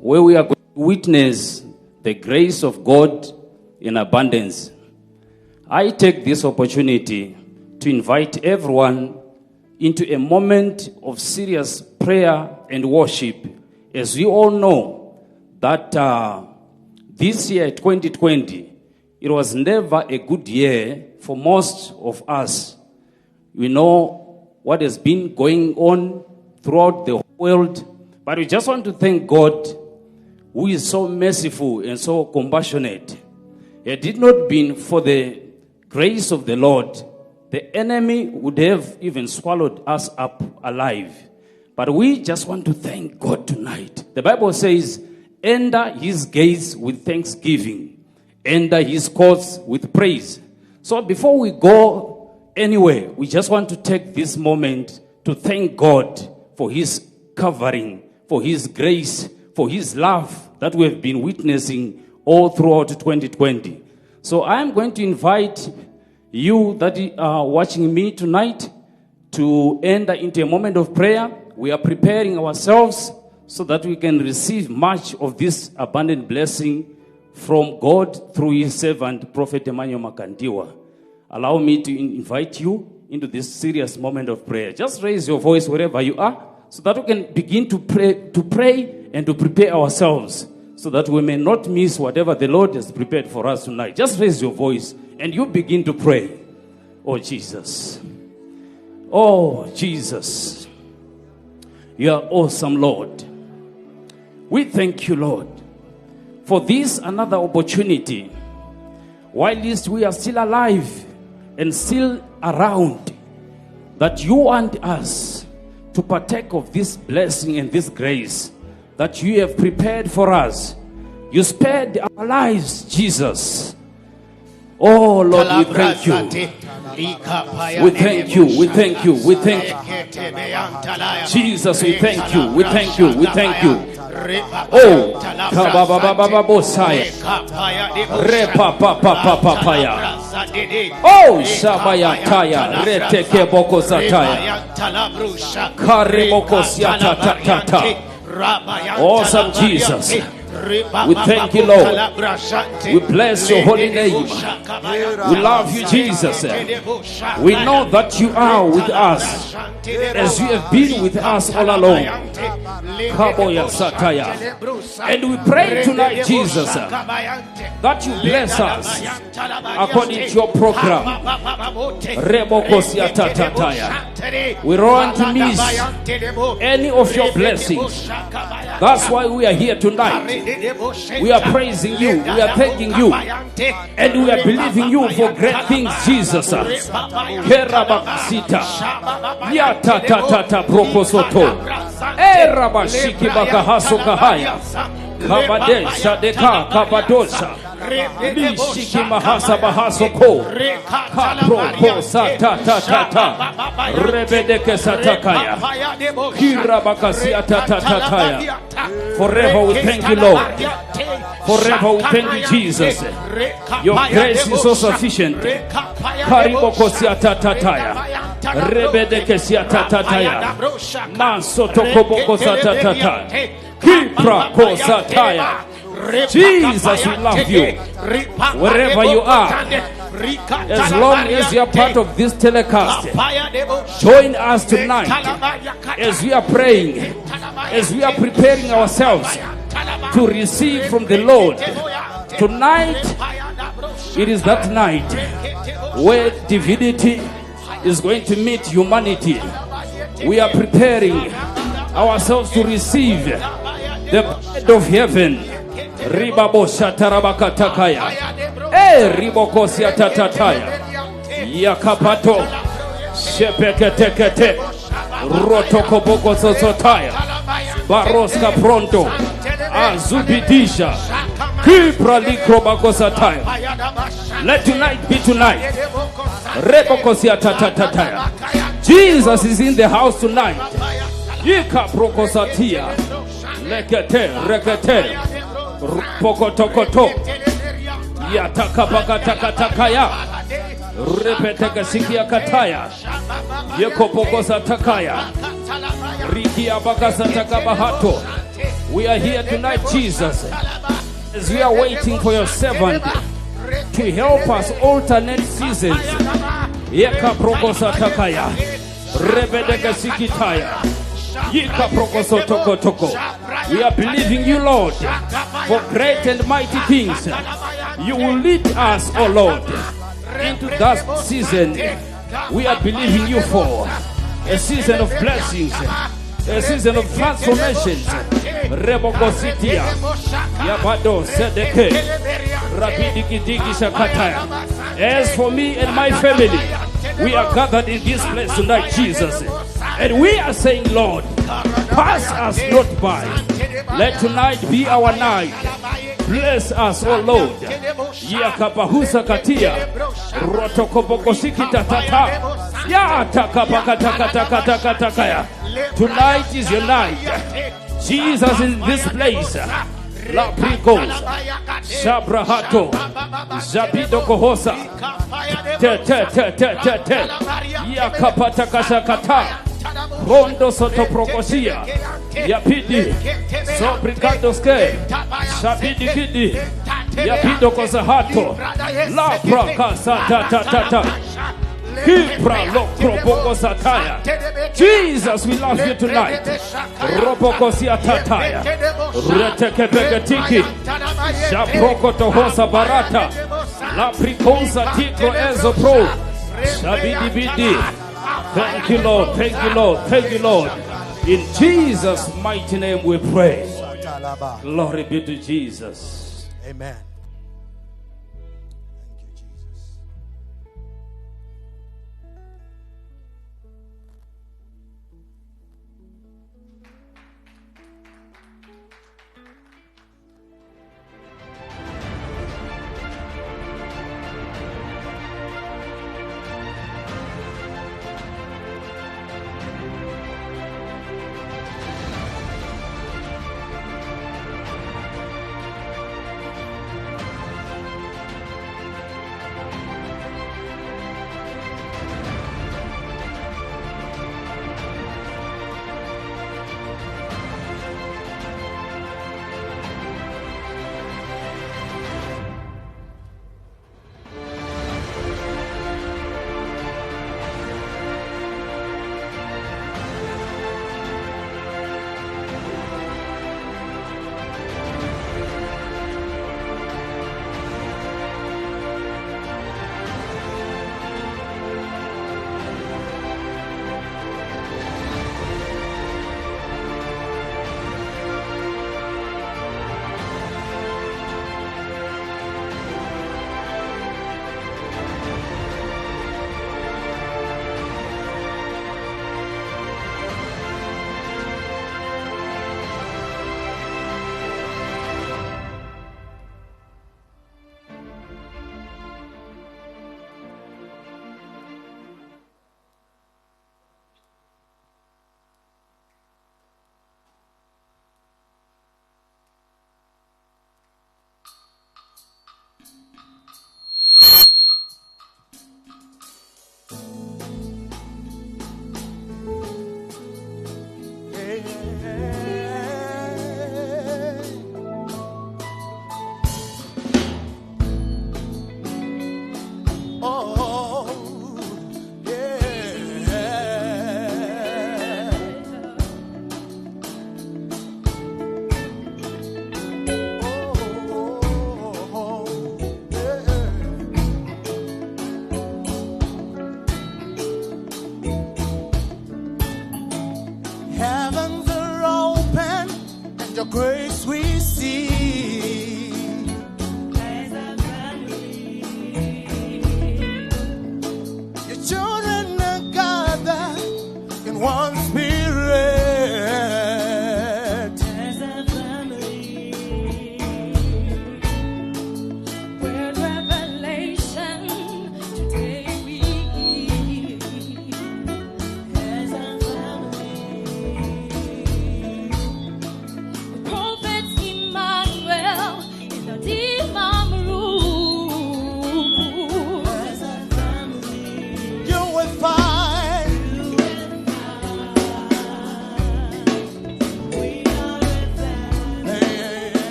where we are going to witness the grace of God in abundance. I take this opportunity to invite everyone into a moment of serious prayer and worship. As we all know that this year, 2020, it was never a good year for most of us. We know what has been going on throughout the world, but we just want to thank God, who is so merciful and so compassionate. Had it not been for the grace of the Lord, the enemy would have even swallowed us up alive. But we just want to thank God tonight. The Bible says, enter his gates with thanksgiving, enter his courts with praise. So before we go anywhere, we just want to take this moment to thank God for his covering, for his grace, for his love that we have been witnessing all throughout 2020. So I'm going to invite you that are watching me tonight to enter into a moment of prayer. We are preparing ourselves so that we can receive much of this abundant blessing from God through his servant, Prophet Emmanuel Makandiwa. Allow me to invite you into this serious moment of prayer. Just raise your voice wherever you are so that we can begin to pray and to prepare ourselves so that we may not miss whatever the Lord has prepared for us tonight. Just raise your voice and you begin to pray. Oh, Jesus. Oh, Jesus. You are awesome, Lord. We thank you, Lord, for this another opportunity. While we are still alive and still around, that you want us to partake of this blessing and this grace that you have prepared for us. You spared our lives, Jesus. Oh, Lord, we thank you. We thank you, we thank you, we thank you. Jesus, we thank you, we thank you, we thank you. Oh, Kabababababosaya. Repapapapapaya. Oh, Shabayataya. Reteke boko sataya. Kariboko siatatata. Awesome Jesus. We thank you, Lord. We bless your holy name. We love you, Jesus. We know that you are with us, as you have been with us all along. And we pray tonight, Jesus, that you bless us according to your program. We don't want to miss any of your blessings. That's why we are here tonight. We are praising you, we are thanking you, and we are believing you for great things, Jesus. Kerabakasita Yatatatata Prokosoto Erabashiki Bakahaso Kahaya Kabadesha Deka Kabadosha Bishiki Mahasa Bahasoko Kapro Satata Rebedeke Satakaya Kirabakasia Tatataya. Forever we thank you, Lord. Forever we thank you, Jesus. Your grace is so sufficient. Kariboko Siatataya Rebedeke Siatataya Mansotokoboko Satatata Kipra Kosataya. Jesus, we love you. Wherever you are, as long as you are part of this telecast, join us tonight as we are praying, as we are preparing ourselves to receive from the Lord. Tonight, it is that night where divinity is going to meet humanity. We are preparing ourselves to receive the bread of heaven. Ribabo shatarabakatakaya. Riboko siatatataya. Yakapato. Shepeketekete. Rotokoboko sosotaya. Baroska pronto. Azubidisha. Kipra likrobako sataya. Let tonight be tonight. Reboko siatatataya. Jesus is in the house tonight. Yika prokosatia. Lekete, rekete. Pokotokoto Yatakapakatakaya Repeteka Sikia Kataya Yekopokosa Takaya Rikia Bakasa Takabahato We are here tonight, Jesus, as we are waiting for your servant to help us alternate seasons. Yeka prokosa takaya, rebedeka sikitaya, yika prokoso toko toko. We are believing you, Lord, for great and mighty things. You will lead us, oh Lord, into that season. We are believing you for a season of blessings, a season of transformations. Rebogositia, Yabado Sedeke, Rabidiki Shakataya. As for me and my family, we are gathered in this place tonight, Jesus. And we are saying, Lord, pass us not by. Let tonight be our night. Bless us, O Lord. Yakapahusa katia. Rotokobokosikita tata. Yatakapakatakatakatakaya. Tonight is your night. Jesus in this place. La Prigos. Shabrahato. Zabido Kohosa. Te. Yakapatakashakata. Rondo soto prokosia. Yapidi. Sobrikandoske. Shabidi kidi. Yapido kozahato. La prakasa tata. Kipra lokro boko sataya. Jesus, we love you tonight. Roboko siatataya. Reteke pegetiki. Shabroko tohosa barata. La prikonsa tikro ezo pro. Shabidi bidi. Thank you, Lord. Thank you, Lord. Thank you, Lord. In Jesus' mighty name we pray. Glory be to Jesus. Amen.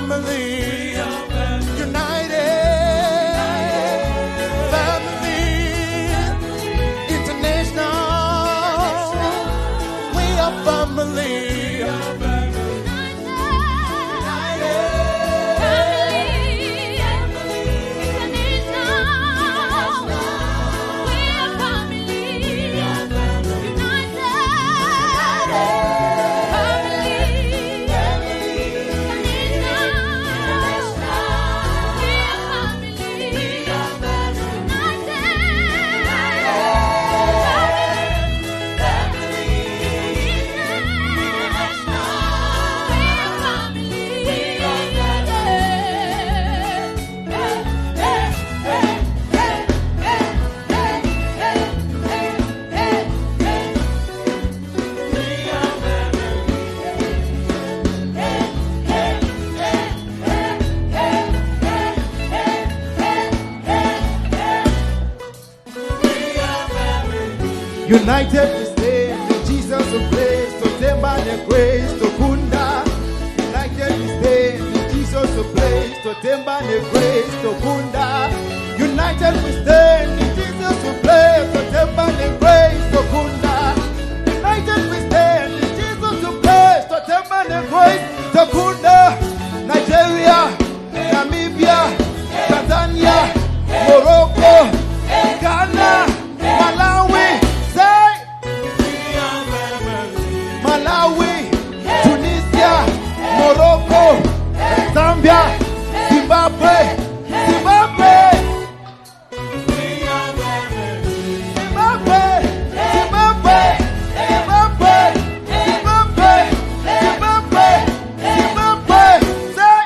family. United family. International. We are family. United we stand in Jesus of grace, to Temba and grace, to Kunda. United we stand in Jesus of grace, to Temba and grace, to Kunda. United we stand in Jesus of grace, to Temba and grace, to Kunda. United we stand in Jesus of grace, to Temba and grace, to Kunda. Nigeria, Namibia, Tanzania, Morocco, Ghana, Malawi. Malawi, Tunisia, Morocco, Zambia, Zimbabwe, Zimbabwe, Zimbabwe, Zimbabwe, Zimbabwe, Zimbabwe, Zimbabwe, Zimbabwe, say.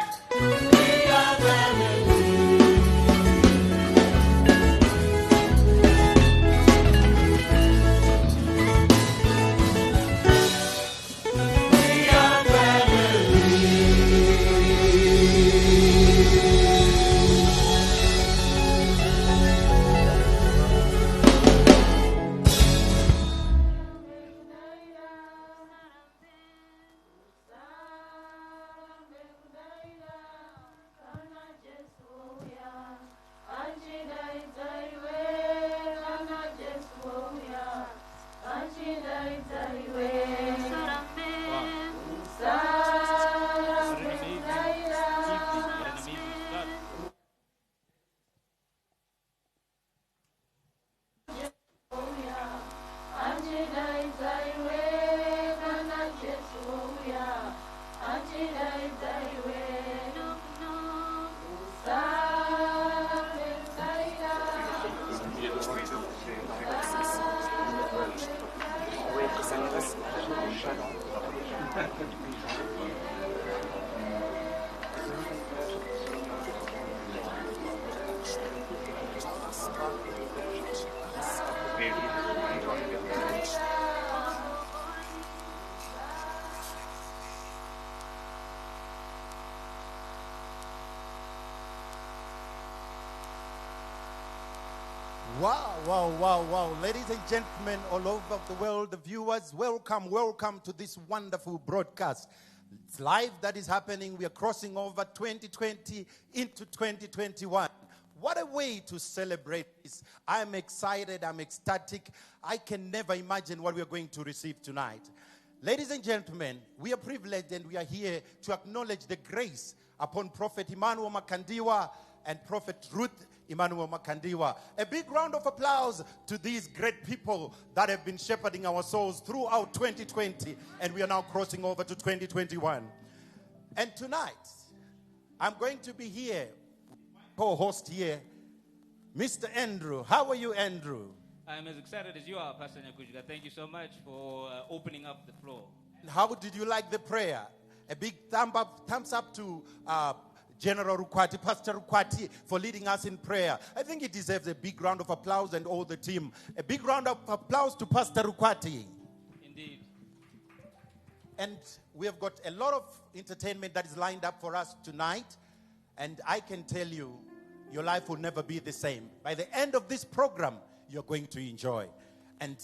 Wow, wow, wow, wow. Ladies and gentlemen all over the world, the viewers, welcome to this wonderful broadcast. It's live that is happening. We are crossing over 2020 into 2021. What a way to celebrate this. I'm excited, I'm ecstatic. I can never imagine what we are going to receive tonight. Ladies and gentlemen, we are privileged and we are here to acknowledge the grace upon Prophet Emmanuel Makandiwa and Prophet Ruth Emmanuel Makandiwa. A big round of applause to these great people that have been shepherding our souls throughout 2020, and we are now crossing over to 2021. And tonight, I'm going to be here, co-host here, Mr. Andrew. How are you, Andrew? I'm as excited as you are, Pastor Nyakujiga. Thank you so much for opening up the floor. How did you like the prayer? A big thumbs up to General Rukwati, Pastor Rukwati, for leading us in prayer. I think he deserves a big round of applause, and all the team. A big round of applause to Pastor Rukwati. Indeed. And we have got a lot of entertainment that is lined up for us tonight. And I can tell you, your life will never be the same. By the end of this program, you're going to enjoy. And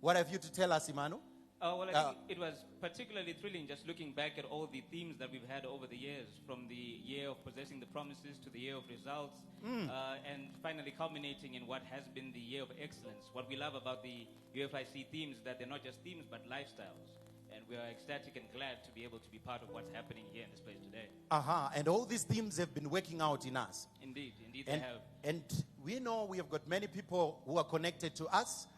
what have you to tell us, Emmanuel? Well, I think it was particularly thrilling just looking back at all the themes that we've had over the years, from the year of possessing the promises to the year of results, and finally culminating in what has been the year of excellence. What we love about the UFIC themes is that they're not just themes but lifestyles. And we are ecstatic and glad to be able to be part of what's happening here in this place today. And all these themes have been working out in us. Indeed they have. And we know we have got many people who are connected to us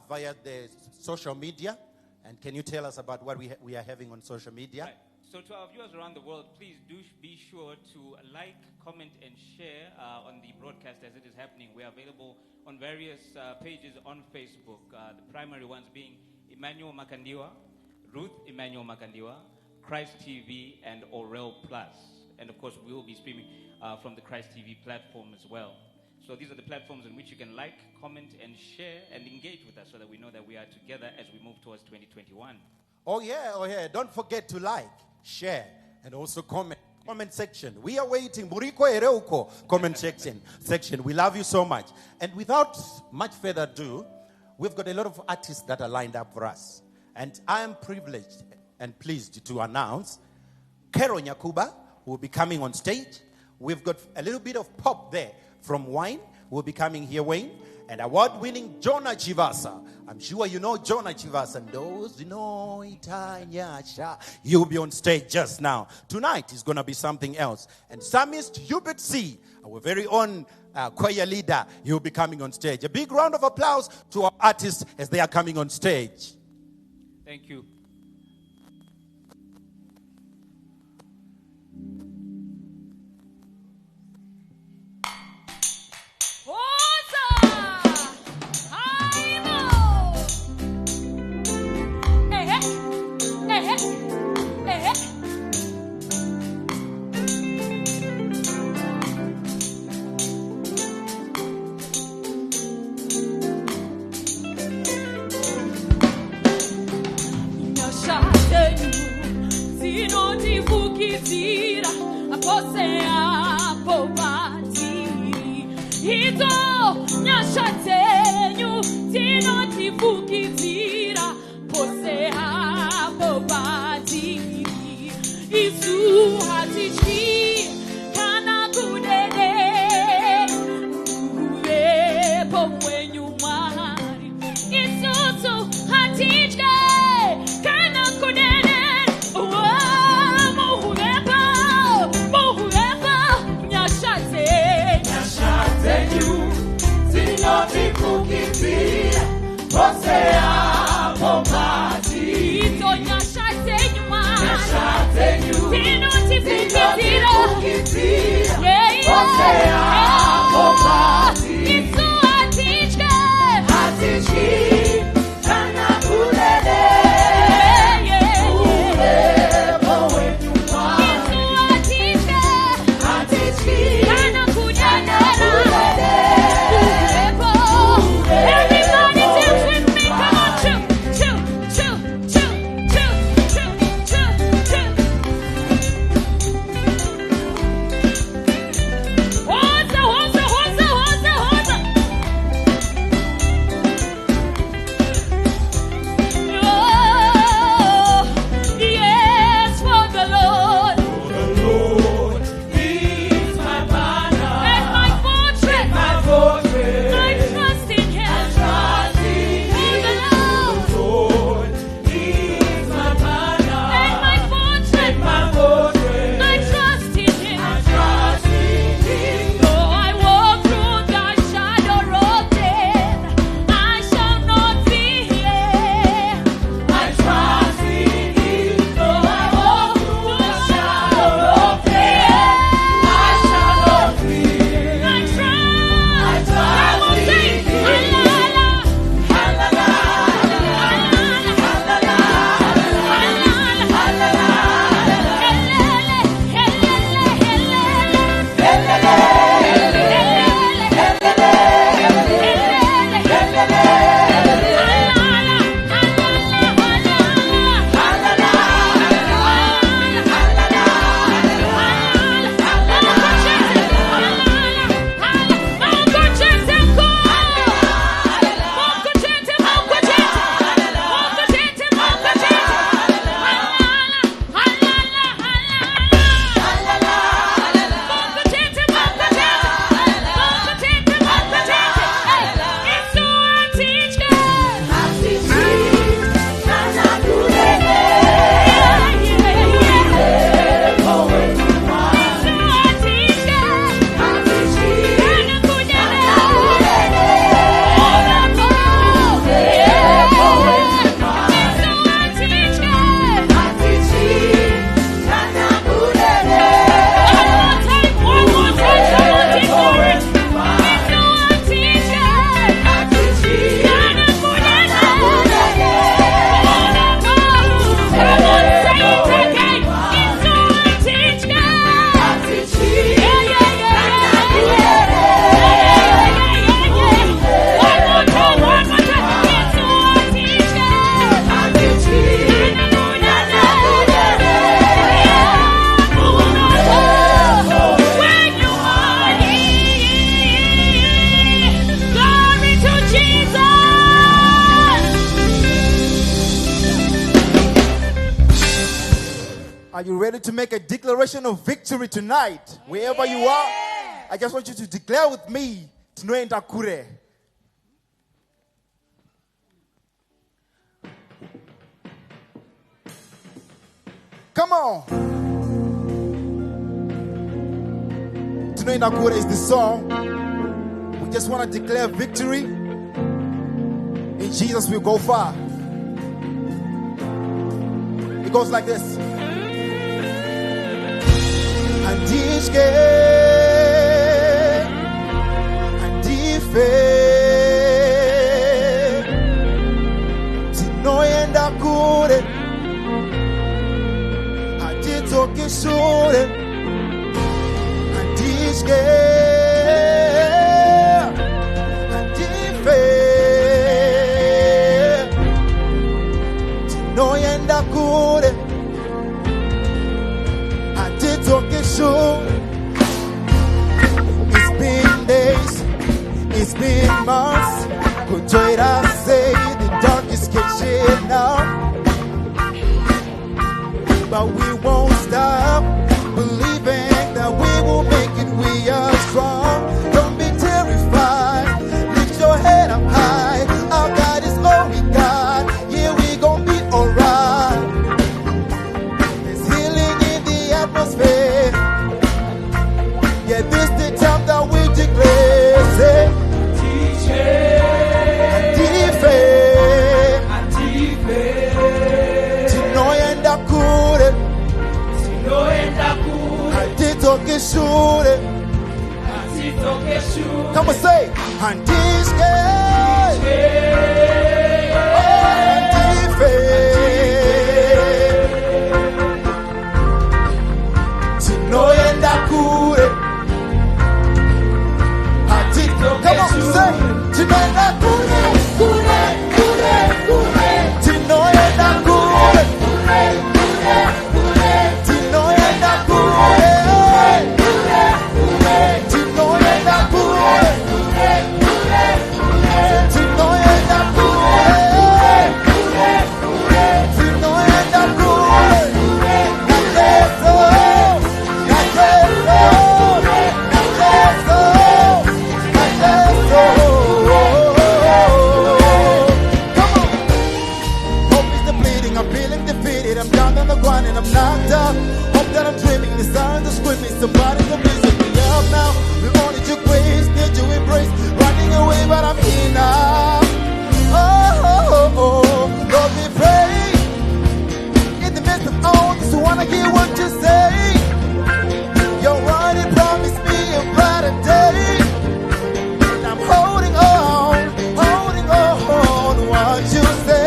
via the social media. And can you tell us about what we are having on social media? Right. So to our viewers around the world, please do be sure to like, comment, and share on the broadcast as it is happening. We are available on various pages on Facebook. The primary ones being Emmanuel Makandiwa, Ruth Emmanuel Makandiwa, Christ TV, and Orel Plus. And of course, we will be streaming from the Christ TV platform as well. So these are the platforms in which you can like, comment, and share and engage with us so that we know that we are together as we move towards 2021. Oh yeah. Don't forget to like, share, and also comment. Comment section. We are waiting. Buriko Ereuko comment section. We love you so much. And without much further ado, we've got a lot of artists that are lined up for us. And I am privileged and pleased to announce Kero Nyakuba, who will be coming on stage. We've got a little bit of pop there from Wine, who will be coming here, Wayne. And award-winning Jonah Chivasa. I'm sure you know Jonah Chivasa. And those, you'll be on stage just now. Tonight is going to be something else. And Psalmist Hubert C., our very own choir leader, he'll be coming on stage. A big round of applause to our artists as they are coming on stage. Thank you. Tino Are you ready to make a declaration of victory tonight? Wherever you are, I just want you to declare with me, Tinoenda kure. Come on. Tinoenda kure is the song. We just want to declare victory. In Jesus we'll go far. It goes like this. Andishke, andife, tinoenda kure, anditoke shure, andishke, andife, tinoenda kure. It's been days, it's been months. Could I say the darkest can shade now? But we won't stop believing that we will make it. We are strong. Don't be terrified. Lift your head up high. Our God is all we got. Yeah, we gon' be alright. There's healing in the atmosphere. Yeah, this the time that we declare, say, Andife, tinoenda kure, anditoke shure. Come on, say, Andife, tinoenda kure. Come on, say, tinoenda kure, kure, kure, kure. Tinoenda kure, kure, kure, kure. Tinoenda kure, kure, kure. Tinoenda kure, kure, kure, kure. Tinoenda kure, kure, kure. Tinoenda kure, kure. Nateso, nateso, nateso. I'm down on the ground and I'm knocked out. Hope that I'm dreaming, the sounds are screaming. Somebody's amazing me up now. We all need your grace, need your embrace. Running away, but I'm here now. Lord, we pray. In the midst of all this, I wanna hear what you say. Your word, it promised me a brighter day. And I'm holding on, what you say.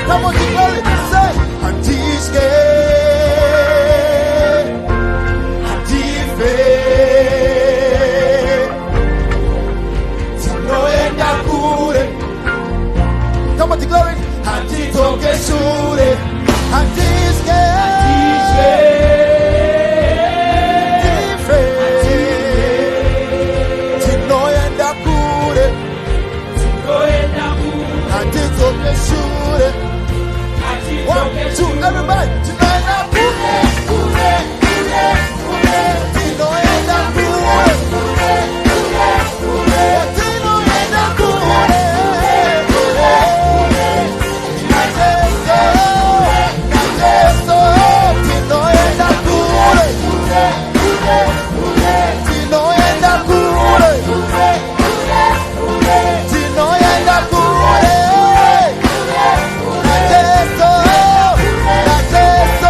Come on, declare it. Say, Andife, Andife, tinoenda kure. Come on, declare it. Anditoke shure, Andife, tinoenda kure, anditoke shure. 1, 2, everybody. Tinoenda kure, kure, kure, kure. Tinoenda kure, kure, kure, kure. Tinoenda kure, kure, kure. Nateso, nateso. Tinoenda kure, kure, kure, kure. Tinoenda kure, kure, kure, kure. Tinoenda kure. Nateso, nateso.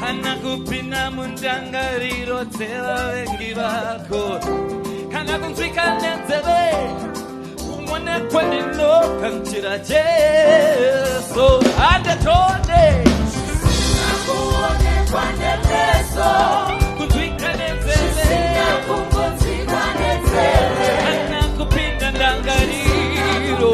Kana kupina mundangariro tseva vengi vako Kana kunzwika nenzeve Kumone kwenino kanchira Jesu Andetone Nakuone kwande peso Kunzwika nenzeve Nakunzwika nenzeve Kana kupina ndangariro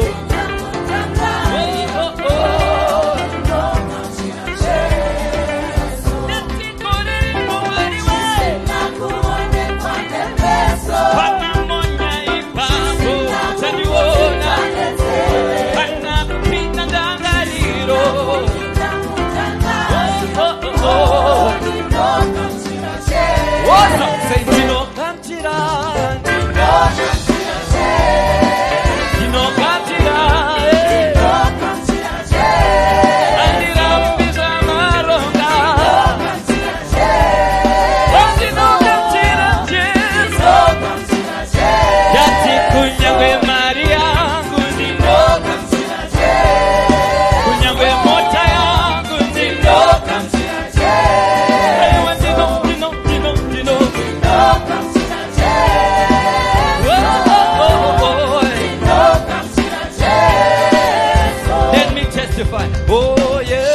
Oh yeah,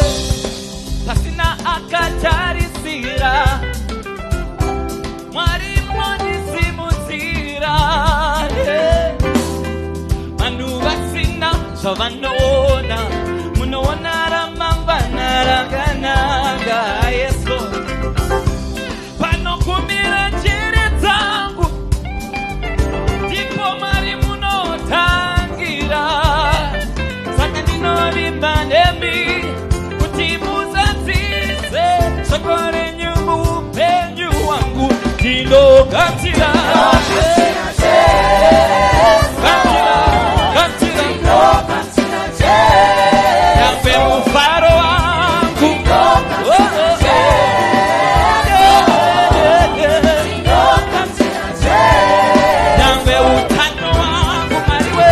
pasina akatarisira, marimoni simutira. Manu vasina savanona, munoona ramambana rakananga Yesu. Panokumira njere dzangu, ndipo mari munotangira. Saka ndinovimba nemi, kuti muzanzise, sokore nyumu upenyu wangu, ndinogatira. Yambe mufaro wangu, yambe utano wangu mariwe.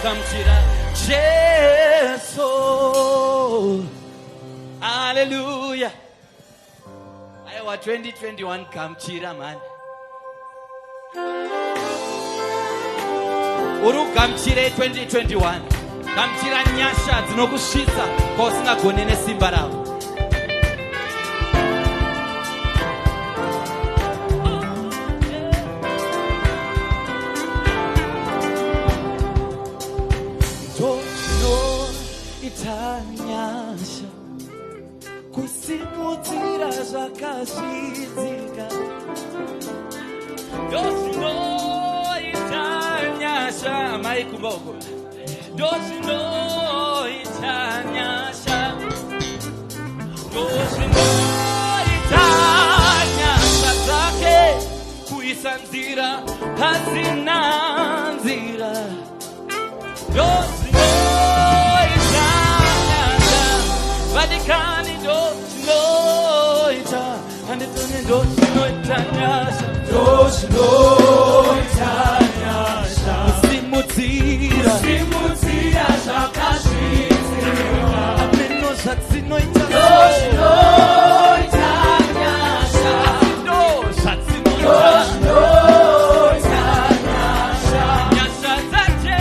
kamchira Jesu. Hallelujah. Iowa 2021 kamchira man. Uru kamchire 2021. Kamchira nyasha dzinokushisa kwausingagone nesimba ravo. Itanyasha kusimudzira zvakasvidzika. Itanyasha mai kumboko. Itanyasha dzake kuisa nzira pasina nzira. Vatikani dochinoita, anditone dochinoitanyasha, dochinoitanyasha, simudzira zvakasvidzika, ameno zvatsinoitanyasha, dochinoitanyasha, zvatsinoitanyasha, nyasha dzache,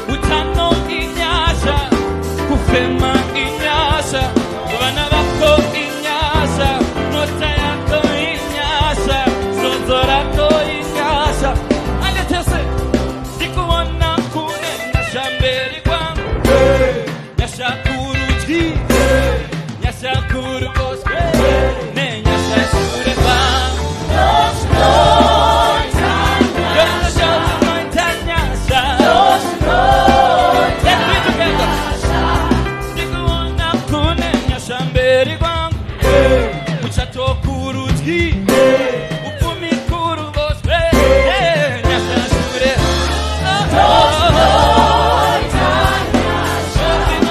utano inyasha, kufema inyasha, vana vako inyasha, nota yako inyasha, zozo rako inyasha. Anetese ndikuona kune nyasha mberi kwangu, nyasha kurudyi, nyasha kuruboshwe, nenyasha shure kwangu. Nyasha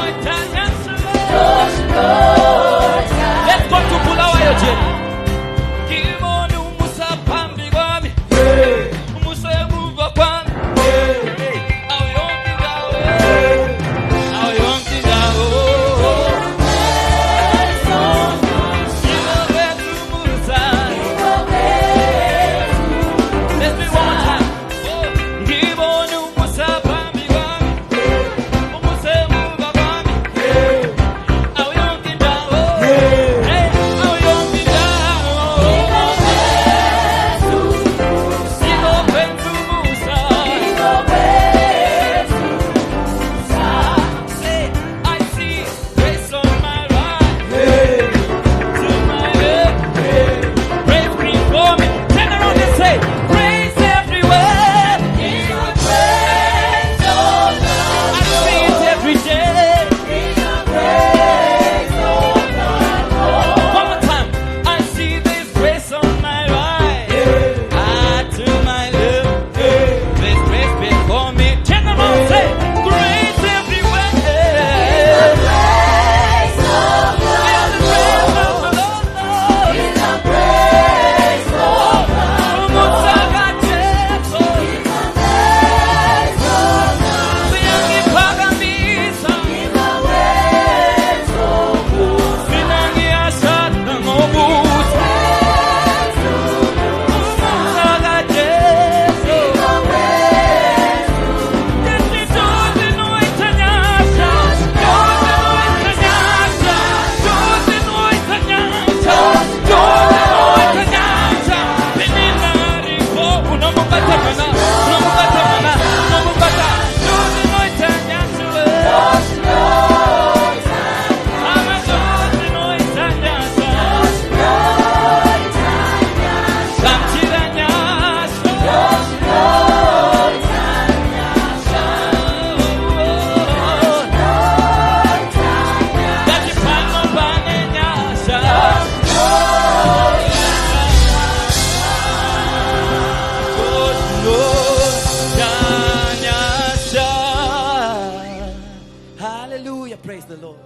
Hallelujah. Praise the Lord.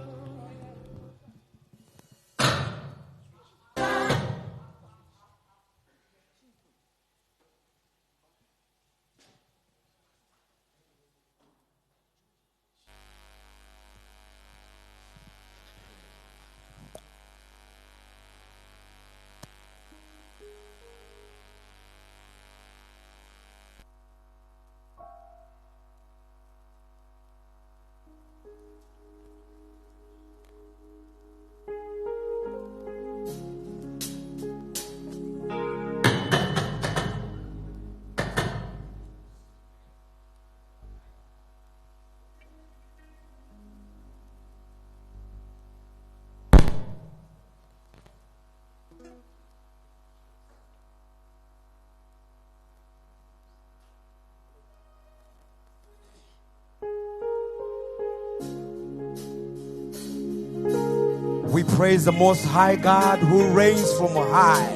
We praise the Most High God who reigns from high,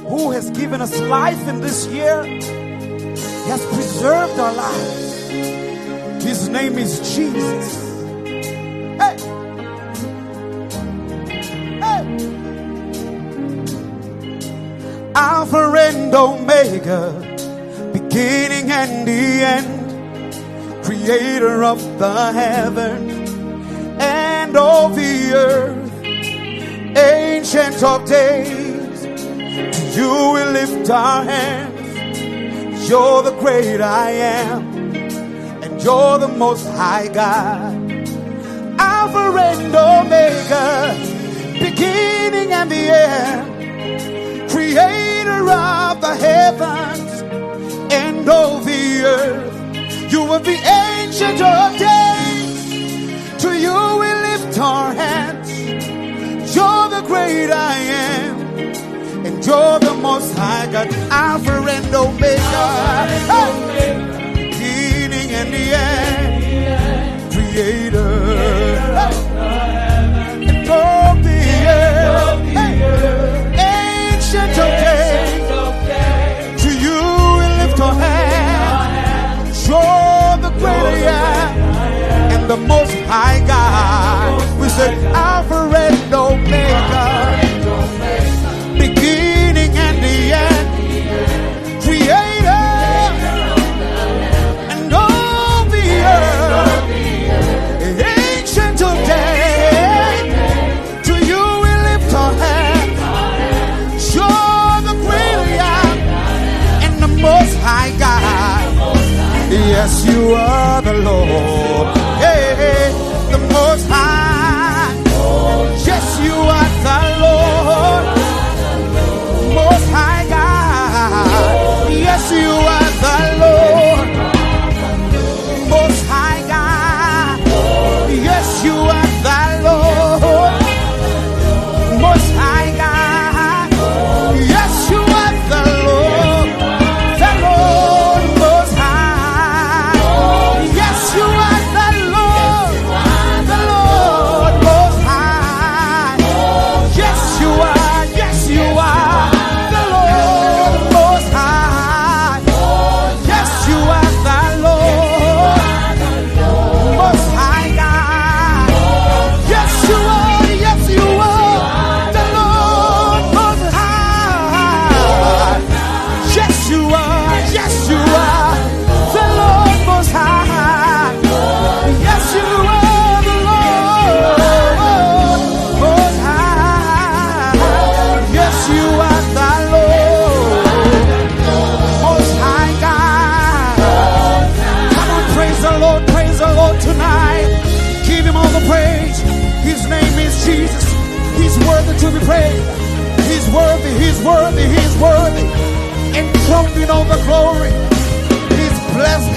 who has given us life in this year. He has preserved our lives. His name is Jesus. Hey! Hey! Alpha and Omega, beginning and the end, creator of the heavens and of the earth, ancient of days, to you we lift our hands. You're the great I am, and you're the Most High God. Alpha and Omega, beginning and the end, creator of the heavens and of the earth. You are the ancient of days, to you we lift our hands. You're the great I am, and you're the Most High God. Alpha and Omega, beginning and the end, creator and of the earth, ancient of days, to you we lift our hands. You're the great I am, the Most High God. We say Alpha and Omega, beginning and the end, creator and all the earth, ancient of days, to you we lift our hands. You're the great I am and the Most High God. Yes, you are the Lord. Hey, the Most High. Yes, you are the Lord. Most High God. Yes, you are the Lord. Most High God. Yes, you are the Lord. Most High God. Yes, you are the Lord. The Lord Most High. Yes, you are the Lord. The Lord Most High. Yes, you are. Yes, you are. The Lord Most High. Yes, you are the Lord Most High God. Yes, you are. Yes, you are. The Lord Most High. Yes, you are. Yes, you are. The Lord Most High. Yes, you are. The Lord Most High. Yes, you are the Lord Most High God. Come on, praise the Lord tonight. Give him all the praise. His name is Jesus. He's worthy to be praised. He's worthy, he's worthy, he's worthy. Enthroned in all the glory. He's blessed.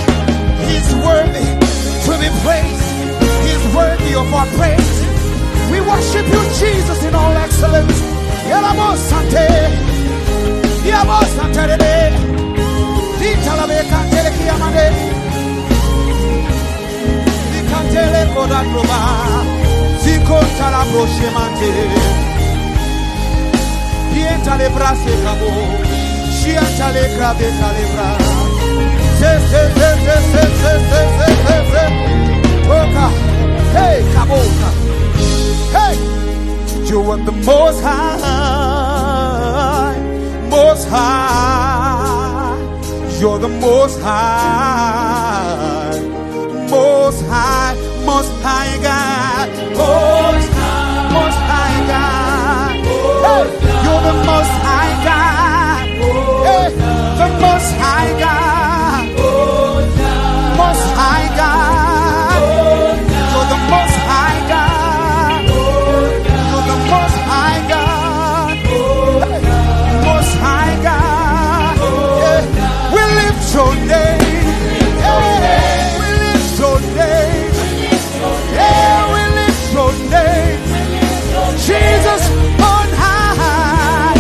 He's worthy to be praised. He's worthy of our praise. We worship you, Jesus, in all excellence. Yalamosante. Yamosante de. Ditalabe kantele kiyamade. Dikantele kodakroba. Zikontala broshemante. Pientale brase kabo. Shiantale krave talebra. Se. Oka. the most high, most high, most high God, most high God. Hey, you're the most high God. Hey, the most high God, most high God. You're the most high God. You're the most high God. Hey, most high God. Yeah. We lift your name. Yeah. We lift your name. Yeah, we lift your name. Jesus on high.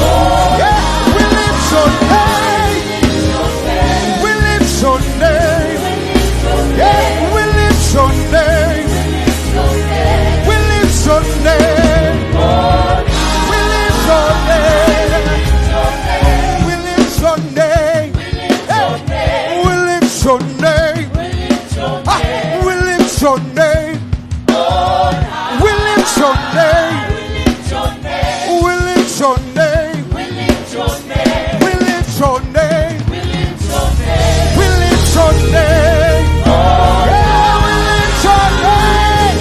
Yeah, we lift your name. We lift your name. Yeah, we lift your name. We lift your name. We lift your name. We lift your name. We lift your name. We lift your name. We lift your name. We lift your name. We lift your name. We lift your name. We lift your name. Yeah, we lift your name.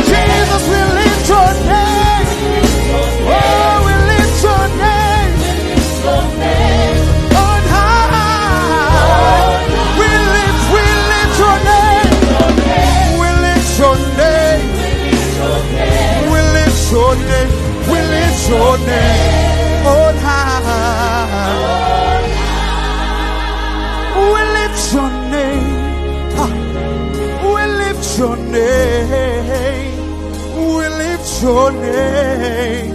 Jesus, we lift your name. Oh, we lift your name. On high. We lift your name. We lift your name. We lift your name. We lift your name. On high. We lift your name. Ah. We lift your name. We lift your name.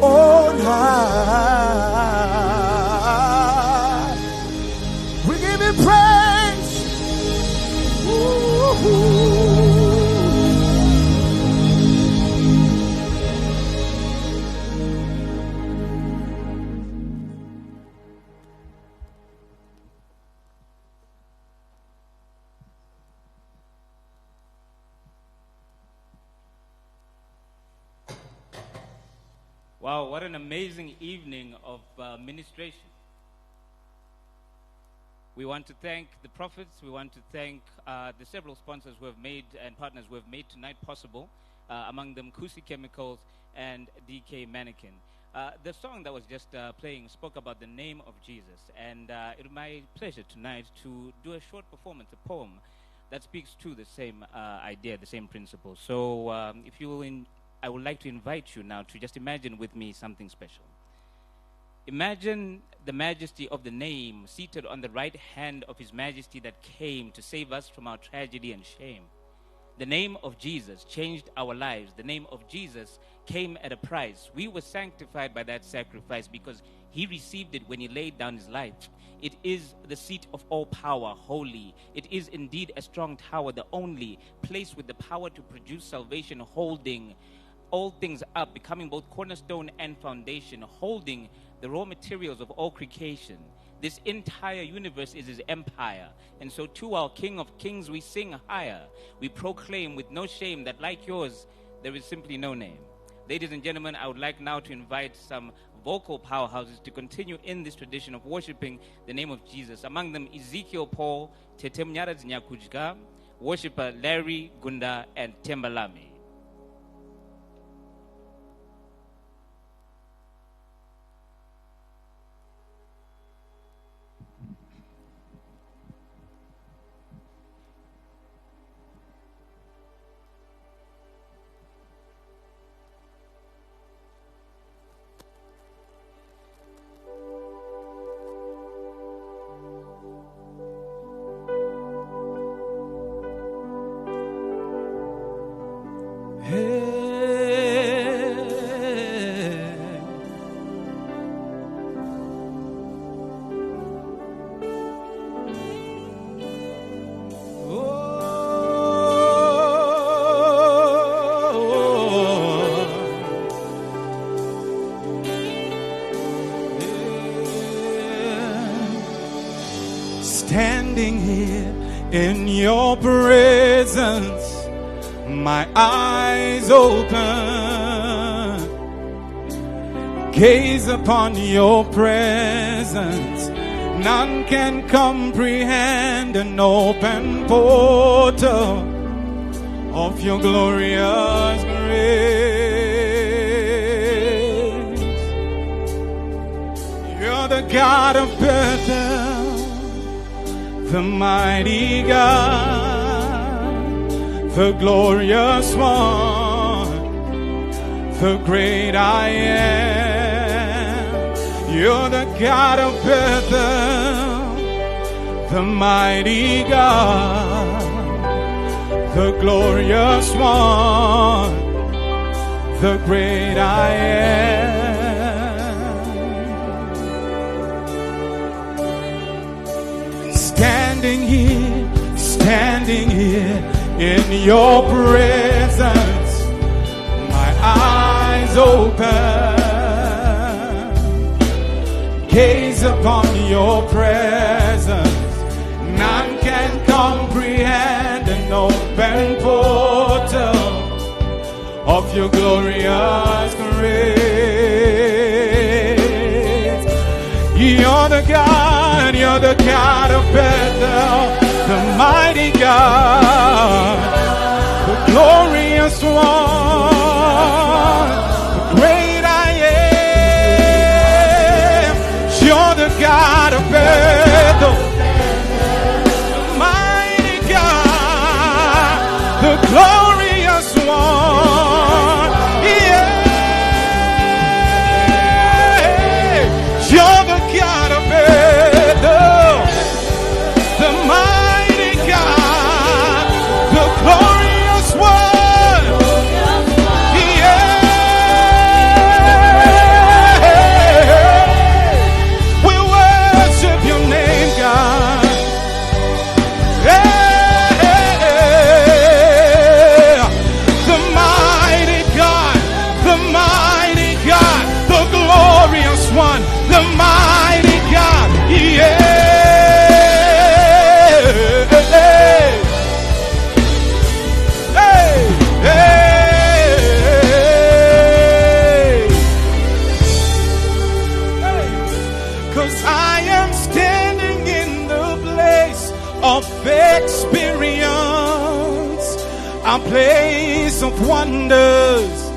On high. We give you praise. Ooh. Wow, what an amazing evening of ministration. We want to thank the prophets. We want to thank the several sponsors who have made and partners who have made tonight possible, among them Kusi Chemicals and DK Mannequin. The song that was just playing spoke about the name of Jesus, and it's my pleasure tonight to do a short performance, a poem that speaks to the same idea, the same principle. So if you will, I would like to invite you now to just imagine with me something special. Imagine the majesty of the name seated on the right hand of His Majesty that came to save us from our tragedy and shame. The name of Jesus changed our lives. The name of Jesus came at a price. We were sanctified by that sacrifice because He received it when He laid down His life. It is the seat of all power, holy. It is indeed a strong tower, the only place with the power to produce salvation, holding all things up, becoming both cornerstone and foundation, holding the raw materials of all creation. This entire universe is His empire. And so to our King of Kings we sing higher. We proclaim with no shame that like yours, there is simply no name. Ladies and gentlemen, I would like now to invite some vocal powerhouses to continue in this tradition of worshiping the name of Jesus. Among them, Ezekiel Paul, Tetemnyara Zinyakujka, worshiper Larry Gunda, and Tembalami. Standing here in your presence, my eyes open, gaze upon your presence, None can comprehend an open portal of your glorious grace. You're the God of Bethel, the mighty God, the glorious one, the great I am. You're the God of Bethel, the mighty God, the glorious one, the great I am. Standing here in your presence, my eyes open, gaze upon your presence. None can comprehend an open portal of your glorious grace. You're the God of Bethel, the mighty God, the glorious one, the great I am. You're the God of Bethel, the mighty God, the glorious one. Yeah, you're the God of Bethel, the mighty God, the glorious one. Yeah, we worship your name, God. Yeah, the mighty God, the mighty God, the glorious one, the mighty God. Yeah. Cause I am standing in the place of experience, a place of wonders,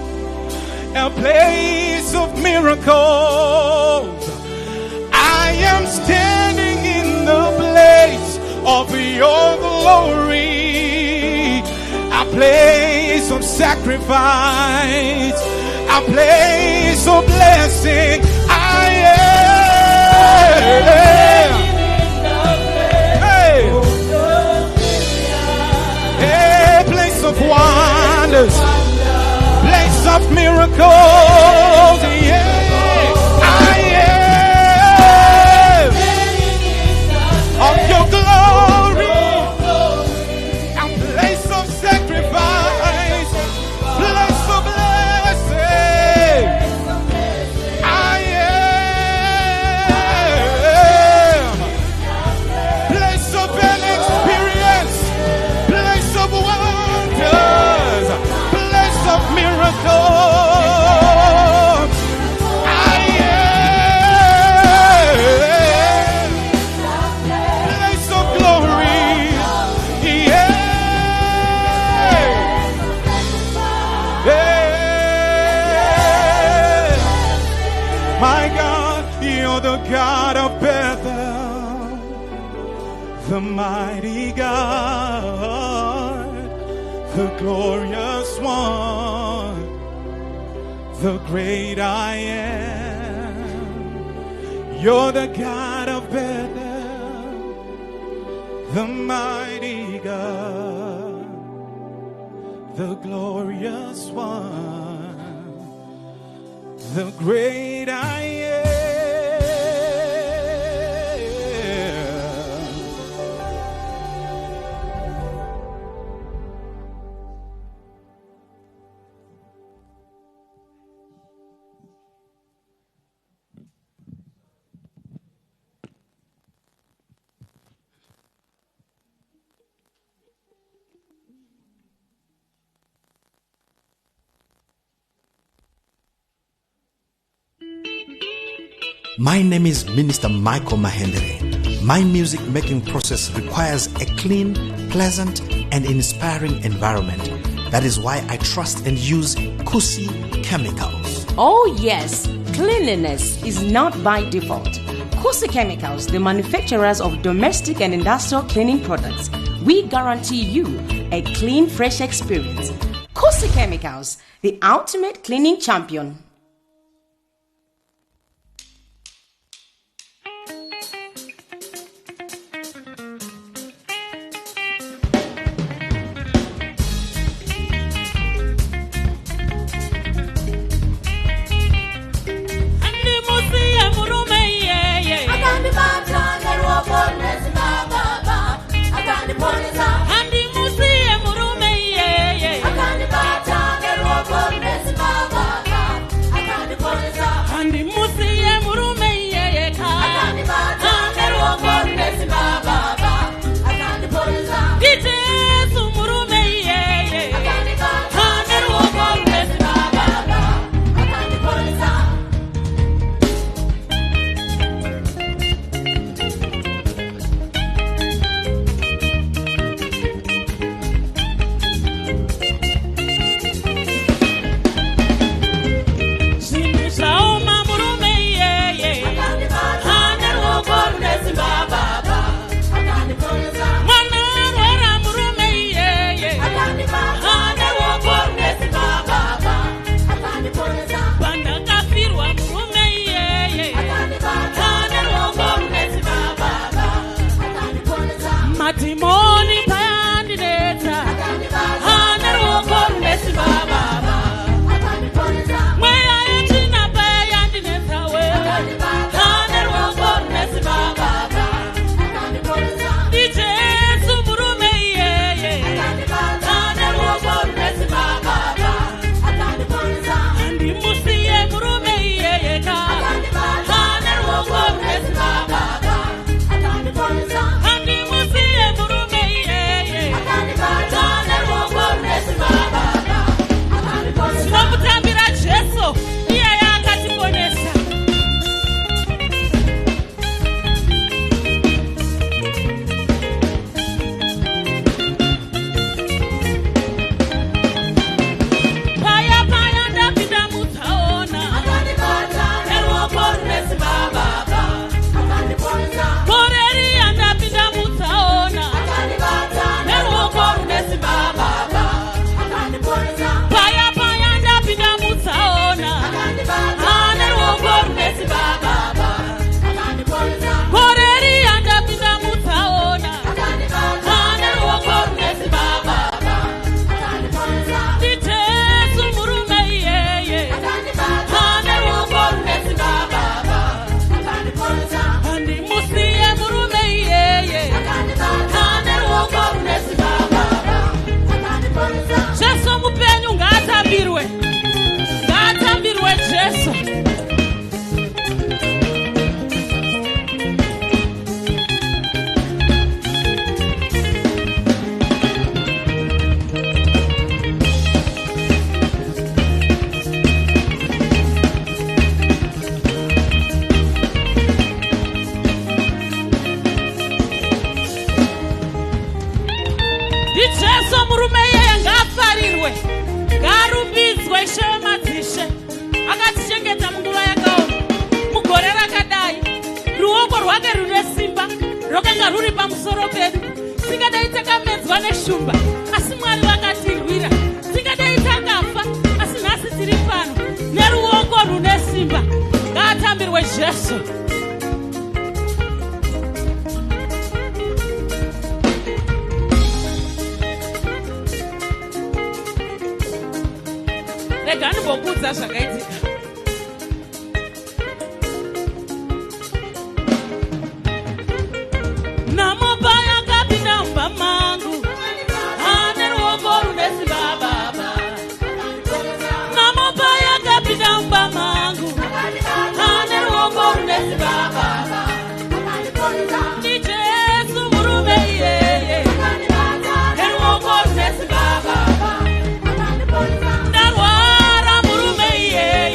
a place of miracles. I am standing in the place of your glory, a place of sacrifice, a place of blessing. I am. Hey. A place of wonders, place of miracles. Yeah. I am of your glory, a place of sacrifice, place of blessing. I am place of an experience, place of wonders, place of miracles. I am place of glory. Yeah. Yeah. My God, you're the God of Bethel, the mighty God, the glorious one, the great I am. You're the God of Bethel, the mighty God, the glorious one, the great I am. My name is Minister Michael Mahendere. My music making process requires a clean, pleasant, and inspiring environment. That is why I trust and use Kusi Chemicals. Oh yes, cleanliness is not by default. Kusi Chemicals, the manufacturers of domestic and industrial cleaning products, we guarantee you a clean, fresh experience. Kusi Chemicals, the ultimate cleaning champion. Darwara murume ye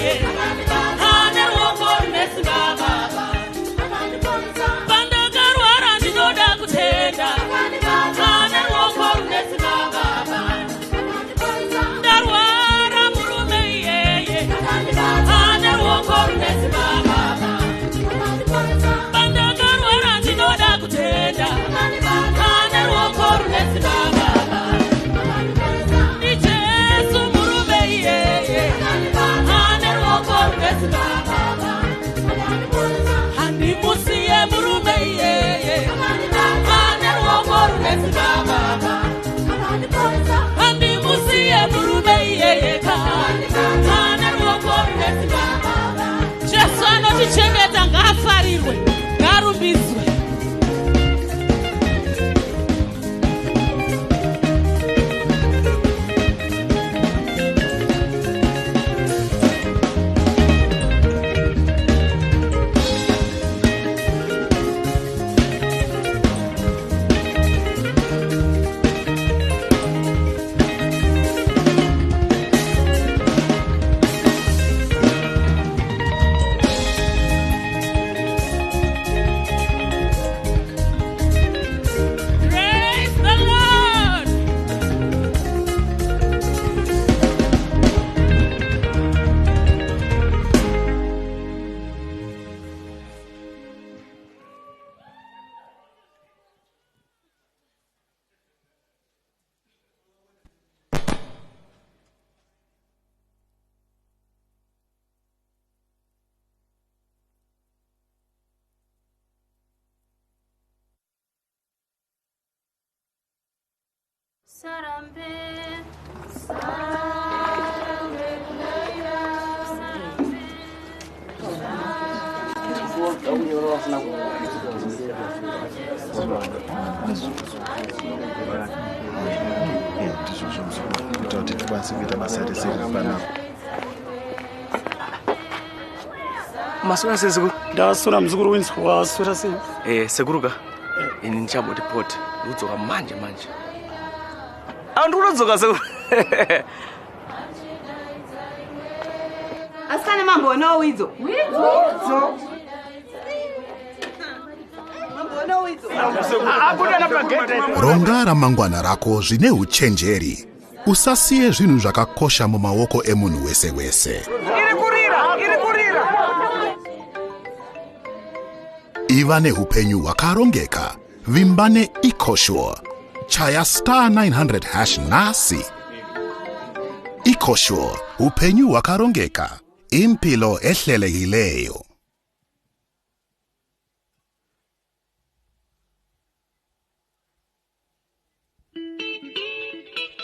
Masura sezgu da sura mzukuru wins wa sura se seguruka ini nchabo deport udzoka manje andu udzoka se Asana mambo no wizo ronga ramangwana rako zvine uchenjeri. Usasiye zvinhu zvakakosha mumaoko emunhu wese wese. Iva neupenyu hwakarongeka. Vimba neEcoSure. Chaya *900# nhasi. EcoSure, upenyu hwakarongeka. Impilo ehlelekileyo.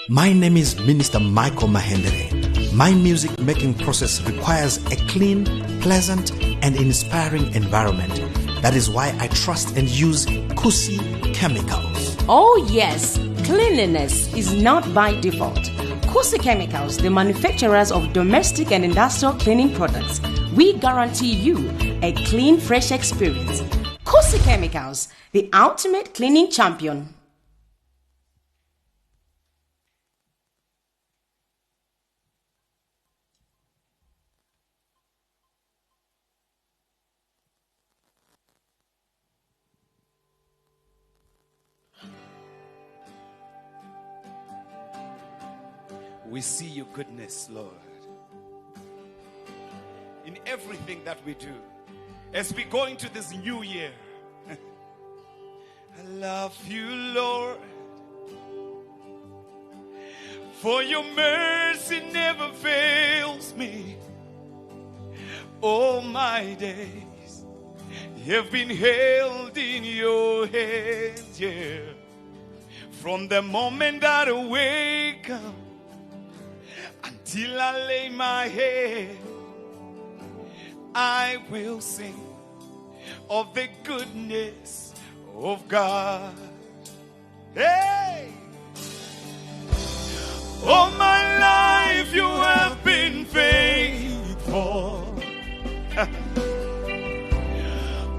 My name is Minister Michael Mahendere. My music making process requires a clean, pleasant, and inspiring environment. That is why I trust and use Kusi Chemicals. Oh yes, cleanliness is not by default. Kusi Chemicals, the manufacturers of domestic and industrial cleaning products, we guarantee you a clean, fresh experience. Kusi Chemicals, the ultimate cleaning champion. We see your goodness, Lord, in everything that we do. As we go into this new year, I love you, Lord, for your mercy never fails me. All my days have been held in your hands, yeah. From the moment that I wake up until I lay my head, I will sing of the goodness of God. Hey! All my life you have been faithful.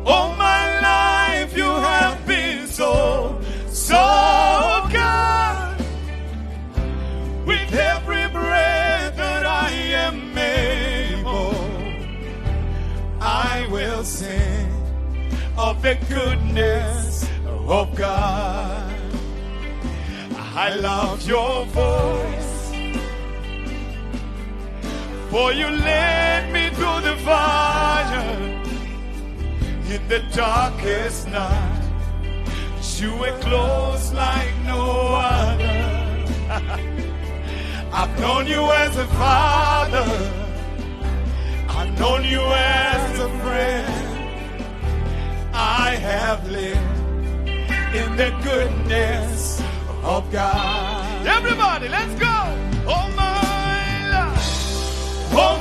All my life you have been so good. With every breath that I am able, I will sing of the goodness of God. I love your voice, for you led me through the fire in the darkest night. You were close like no other. I've known you as a father, I've known you as a friend. I have lived in the goodness of God. Everybody, let's go. All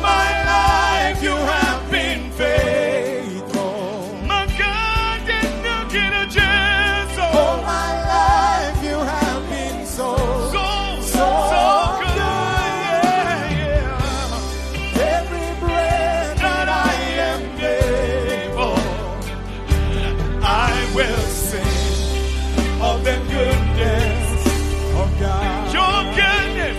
my life you have been faithful. My God, didn't you get a chance? All my life you have been so good. Yeah. Every breath that I am able, I will sing of the goodness of God. Your goodness.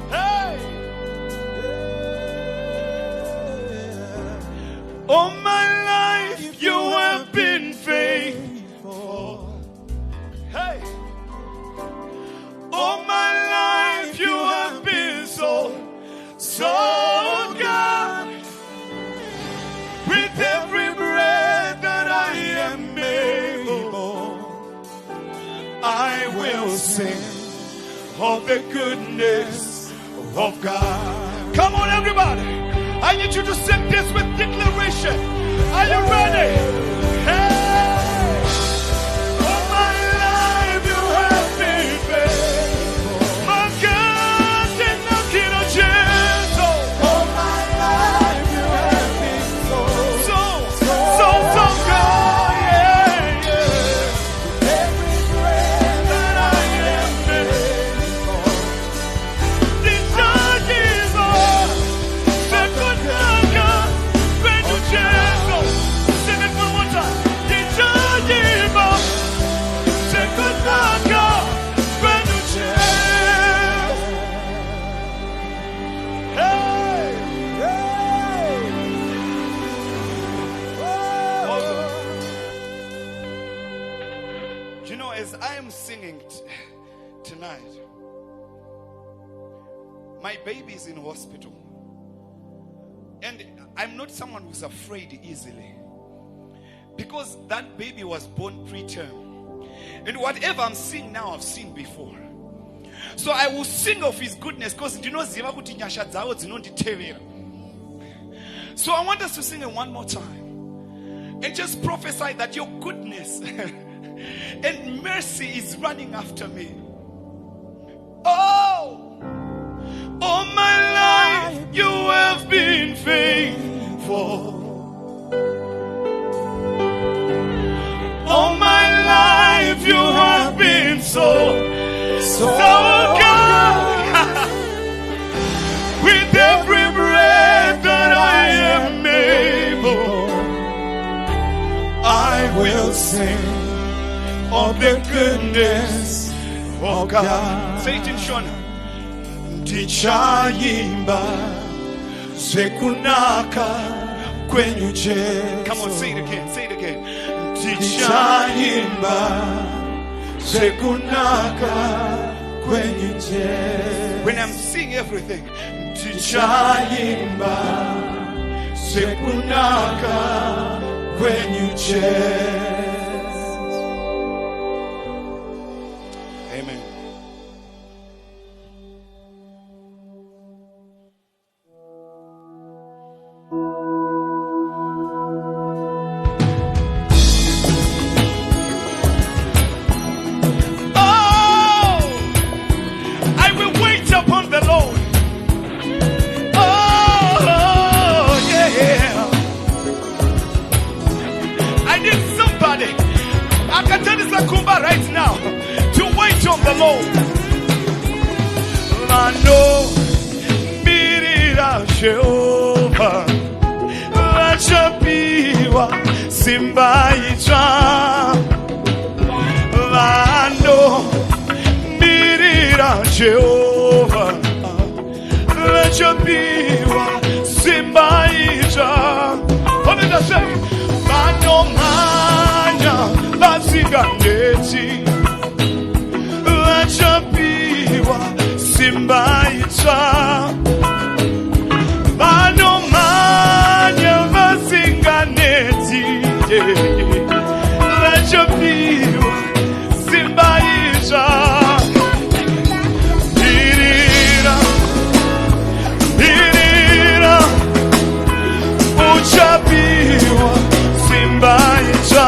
Hey! All my life you have been faithful. Hey! All my life you have been so good. With every breath that I am able, I will sing of the goodness of God. Come on, everybody. I need you to sing this with declaration. Are you ready? Hey! All my life you have been faithful. My God, did not get a chance. All my life you have been so good. Yeah, yeah. Every breath that I am able, the judges are the good God, when you change. Sing it one more time. The judges are the good God, when you change. Hey, hey. Hold on. You know, as I am singing tonight, my baby is in hospital. And I'm not someone who's afraid easily. Because that baby was born preterm. And whatever I'm seeing now, I've seen before. So I will sing of his goodness because you know, so I want us to sing it one more time. And just prophesy that your goodness and mercy is running after me. Oh, all my life you have been faithful. All my life you have been so good. With every breath that I am able, I will sing of the goodness of God. Say it in Shona. Ndichayimba sekunaka kwenye je. Come on, say it again, say it again. Ndichayimba sekunaka kwenye je. When I'm seeing everything, ndichayimba sekunaka kwenye je. Amen. Right now to wait on the Lord. Mano mirira Jehovah Lachapiwa Simbaita. Mano mirira Jehovah Lachapiwa Simbaita. What did I say? Mano manya Baziganeti Lachapiwa Simbaita. Bano manya Baziganeti Lachapiwa Simbaita. Birira Birira Uchapiwa Simbaita.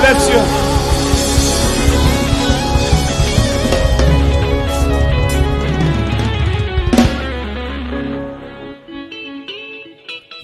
bless you.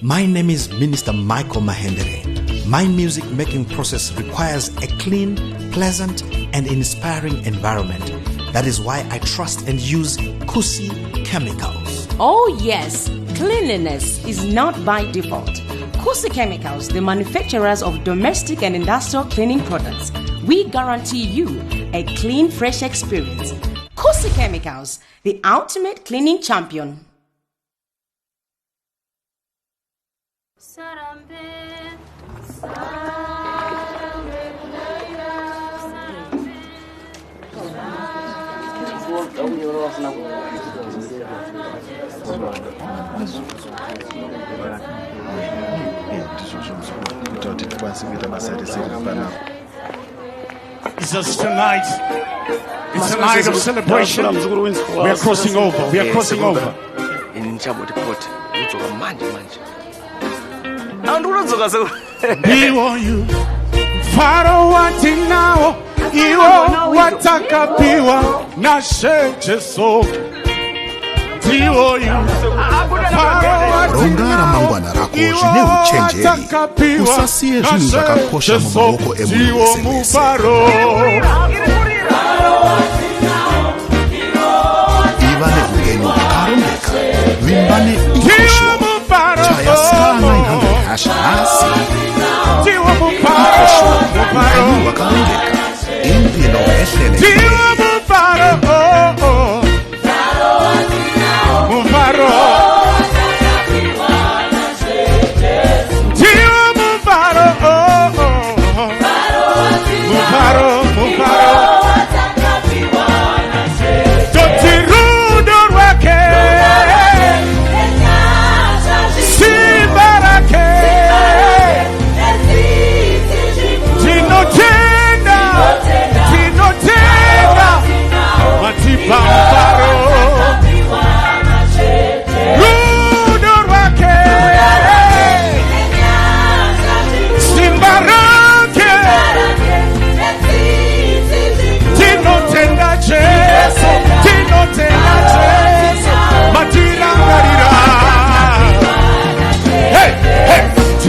My name is Minister Michael Makandiwa. My music making process requires a clean, pleasant, and inspiring environment. That is why I trust and use Kusi Chemicals. Oh yes, cleanliness is not by default. Kusi Chemicals, the manufacturers of domestic and industrial cleaning products, we guarantee you a clean, fresh experience. Kusi Chemicals, the ultimate cleaning champion. Jesus, tonight, it's a night of celebration. We are crossing over. We are crossing over. Ndiwo you Faro wati nao Iwo watakapiwa na shecheso Ndiwo you Faro wati rongara mangwana rako zvine uchenjeri usasiye zvinhu zvakakosha mumaoko emunhu wese iva neupenyu hwakarongeka vimba neikoshwa chaya star 900 hash nhasi ikoshwa upenyu hwakarongeka impilo ehlelekile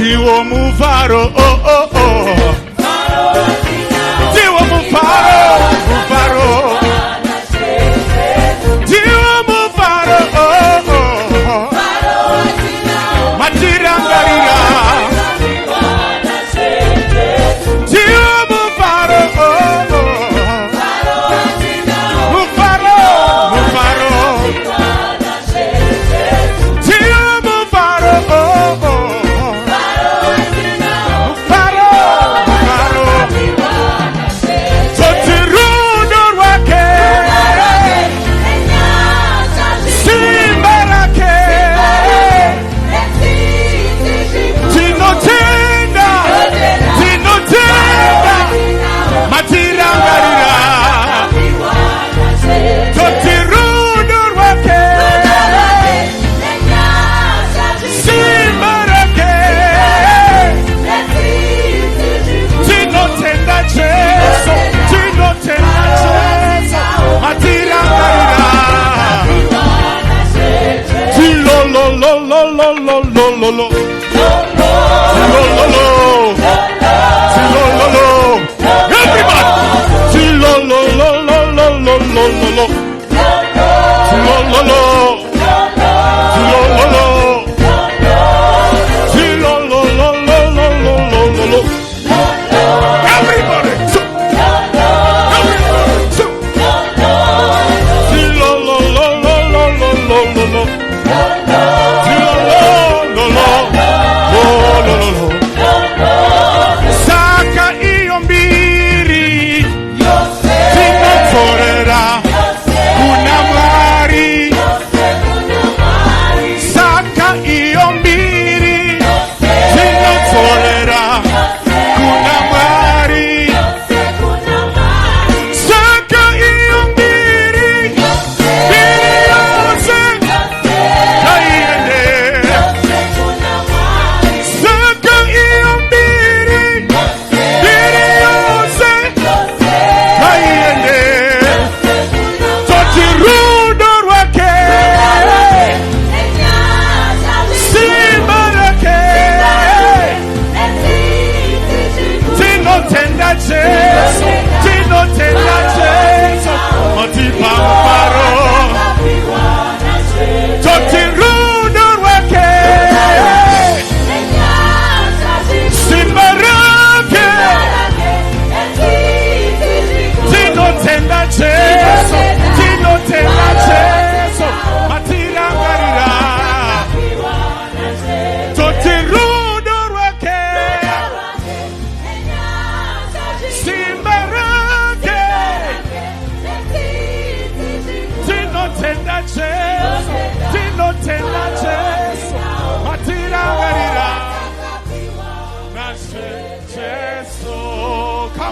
Diwo muvaro, oh oh oh. Diwo muvaro, muvaro. Diwo muvaro, oh oh. Matirangarira. Diwo muvaro, oh oh. Muvaro, muvaro. Diwo muvaro, oh oh.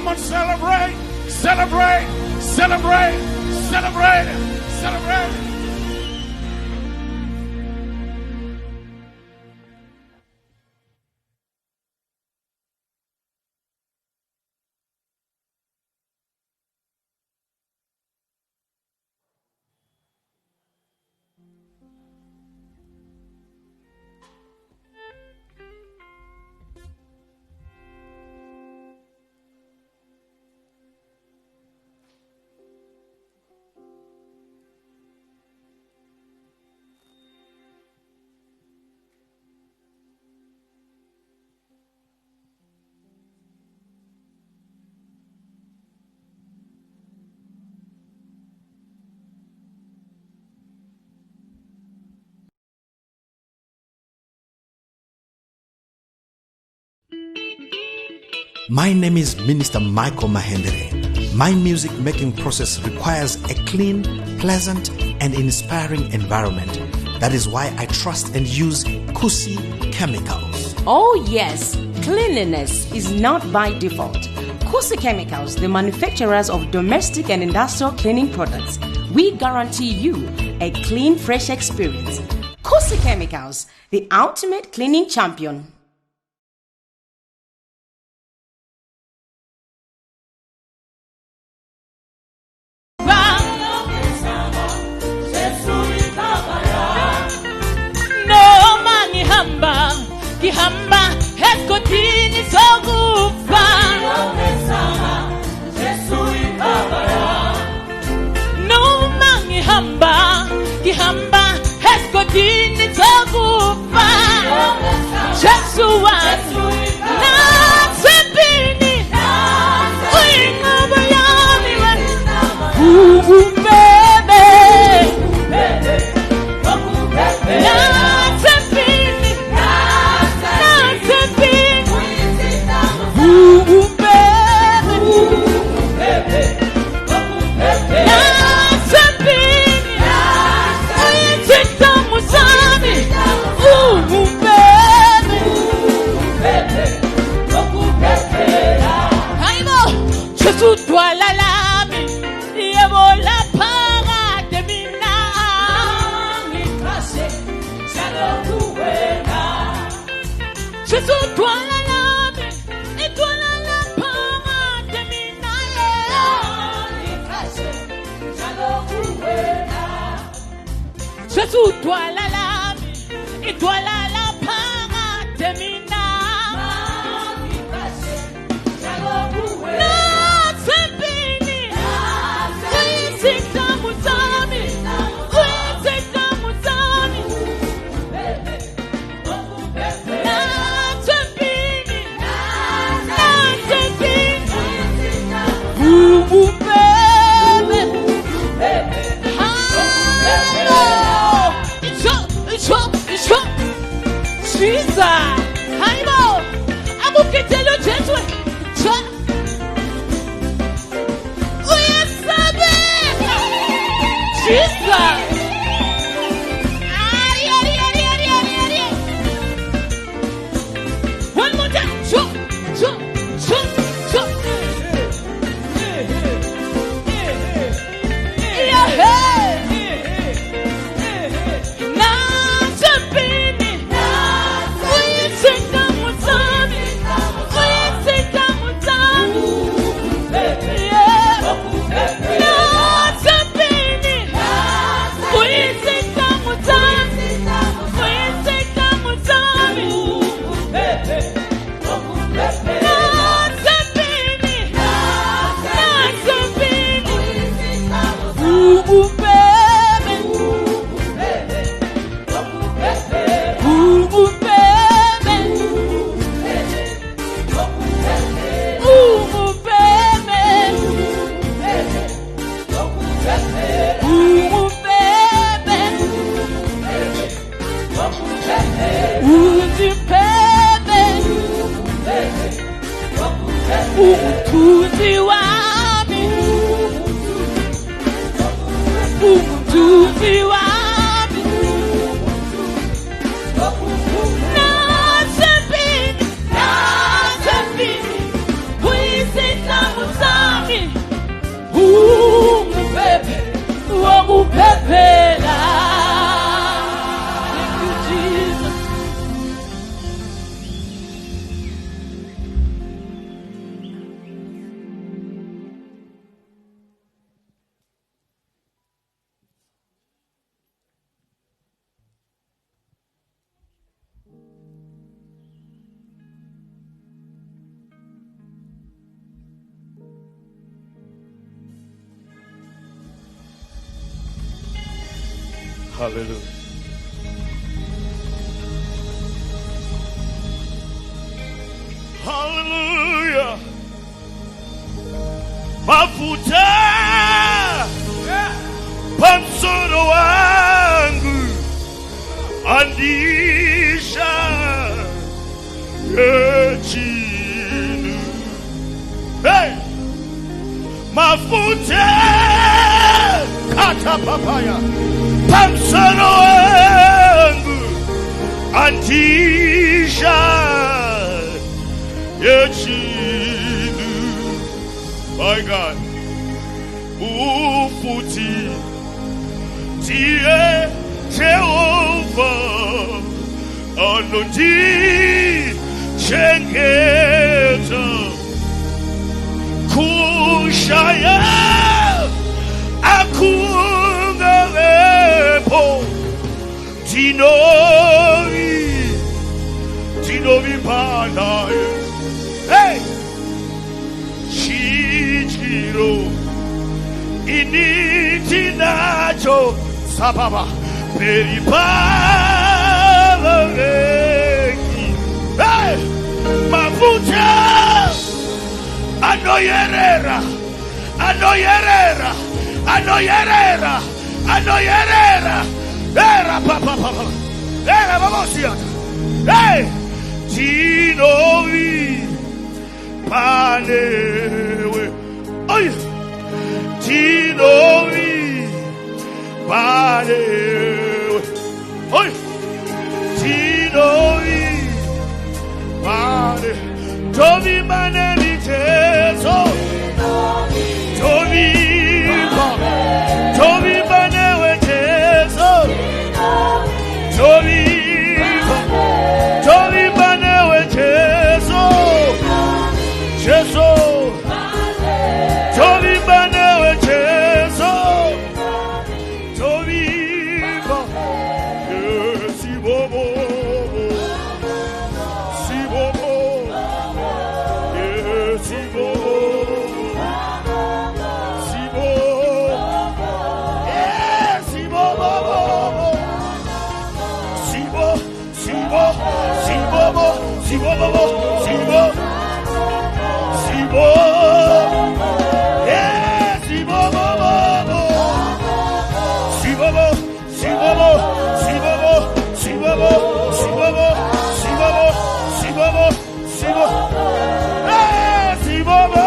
Come on, celebrate, celebrate, celebrate, celebrate, celebrate. My name is Minister Michael Makandiwa. My music making process requires a clean, pleasant, and inspiring environment. That is why I trust and use Kusi chemicals. Oh yes, cleanliness is not by default. Kusi Chemicals, the manufacturers of domestic and industrial cleaning products, we guarantee you a clean, fresh experience. Kusi Chemicals, the ultimate cleaning champion. Kihamba heskotini sogufa no mangi hamba kihamba heskotini sogufa Jesua na sebini uingaba yami ubebe Now Hallelujah. Hallelujah. Mafuta pamsoro wangu andisha chini. Hey! Mafuta kata papaya pamsoro wangu andisha chini. My God. Ufuti tie Jehovah anondi chengeta kushaya akungalepo tinovi panae. Hey! Chijiro initi nacho sababa peripaveki. Hey! Mafuta anoyerera era papa era babosiata. Hey! Tinovi panewe. Oy! Tinovi panewe. Oy! Tinovi pane. Tovi maneli teso. Tovi panewe teso. Tovi panewe teso. Teso. Tovi panewe teso. Tovi si bobo. Si bobo. Si bobo. Si bobo. Si bobo. Si bo. Si bo. Si bobo. Si bobo. Si bo. Si bo. Si bobo. Si bobo. Si bobo. Si bobo. Si bobo. Si bobo. Si bobo. Si bobo. Si bobo. Si bobo.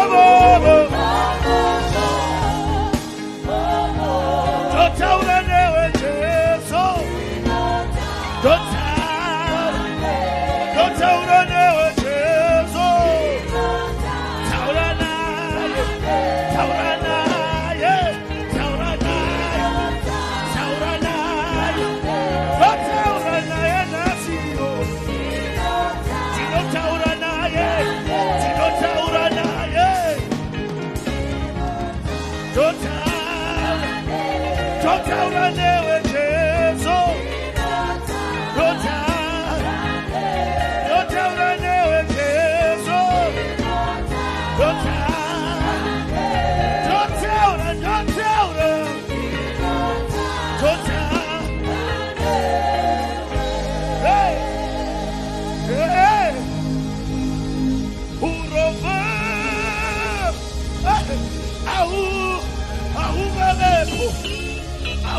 Totaura newe Jesu. Totaura newe Jesu. Taura naye. Taura naye. Taura naye. Taura naye. Totaura naye nasio. Tino taura naye. Tino taura naye. Totaura newe Jesu. Totaura newe Jesu. Hey! Hey! Urova!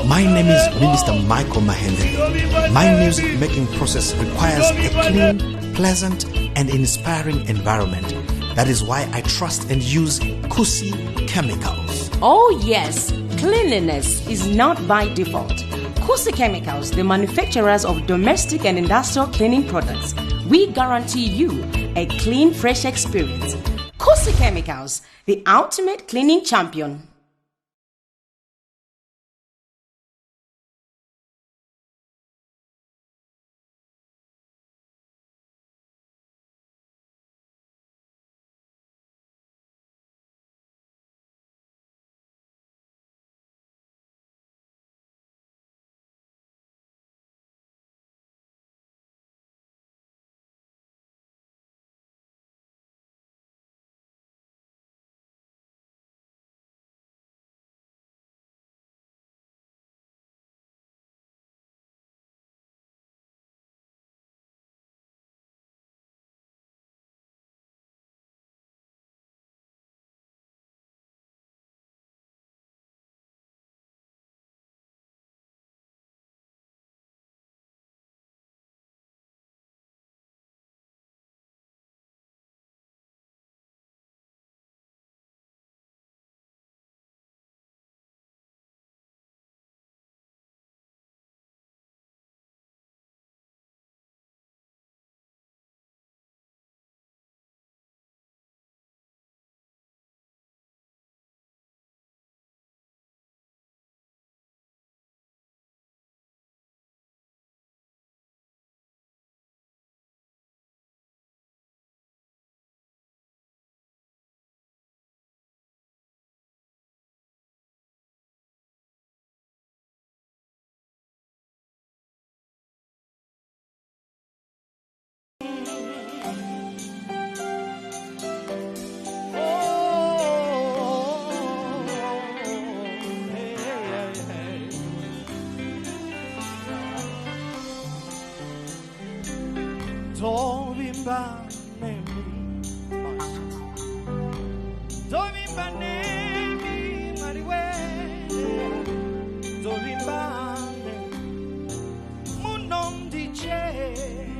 My name is Minister Michael Makandiwa. My music making process requires a clean, pleasant, and inspiring environment. That is why I trust and use Kusi chemicals. Oh, yes, cleanliness is not by default. Kusi Chemicals, the manufacturers of domestic and industrial cleaning products, we guarantee you a clean, fresh experience. Kusi Chemicals, the ultimate cleaning champion. Zovimba nemi Zovimba nemi mariwe Zovimba nemi Munom dicheta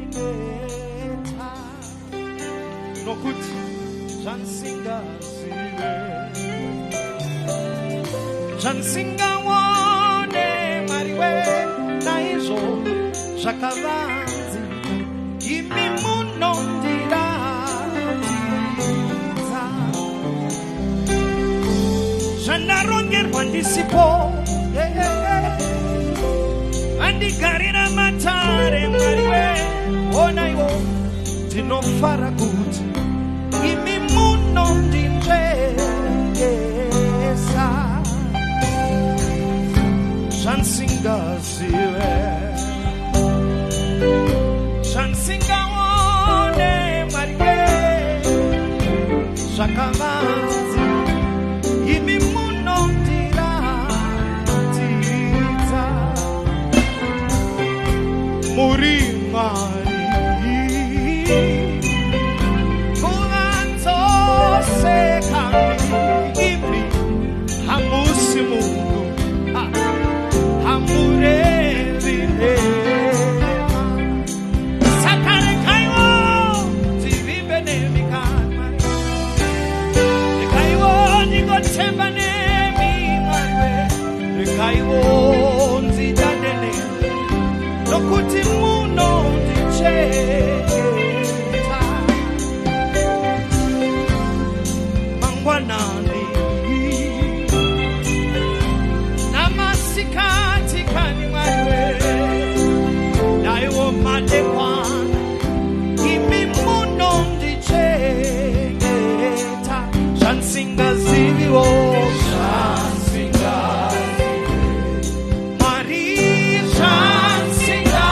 Nokut Jansinga zive Jansinga wone mariwe Naizo Jakavanzi Kimi munom diratiza Janaronger wandisipo Andi garina matare mariwe Ona yo Dino faragut Kimi munom dinjesa Jansinga zive Jansinga wone mariwe Shakamanzi Imi munom diratiza Murimari Kulanto sekami Imi hamusi mungu Hamurezi Sakare kaiwo Tivive nemi kama Kaiwo Nigo temba nemi marwe Kaiwo Nzidane nemi Nokuti muno Dicheta Mangwanani Namasikati kani marwe Naiwo madekwan Imi munom dicheta Jansinga ziviwo Jansinga Mari Jansinga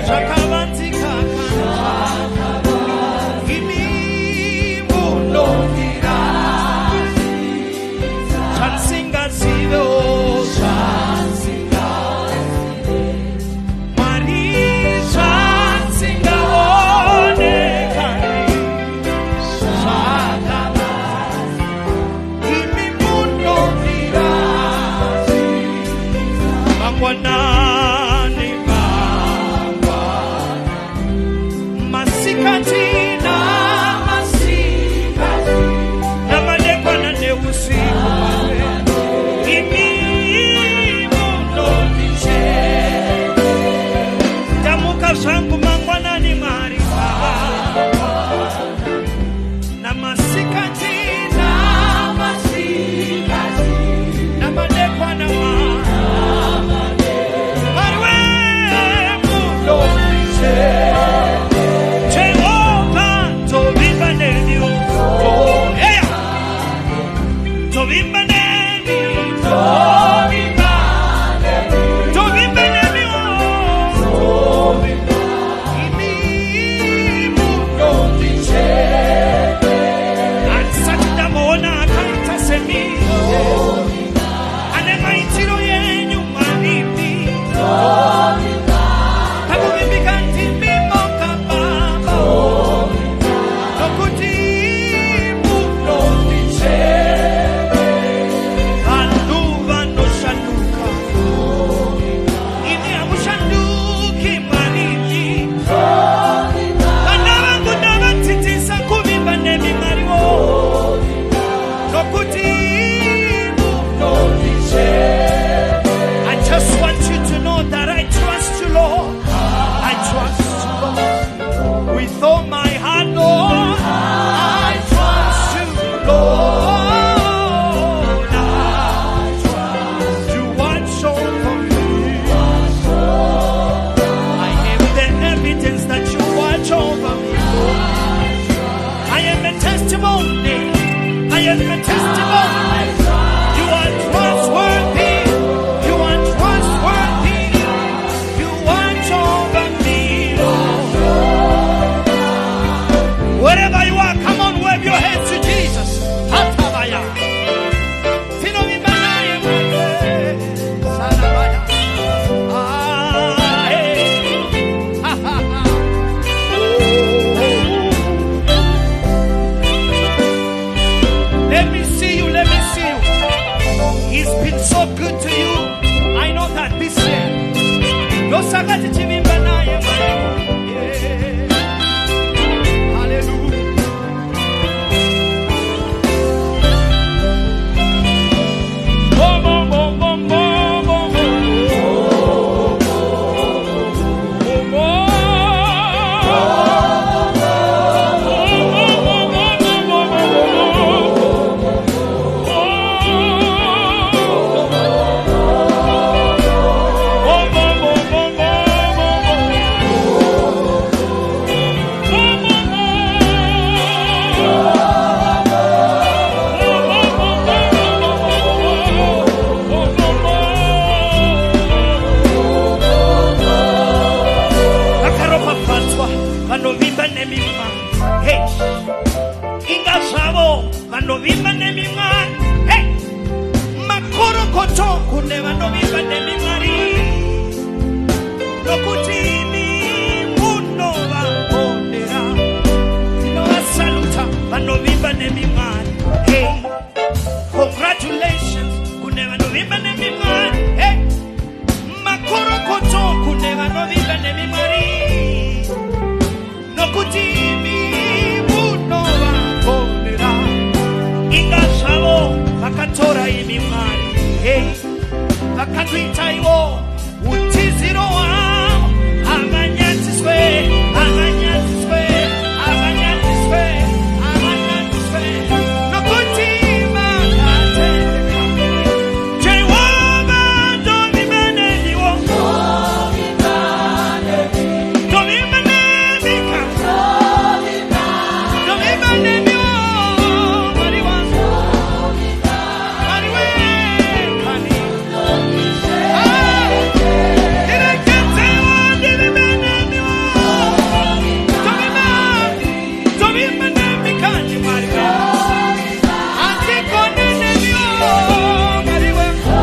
Jakavanti kakana Imi munom dirasi Jansinga ziviwo Jansinga Mari Jansinga one kani Shakama Imi munom dirasi Mangwanani mangwa Masikati na masikati Na madekwa na neusiku mawe Imi munom dicheta Tamuka shangu mangwanani marifa Na masikati na masikati Na madekwa na mara kune vanovimba nemimwari nokuti imi munovakondera. Tinovasaluta vanovimba nemimwari. Hey, congratulations kune vanovimba nemimwari. Hey, makorokoto kune vanovimba nemimwari nokuti imi munovakondera. Inga zvavo vakatora imi Mwari. Hey, vakatuita ivo utiziro wavo. Avanyatiswe, avanyatiswe, avanyatiswe, avanyatiswe nokuti vakatendeka. Jehova ndovimba nemiwo, ndovimba nemika, ndovimba nemiwo. Mwari wangu, Mwari wekani. Direketewa ndivimba nemiwo, ndovimba nemika ni Mwari wangu. Andikone nemiwo, Mwari wangu.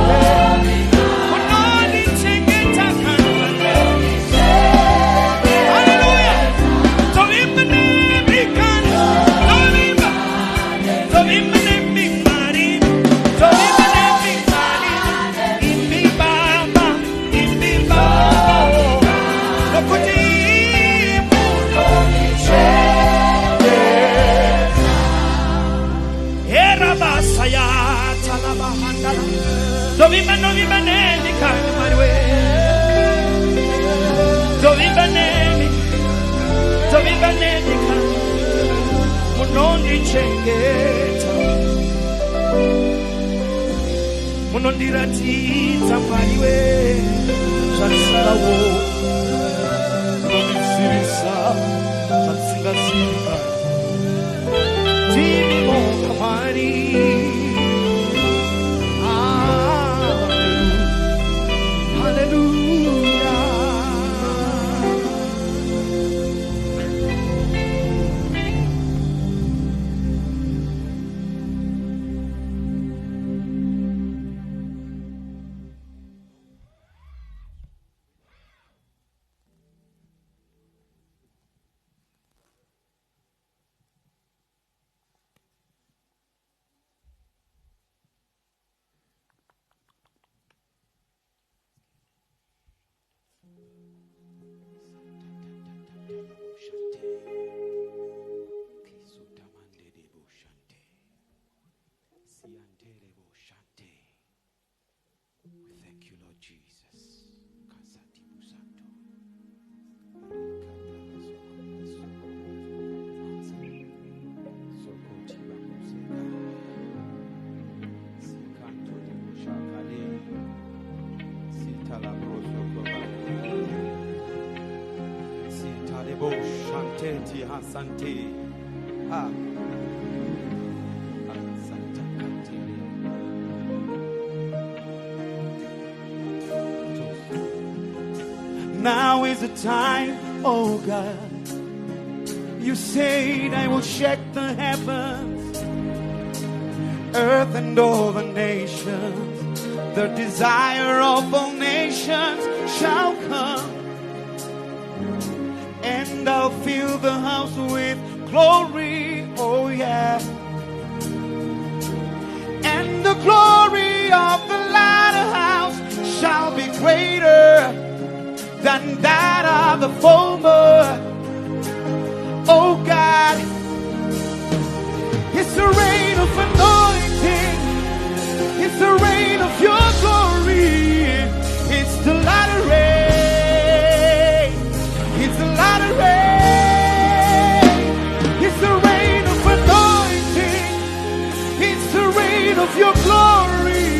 Unonichengeta kani Mwari wangu. Hallelujah. Ndovimba nemika, ndovimba. Ndovimba nemimwari, ndovimba nemimwari. Imi Baba, imi Baba. Nokuti munonichengeta. Erabasaya talabahandala. Ndovimba nemika ni Mwari we. Ndovimba nemika, munondichengeta, munondiratidza Mwari we zvandisingavo, munondizivisa zvandisingazivikanwi. Ndinimoka Mwari. Hallelujah. Hallelujah. Thank you, Lord Jesus. Sante. Ah. Now is the time, oh God. You said I will shake the heavens, earth and all the nations. The desire of all nations shall come, and I'll fill the house with glory, oh yeah. And the glory of the latter house shall be greater than that of the former, oh God. It's the rain of anointing, it's the rain of your glory, it's the latter rain, it's the latter rain, it's the rain of anointing, it's the rain of your glory,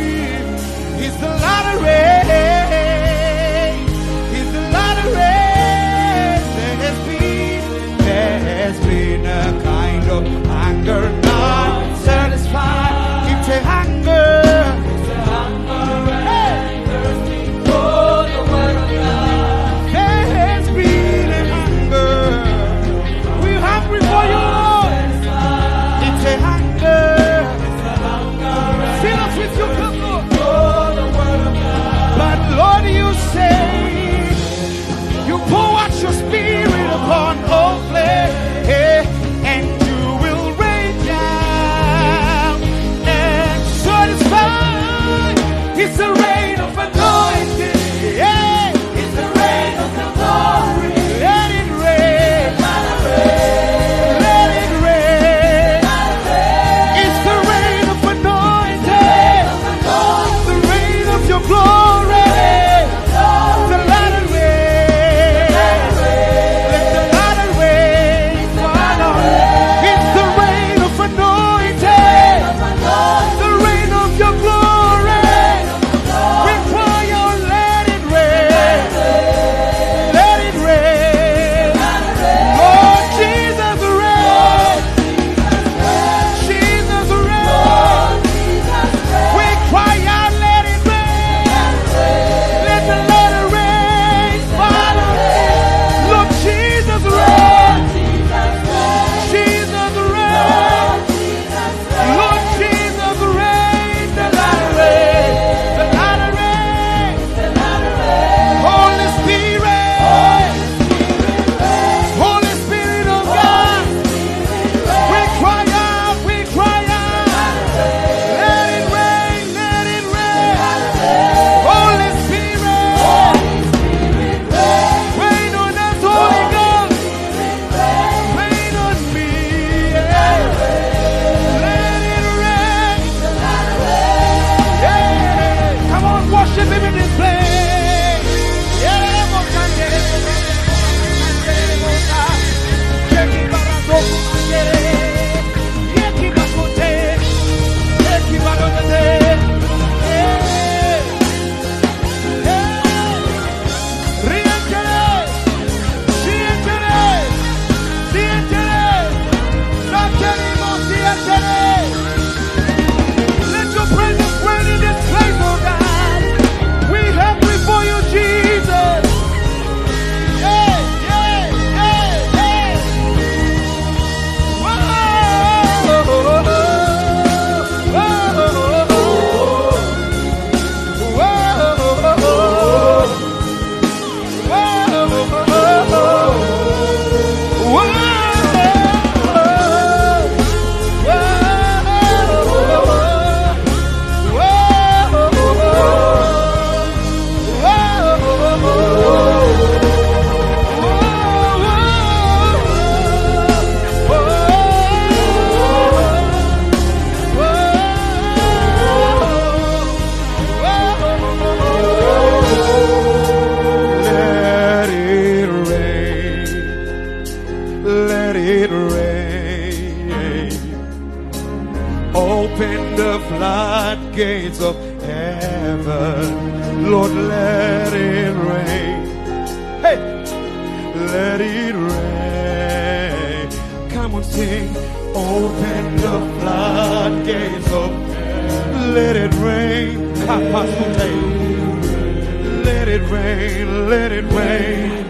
it's the latter rain, it's the latter rain. There has been a kind of anger now. rain, let it rain.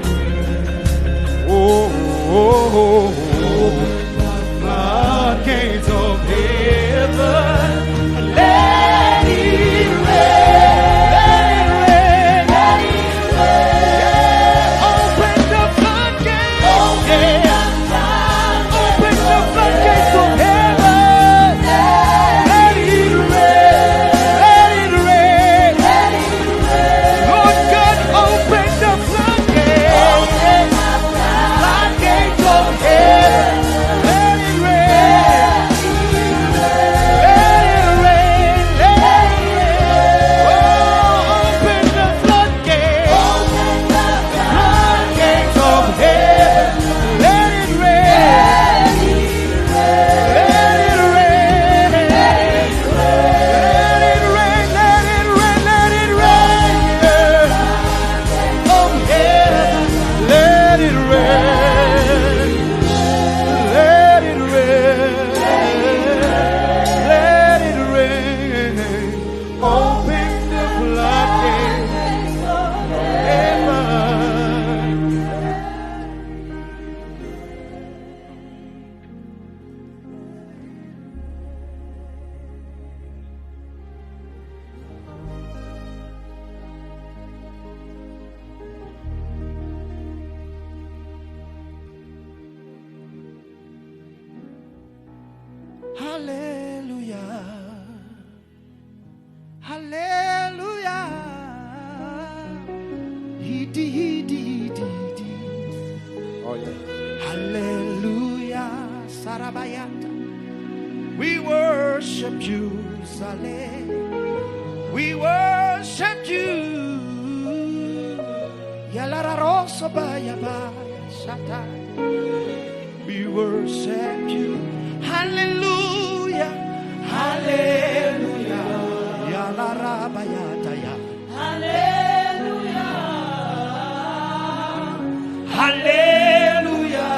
Oh, oh, oh, oh. Floodgates of heaven, let it rain, let it rain. Open the floodgates, open the floodgates of heaven, let it rain, Lord God, open the floodgates, floodgates of heaven, let it rain, oh, open the floodgates, floodgates of heaven, let it rain, let it rain, let it rain, let it rain, let it rain, of heaven, let it rain, let it rain, let it rain, open the floodgates of heaven. Hallelujah. Hallelujah. Hidi, hidi, hidi, hidi. Oh, yeah. Hallelujah. Sarabayata. We worship you, Saleh. We worship you. Yalara rosa baya baya shata. We worship you. Hallelujah. Hallelujah. Yalara bayata ya. Hallelujah. Hallelujah.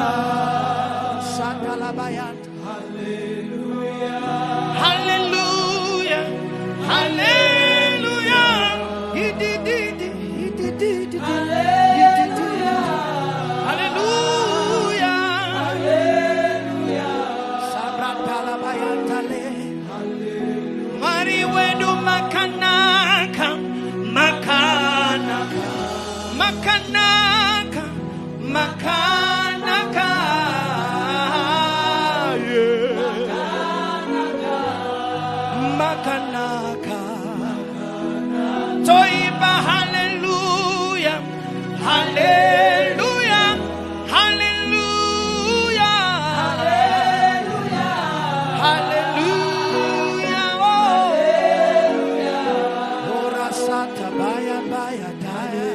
Satala bayata. Hallelujah. Hallelujah. Hallelujah. He did it. He did it. Hallelujah. Hallelujah. Sabratala bayatale. Mari wedu makanaka, makanaka, makanaka, makanaka, yeah. Makanaka, toiba hallelujah, hallelujah, hallelujah, hallelujah, hallelujah, oh, rasata baya baya daya.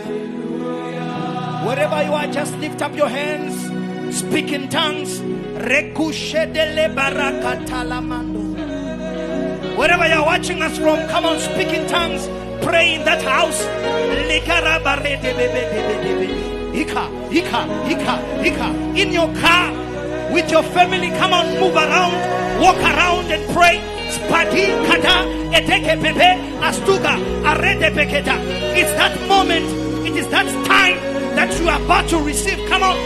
Wherever you are, just lift up your hands, speak in tongues. Rekushedele barakatalamando. Wherever you are watching us from, come on, speak in tongues. Pray in that house. In your car, with your family, come on, move around, walk around and pray. Spati kata eteke pepe astuga arete peketa. It's that moment. It is that time that you are about to receive. Come on,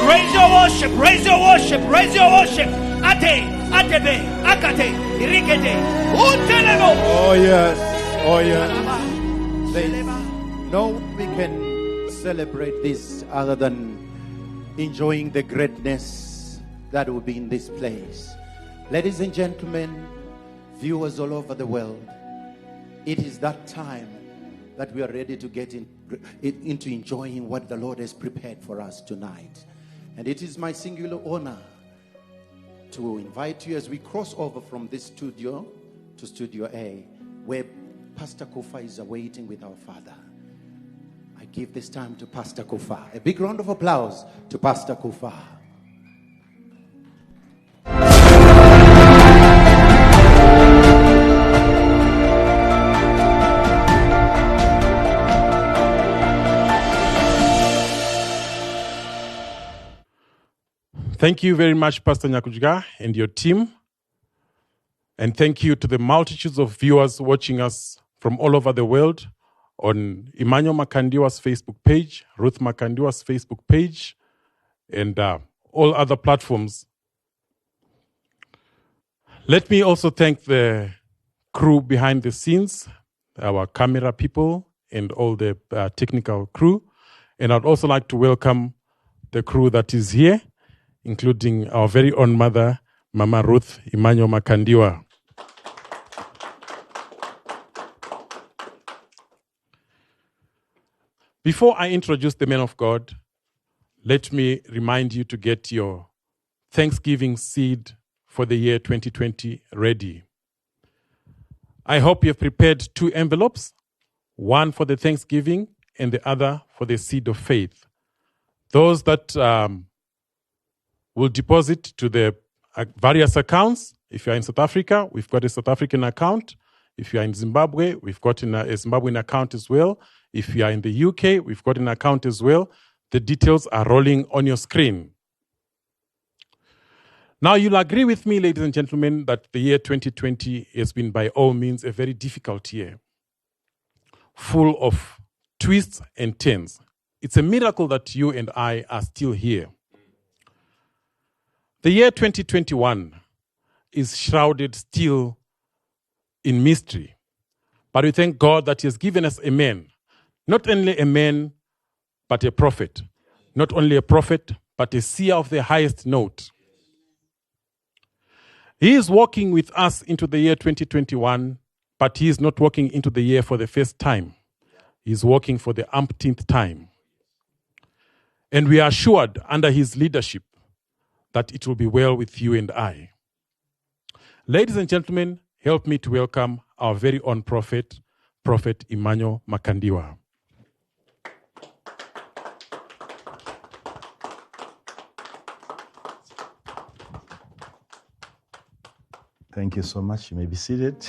raise your worship, raise your worship, raise your worship. Ate, atebe, akate, irikete, utelebo. Oh yes, oh yes. There's no way we can celebrate this other than enjoying the greatness that will be in this place. Ladies and gentlemen, viewers all over the world, it is that time that we are ready to get into enjoying what the Lord has prepared for us tonight. And it is my singular honor to invite you as we cross over from this studio to Studio A, where Pastor Kofa is awaiting with our Father. I give this time to Pastor Kofa. A big round of applause to Pastor Kofa. Thank you very much, Pastor Nyakujiga and your team. And thank you to the multitudes of viewers watching us from all over the world on Emmanuel Makandiwa's Facebook page, Ruth Makandiwa's Facebook page, and all other platforms. Let me also thank the crew behind the scenes, our camera people, and all the technical crew. And I'd also like to welcome the crew that is here, including our very own mother, Mama Ruth Emmanuel Makandiwa. Before I introduce the men of God, let me remind you to get your Thanksgiving seed for the year 2020 ready. I hope you've prepared 2 envelopes, one for the Thanksgiving and the other for the seed of faith. Those that will deposit to the various accounts. If you're in South Africa, we've got a South African account. If you're in Zimbabwe, we've got a Zimbabwean account as well. If you are in the UK, we've got an account as well. The details are rolling on your screen. Now, you'll agree with me, ladies and gentlemen, that the year 2020 has been by all means a very difficult year, full of twists and turns. It's a miracle that you and I are still here. The year 2021 is shrouded still in mystery, but we thank God that He has given us a man, not only a man, but a prophet. Not only a prophet, but a seer of the highest note. He is walking with us into the year 2021, but He is not walking into the year for the first time. He is walking for the umpteenth time. And we are assured under His leadership that it will be well with you and I. Ladies and gentlemen, help me to welcome our very own prophet, Prophet Emmanuel Makandiwa. Thank you so much. You may be seated.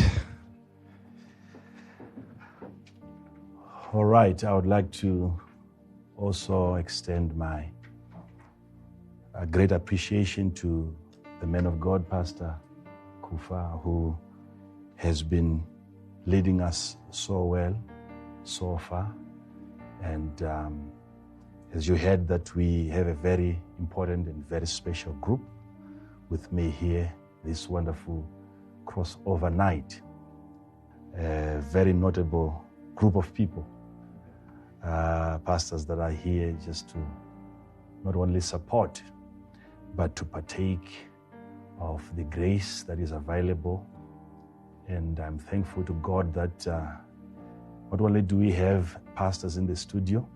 All right, I would like to also extend my great appreciation to the man of God, Pastor Kufa, who has been leading us so well so far. And as you heard, that we have a very important and very special group with me here, this wonderful crossover night. A very notable group of people, pastors that are here just to not only support, but to partake of the grace that is available. And I'm thankful to God that not only do we have pastors in the studio,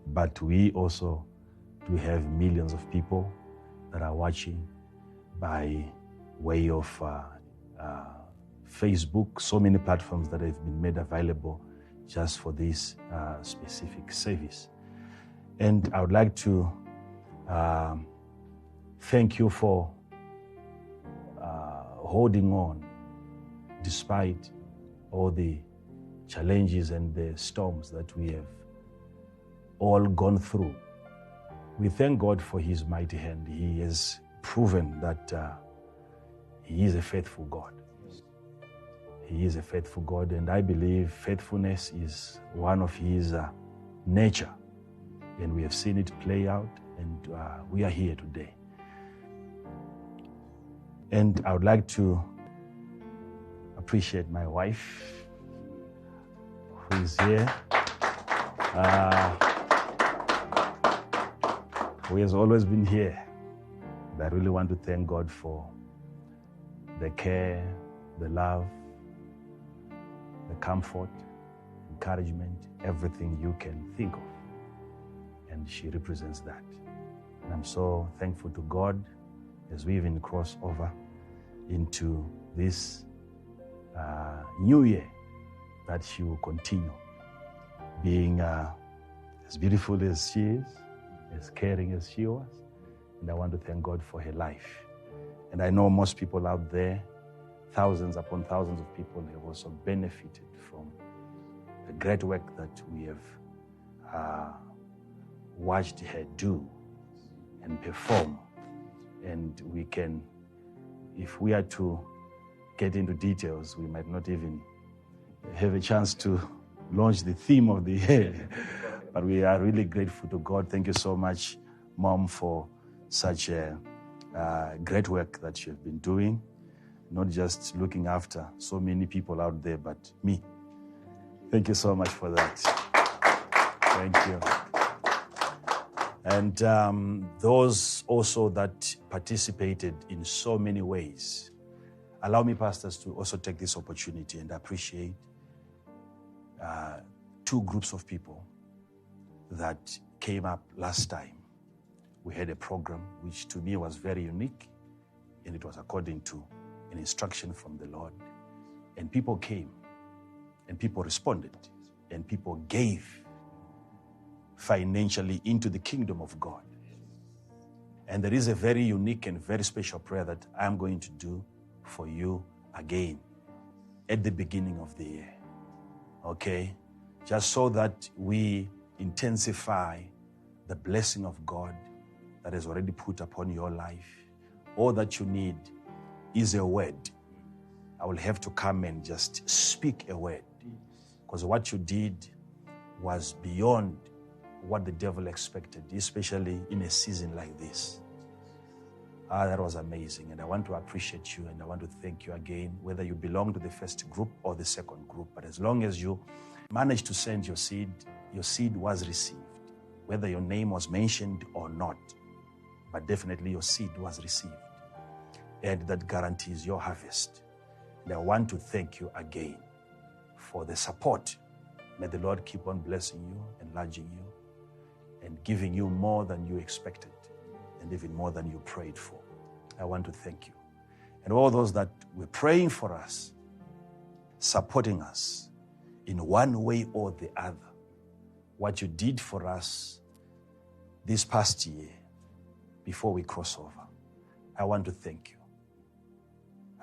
but we also do have millions of people that are watching by way of Facebook, so many platforms that have been made available just for this specific service. And I would like to thank you for holding on despite all the challenges and the storms that we have all gone through. We thank God for His mighty hand. He has proven that He is a faithful God. He is a faithful God, and I believe faithfulness is one of His nature. And we have seen it play out, and we are here today. And I would like to appreciate my wife, who is here, who has always been here. And I really want to thank God for the care, the love, the comfort, encouragement, everything you can think of. And she represents that. And I'm so thankful to God as we even cross over into this new year, that she will continue being as beautiful as she is, as caring as she was. And I want to thank God for her life. And I know most people out there, thousands upon thousands of people, have also benefited from the great work that we have watched her do and perform. And we can, if we are to get into details, we might not even have a chance to launch the theme of the year. But we are really grateful to God. Thank you so much, Mom, for such a great work that you've been doing. Not just looking after so many people out there, but me. Thank you so much for that. Thank you. And those also that participated in so many ways. Allow me, pastors, to also take this opportunity and appreciate two groups of people that came up last time. We had a program which to me was very unique, and it was according to an instruction from the Lord. And people came, and people responded, and people gave financially into the kingdom of God. And there is a very unique and very special prayer that I'm going to do for you again at the beginning of the year. Okay? Just so that we intensify the blessing of God that is already put upon your life. All that you need is a word. I will have to come and just speak a word. Because what you did was beyond what the devil expected, especially in a season like this. That was amazing. And I want to appreciate you and I want to thank you again, whether you belong to the first group or the second group. But as long as you managed to send your seed was received. Whether your name was mentioned or not, but definitely your seed was received. And that guarantees your harvest. And I want to thank you again for the support. May the Lord keep on blessing you, enlarging you, and giving you more than you expected, and even more than you prayed for. I want to thank you. And all those that were praying for us, supporting us in one way or the other, what you did for us this past year before we cross over, I want to thank you.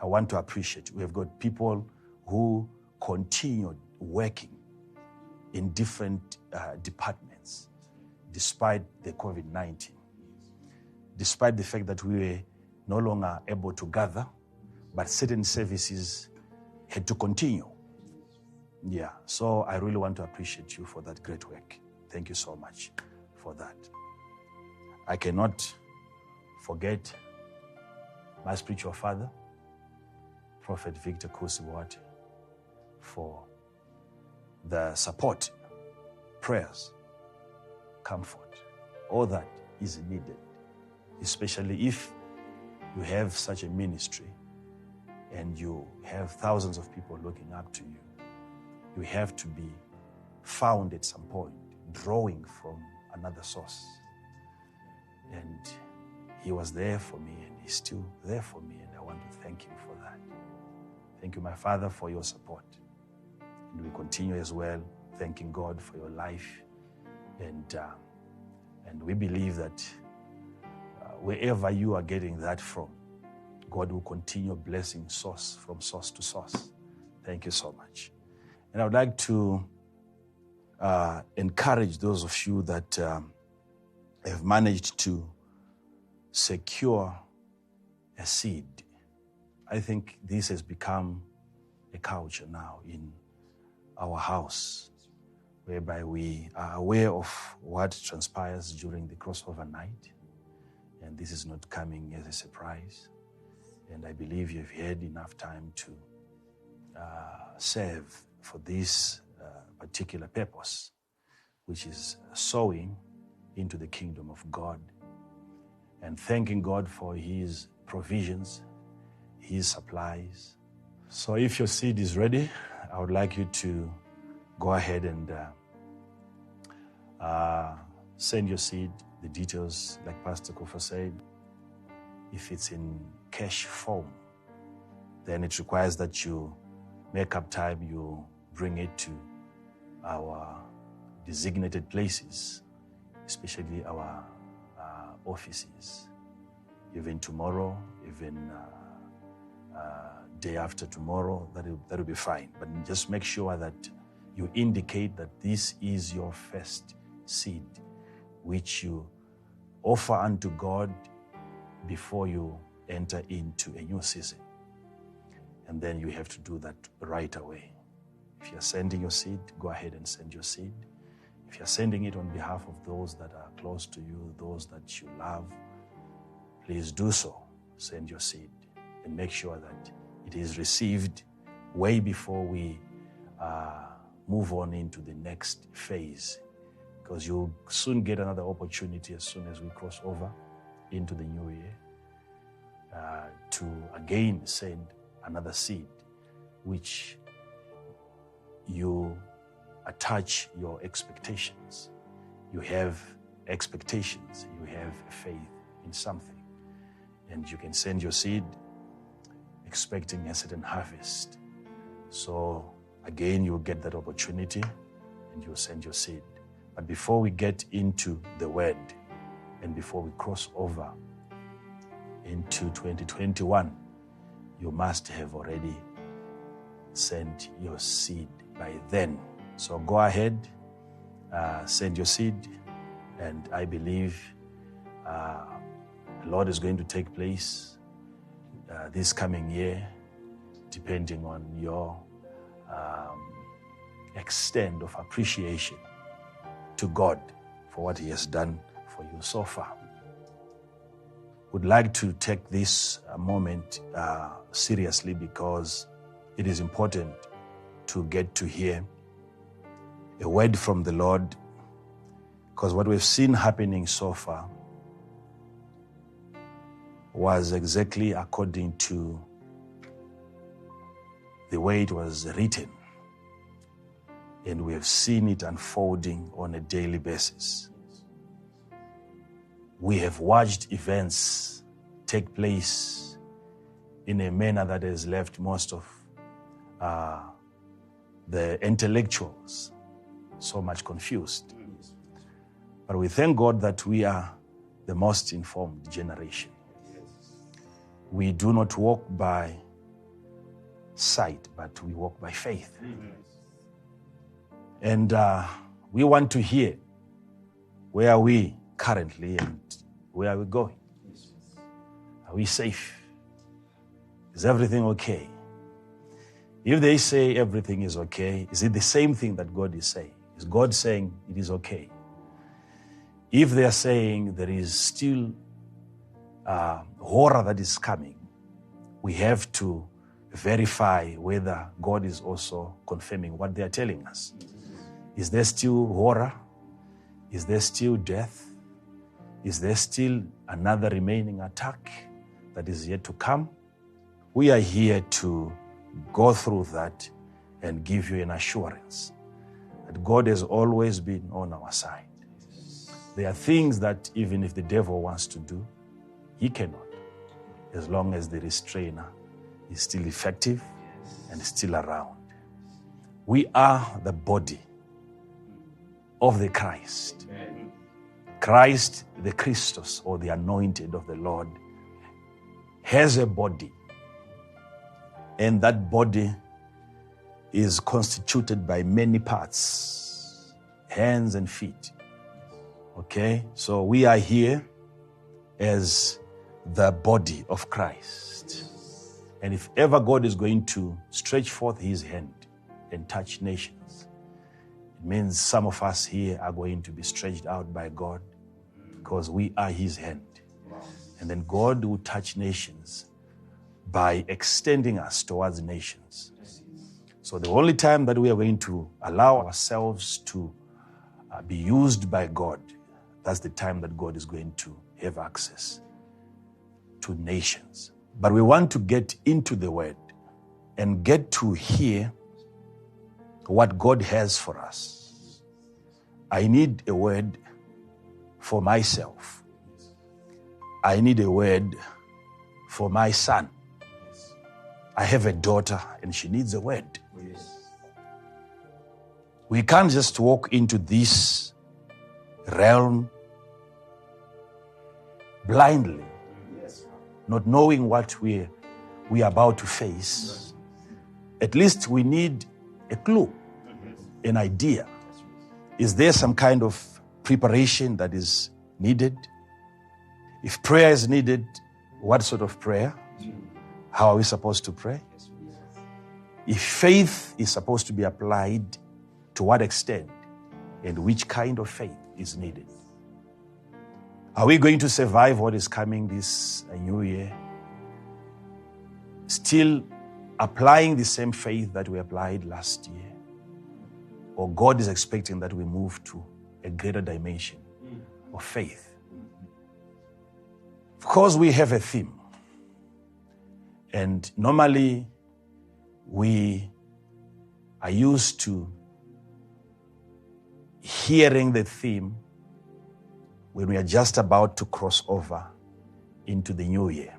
I want to appreciate you. We have got people who continued working in different departments despite the COVID-19, despite the fact that we were no longer able to gather, but certain services had to continue. Yeah, so I really want to appreciate you for that great work. Thank you so much for that. I cannot forget my spiritual father, Prophet Victor Kusiwati, for the support, prayers, comfort, all that is needed, especially if you have such a ministry and you have thousands of people looking up to you. You have to be found at some point, drawing from another source. And he was there for me, and he's still there for me, and I want to thank him for that. Thank you, my Father, for your support. And we continue as well thanking God for your life. And we believe that wherever you are getting that from, God will continue blessing from source to source. Thank you so much. And I would like to encourage those of you that have managed to secure a seed. I think this has become a culture now in our house, whereby we are aware of what transpires during the crossover night. And this is not coming as a surprise. And I believe you've had enough time to serve for this particular purpose, which is sowing into the kingdom of God and thanking God for his provisions, his supplies. So if your seed is ready, I would like you to go ahead and send your seed, the details, like Pastor Kofa said. If it's in cash form, then it requires that you make up time, you bring it to our designated places, especially our offices. Even tomorrow, even day after tomorrow, that'll be fine. But just make sure that you indicate that this is your first seed, which you offer unto God before you enter into a new season. And then you have to do that right away. If you're sending your seed, go ahead and send your seed. If you're sending it on behalf of those that are close to you, those that you love, please do so. Send your seed and make sure that it is received way before we move on into the next phase, because you'll soon get another opportunity as soon as we cross over into the new year to again send another seed, which you attach your expectations. You have expectations, you have faith in something, and you can send your seed expecting a certain harvest. So again, you'll get that opportunity and you'll send your seed. But before we get into the word and before we cross over into 2021, you must have already sent your seed by then. So go ahead, send your seed, and I believe a lot is going to take place this coming year, depending on your extent of appreciation to God for what He has done for you so far. Would like to take this moment seriously, because it is important to get to hear a word from the Lord, because what we've seen happening so far was exactly according to the way it was written. And we have seen it unfolding on a daily basis. We have watched events take place in a manner that has left most of the intellectuals so much confused. But we thank God that we are the most informed generation. We do not walk by sight, but we walk by faith. And we want to hear, where are we currently and where are we going? Are we safe? Is everything okay? If they say everything is okay, is it the same thing that God is saying? Is God saying it is okay? If they are saying there is still horror that is coming, we have to verify whether God is also confirming what they are telling us. Is there still horror? Is there still death? Is there still another remaining attack that is yet to come? We are here to go through that and give you an assurance that God has always been on our side. There are things that even if the devil wants to do, he cannot, as long as the restrainer is still effective and still around. We are the body of the Christ. Christ, the Christos, or the anointed of the Lord, has a body. And that body is constituted by many parts, hands and feet. Okay? So we are here as the body of Christ. And if ever God is going to stretch forth His hand and touch nations, it means some of us here are going to be stretched out by God, because we are His hand. And then God will touch nations by extending us towards nations. So the only time that we are going to allow ourselves to be used by God, that's the time that God is going to have access to nations. But we want to get into the Word and get to hear what God has for us. I need a word for myself. I need a word for my son. I have a daughter and she needs a word. We can't just walk into this realm blindly, not knowing what we are about to face. At least we need a clue, an idea. Is there some kind of preparation that is needed? If prayer is needed, what sort of prayer? How are we supposed to pray? if faith is supposed to be applied, to what extent and which kind of faith is needed. Are we going to survive what is coming this new year? Still applying the same faith that we applied last year? Or God is expecting that we move to a greater dimension of faith? Of course, we have a theme. And normally, we are used to hearing the theme when we are just about to cross over into the new year.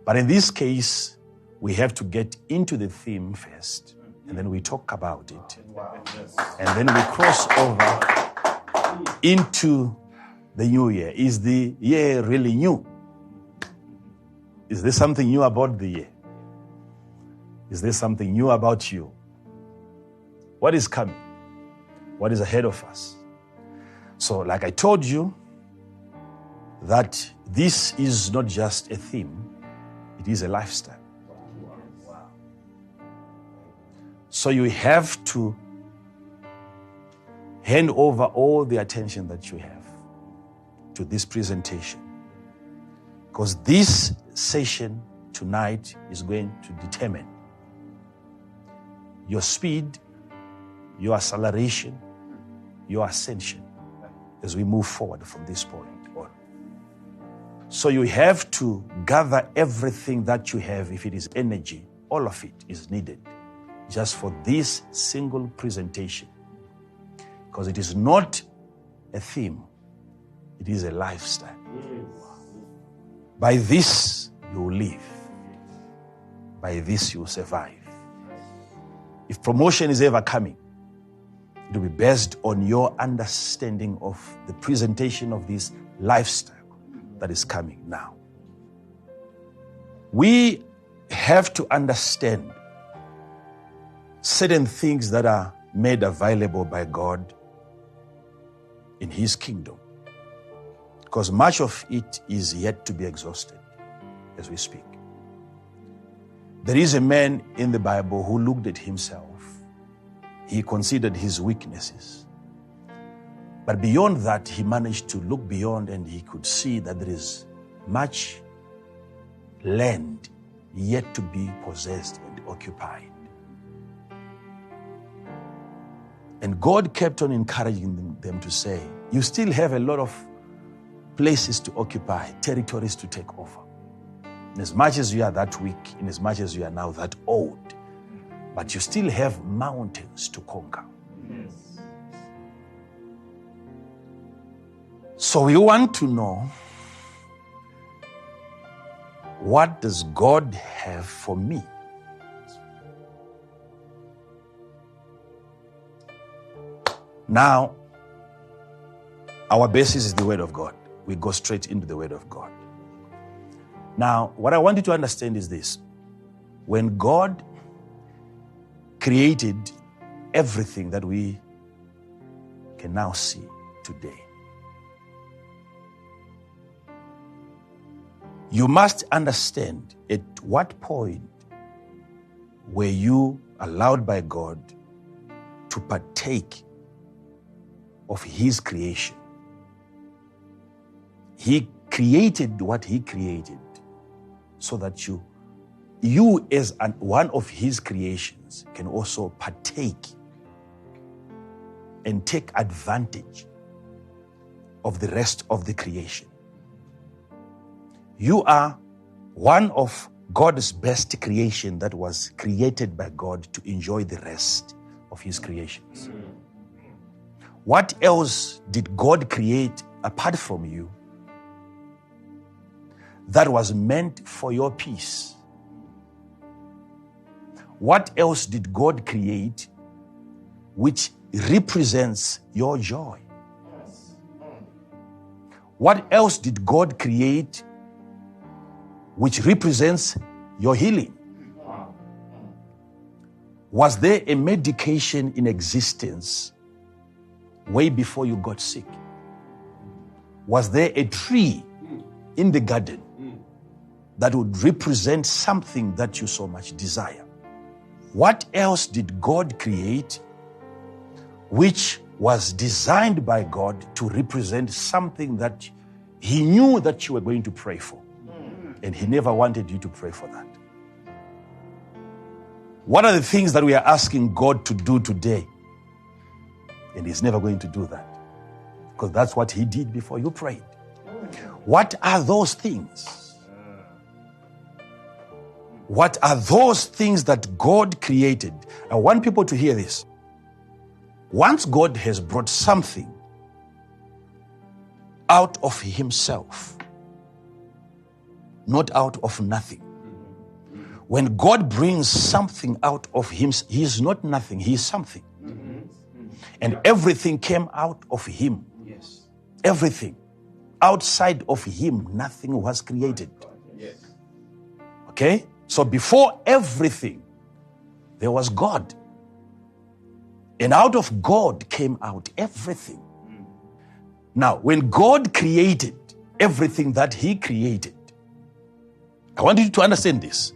But in this case, we have to get into the theme first, and then we talk about it. And then we cross over into the new year. Is the year really new? Is there something new about the year? Is there something new about you? What is coming? What is ahead of us? So, like I told you, that this is not just a theme, it is a lifestyle. So you have to hand over all the attention that you have to this presentation, because this session tonight is going to determine your speed, your acceleration, your ascension as we move forward from this point on. So you have to gather everything that you have. If it is energy, all of it is needed just for this single presentation, because it is not a theme, it is a lifestyle. By this you will live, by this you will survive. If promotion is ever coming, it will be based on your understanding of the presentation of this lifestyle that is coming now. We have to understand certain things that are made available by God in His kingdom, because much of it is yet to be exhausted as we speak. There is a man in the Bible who looked at himself. He considered his weaknesses. But beyond that, he managed to look beyond, and he could see that there is much land yet to be possessed and occupied. And God kept on encouraging them to say, you still have a lot of places to occupy, territories to take over. In as much as you are that weak, in as much as you are now that old, but you still have mountains to conquer. Yes. So we want to know, what does God have for me? Now, our basis is the Word of God. We go straight into the Word of God. Now, what I want you to understand is this. When God created everything that we can now see today, you must understand at what point were you allowed by God to partake of His creation. He created what He created so that you as one of His creations can also partake and take advantage of the rest of the creation. You are one of God's best creation that was created by God to enjoy the rest of His creations. What else did God create apart from you that was meant for your peace? What else did God create which represents your joy? What else did God create which represents your healing? Was there a medication in existence way before you got sick? Was there a tree in the garden that would represent something that you so much desire? What else did God create which was designed by God to represent something that He knew that you were going to pray for? And He never wanted you to pray for that. What are the things that we are asking God to do today? And He's never going to do that. Because that's what He did before you prayed. What are those things? What are those things that God created? I want people to hear this. Once God has brought something out of Himself, not out of nothing. When God brings something out of Him, He is not nothing, He is something. And everything came out of Him. Yes. Everything. Outside of Him, nothing was created. Yes. Okay? So before everything, there was God. And out of God came out everything. Now, when God created everything that He created, I want you to understand this.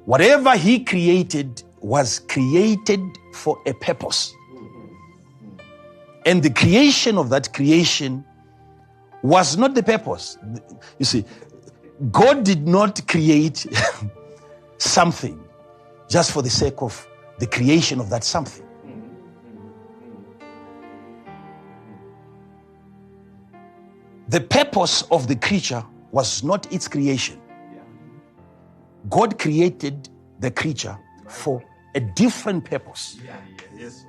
Whatever He created was created for a purpose. And the creation of that creation was not the purpose. You see, God did not create something just for the sake of the creation of that something. The purpose of the creature was not its creation. God created the creature for a different purpose. Yes.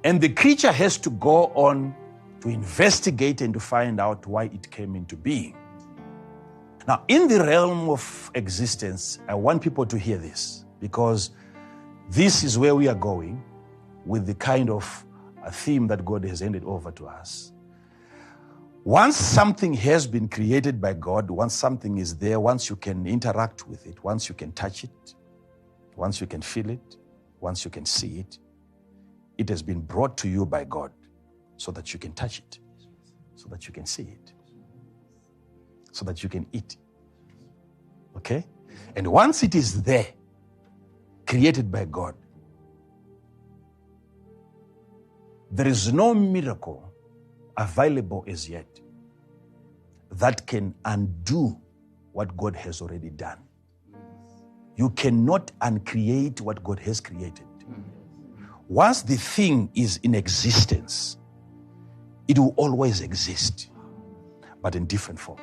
And the creature has to go on to investigate and to find out why it came into being. Now, in the realm of existence, I want people to hear this, because this is where we are going with the kind of a theme that God has handed over to us. Once something has been created by God, once something is there, once you can interact with it, once you can touch it, once you can feel it, once you can see it, it has been brought to you by God so that you can touch it, so that you can see it, so that you can eat. Okay? And once it is there, created by God, there is no miracle available as yet that can undo what God has already done. You cannot uncreate what God has created. Once the thing is in existence, it will always exist, but in different forms.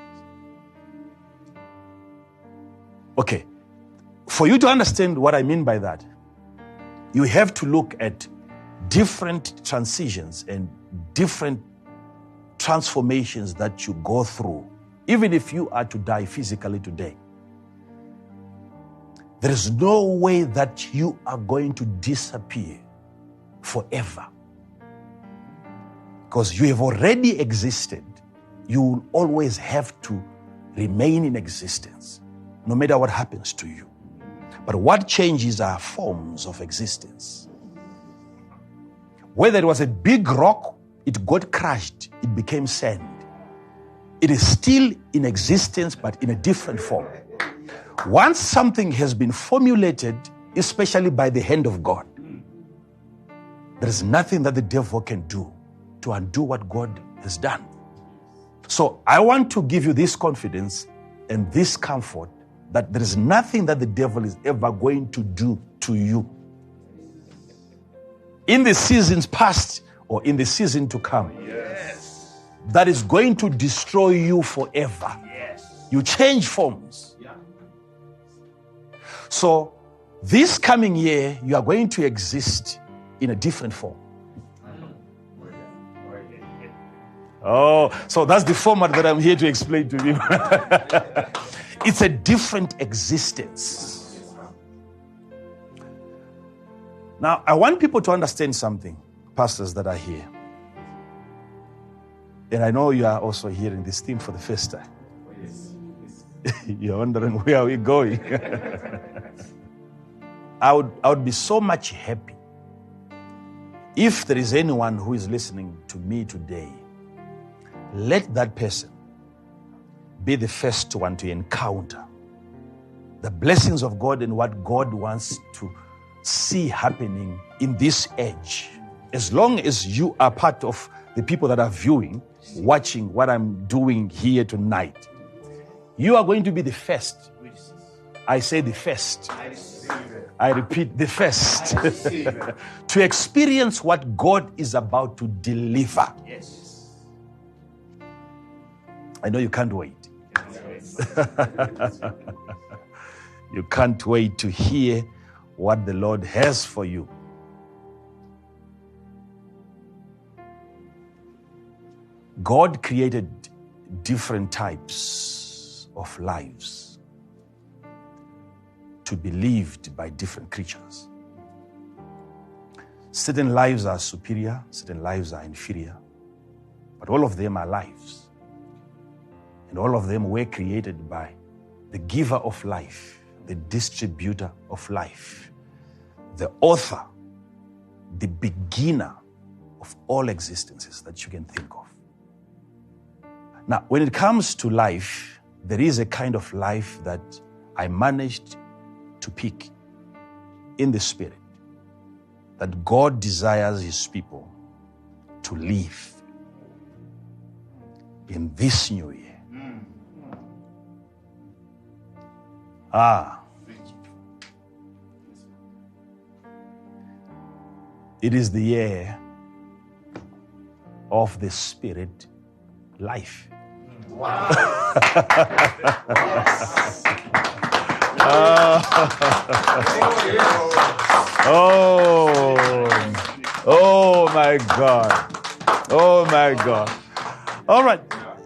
Okay, for you to understand what I mean by that, you have to look at different transitions and different transformations that you go through. Even if you are to die physically today, there is no way that you are going to disappear forever. Because you have already existed, you will always have to remain in existence, no matter what happens to you. But what changes are forms of existence. Whether it was a big rock, it got crushed, it became sand. It is still in existence, but in a different form. Once something has been formulated, especially by the hand of God, there is nothing that the devil can do to undo what God has done. So I want to give you this confidence and this comfort that there is nothing that the devil is ever going to do to you in the seasons past or in the season to come. Yes. That is going to destroy you forever. Yes. You change forms. Yeah. So this coming year, you are going to exist in a different form. Oh, so that's the format that I'm here to explain to you. It's a different existence. Now, I want people to understand something, pastors that are here. And I know you are also hearing this theme for the first time. You're wondering, where are we going? I would be so much happy if there is anyone who is listening to me today. Let that person be the first one to encounter the blessings of God and what God wants to see happening in this age. As long as you are part of the people that are viewing, watching what I'm doing here tonight, you are going to be the first. I say the first. I repeat, the first. To experience what God is about to deliver. Yes. I know you can't wait. You can't wait to hear what the Lord has for you. God created different types of lives to be lived by different creatures. Certain lives are superior, certain lives are inferior, but all of them are lives. And all of them were created by the giver of life, the distributor of life, the author, the beginner of all existences that you can think of. Now, when it comes to life, there is a kind of life that I managed to pick in the spirit that God desires his people to live in this new year. It is the year of the spirit life. Wow. Oh my God. Oh my God. All right.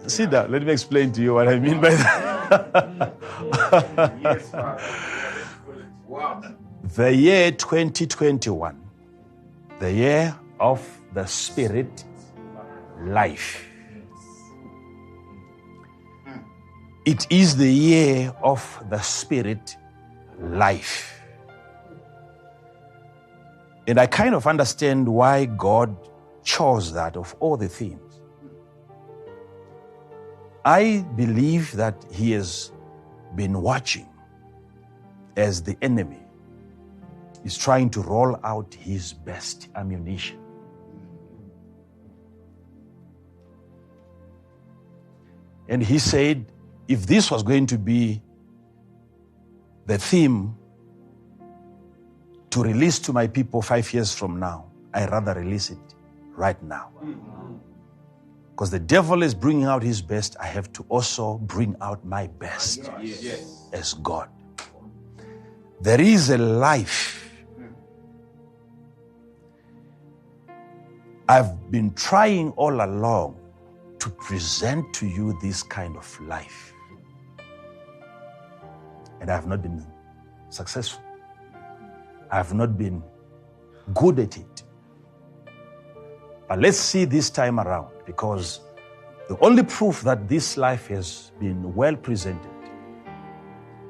Sit down. Let me explain to you what I mean by that. Yes, Father. Wow. The year 2021, the year of the spirit life. It is the year of the spirit life. And I kind of understand why God chose that of all the themes. I believe that he has been watching as the enemy is trying to roll out his best ammunition. And he said, if this was going to be the theme to release to my people 5 years from now, I'd rather release it right now. Because the devil is bringing out his best, I have to also bring out my best as God. There is a life. I've been trying all along to present to you this kind of life. And I have not been successful. I have not been good at it. But let's see this time around, because the only proof that this life has been well presented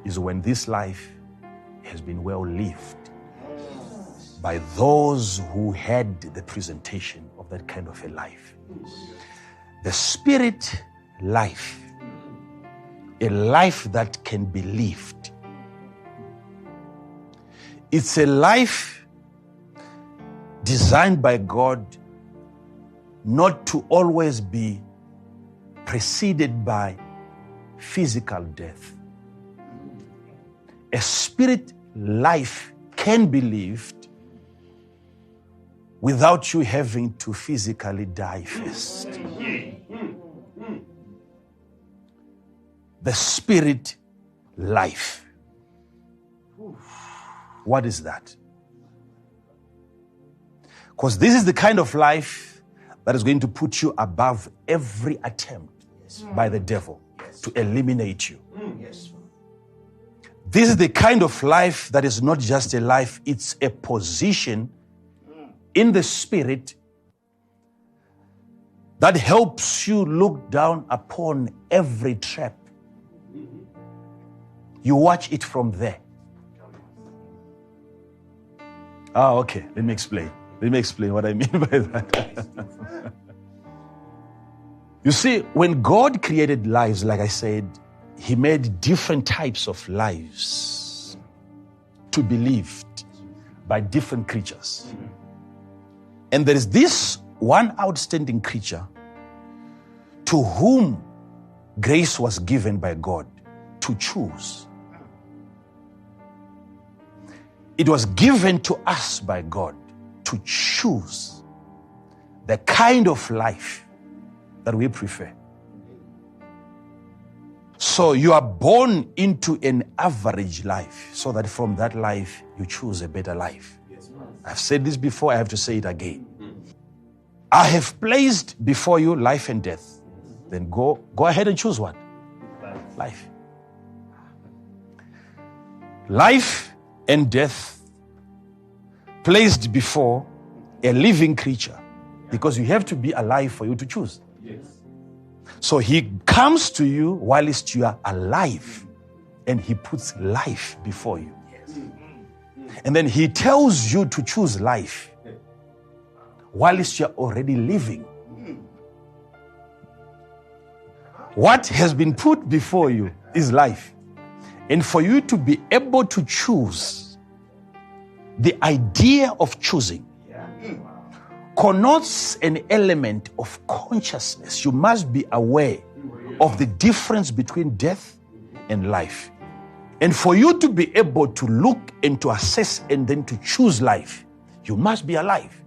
is when this life has been well lived by those who had the presentation of that kind of a life. The spirit life, a life that can be lived. It's a life designed by God not to always be preceded by physical death. A spirit life can be lived without you having to physically die first. The spirit life. What is that? Because this is the kind of life that is going to put you above every attempt by the devil to eliminate you. This is the kind of life that is not just a life, it's a position in the spirit that helps you look down upon every trap. You watch it from there. Okay. Let me explain what I mean by that. You see, when God created lives, like I said, he made different types of lives to be lived by different creatures. And there is this one outstanding creature to whom grace was given by God to choose. It was given to us by God to choose the kind of life that we prefer. So you are born into an average life, so that from that life you choose a better life. I've said this before, I have to say it again. I have placed before you life and death. Then go ahead and choose what? Life. Life and death placed before a living creature, because you have to be alive for you to choose. So he comes to you whilst you are alive, and he puts life before you. And then he tells you to choose life whilst you're already living. What has been put before you is life. And for you to be able to choose, the idea of choosing connotes an element of consciousness. You must be aware of the difference between death and life. And for you to be able to look and to assess and then to choose life, you must be alive.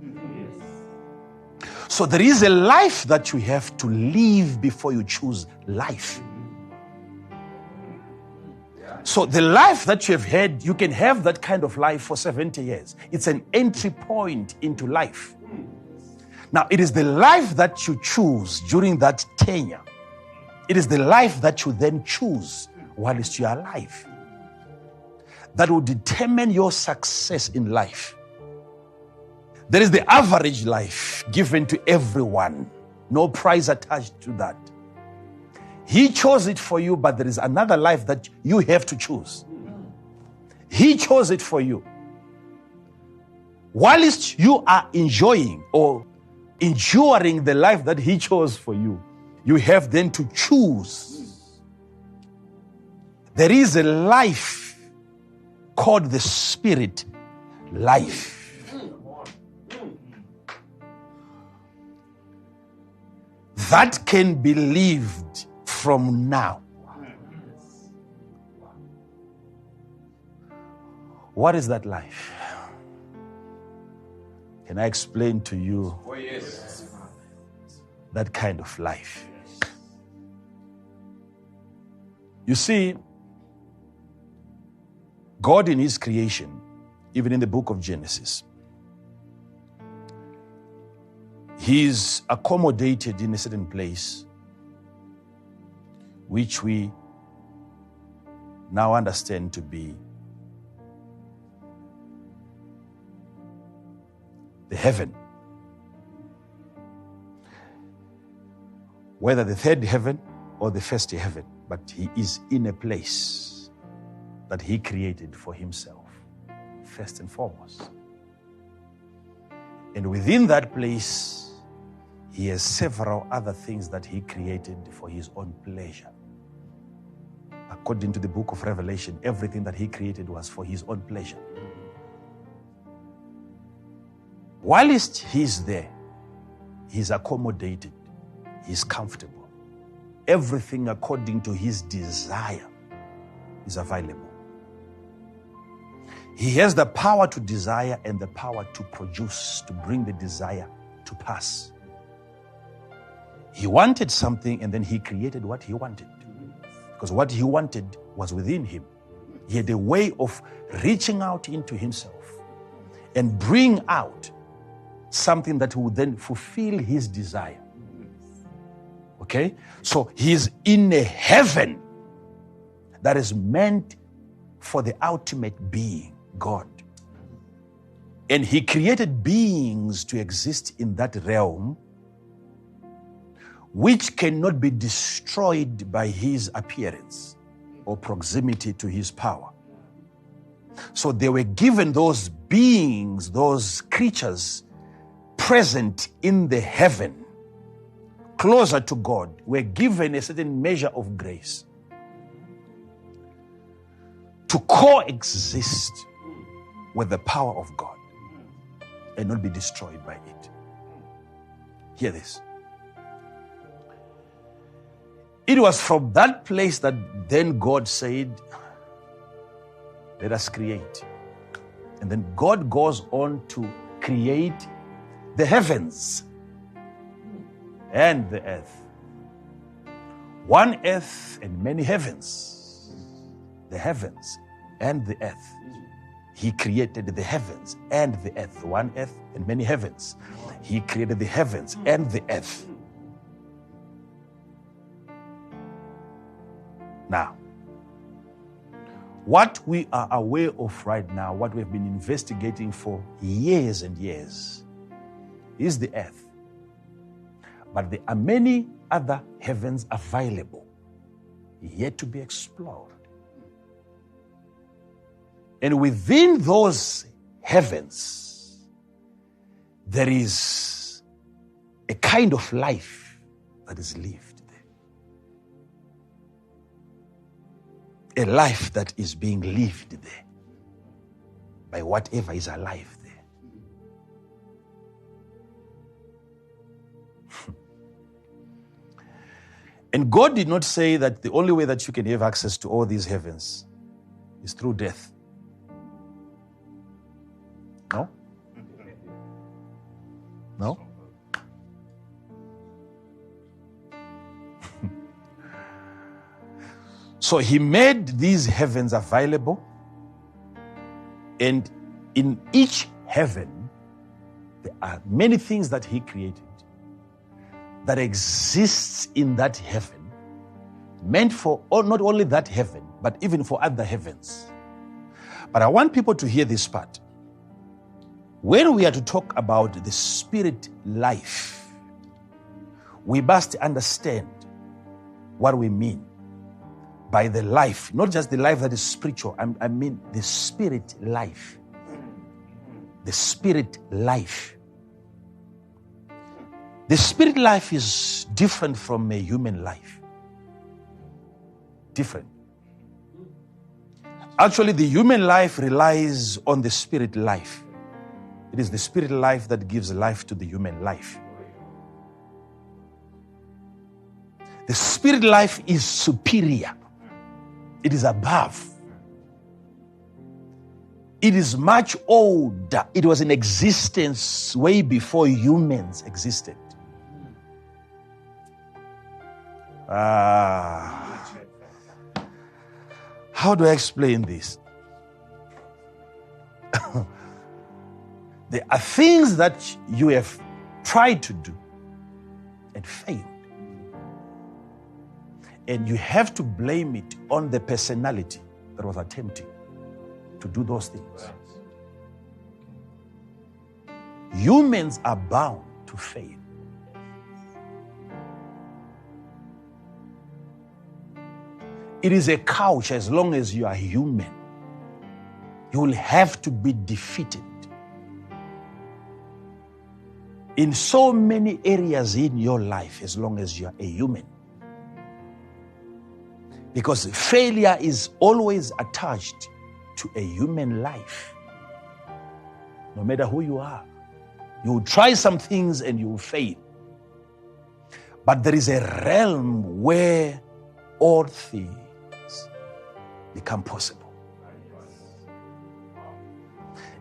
So there is a life that you have to live before you choose life. So the life that you have had, you can have that kind of life for 70 years. It's an entry point into life. Now, it is the life that you choose during that tenure. It is the life that you then choose whilst you are alive that will determine your success in life. There is the average life given to everyone. No price attached to that. He chose it for you, but there is another life that you have to choose. He chose it for you. Whilst you are enjoying or enduring the life that he chose for you, you have then to choose. There is a life called the spirit life. That can be lived from now. What is that life? Can I explain to you that kind of life? You see, God in his creation, even in the book of Genesis, he's accommodated in a certain place which we now understand to be the heaven. Whether the third heaven or the first heaven, but he is in a place that he created for himself, first and foremost. And within that place, he has several other things that he created for his own pleasure. According to the book of Revelation, everything that he created was for his own pleasure. Whilst he's there, he's accommodated, he's comfortable. Everything according to his desire is available. He has the power to desire and the power to produce, to bring the desire to pass. He wanted something and then he created what he wanted. Because what he wanted was within him. He had a way of reaching out into himself and bring out something that would then fulfill his desire. Okay? So he's in a heaven that is meant for the ultimate being, God. And he created beings to exist in that realm which cannot be destroyed by his appearance or proximity to his power. So they were given those beings, those creatures present in the heaven, closer to God, were given a certain measure of grace. to coexist with the power of God and not be destroyed by it. Hear this. It was from that place that then God said, let us create. And then God goes on to create the heavens and the earth. One earth and many heavens. The heavens and the earth. He created the heavens and the earth. One earth and many heavens. He created the heavens and the earth. Now, what we are aware of right now, what we've been investigating for years and years, is the earth. But there are many other heavens available, yet to be explored. And within those heavens, there is a kind of life that is lived there. A life that is being lived there by whatever is alive there. And God did not say that the only way that you can have access to all these heavens is through death. No? No? So he made these heavens available, and in each heaven, there are many things that he created that exists in that heaven, meant for not only that heaven, but even for other heavens. But I want people to hear this part. When we are to talk about the spirit life, we must understand what we mean by the life, not just the life that is spiritual, I mean the spirit life. The spirit life. The spirit life is different from a human life. Different. Actually, the human life relies on the spirit life. It is the spirit life that gives life to the human life. The spirit life is superior. It is above. It is much older. It was in existence way before humans existed. How do I explain this? There are things that you have tried to do and failed. And you have to blame it on the personality that was attempting to do those things. Humans are bound to fail. It is a couch as long as you are human. You will have to be defeated in so many areas in your life as long as you are a human. Because failure is always attached to a human life. No matter who you are, you will try some things and you will fail. But there is a realm where all things become possible.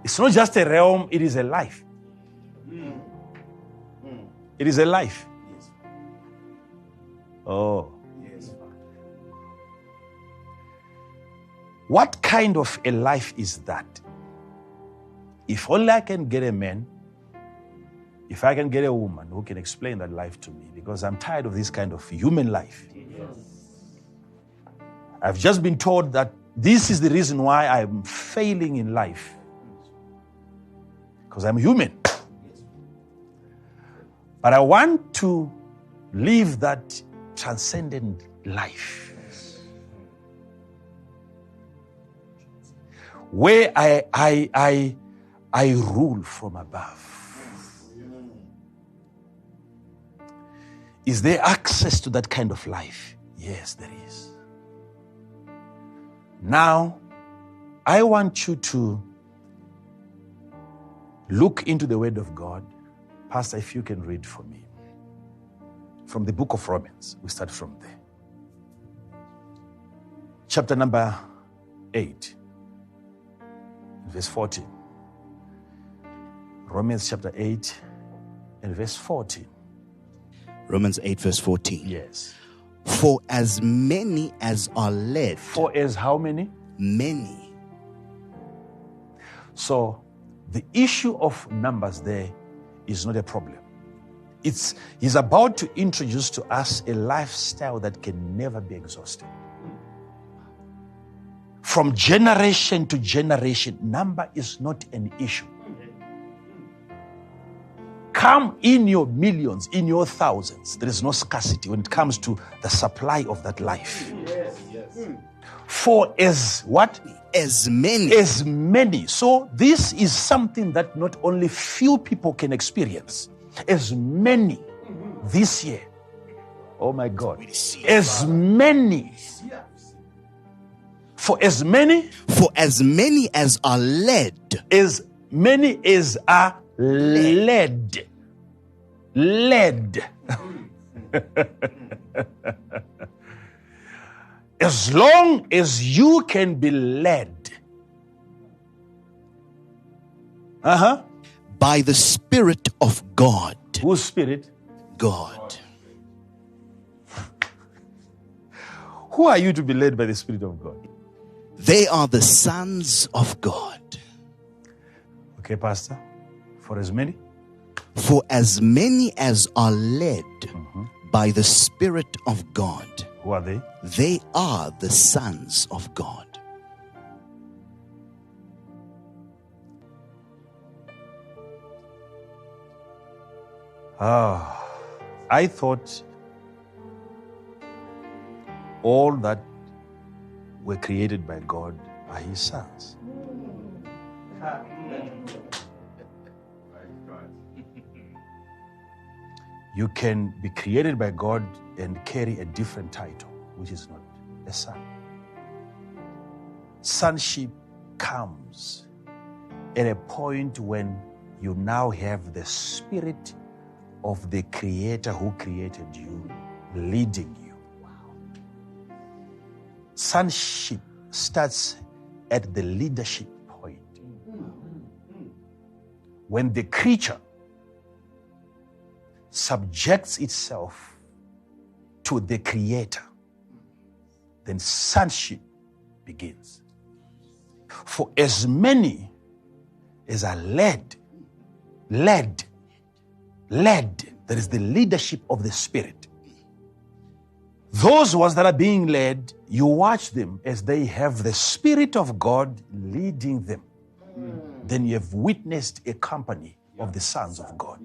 It's not just a realm, it is a life. It is a life. Oh. What kind of a life is that? If only I can get a man, if I can get a woman who can explain that life to me, because I'm tired of this kind of human life. I've just been told that this is the reason why I'm failing in life. Because I'm human. But I want to live that transcendent life. Where I rule from above. Is there access to that kind of life? Yes, there is. Now, I want you to look into the Word of God. Pastor, if you can read for me. From the book of Romans. We start from there. Chapter number 8, verse 14. Romans chapter 8 and verse 14. Romans 8 verse 14. Yes. For as many as are led. For as how many? Many. So the issue of numbers there is not a problem. He's about to introduce to us a lifestyle that can never be exhausted. From generation to generation, number is not an issue. Come in your millions, in your thousands. There is no scarcity when it comes to the supply of that life. Yes, yes. For as what? As many. As many. So this is something that not only few people can experience. As many this year. Oh my God. As many. For as many. For as many as are led. As many as are led. Led. As long as you can be led. By the Spirit of God. Whose Spirit? God. Who are you to be led by the Spirit of God? They are the sons of God. Okay, Pastor. For as many? For as many as are led by the Spirit of God. Who are they? They are the sons of God. I thought all that were created by God are His sons. You can be created by God and carry a different title, which is not a son. Sonship comes at a point when you now have the Spirit of the Creator who created you leading you. Sonship starts at the leadership point. When the creature subjects itself to the Creator, then sonship begins. For as many as are led, there is the leadership of the Spirit. Those ones that are being led, you watch them as they have the Spirit of God leading them. Then you have witnessed a company of the sons of God.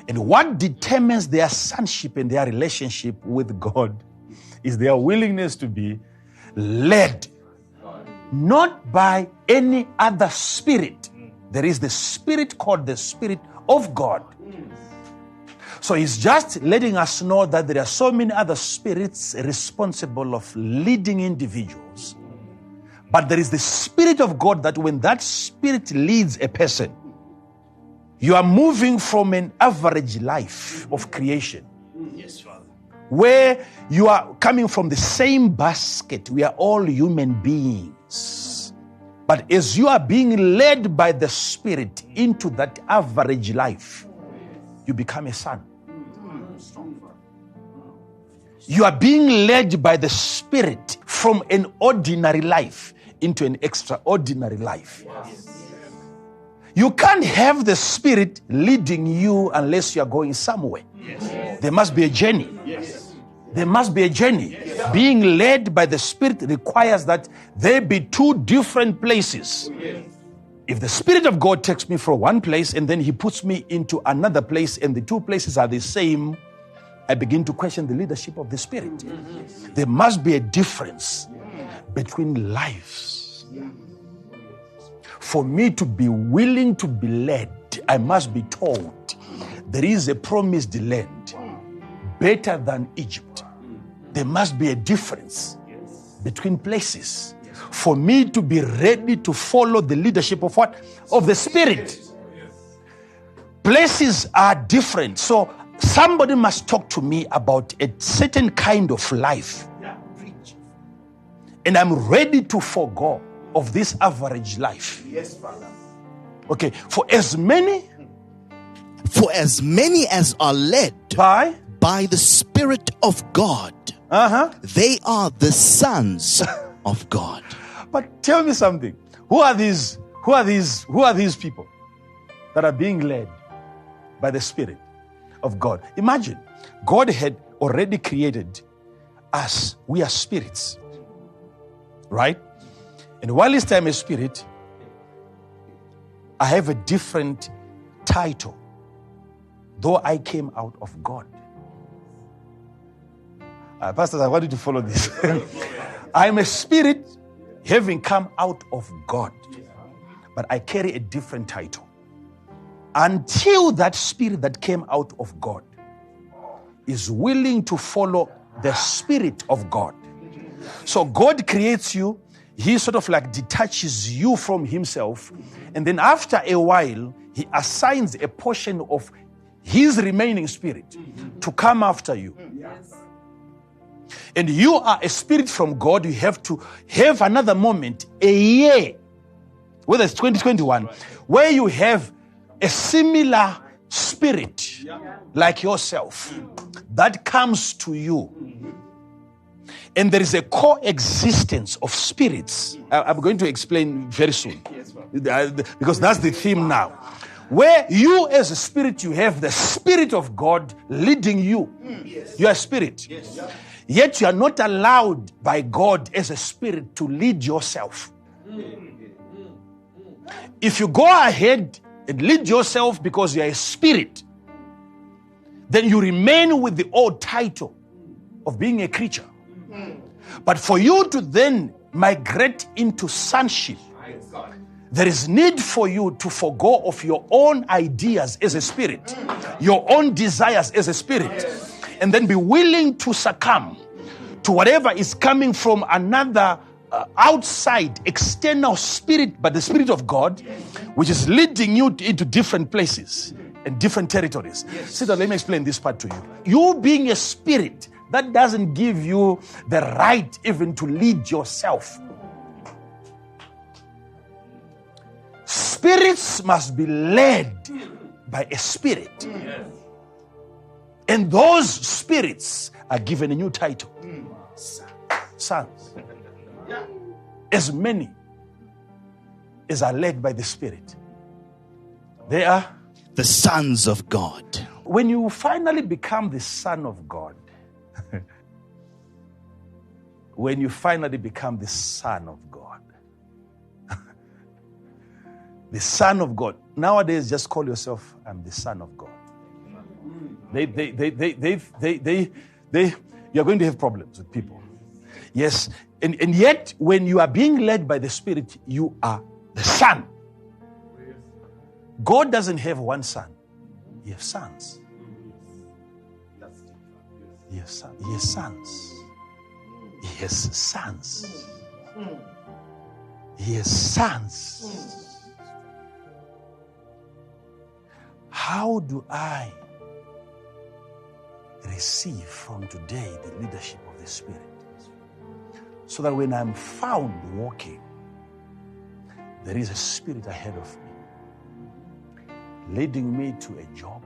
And what determines their sonship and their relationship with God is their willingness to be led, not by any other spirit. There is the Spirit called the Spirit of God. So he's just letting us know that there are so many other spirits responsible of leading individuals. But there is the Spirit of God that when that Spirit leads a person, you are moving from an average life of creation. Yes, Father. Where you are coming from the same basket. We are all human beings. But as you are being led by the Spirit into that average life, you become a son. You are being led by the Spirit from an ordinary life into an extraordinary life. You can't have the Spirit leading you unless you are going somewhere. There must be a journey. There must be a journey. Being led by the Spirit requires that there be two different places. If the Spirit of God takes me from one place and then He puts me into another place and the two places are the same, I begin to question the leadership of the Spirit. There must be a difference between lives. For me to be willing to be led, I must be told there is a promised land better than Egypt. There must be a difference between places. for me to be ready to follow the leadership of what? Of the Spirit. Places are different. So somebody must talk to me about a certain kind of life. And I'm ready to forego of this average life. Yes, Father. Okay, for as many as are led by the Spirit of God, they are the sons of God. But tell me something. Who are these people that are being led by the Spirit of God? Imagine, God had already created us. We are spirits. Right? And while this time is spirit, I have a different title. Though I came out of God. Pastors, I want you to follow this. I'm a spirit having come out of God. But I carry a different title. Until that spirit that came out of God is willing to follow the Spirit of God. So God creates you. He sort of like detaches you from himself. And then after a while, he assigns a portion of his remaining spirit to come after you. And you are a spirit from God. You have to have another moment, a year, whether it's 2021, where you have a similar spirit like yourself that comes to you. And there is a coexistence of spirits. I'm going to explain very soon. Because that's the theme now. Where you as a spirit, you have the Spirit of God leading you. You are a spirit. Yet you are not allowed by God as a spirit to lead yourself. If you go ahead and lead yourself because you are a spirit, then you remain with the old title of being a creature. But for you to then migrate into sonship, there is need for you to forego of your own ideas as a spirit, your own desires as a spirit, and then be willing to succumb to whatever is coming from another outside, external spirit, but the Spirit of God, which is leading you into different places and different territories. Sit down, let me explain this part to you. You being a spirit, that doesn't give you the right even to lead yourself. Spirits must be led by a spirit. And those spirits are given a new title. Sons. As many as are led by the Spirit, they are the sons of God. When you finally become the son of God, when you finally become the son of God, the son of God, nowadays just call yourself, I'm the son of God. You're going to have problems with people. Yes, and yet when you are being led by the Spirit, you are the son. God doesn't have one son. He has sons. He has sons. He has sons. He has sons. How do I receive from today the leadership of the Spirit? So that when I'm found walking, there is a spirit ahead of me, leading me to a job,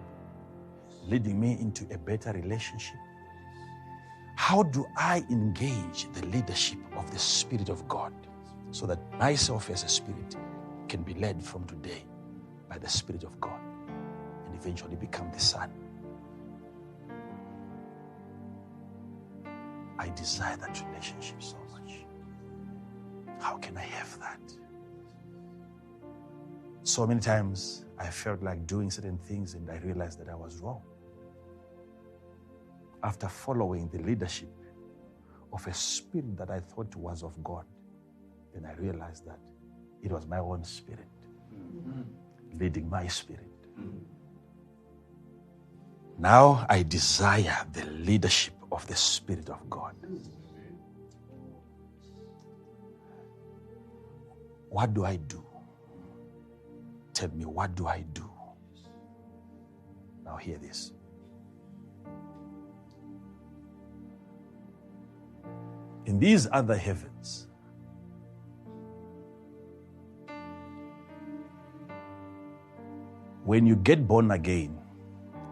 leading me into a better relationship. How do I engage the leadership of the Spirit of God so that myself as a spirit can be led from today by the Spirit of God and eventually become the Son? I desire that relationship so much. How can I have that? So many times I felt like doing certain things and I realized that I was wrong. After following the leadership of a spirit that I thought was of God, then I realized that it was my own spirit leading my spirit. Now I desire the leadership of the Spirit of God. What do I do? Tell me, what do I do? Now hear this. In these other heavens, when you get born again,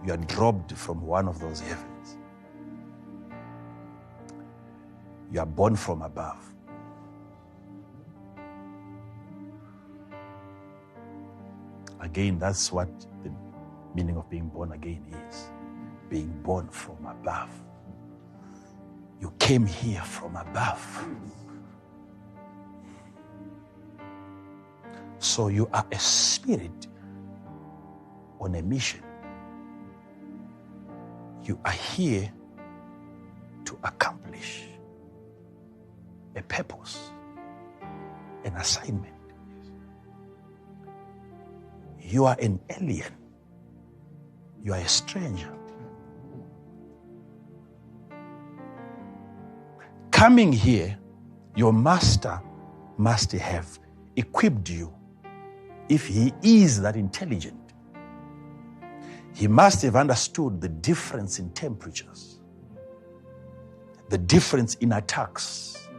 you are dropped from one of those heavens. You are born from above. Again, that's what the meaning of being born again is. Being born from above. You came here from above. So you are a spirit on a mission. You are here to accomplish a purpose, an assignment. You are an alien. You are a stranger. Coming here, your master must have equipped you. If he is that intelligent, he must have understood the difference in temperatures, the difference in attacks,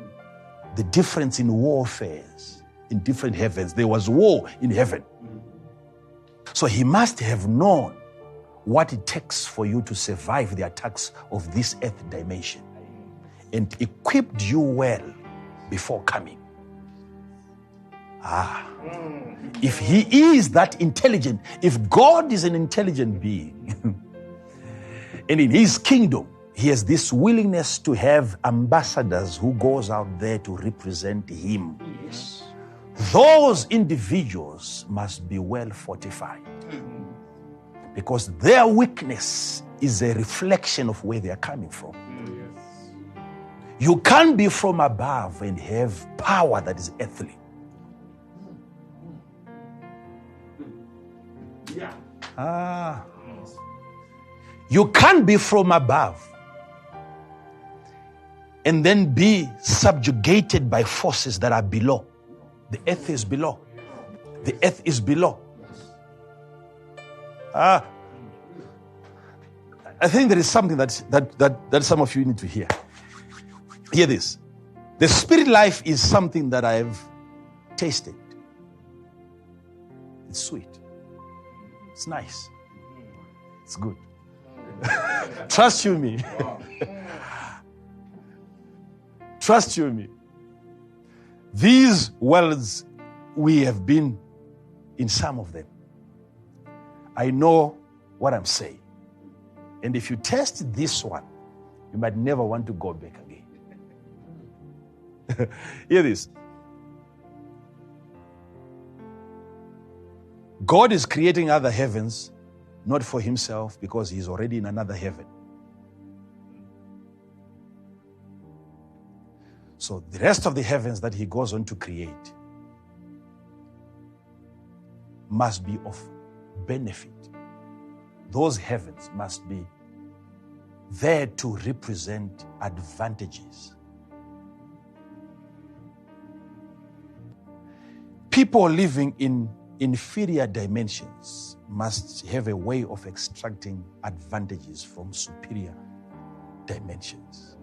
the difference in warfares in different heavens. There was war in heaven. So he must have known what it takes for you to survive the attacks of this earth dimension and equipped you well before coming. If he is that intelligent, if God is an intelligent being, and in his kingdom, he has this willingness to have ambassadors who goes out there to represent him. Yes. Those individuals must be well fortified because their weakness is a reflection of where they are coming from. You can't be from above and have power that is earthly. You can't be from above and then be subjugated by forces that are below. The earth is below. The earth is below. I think there is something that some of you need to hear. Hear this. The spirit life is something that I've tasted. It's sweet. It's nice. It's good. Trust you me. Trust you me. These worlds, we have been in some of them. I know what I'm saying. And if you test this one, you might never want to go back again. Hear this. God is creating other heavens, not for himself, because he's already in another heaven. So the rest of the heavens that he goes on to create must be of benefit. Those heavens must be there to represent advantages. People living in inferior dimensions must have a way of extracting advantages from superior dimensions.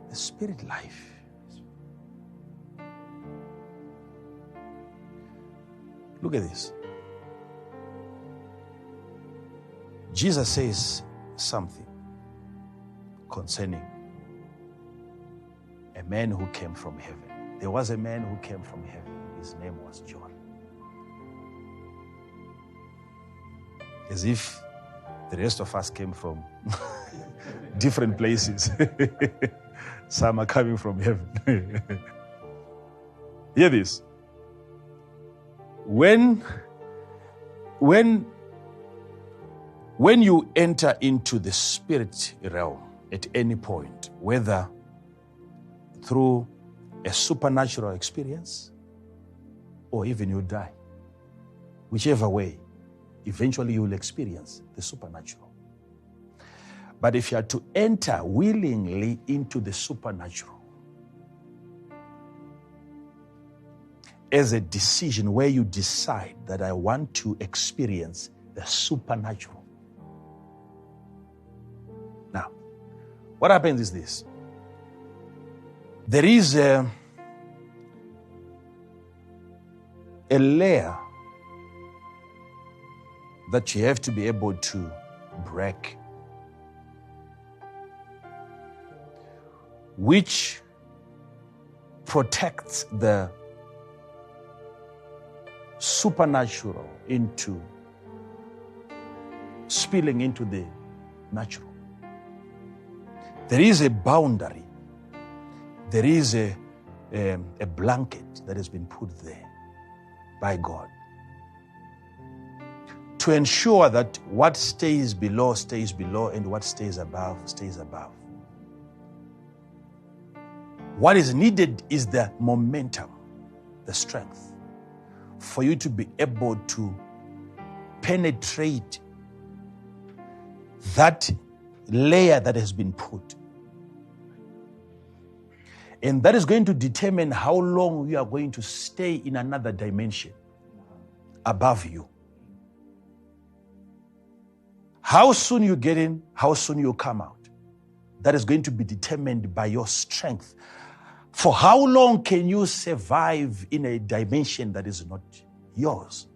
The spirit life. Look at this. Jesus says something concerning a man who came from heaven. There was a man who came from heaven. His name was John. As if the rest of us came from different places. Some are coming from heaven. Hear this. When you enter into the spirit realm at any point, whether through a supernatural experience or even you die, whichever way, eventually you will experience the supernatural. But if you are to enter willingly into the supernatural as a decision where you decide that I want to experience the supernatural. Now, what happens is this. There is a layer that you have to be able to break, which protects the supernatural into spilling into the natural. There is a boundary. There is a blanket that has been put there by God to ensure that what stays below, and what stays above, stays above. What is needed is the momentum, the strength, for you to be able to penetrate that layer that has been put. And that is going to determine how long you are going to stay in another dimension above you. How soon you get in, how soon you come out. That is going to be determined by your strength. For how long can you survive in a dimension that is not yours?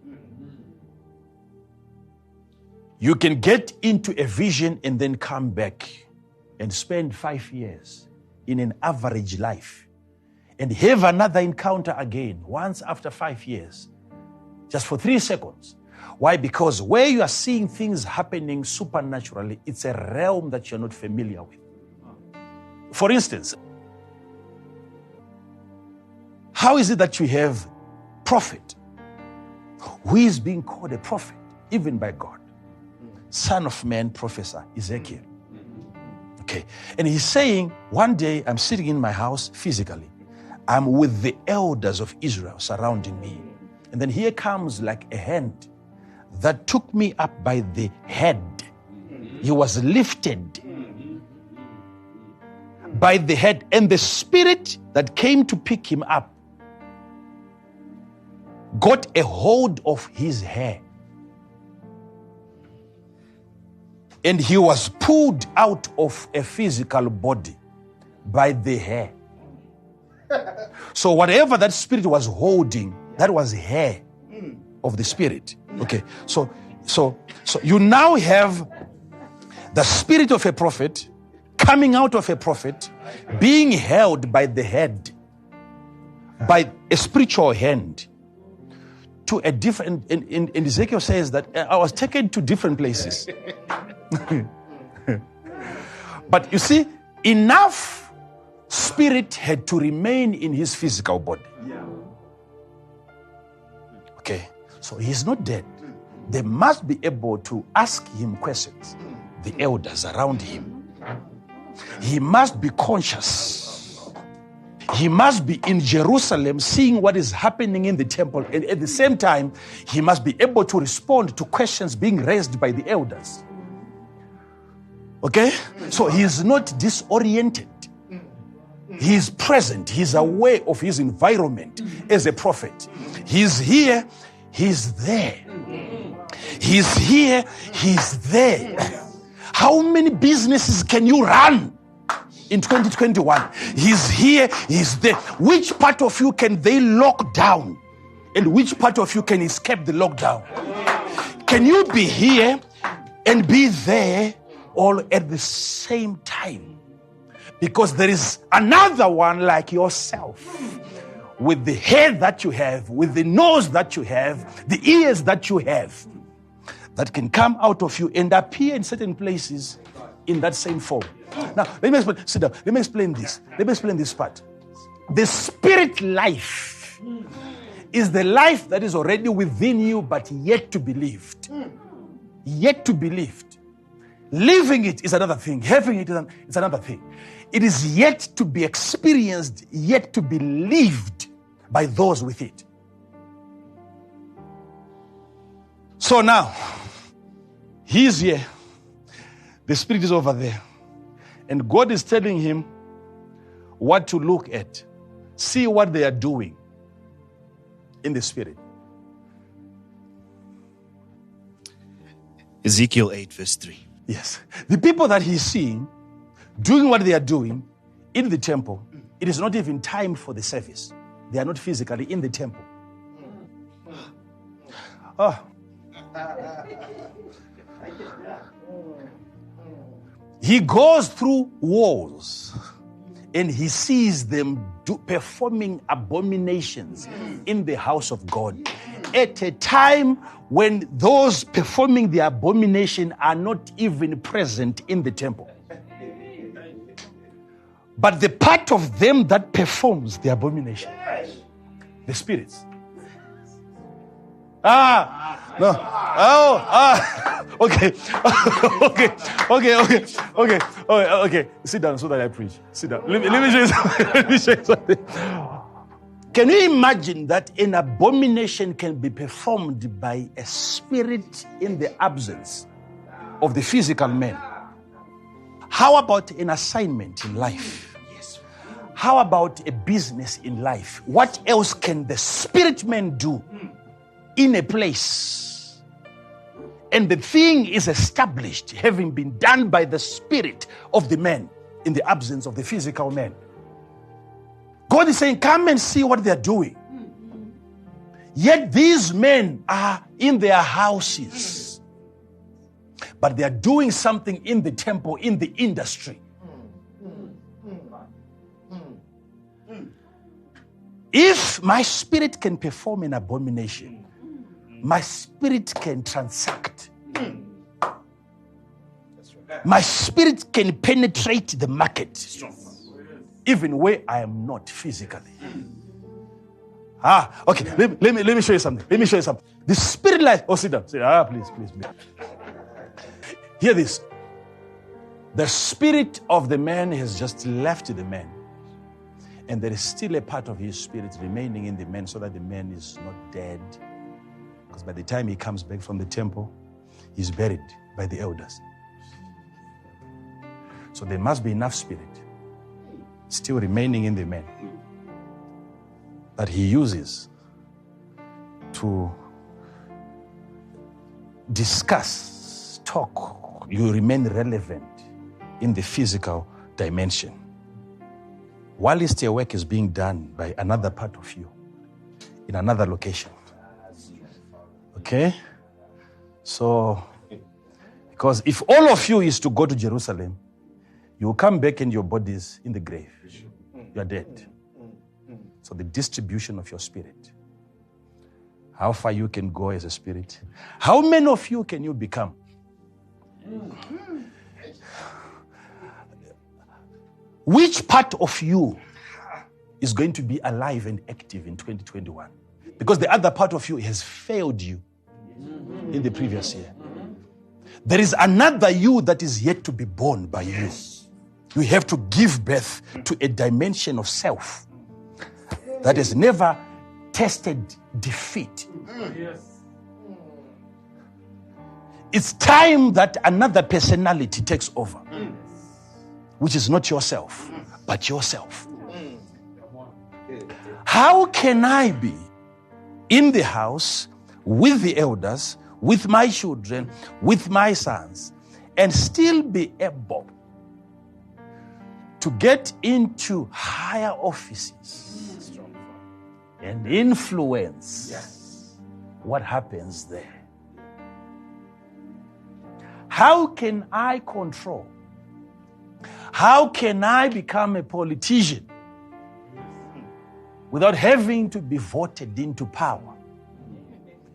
You can get into a vision and then come back and spend 5 years in an average life and have another encounter again once after 5 years, just for 3 seconds. Why? Because where you are seeing things happening supernaturally, it's a realm that you're not familiar with. For instance, how is it that you have prophet who is being called a prophet, even by God? Son of man, Professor Ezekiel. Okay. And he's saying, one day I'm sitting in my house physically. I'm with the elders of Israel surrounding me. And then here comes like a hand that took me up by the head. He was lifted by the head. And the spirit that came to pick him up got a hold of his hair. And he was pulled out of a physical body by the hair. So whatever that spirit was holding, that was hair of the spirit. Okay. So you now have the spirit of a prophet coming out of a prophet, being held by the head, by a spiritual hand, to a different, and Ezekiel says that I was taken to different places. But you see, enough spirit had to remain in his physical body. Okay, so he's not dead. They must be able to ask him questions, the elders around him. He must be conscious. He must be in Jerusalem seeing what is happening in the temple, and at the same time, he must be able to respond to questions being raised by the elders. Okay? So he is not disoriented. He is present. He is aware of his environment as a prophet. He's here, he's there. He's here, he's there. How many businesses can you run in 2021? He's here, he's there. Which part of you can they lock down? And which part of you can escape the lockdown? Can you be here and be there all at the same time? Because there is another one like yourself, with the head that you have, with the nose that you have, the ears that you have, that can come out of you and appear in certain places in that same form. Now, let me explain. Sit down. Let me explain this. Let me explain this part. The spirit life is the life that is already within you, but yet to be lived. Yet to be lived. Living it is another thing. Having it is another thing. It is yet to be experienced, yet to be lived by those with it. So now, he's here. The spirit is over there. And God is telling him what to look at. See what they are doing in the spirit. Ezekiel 8 verse 3. Yes. The people that he's seeing doing what they are doing in the temple, it is not even time for the service. They are not physically in the temple. Oh. He goes through walls and he sees them performing abominations in the house of God at a time when those performing the abomination are not even present in the temple. But the part of them that performs the abomination, the spirits. Okay. Sit down so that I preach. Sit down. Let me show you something. Let me show you something. Can you imagine that an abomination can be performed by a spirit in the absence of the physical man? How about an assignment in life? How about a business in life? What else can the spirit man do in a place? And the thing is established, having been done by the spirit of the man in the absence of the physical man. God is saying, come and see what they're doing. Yet these men are in their houses, but they are doing something in the temple, in the industry. If my spirit can perform an abomination, my spirit can transact. My spirit can penetrate the market, even where I am not physically. Okay. Let me show you something. Let me show you something. The spirit life. Oh, sit down. Sit down. Please. Hear this. The spirit of the man has just left the man. And there is still a part of his spirit remaining in the man so that the man is not dead. Because by the time he comes back from the temple, he's buried by the elders. So there must be enough spirit still remaining in the man that he uses to discuss, talk. You remain relevant in the physical dimension. Whilst your work is being done by another part of you in another location. Okay? So, because if all of you is to go to Jerusalem, you will come back and your body is in the grave. You are dead. So the distribution of your spirit. How far you can go as a spirit. How many of you can you become? Which part of you is going to be alive and active in 2021? Because the other part of you has failed you in the previous year. There is another you that is yet to be born by you. You have to give birth to a dimension of self that has never tested defeat. It's time that another personality takes over, which is not yourself, but yourself. How can I be in the house with the elders, with my children, with my sons, and still be able to get into higher offices and influence what happens there? How can I control? How can I become a politician without having to be voted into power?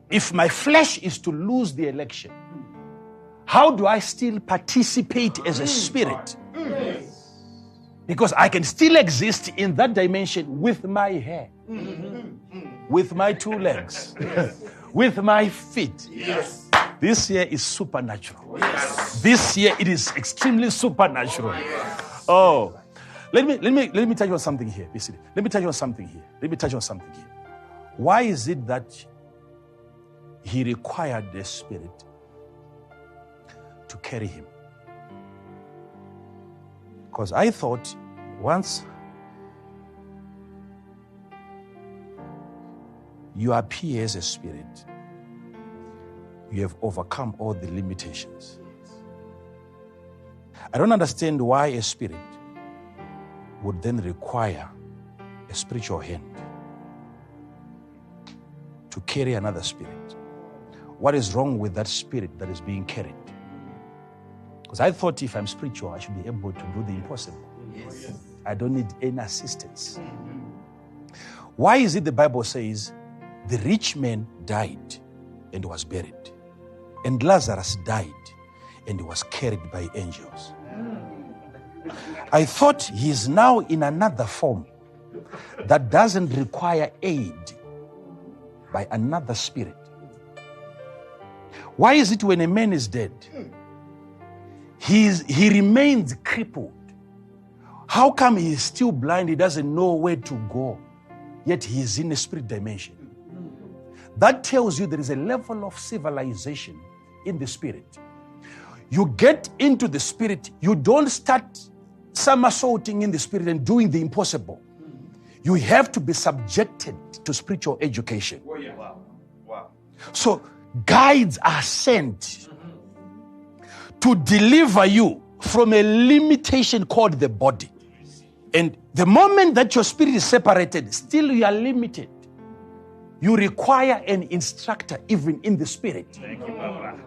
If my flesh is to lose the election, how do I still participate as a spirit? Because I can still exist in that dimension with my hair, with my 2 legs, with my feet. This year is supernatural. This year it is extremely supernatural. Oh, let me tell you something here. Let me tell you something here. Why is it that he required the Spirit to carry him. Because I thought once you appear as a spirit, you have overcome all the limitations. I don't understand why a spirit would then require a spiritual hand to carry another spirit. What is wrong with that spirit that is being carried? Because I thought if I'm spiritual, I should be able to do the impossible. Yes. I don't need any assistance. Why is it the Bible says the rich man died and was buried, and Lazarus died and was carried by angels? I thought he is now in another form that doesn't require aid by another spirit. Why is it when a man is dead, he remains crippled? How come he is still blind? He doesn't know where to go, yet he is in a spirit dimension. That tells you there is a level of civilization in the spirit. You get into the spirit, you don't start somersaulting in the spirit and doing the impossible. You have to be subjected to spiritual education. Oh, yeah. Wow. So guides are sent to deliver you from a limitation called the body. And the moment that your spirit is separated, still you are limited. You require an instructor even in the spirit. Thank you, Papa.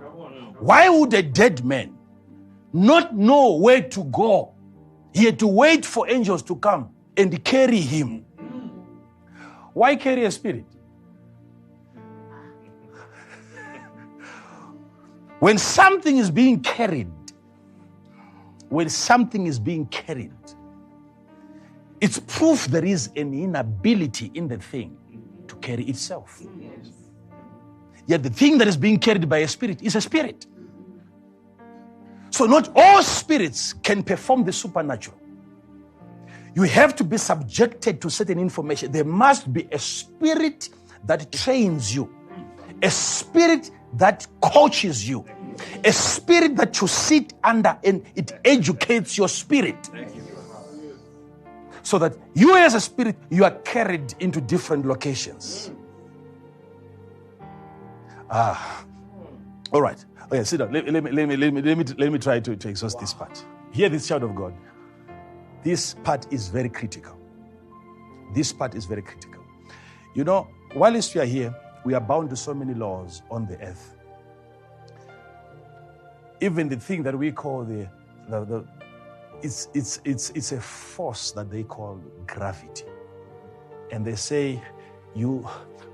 Why would a dead man not know where to go? He had to wait for angels to come and carry him. Why carry a spirit? When something is being carried, it's proof there is an inability in the thing to carry itself. Yet the thing that is being carried by a spirit is a spirit. So not all spirits can perform the supernatural. You have to be subjected to certain information. There must be a spirit that trains you, a spirit that coaches you, a spirit that you sit under and it educates your spirit. So that you as a spirit, you are carried into different locations. All right. Okay, sit down. Let me try to exhaust this part. Hear this, child of God. This part is very critical. You know, while we are here, we are bound to so many laws on the earth. Even the thing that we call it's a force that they call gravity. And they say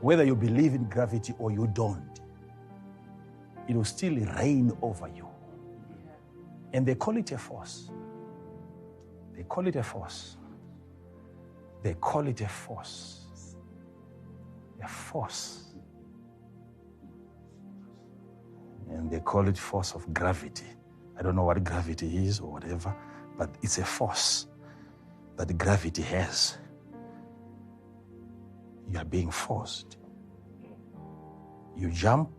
whether you believe in gravity or you don't, it will still reign over you. And they call it a force. A force. And they call it force of gravity. I don't know what gravity is or whatever, but it's a force that gravity has. You are being forced. You jump,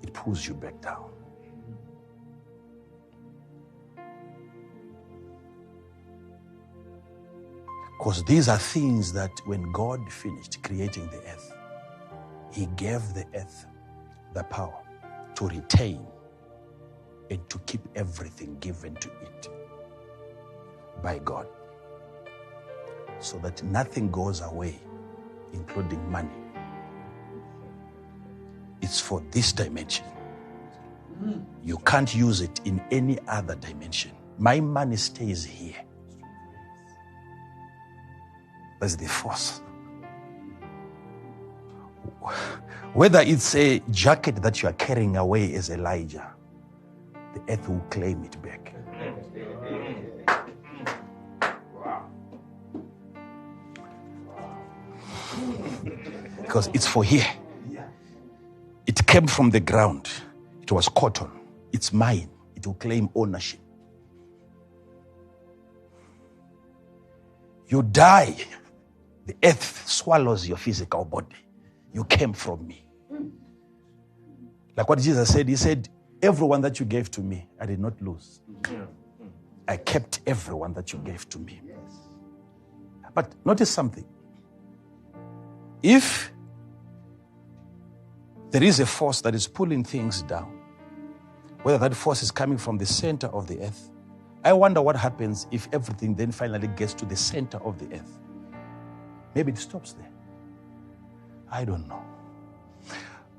it pulls you back down. Because these are things that when God finished creating the earth, He gave the earth the power to retain and to keep everything given to it by God, so that nothing goes away, including money. It's for this dimension. You can't use it in any other dimension. My money stays here. That's the force. Whether it's a jacket that you are carrying away as Elijah, the earth will claim it back. Because it's for here. It came from the ground. It was cotton. It's mine. It will claim ownership. You die, the earth swallows your physical body. You came from me. Like what Jesus said, he said, everyone that you gave to me, I did not lose. I kept everyone that you gave to me. But notice something. If there is a force that is pulling things down, whether that force is coming from the center of the earth, I wonder what happens if everything then finally gets to the center of the earth. Maybe it stops there. I don't know.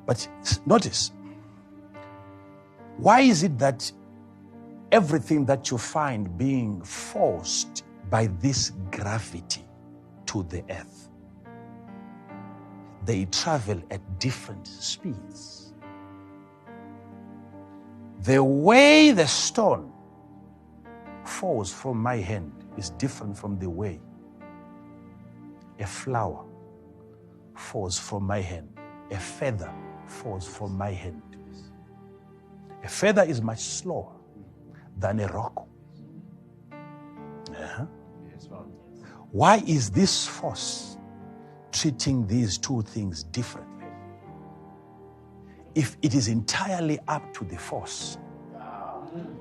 But notice, why is it that everything that you find being forced by this gravity to the earth, they travel at different speeds? The way the stone falls from my hand is different from the way a flower falls from my hand. A feather falls from my hand. A feather is much slower than a rock. Why is this force treating these two things differently? If it is entirely up to the force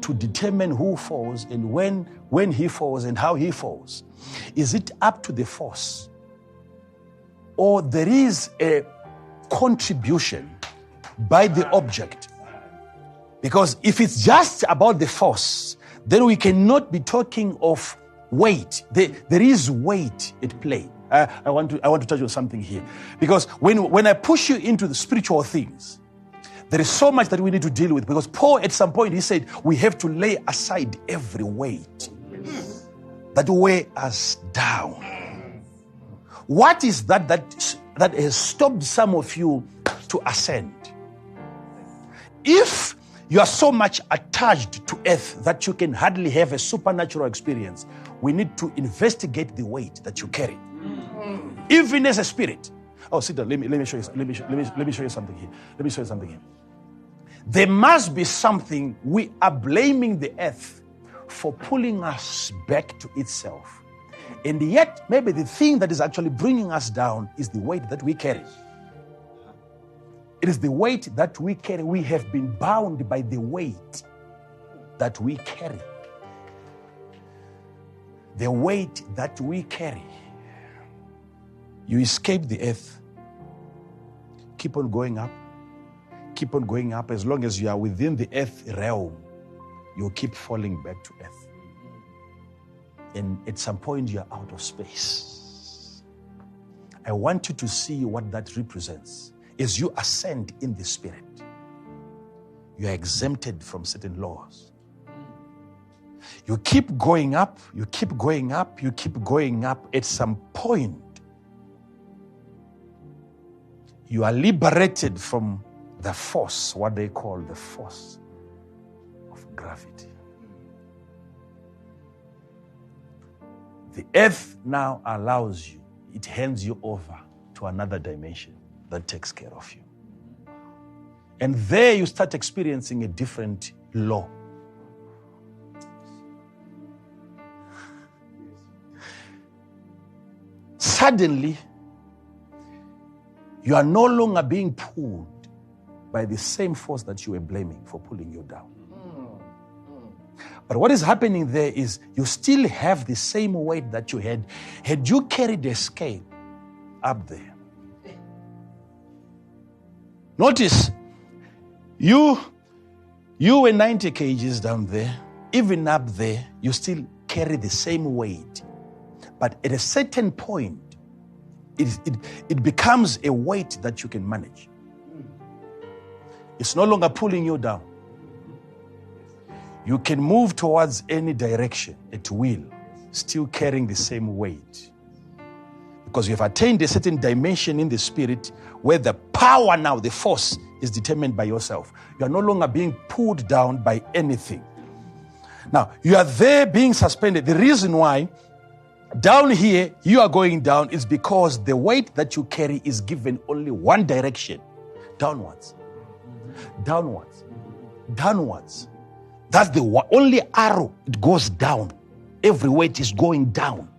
to determine who falls and when he falls and how he falls, is it up to the force? Or there is a contribution by the object? Because if it's just about the force, then we cannot be talking of weight. There is weight at play. I want to touch on something here. Because when I push you into the spiritual things, there is so much that we need to deal with. Because Paul, at some point, he said, we have to lay aside every weight that weigh us down. What is that has stopped some of you to ascend? If you are so much attached to earth that you can hardly have a supernatural experience, we need to investigate the weight that you carry. Even as a spirit. Oh, sit down. Let me show you. Let me show you something here. Let me show you something here. There must be something. We are blaming the earth for pulling us back to itself. And yet, maybe the thing that is actually bringing us down is the weight that we carry. It is the weight that we carry. We have been bound by the weight that we carry. The weight that we carry. You escape the earth. Keep on going up. Keep on going up. As long as you are within the earth realm, you'll keep falling back to earth. And at some point, you're out of space. I want you to see what that represents. As you ascend in the spirit, you are exempted from certain laws. You keep going up, you keep going up, you keep going up. At some point, you are liberated from the force, what they call the force of gravity. The earth now allows you, it hands you over to another dimension that takes care of you. And there you start experiencing a different law. Suddenly, you are no longer being pulled by the same force that you were blaming for pulling you down. But what is happening there is you still have the same weight that you had. Had you carried a scale up there? Notice, you were 90 kgs down there. Even up there, you still carry the same weight. But at a certain point, it becomes a weight that you can manage. It's no longer pulling you down. You can move towards any direction at will, still carrying the same weight. Because you have attained a certain dimension in the spirit where the power now, the force, is determined by yourself. You are no longer being pulled down by anything. Now, you are there being suspended. The reason why down here you are going down is because the weight that you carry is given only one direction. Downwards. Downwards. Downwards. That's the only arrow. It goes down. Every weight is going down.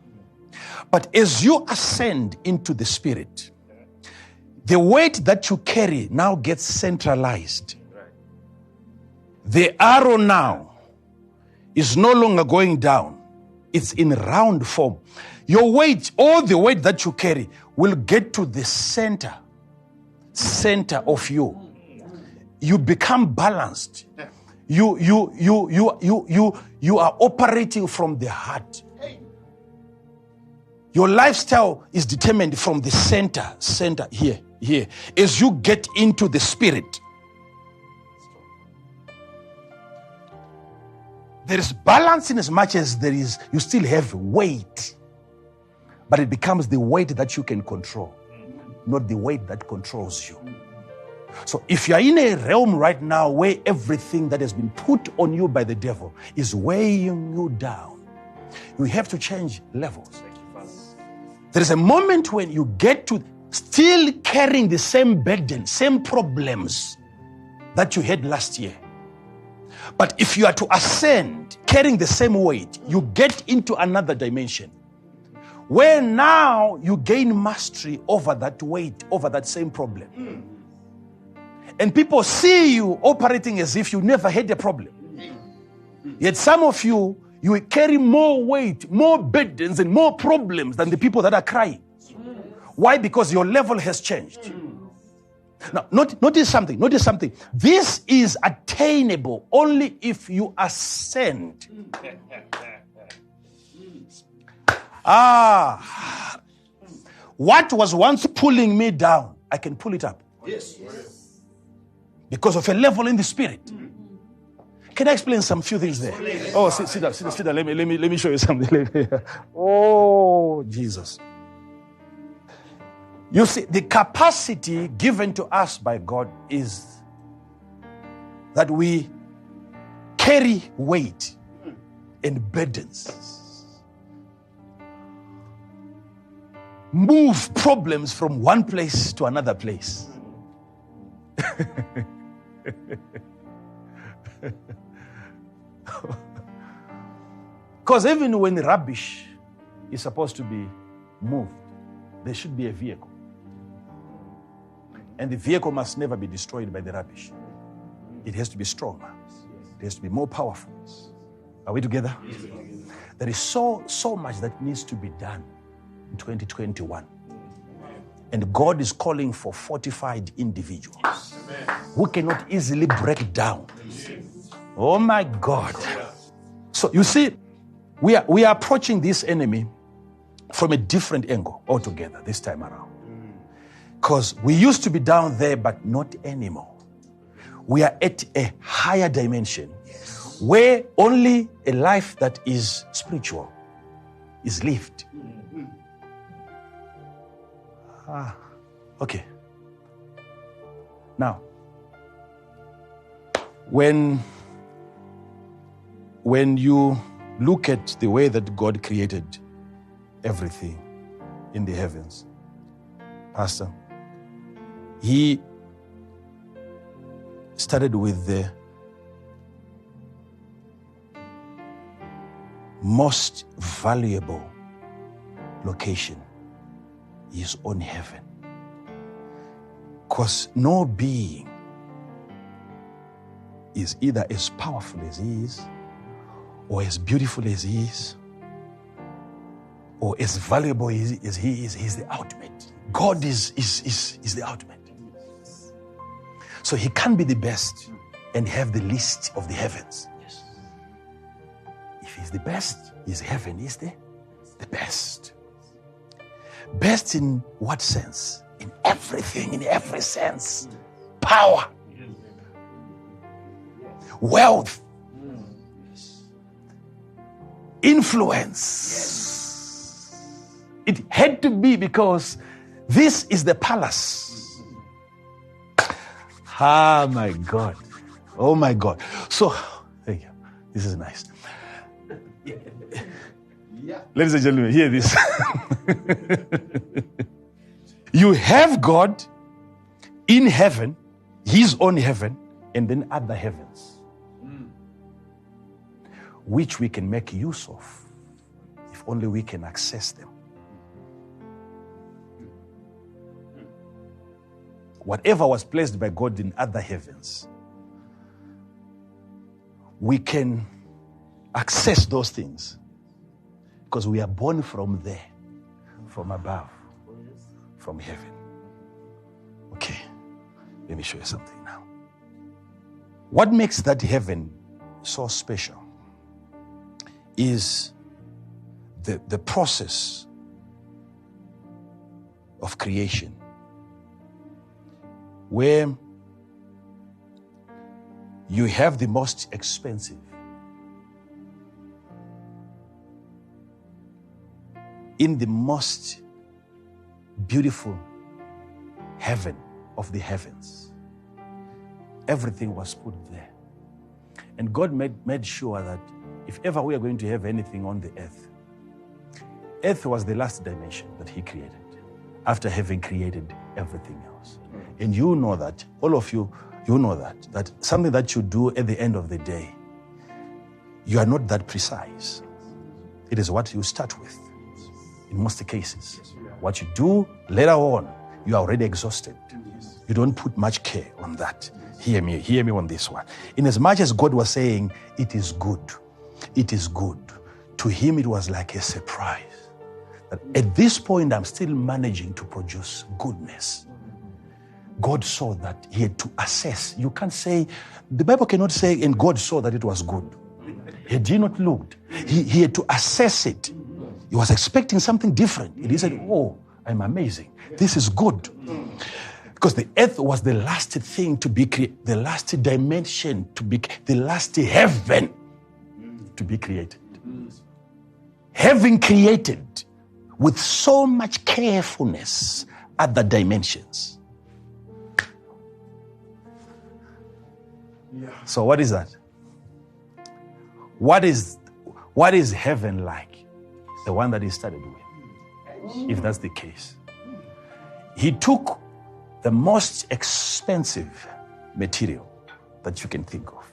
But as you ascend into the spirit, the weight that you carry now gets centralized. The arrow now is no longer going down. It's in round form. Your weight, all the weight that you carry, will get to the center of you. You become balanced. You are operating from the heart. Your lifestyle is determined from the center here. As you get into the spirit, there is balance in as much as you still have weight, but it becomes the weight that you can control, not the weight that controls you. So if you are in a realm right now where everything that has been put on you by the devil is weighing you down, you have to change levels. There is a moment when you get to still carrying the same burden, same problems that you had last year. But if you are to ascend, carrying the same weight, you get into another dimension where now you gain mastery over that weight, over that same problem. And people see you operating as if you never had a problem. Yet some of you carry more weight, more burdens, and more problems than the people that are crying. Why? Because your level has changed. Now, notice something. This is attainable only if you ascend. What was once pulling me down, I can pull it up. Yes. Because of a level in the spirit. Can I explain some few things there? Oh, sit down. Let me show you something. Oh, Jesus. You see, the capacity given to us by God is that we carry weight and burdens. Move problems from one place to another place. Because even when rubbish is supposed to be moved, there should be a vehicle. And the vehicle must never be destroyed by the rubbish. It has to be stronger. It has to be more powerful. Are we together? There is so much that needs to be done in 2021. And God is calling for fortified individuals who cannot easily break down. Oh my God. So you see, we are approaching this enemy from a different angle altogether this time around. Because we used to be down there, but not anymore. We are at a higher dimension where only a life that is spiritual is lived. Okay. Now, when you look at the way that God created everything in the heavens, Pastor, He started with the most valuable location, His own heaven. Because no being is either as powerful as He is, or as beautiful as He is, or as valuable as He is. He's the ultimate. God is the ultimate. So He can't be the best and have the least of the heavens. If He's the best, His heaven is the best. Best in what sense? In everything, in every sense. Power. Wealth. Influence. It had to be because this is the palace. Ah, my God. Oh, my God. So, thank you. This is nice. Ladies and gentlemen, hear this. You have God in heaven, His own heaven, and then other heavens, which we can make use of if only we can access them. Whatever was placed by God in other heavens we can access those things because we are born from there, from above, from heaven. Okay, let me show you something now. What makes that heaven so special is the process of creation, where you have the most expensive, in the most beautiful heaven of the heavens. Everything was put there. And God made sure that if ever we are going to have anything on the earth was the last dimension that he created after having created everything else. And you know that, all of you, you know that something that you do at the end of the day, you are not that precise. It is what you start with in most cases. What you do later on, you are already exhausted. You don't put much care on that. Hear me on this one. In as much as God was saying, it is good, to him it was like a surprise. That at this point, I'm still managing to produce goodness. God saw that he had to assess. You can't say, the Bible cannot say, and God saw that it was good. He did not look. He had to assess it. He was expecting something different. And he said, oh, I'm amazing. This is good. Because the earth was the last thing to be created, the last dimension to be, the last heaven to be created. Having created with so much carefulness other dimensions. So what is that? What is heaven like? The one that he started with. If that's the case. He took the most expensive material that you can think of.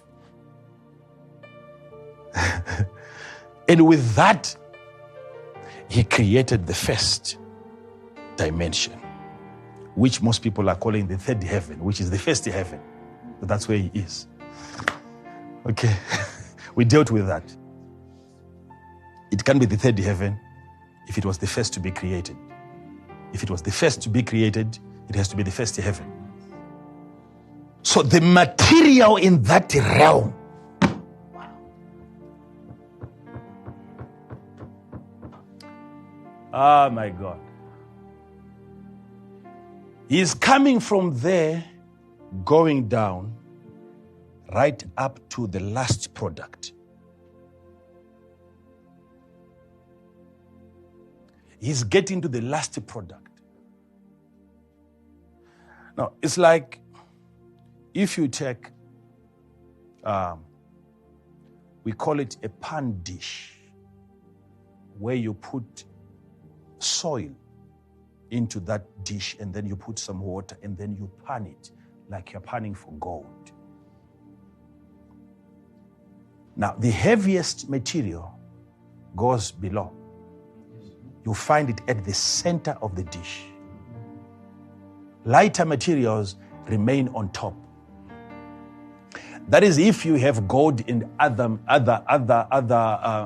And with that, he created the first dimension, which most people are calling the third heaven, which is the first heaven. But that's where he is. Okay, we dealt with that. It can be the third heaven if it was the first to be created. If it was the first to be created, it has to be the first heaven. So the material in that realm, oh my God, is coming from there, going down, right up to the last product. He's getting to the last product. Now, it's like if you take, we call it a pan dish, where you put soil into that dish and then you put some water and then you pan it like you're panning for gold. Now, the heaviest material goes below. You find it at the center of the dish. Lighter materials remain on top. That is, if you have gold and other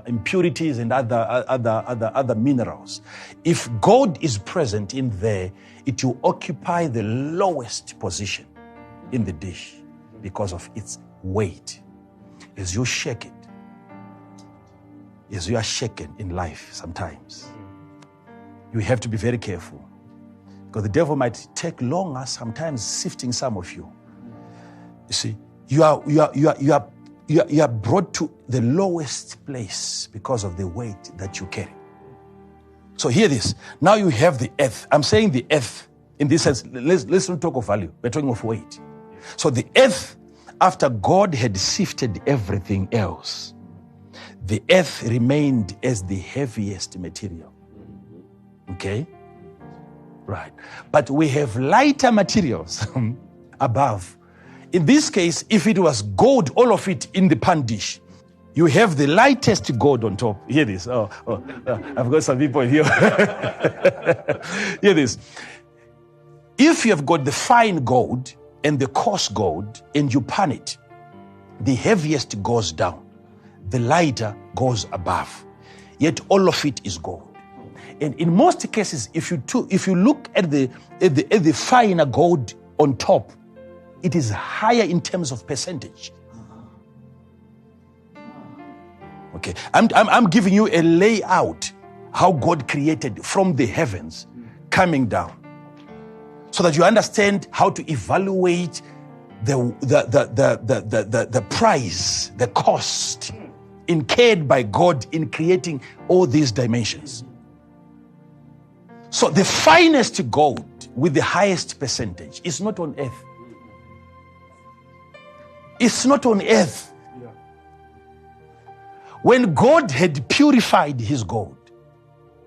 impurities and other minerals. If gold is present in there, it will occupy the lowest position in the dish because of its weight. As you shake it, as you are shaken in life sometimes, you have to be very careful. Because the devil might take longer, sometimes sifting some of you. You see, you are brought to the lowest place because of the weight that you carry. So hear this. Now you have the earth. I'm saying the earth in this sense. Let's not talk of value. We're talking of weight. So the earth, after God had sifted everything else, the earth remained as the heaviest material. Okay? Right. But we have lighter materials above. In this case, if it was gold, all of it in the pan dish, you have the lightest gold on top. Hear this. I've got some people here. Hear this. If you have got the fine gold and the coarse gold and you pan it, the heaviest goes down, the lighter goes above. Yet all of it is gold. And in most cases, if you look at the finer gold on top, it is higher in terms of percentage. Okay, I'm giving you a layout how God created from the heavens coming down, so that you understand how to evaluate the price, the cost incurred by God in creating all these dimensions. So the finest gold with the highest percentage is not on earth. It's not on earth. When God had purified his gold,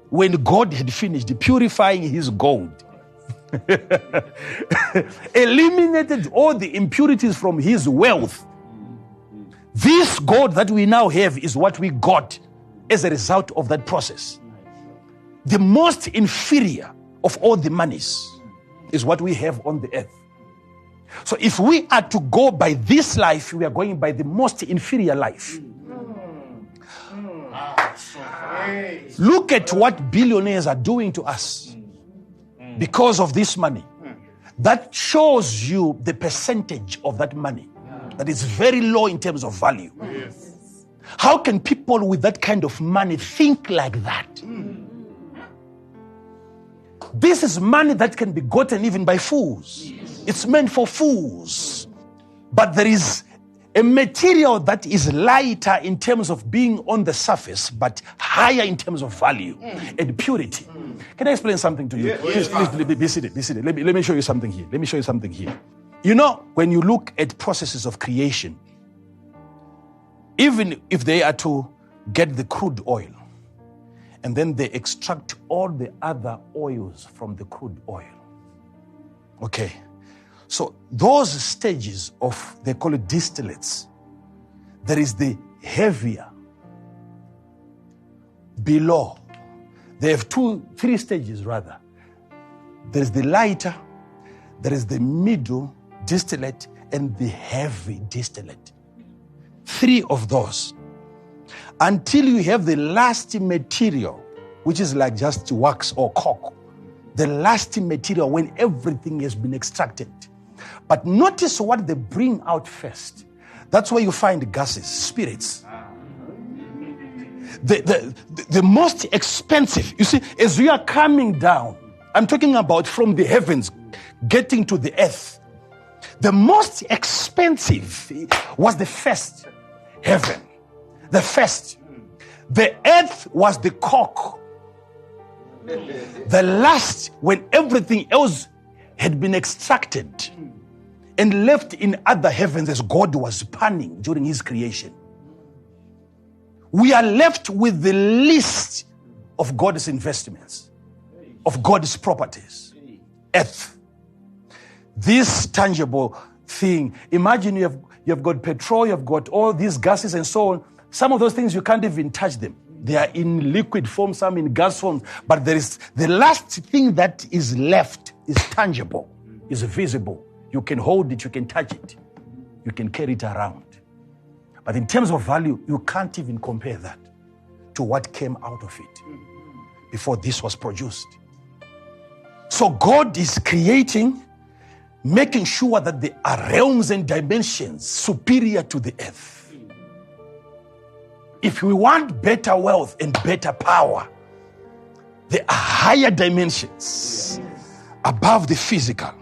when God had finished purifying his gold, eliminated all the impurities from his wealth, this gold that we now have is what we got as a result of that process. The most inferior of all the monies is what we have on the earth. So if we are to go by this life, we are going by the most inferior life. Look at what billionaires are doing to us because of this money. That shows you the percentage of that money that is very low in terms of value. How can people with that kind of money think like that? This is money that can be gotten even by fools. It's meant for fools. But there is a material that is lighter in terms of being on the surface, but higher in terms of value and purity. Can I explain something to you? Yes. Please be seated. Be seated. Let me show you something here. You know, when you look at processes of creation, even if they are to get the crude oil, and then they extract all the other oils from the crude oil. Okay. So those stages of, they call it distillates. There is the heavier below. They have three stages rather. There is the lighter, there is the middle distillate, and the heavy distillate. Three of those. Until you have the last material, which is like just wax or coke. The last material when everything has been extracted. But notice what they bring out first. That's where you find gases, spirits. The most expensive, you see, as we are coming down, I'm talking about from the heavens, getting to the earth. The most expensive was the first heaven. The first. The earth was the coke. The last, when everything else had been extracted and left in other heavens as God was planning during his creation. We are left with the list of God's investments, of God's properties. Earth. This tangible thing. Imagine you have got petrol, you have got all these gases and so on. Some of those things you can't even touch them. They are in liquid form, some in gas form. But there is the last thing that is left is tangible, is visible. You can hold it, you can touch it, you can carry it around. But in terms of value, you can't even compare that to what came out of it before this was produced. So God is creating, making sure that there are realms and dimensions superior to the earth. If we want better wealth and better power, there are higher dimensions above the physical.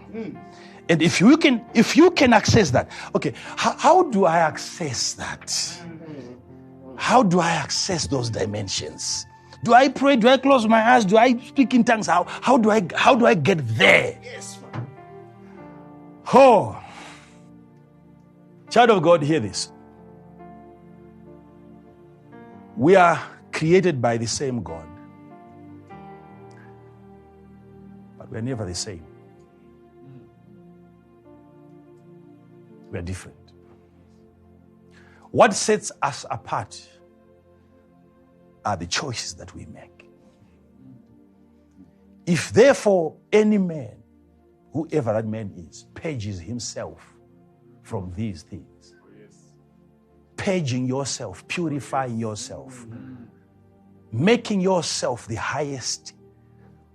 And if you can access that, okay, how do I access that? How do I access those dimensions? Do I pray? Do I close my eyes? Do I speak in tongues? How do I get there? Yes. Oh, child of God, hear this. We are created by the same God, but we are never the same. We are different. What sets us apart are the choices that we make. If therefore any man, whoever that man is, purges himself from these things, purging yourself, purifying yourself, making yourself the highest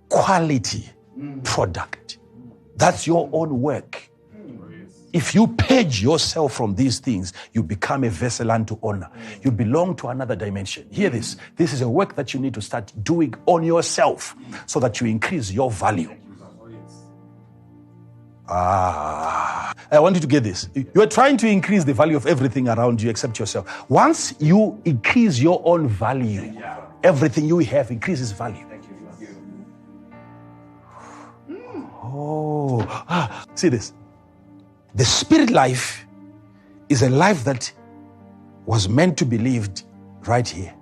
quality product. That's your own work. If you purge yourself from these things, you become a vessel unto honor. You belong to another dimension. Hear this. This is a work that you need to start doing on yourself so that you increase your value. I want you to get this. You are trying to increase the value of everything around you except yourself. Once you increase your own value, everything you have increases value. See this. The spirit life is a life that was meant to be lived right here,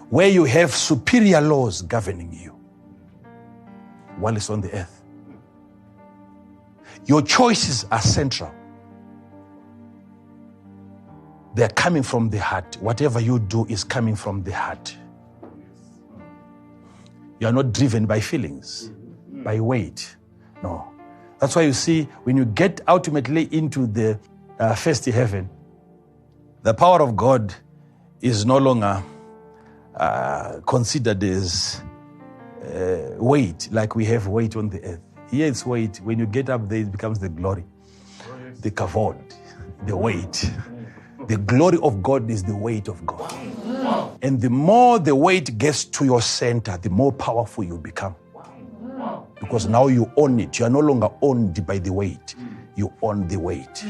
where you have superior laws governing you while it's on the earth. Your choices are central. They're coming from the heart. Whatever you do is coming from the heart. You are not driven by feelings, by weight. No. That's why you see, when you get ultimately into the first heaven, the power of God is no longer considered as weight, like we have weight on the earth. Here it's weight. When you get up there, it becomes the glory, the kavod, the weight. The glory of God is the weight of God. And the more the weight gets to your center, the more powerful you become. Because now you own it. You are no longer owned by the weight. You own the weight.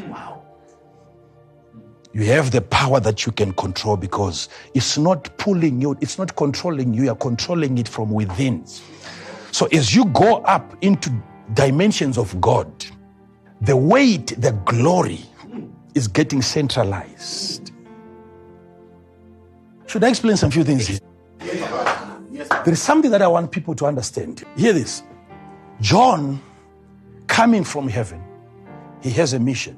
You have the power that you can control because it's not pulling you, it's not controlling you, you are controlling it from within. So as you go up into dimensions of God, the weight, the glory is getting centralized. Should I explain some few things here? There is something that I want people to understand. Hear this. John, coming from heaven, he has a mission.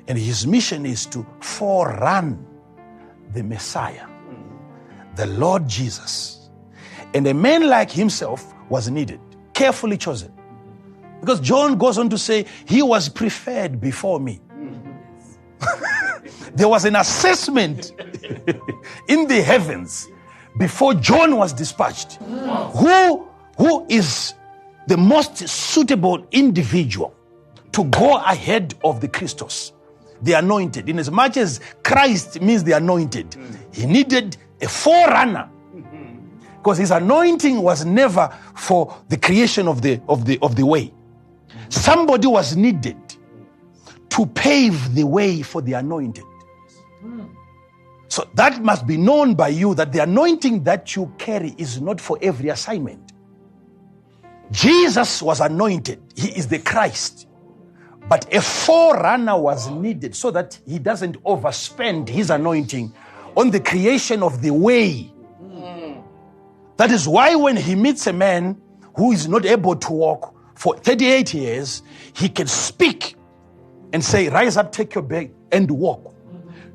And his mission is to forerun the Messiah, the Lord Jesus. And a man like himself was needed, carefully chosen. Because John goes on to say, he was preferred before me. There was an assessment in the heavens before John was dispatched. Who is the most suitable individual to go ahead of the Christos, the anointed? In as much as Christ means the anointed, he needed a forerunner. Because his anointing was never for the creation of the way. Somebody was needed to pave the way for the anointed. So that must be known by you, that the anointing that you carry is not for every assignment. Jesus was anointed. He is the Christ. But a forerunner was needed so that he doesn't overspend his anointing on the creation of the way. That is why when he meets a man who is not able to walk for 38 years, he can speak and say, rise up, take your bed and walk.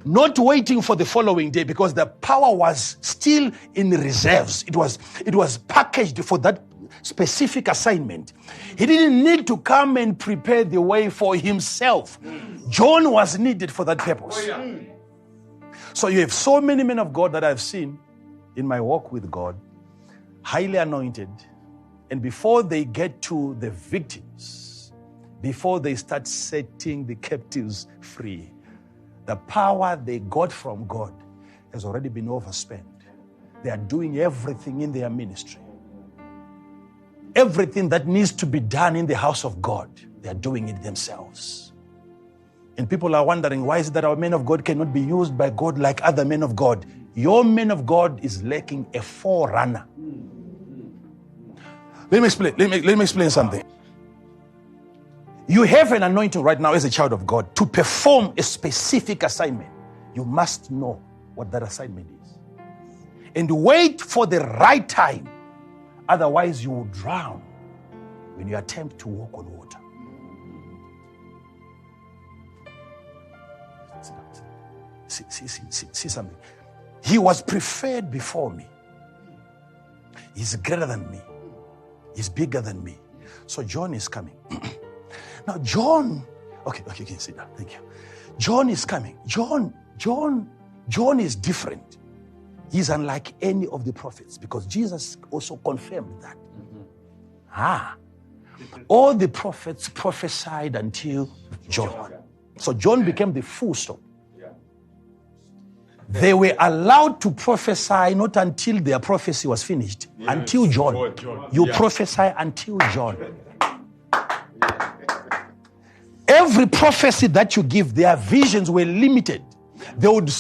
Not waiting for the following day, because the power was still in reserves. It was packaged for that specific assignment. He didn't need to come and prepare the way for himself. John was needed for that purpose. So you have so many men of God that I've seen in my walk with God, highly anointed, and before they get to the victims, before they start setting the captives free, the power they got from God has already been overspent. They are doing everything in their ministry. Everything that needs to be done in the house of God, they are doing it themselves. And people are wondering, why is it that our men of God cannot be used by God like other men of God? Your men of God is lacking a forerunner. Let me explain something. You have an anointing right now as a child of God to perform a specific assignment. You must know what that assignment is. And wait for the right time. Otherwise, you will drown when you attempt to walk on water. See something. He was preferred before me. He's greater than me. He's bigger than me. So John is coming. Now, John, okay, you can sit down. Thank you. John is coming. John is different. He's unlike any of the prophets because Jesus also confirmed that. All the prophets prophesied until John. So John became the full stop. They were allowed to prophesy not until their prophecy was finished, until John. You prophesy until John. Every prophecy that you give, their visions were limited. They would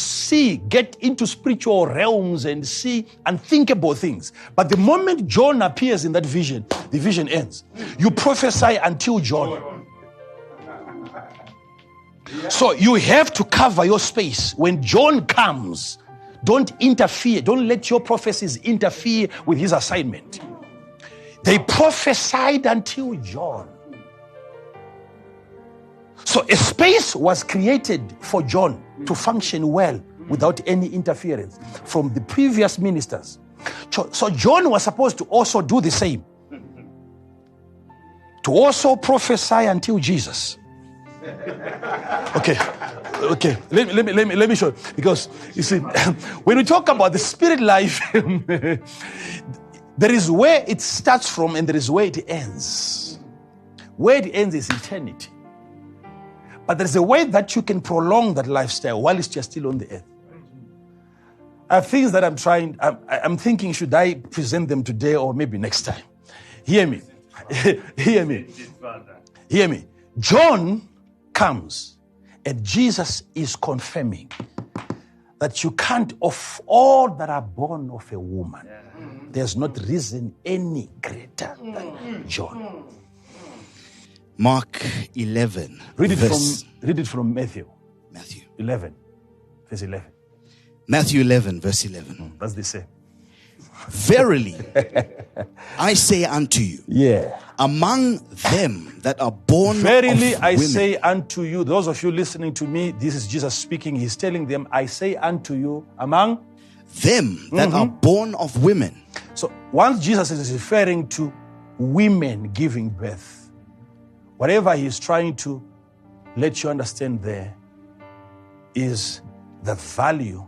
get into spiritual realms and see unthinkable things. But the moment John appears in that vision, the vision ends. You prophesy until John. So you have to cover your space. When John comes, don't interfere. Don't let your prophecies interfere with his assignment. They prophesied until John. So a space was created for John to function well without any interference from the previous ministers. So John was supposed to also do the same. To also prophesy until Jesus. Okay. Let me show you. Because you see, when we talk about the spirit life, there is where it starts from and there is where it ends. Where it ends is eternity. But there's a way that you can prolong that lifestyle while you're still on the earth. I have things that I'm thinking, should I present them today or maybe next time? Hear me. Hear me. Hear me. John comes and Jesus is confirming that you can't, of all that are born of a woman, there's not risen any greater than John. Mark 11. Read it from Matthew. Matthew 11, verse 11. Matthew 11, verse 11. That's the same. Verily, I say unto you, among them that are born Verily, of I women, say unto you, those of you listening to me, this is Jesus speaking. He's telling them, I say unto you, among them that are born of women. So once Jesus is referring to women giving birth, whatever he's trying to let you understand there is the value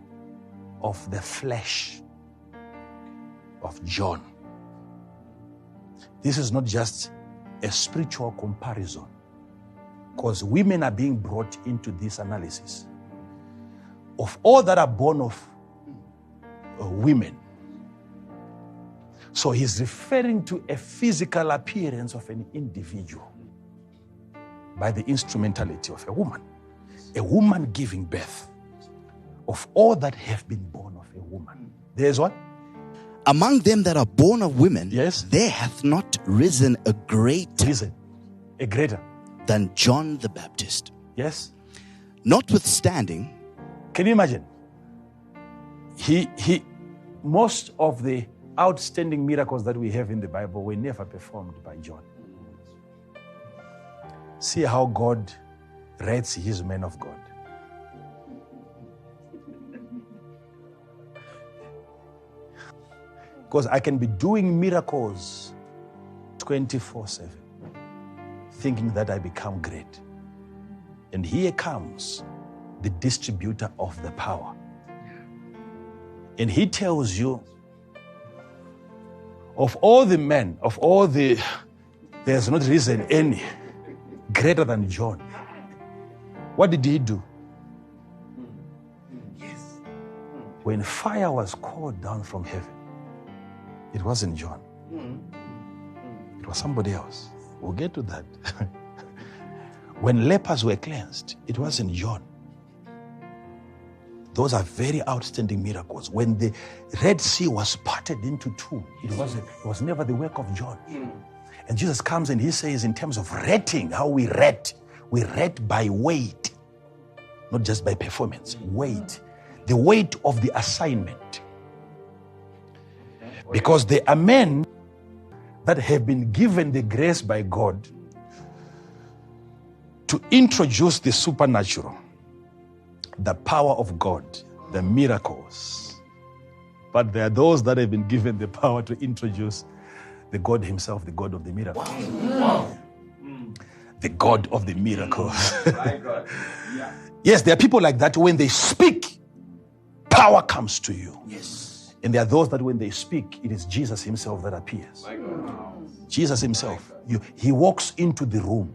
of the flesh of John. This is not just a spiritual comparison, because women are being brought into this analysis. Of all that are born of women. So he's referring to a physical appearance of an individual by the instrumentality of a woman giving birth. Of all that have been born of a woman, there's what? Among them that are born of women, yes, there hath not risen a greater than John the Baptist. Yes. Notwithstanding, can you imagine? Most of the outstanding miracles that we have in the Bible were never performed by John. See how God rates his men of God. Because I can be doing miracles 24/7, thinking that I become great. And here comes the distributor of the power. And he tells you, of all the men, there's not risen any greater than John. What did he do? When fire was called down from heaven, it wasn't John. It was somebody else. We'll get to that. When lepers were cleansed, it wasn't John. Those are very outstanding miracles. When the Red Sea was parted into two, it was never the work of John. And Jesus comes and he says, in terms of rating, how we rate by weight, not just by performance. Weight. The weight of the assignment. Because there are men that have been given the grace by God to introduce the supernatural, the power of God, the miracles. But there are those that have been given the power to introduce the God himself, the God of the miracles. Wow. The God of the miracles. Yes, there are people like that. When they speak, power comes to you. Yes. And there are those that when they speak, it is Jesus himself that appears. Jesus himself. He walks into the room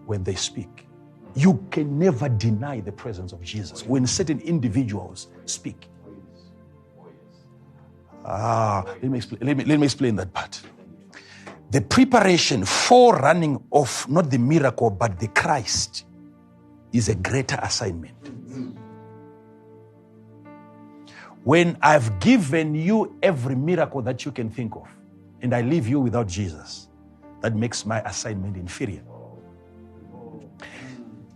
when they speak. You can never deny the presence of Jesus when certain individuals speak. Let me explain that part. The preparation for running of not the miracle but the Christ is a greater assignment. When I've given you every miracle that you can think of and I leave you without Jesus, that makes my assignment inferior.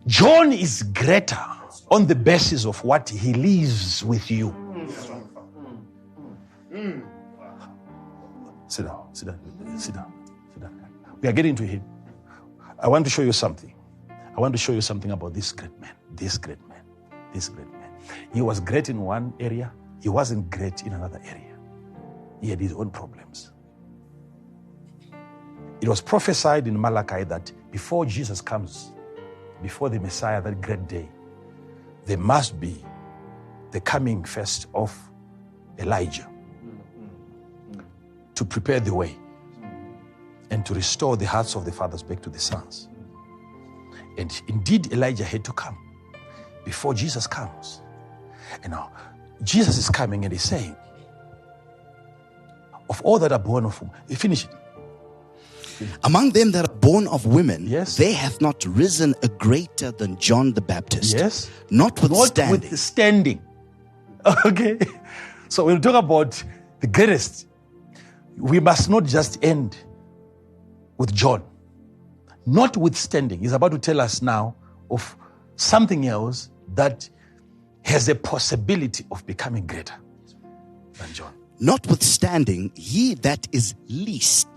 John is greater on the basis of what he leaves with you. Sit down. We are getting to him. I want to show you something. I want to show you something about this great man. He was great in one area. He wasn't great in another area. He had his own problems. It was prophesied in Malachi that before Jesus comes, before the Messiah, that great day, there must be the coming first of Elijah to prepare the way and to restore the hearts of the fathers back to the sons. And indeed, Elijah had to come before Jesus comes. And now, Jesus is coming and he's saying, of all that are born of whom, finish it. Among them that are born of women, yes, there hath not risen a greater than John the Baptist. Yes. Notwithstanding. Okay. So when we talk about the greatest, we must not just end with John. Notwithstanding, he's about to tell us now of something else that has a possibility of becoming greater than John. Notwithstanding, he that is least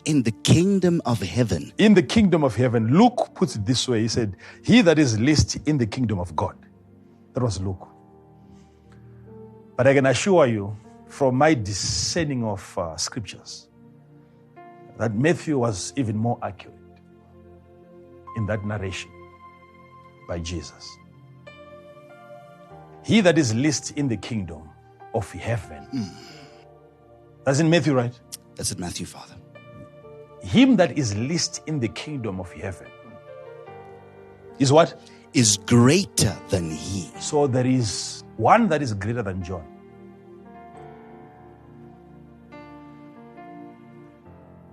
in the kingdom of heaven. In the kingdom of heaven. Luke puts it this way. He said, he that is least in the kingdom of God. That was Luke. But I can assure you, from my discerning of scriptures, that Matthew was even more accurate in that narration by Jesus. He that is least in the kingdom of heaven. That's in Matthew, right? That's in Matthew, Father. Him that is least in the kingdom of heaven is what? Is greater than he. So there is one that is greater than John.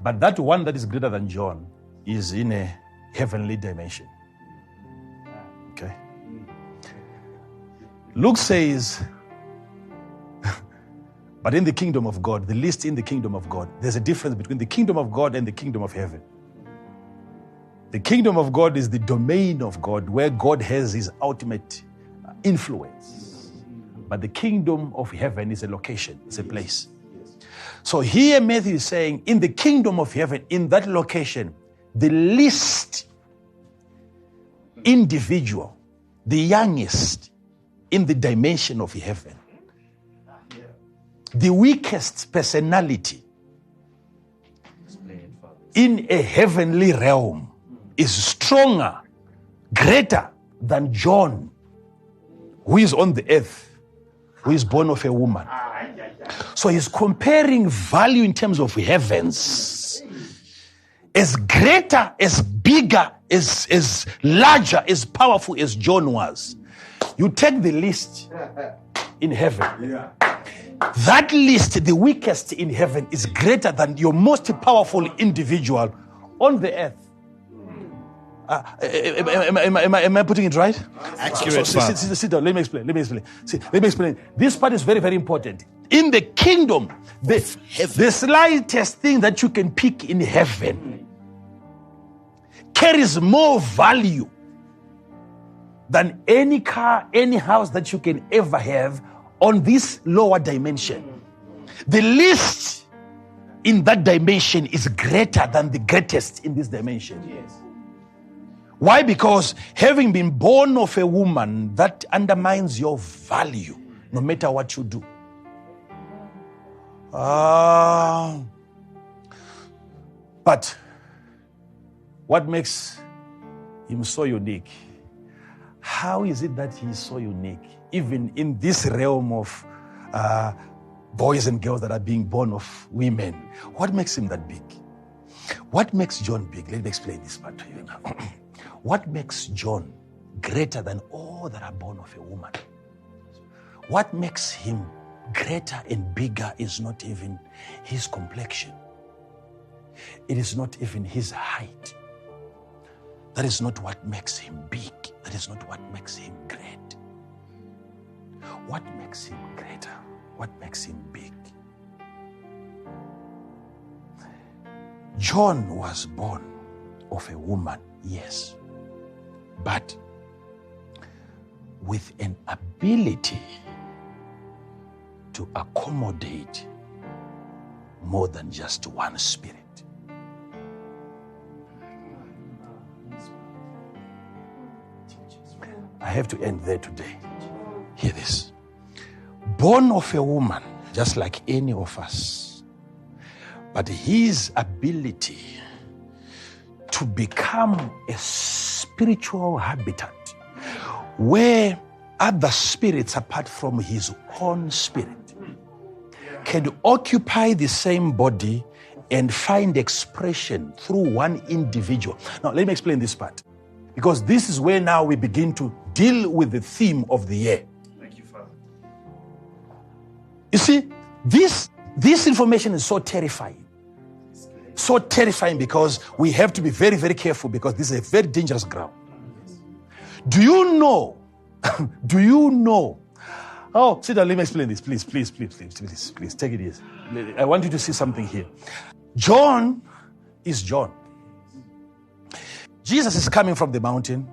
But that one that is greater than John is in a heavenly dimension. Okay? Luke says, but in the kingdom of God, the least in the kingdom of God, there's a difference between the kingdom of God and the kingdom of heaven. The kingdom of God is the domain of God where God has his ultimate influence. But the kingdom of heaven is a location, it's a place. So here Matthew is saying, in the kingdom of heaven, in that location, the least individual, the youngest in the dimension of heaven, the weakest personality in a heavenly realm is stronger, greater than John, who is on the earth, who is born of a woman. So he's comparing value in terms of heavens. As greater, as bigger, as larger, as powerful as John was. You take the least in heaven. That least, the weakest in heaven, is greater than your most powerful individual on the earth. Am I putting it right? Accurate. Sit down. Let me explain. Let me explain. This part is very, very important. In the kingdom, the slightest thing that you can pick in heaven carries more value than any car, any house that you can ever have on this lower dimension. The least in that dimension is greater than the greatest in this dimension. Yes. Why? Because having been born of a woman, that undermines your value, no matter what you do. But what makes him so unique? how is it that he's so unique, even in this realm of boys and girls that are being born of women? What makes him that big? What makes John big? Let me explain this part to you now. What makes John greater than all that are born of a woman? What makes him greater and bigger is not even his complexion. It is not even his height. That is not what makes him big. That is not what makes him great. What makes him greater? What makes him big? John was born of a woman, yes, but with an ability to accommodate more than just one spirit. I have to end there today. Hear this. Born of a woman, just like any of us, but his ability to become a spiritual habitat where other spirits apart from his own spirit can occupy the same body and find expression through one individual. Now, let me explain this part, because this is where now we begin to deal with the theme of the year. Thank you, Father. You see, this information is so terrifying. So terrifying because we have to be very, very careful, because this is a very dangerous ground. Do you know? Oh, sit down, let me explain this. Please, take it easy. I want you to see something here. John is John. Jesus is coming from the mountain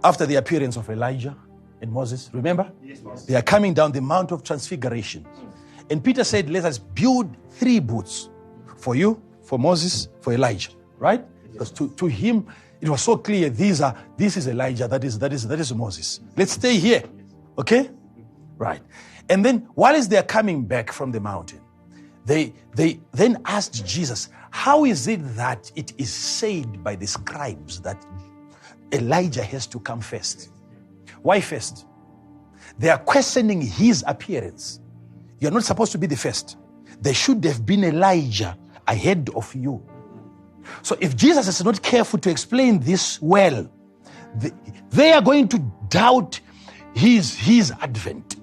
after the appearance of Elijah and Moses. Remember? Yes, they are coming down the Mount of Transfiguration. And Peter said, let us build 3 booths for you, for Moses, for Elijah. Right? Because to him, it was so clear, this is Elijah, that is Moses. Let's stay here. Okay? Right. And then while they are coming back from the mountain, they then asked Jesus, how is it that it is said by the scribes that Elijah has to come first? Why first? They are questioning his appearance. You're not supposed to be the first. There should have been Elijah ahead of you. So if Jesus is not careful to explain this well, they are going to doubt his advent,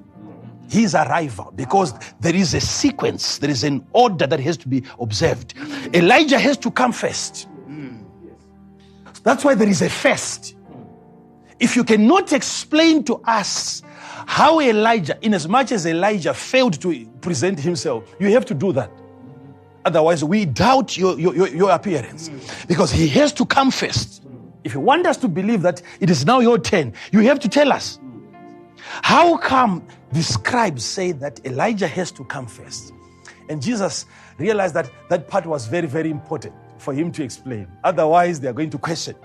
his arrival, because there is a sequence, there is an order that has to be observed. Elijah has to come first. That's why there is a first. If you cannot explain to us how Elijah, in as much as Elijah failed to present himself, you have to do that. Otherwise, we doubt your appearance, because he has to come first. If you want us to believe that it is now your turn, you have to tell us. How come the scribes say that Elijah has to come first? And Jesus realized that that part was very, very important for him to explain. Otherwise, they are going to question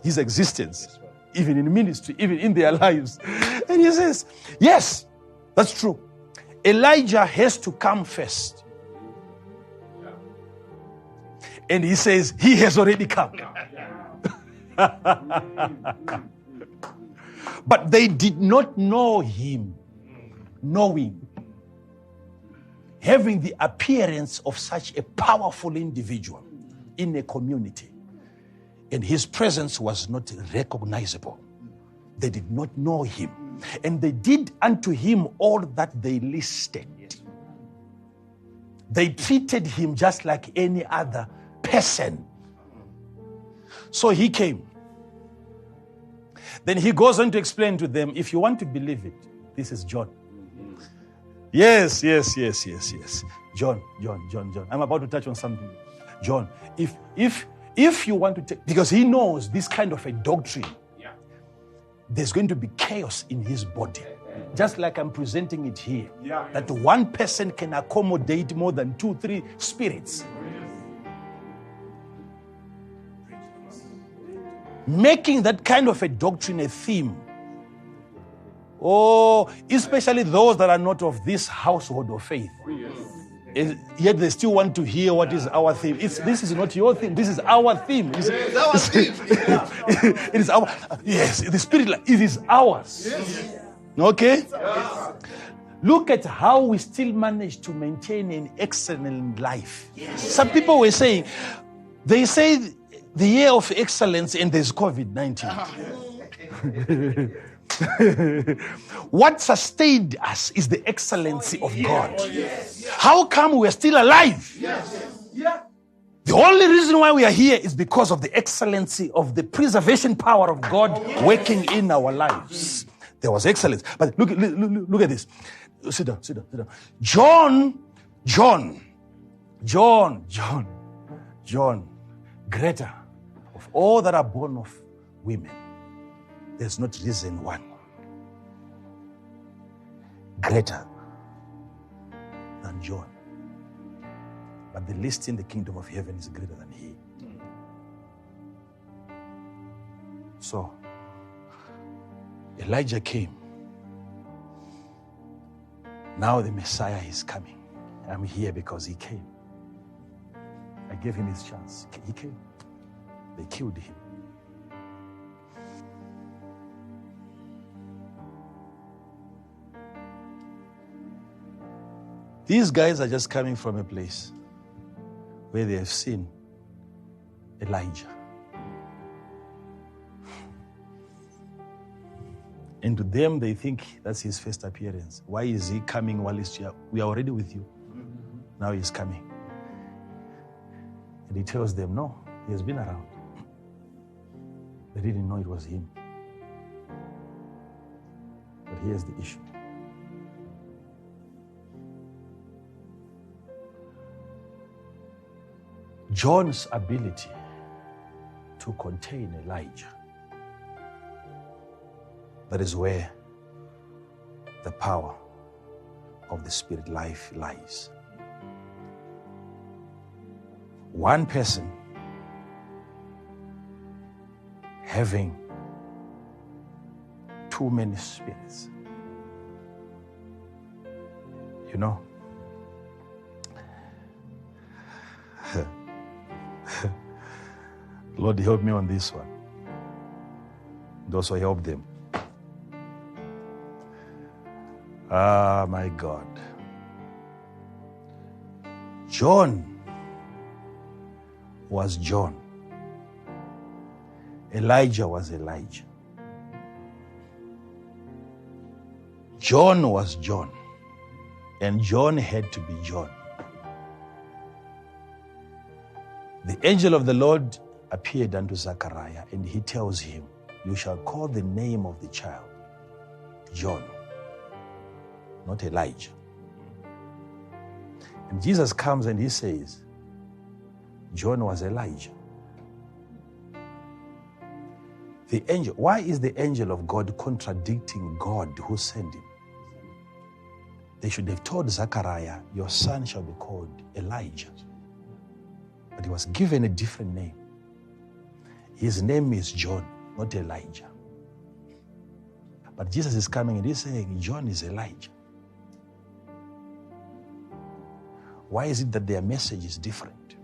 his existence, even in ministry, even in their lives. And he says, yes, that's true. Elijah has to come first. And he says, he has already come. But they did not know him, knowing, having the appearance of such a powerful individual in a community. And his presence was not recognizable. They did not know him. And they did unto him all that they listed. They treated him just like any other person. So he came. Then he goes on to explain to them, if you want to believe it, this is John. Yes. John. I'm about to touch on something. John, if you want to take, because he knows this kind of a doctrine, there's going to be chaos in his body. Just like I'm presenting it here. That one person can accommodate more than 2-3 spirits. Making that kind of a doctrine a theme. Oh, especially those that are not of this household of faith. Yet they still want to hear what is our theme. This is not your theme. This is our theme. It is our. Yes, the spirit. It is ours. Yes. Okay. Yes. Look at how we still manage to maintain an excellent life. Yes. Some people were saying, they say the year of excellence and there's COVID-19. What sustained us is the excellency of God. How come we're still alive? The only reason why we are here is because of the excellency of the preservation power of God working in our lives. There was excellence. But look at this. Sit down. John, greater of all that are born of women. There's not risen one greater than John. But the least in the kingdom of heaven is greater than he. So, Elijah came. Now the Messiah is coming. I'm here because he came. I gave him his chance. He came. They killed him. These guys are just coming from a place where they have seen Elijah. And to them, they think that's his first appearance. Why is he coming while he's here? We are already with you. Now he's coming. And he tells them, no, he has been around. They didn't know it was him. But here's the issue. John's ability to contain Elijah. That is where the power of the spirit life lies. One person having too many spirits. You know, Lord, help me on this one. And also help them. Ah, my God. John was John. Elijah was Elijah. John was John. And John had to be John. The angel of the Lord appeared unto Zechariah, and he tells him, you shall call the name of the child John, not Elijah. And Jesus comes and he says, John was Elijah. The angel, why is the angel of God contradicting God who sent him? They should have told Zechariah, your son shall be called Elijah. But he was given a different name. His name is John, not Elijah. But Jesus is coming and he's saying, John is Elijah. Why is it that their message is different?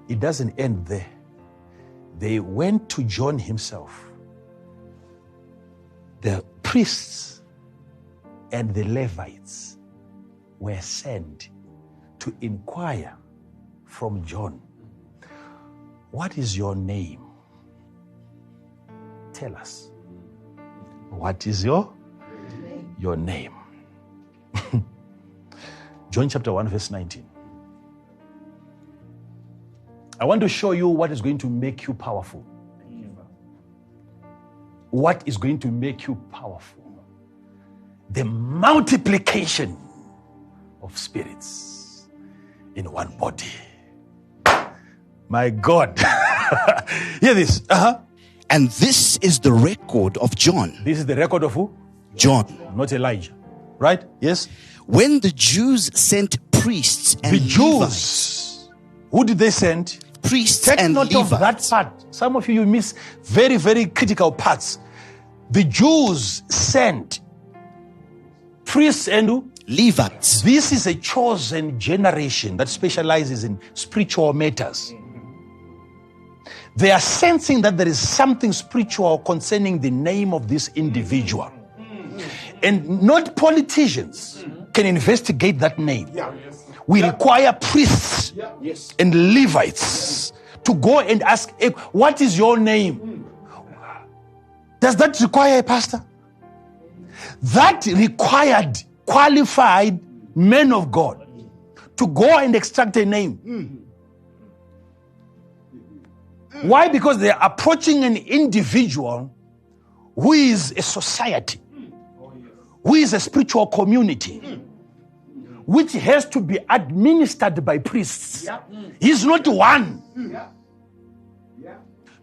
It doesn't end there. They went to John himself. The priests and the Levites were sent to inquire from John, what is your name? Tell us. What is your name? John chapter 1 verse 19. I want to show you what is going to make you powerful. What is going to make you powerful? The multiplication of spirits in one body. My God. Hear this. And this is the record of John. This is the record of who? John. Not Elijah. Right? Yes? When the Jews sent priests and Levites. Who did they send? Priests Take and note Levites. of that part. Some of you miss very, very critical parts. The Jews sent priests and who? Levites. This is a chosen generation that specializes in spiritual matters. They are sensing that there is something spiritual concerning the name of this individual. And not politicians can investigate that name. We require priests and Levites to go and ask, what is your name? Does that require a pastor? That required qualified men of God to go and extract a name. Why? Because they are approaching an individual who is a society, who is a spiritual community, which has to be administered by priests. He's not one.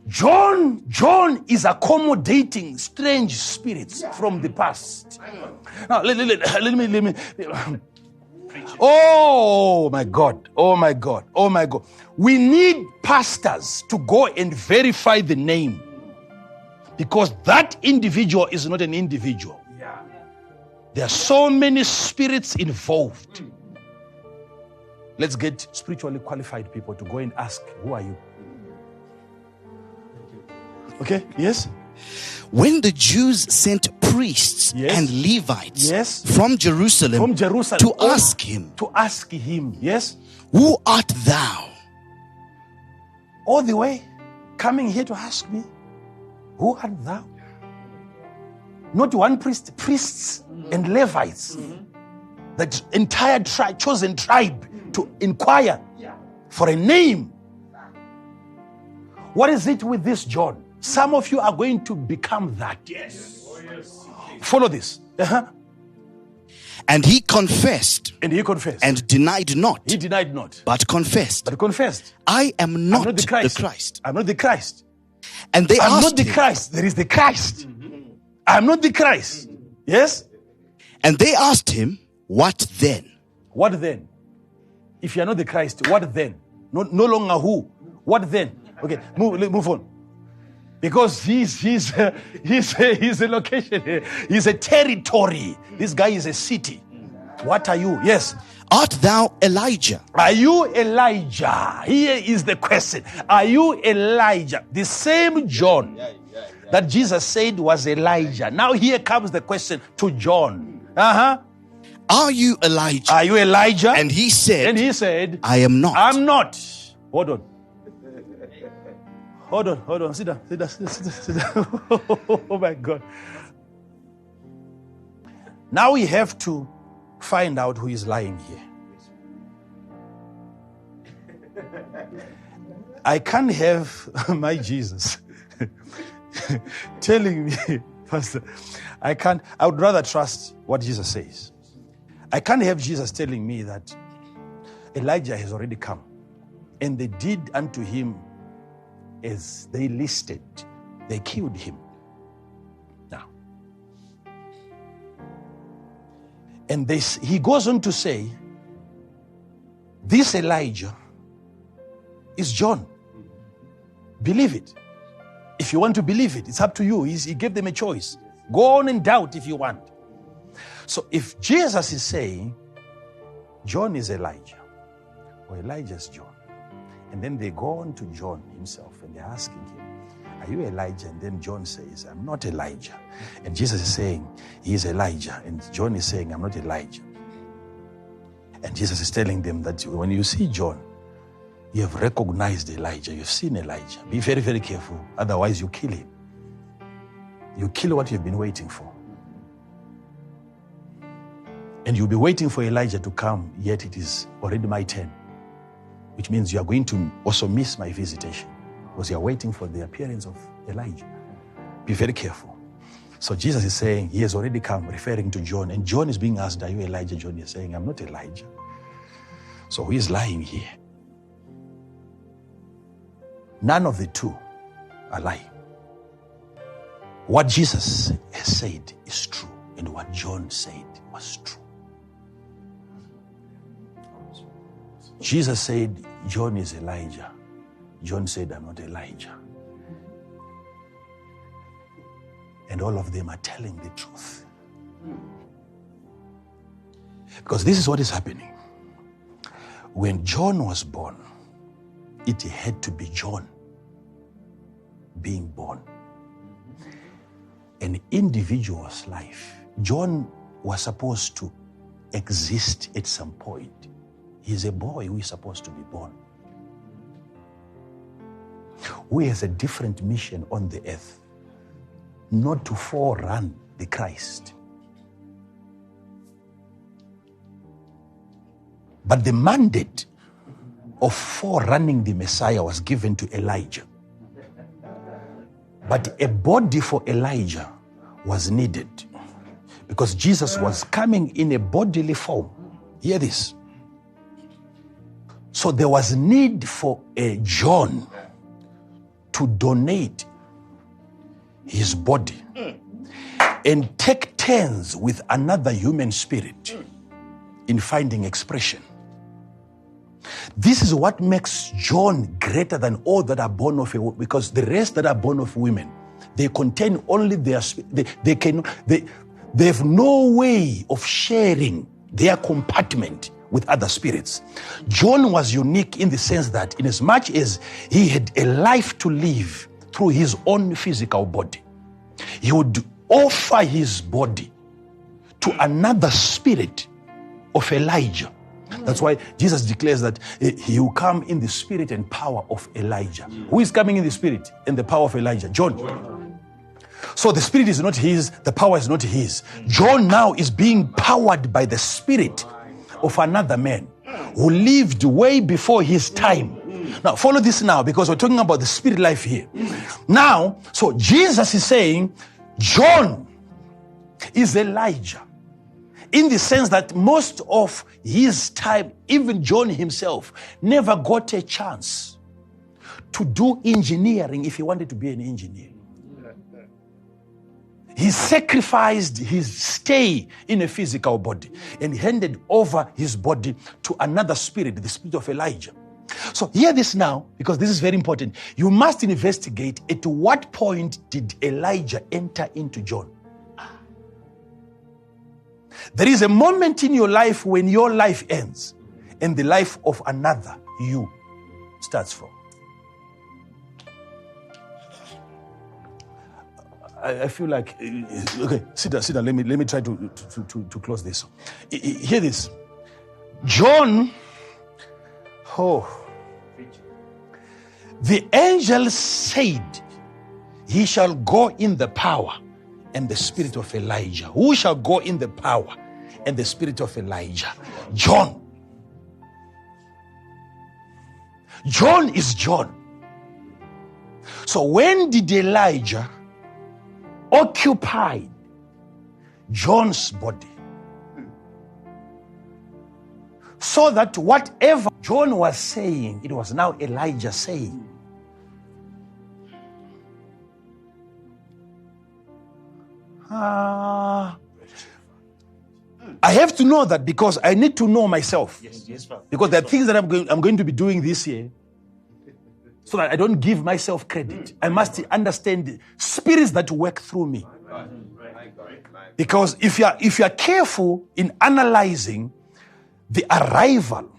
John is accommodating strange spirits from the past. Now, let me. Oh my God. We need pastors to go and verify the name, because that individual is not an individual. There are so many spirits involved. Let's get spiritually qualified people to go and ask, who are you? Okay, yes? When the Jews sent priests and Levites from Jerusalem to ask him, yes, who art thou? All the way coming here to ask me, who art thou? Not one priest, priests and Levites, that entire chosen tribe to inquire for a name. What is it with this John? Some of you are going to become that. Yes. Follow this. And he confessed. And denied not. He denied not. But confessed. I am not the Christ. I'm not the Christ. And they I'm asked not the him, Christ. There is the Christ. I'm not the Christ. Yes? And they asked him, what then? What then? If you are not the Christ, what then? No longer who. What then? Okay, move on. Because he's a location. He's a territory. This guy is a city. What are you? Yes. Art thou Elijah? Are you Elijah? Here is the question. Are you Elijah? The same John that Jesus said was Elijah. Now here comes the question to John. Are you Elijah? Are you Elijah? And he said, I am not. I'm not. Hold on. Sit down. Oh my God. Now we have to find out who is lying here. I can't have my Jesus telling me, Pastor, I would rather trust what Jesus says. I can't have Jesus telling me that Elijah has already come and they did unto him as they listed. They killed him. Now. And he goes on to say, this Elijah is John. Believe it. If you want to believe it, it's up to you. He gave them a choice. Go on and doubt if you want. So if Jesus is saying John is Elijah, or Elijah is John, and then they go on to John himself and they're asking him, are you Elijah? And then John says, I'm not Elijah. And Jesus is saying, he is Elijah. And John is saying, I'm not Elijah. And Jesus is telling them that when you see John, you have recognized Elijah. You've seen Elijah. Be very, very careful. Otherwise, you kill him. You kill what you've been waiting for. And you'll be waiting for Elijah to come, yet it is already my turn. Which means you are going to also miss my visitation, because you are waiting for the appearance of Elijah. Be very careful. So Jesus is saying, he has already come, referring to John. And John is being asked, are you Elijah? John is saying, I'm not Elijah. So who is lying here? None of the two are lying. What Jesus has said is true, and what John said was true. Jesus said, John is Elijah. John said, I'm not Elijah. And all of them are telling the truth. Because this is what is happening. When John was born, it had to be John being born. An individual's life. John was supposed to exist at some point. He's a boy who is supposed to be born. Who has a different mission on the earth. Not to forerun the Christ. But the mandate of forerunning the Messiah was given to Elijah. But a body for Elijah was needed because Jesus was coming in a bodily form. Hear this. So there was need for a John to donate his body and take turns with another human spirit in finding expression. This is what makes John greater than all that are born of a woman, because the rest that are born of women, they contain only their they have no way of sharing their compartment with other spirits. John was unique in the sense that in as much as he had a life to live through his own physical body, he would offer his body to another spirit of Elijah. That's why Jesus declares that he will come in the spirit and power of Elijah. Who is coming in the spirit and the power of Elijah? John. So the spirit is not his, the power is not his. John now is being powered by the spirit of another man who lived way before his time. Now follow this now, because we're talking about the spirit life here. Now, so Jesus is saying John is Elijah. In the sense that most of his time, even John himself, never got a chance to do engineering if he wanted to be an engineer. He sacrificed his stay in a physical body and handed over his body to another spirit, the spirit of Elijah. So hear this now, because this is very important. You must investigate at what point did Elijah enter into John. There is a moment in your life when your life ends and the life of another you starts from. I feel like, okay, sit down. Let me try to close this. Hear this. John, the angel said, he shall go in the power and the spirit of Elijah. Who shall go in the power and the spirit of Elijah? John. John is John. So when did Elijah occupy John's body? So that whatever John was saying, it was now Elijah saying. I have to know that because I need to know myself. Yes, because there are things that I'm going to be doing this year so that I don't give myself credit. I must understand the spirits that work through me. Because if you are careful in analyzing the arrival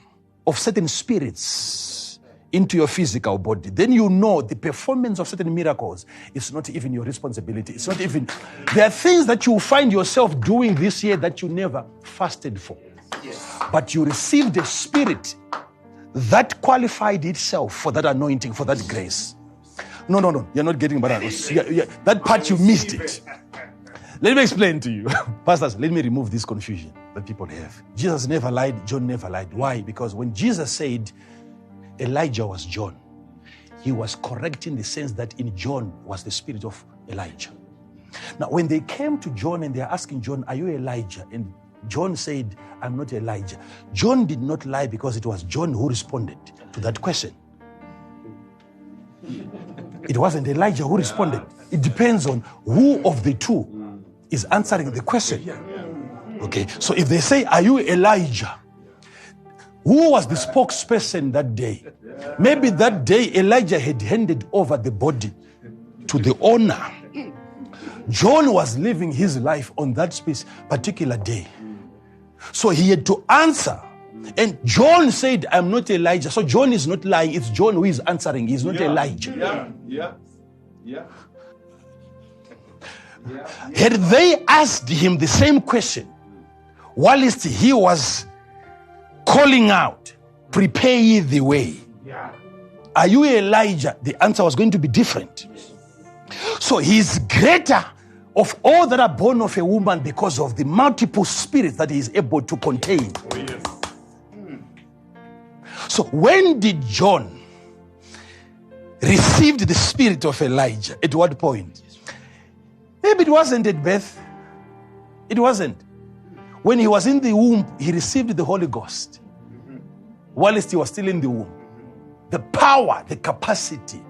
of certain spirits into your physical body, then you know the performance of certain miracles is not even your responsibility. It's not even. There are things that you find yourself doing this year that you never fasted for. But you received a spirit that qualified itself for that anointing, for that grace. No. You're not getting bananas. That part you missed it. Let me explain to you. Pastors, let me remove this confusion that people have. Jesus never lied. John never lied. Why? Because when Jesus said Elijah was John, he was correct in the sense that in John was the spirit of Elijah. Now, when they came to John and they're asking John, are you Elijah? And John said, I'm not Elijah. John did not lie because it was John who responded to that question. It wasn't Elijah who responded. It depends on who of the two is answering the question. Okay, so if they say, are you Elijah? Who was the spokesperson that day? Maybe that day Elijah had handed over the body to the owner. John was living his life on that particular day. So he had to answer. And John said, I'm not Elijah. So John is not lying. It's John who is answering. He's not Elijah. Had they asked him the same question, whilst he was calling out, prepare ye the way. Are you Elijah? The answer was going to be different. So he's greater of all that are born of a woman because of the multiple spirits that he is able to contain. So when did John receive the spirit of Elijah? At what point? Maybe it wasn't at birth. It wasn't. When he was in the womb, he received the Holy Ghost. Whilst he was still in the womb. The power, the capacity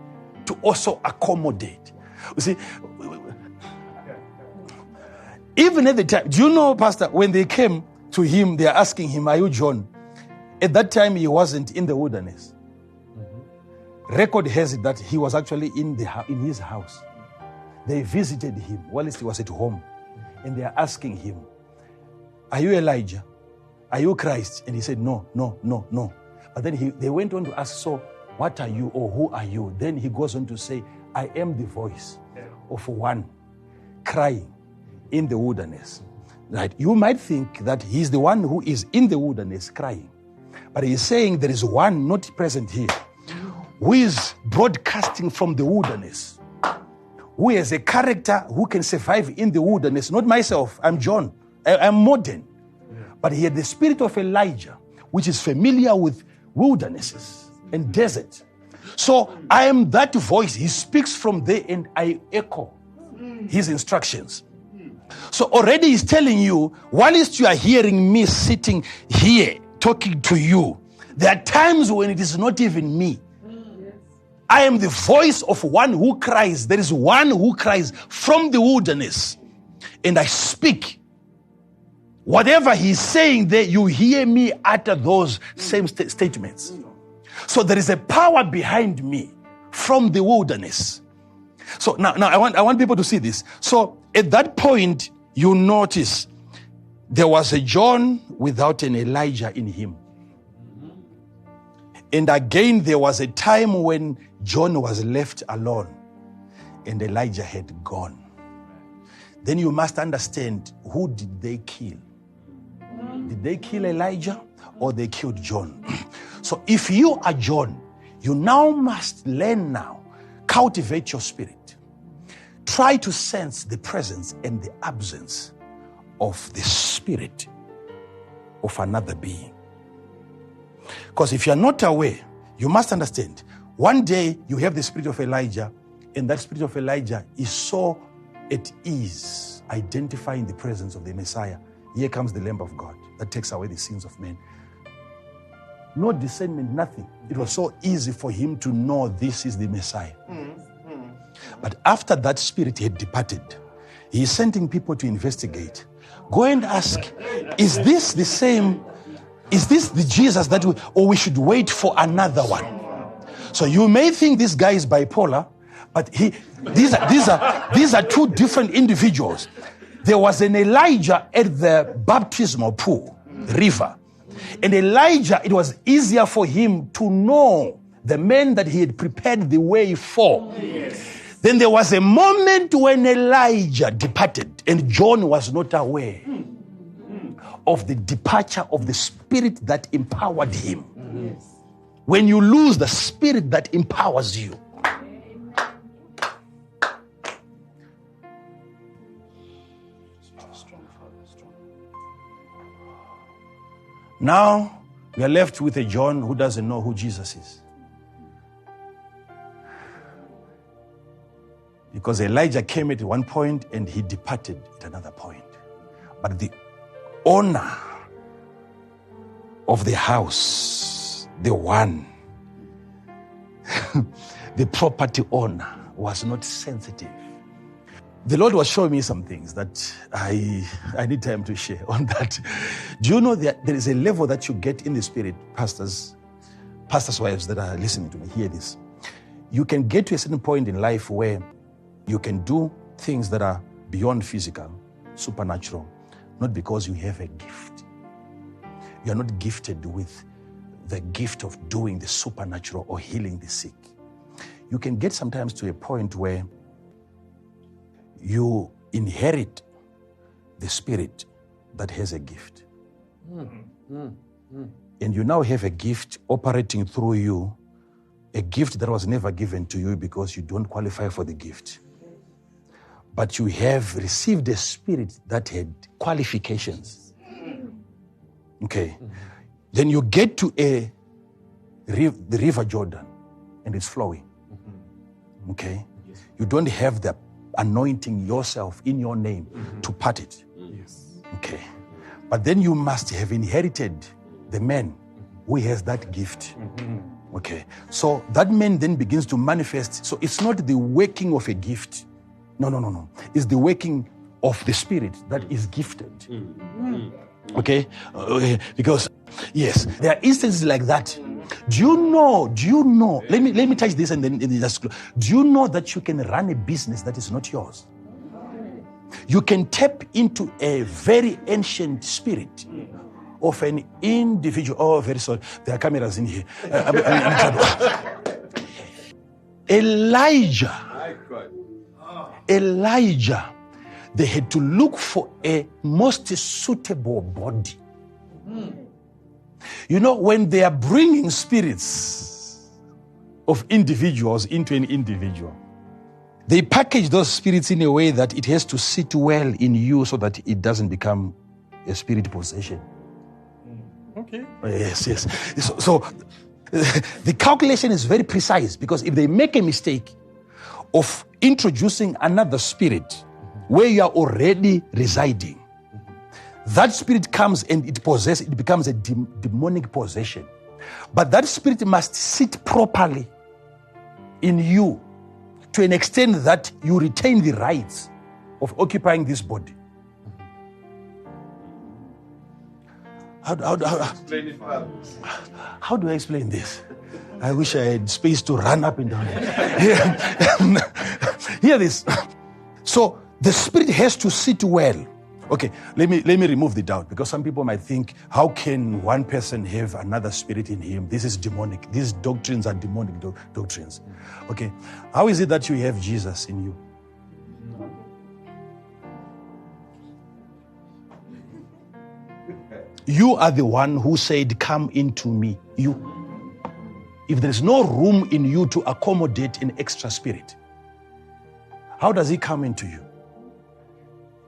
to also accommodate. You see, even at the time, do you know, Pastor, when they came to him, they are asking him, are you John? At that time, he wasn't in the wilderness. Record has it that he was actually in his house. They visited him whilst he was at home. And they are asking him, are you Elijah? Are you Christ? And he said, no. But then they went on to ask, so what are you or who are you? Then he goes on to say, I am the voice of one crying in the wilderness. Right? You might think that he's the one who is in the wilderness crying. But he's saying there is one not present here who is broadcasting from the wilderness, who has a character who can survive in the wilderness. Not myself, I'm John. I'm modern. But he had the spirit of Elijah, which is familiar with wildernesses and desert. So I am that voice. He speaks from there and I echo his instructions. So already he's telling you, whilst you are hearing me sitting here talking to you, there are times when it is not even me. I am the voice of one who cries. There is one who cries from the wilderness. And I speak. Whatever he's saying there, you hear me utter those same statements. So there is a power behind me from the wilderness. So now I want people to see this. So at that point, you notice there was a John without an Elijah in him. And again, there was a time when John was left alone and Elijah had gone. Then you must understand, who did they kill? Did they kill Elijah or they killed John? So if you are John, you now must learn now, cultivate your spirit. Try to sense the presence and the absence of the spirit of another being. Because if you're not aware, you must understand, one day you have the spirit of Elijah, and that spirit of Elijah is so at ease, identifying the presence of the Messiah. Here comes the Lamb of God that takes away the sins of men. No discernment, nothing. It was so easy for him to know this is the Messiah. But after that spirit had departed, he is sending people to investigate. Go and ask, is this the same? Is this the Jesus that or we should wait for another one? So you may think this guy is bipolar, but these are two different individuals. There was an Elijah at the baptismal pool, river. And Elijah, it was easier for him to know the man that he had prepared the way for. Then there was a moment when Elijah departed and John was not aware of the departure of the spirit that empowered him. When you lose the spirit that empowers you, now we are left with a John who doesn't know who Jesus is. Because Elijah came at one point and he departed at another point. But the owner of the house, the one, the property owner, was not sensitive. The Lord was showing me some things that I need time to share on that. Do you know that there is a level that you get in the spirit, pastors' wives that are listening to me, hear this. You can get to a certain point in life where you can do things that are beyond physical, supernatural, not because you have a gift, You are not gifted with the gift of doing the supernatural or healing the sick. You can get sometimes to a point where you inherit the spirit that has a gift. And you now have a gift operating through you, a gift that was never given to you because you don't qualify for the gift. But you have received a spirit that had qualifications. Okay. Then you get to the River Jordan, and it's flowing. Okay. You don't have the anointing yourself in your name to part it. Okay. But then you must have inherited the man who has that gift. Okay. So that man then begins to manifest. So it's not the working of a gift. No. It's the working of the spirit that is gifted. Okay? Because, yes, there are instances like that. Do you know, let me touch this and then just close. Do you know that you can run a business that is not yours? You can tap into a very ancient spirit of an individual. Oh, very sorry. There are cameras in here. Elijah, they had to look for a most suitable body. You know, when they are bringing spirits of individuals into an individual, they package those spirits in a way that it has to sit well in you so that it doesn't become a spirit possession. Okay. Yes. So the calculation is very precise, because if they make a mistake of introducing another spirit where you are already residing, that spirit comes and it becomes a demonic possession. But that spirit must sit properly in you to an extent that you retain the rights of occupying this body. How do I explain this? I wish I had space to run up and down. Hear this. So the spirit has to sit well. Okay, let me remove the doubt, because some people might think, how can one person have another spirit in him? This is demonic. These doctrines are demonic doctrines. Okay, how is it that you have Jesus in you? You are the one who said, come into me. You. If there is no room in you to accommodate an extra spirit, how does he come into you?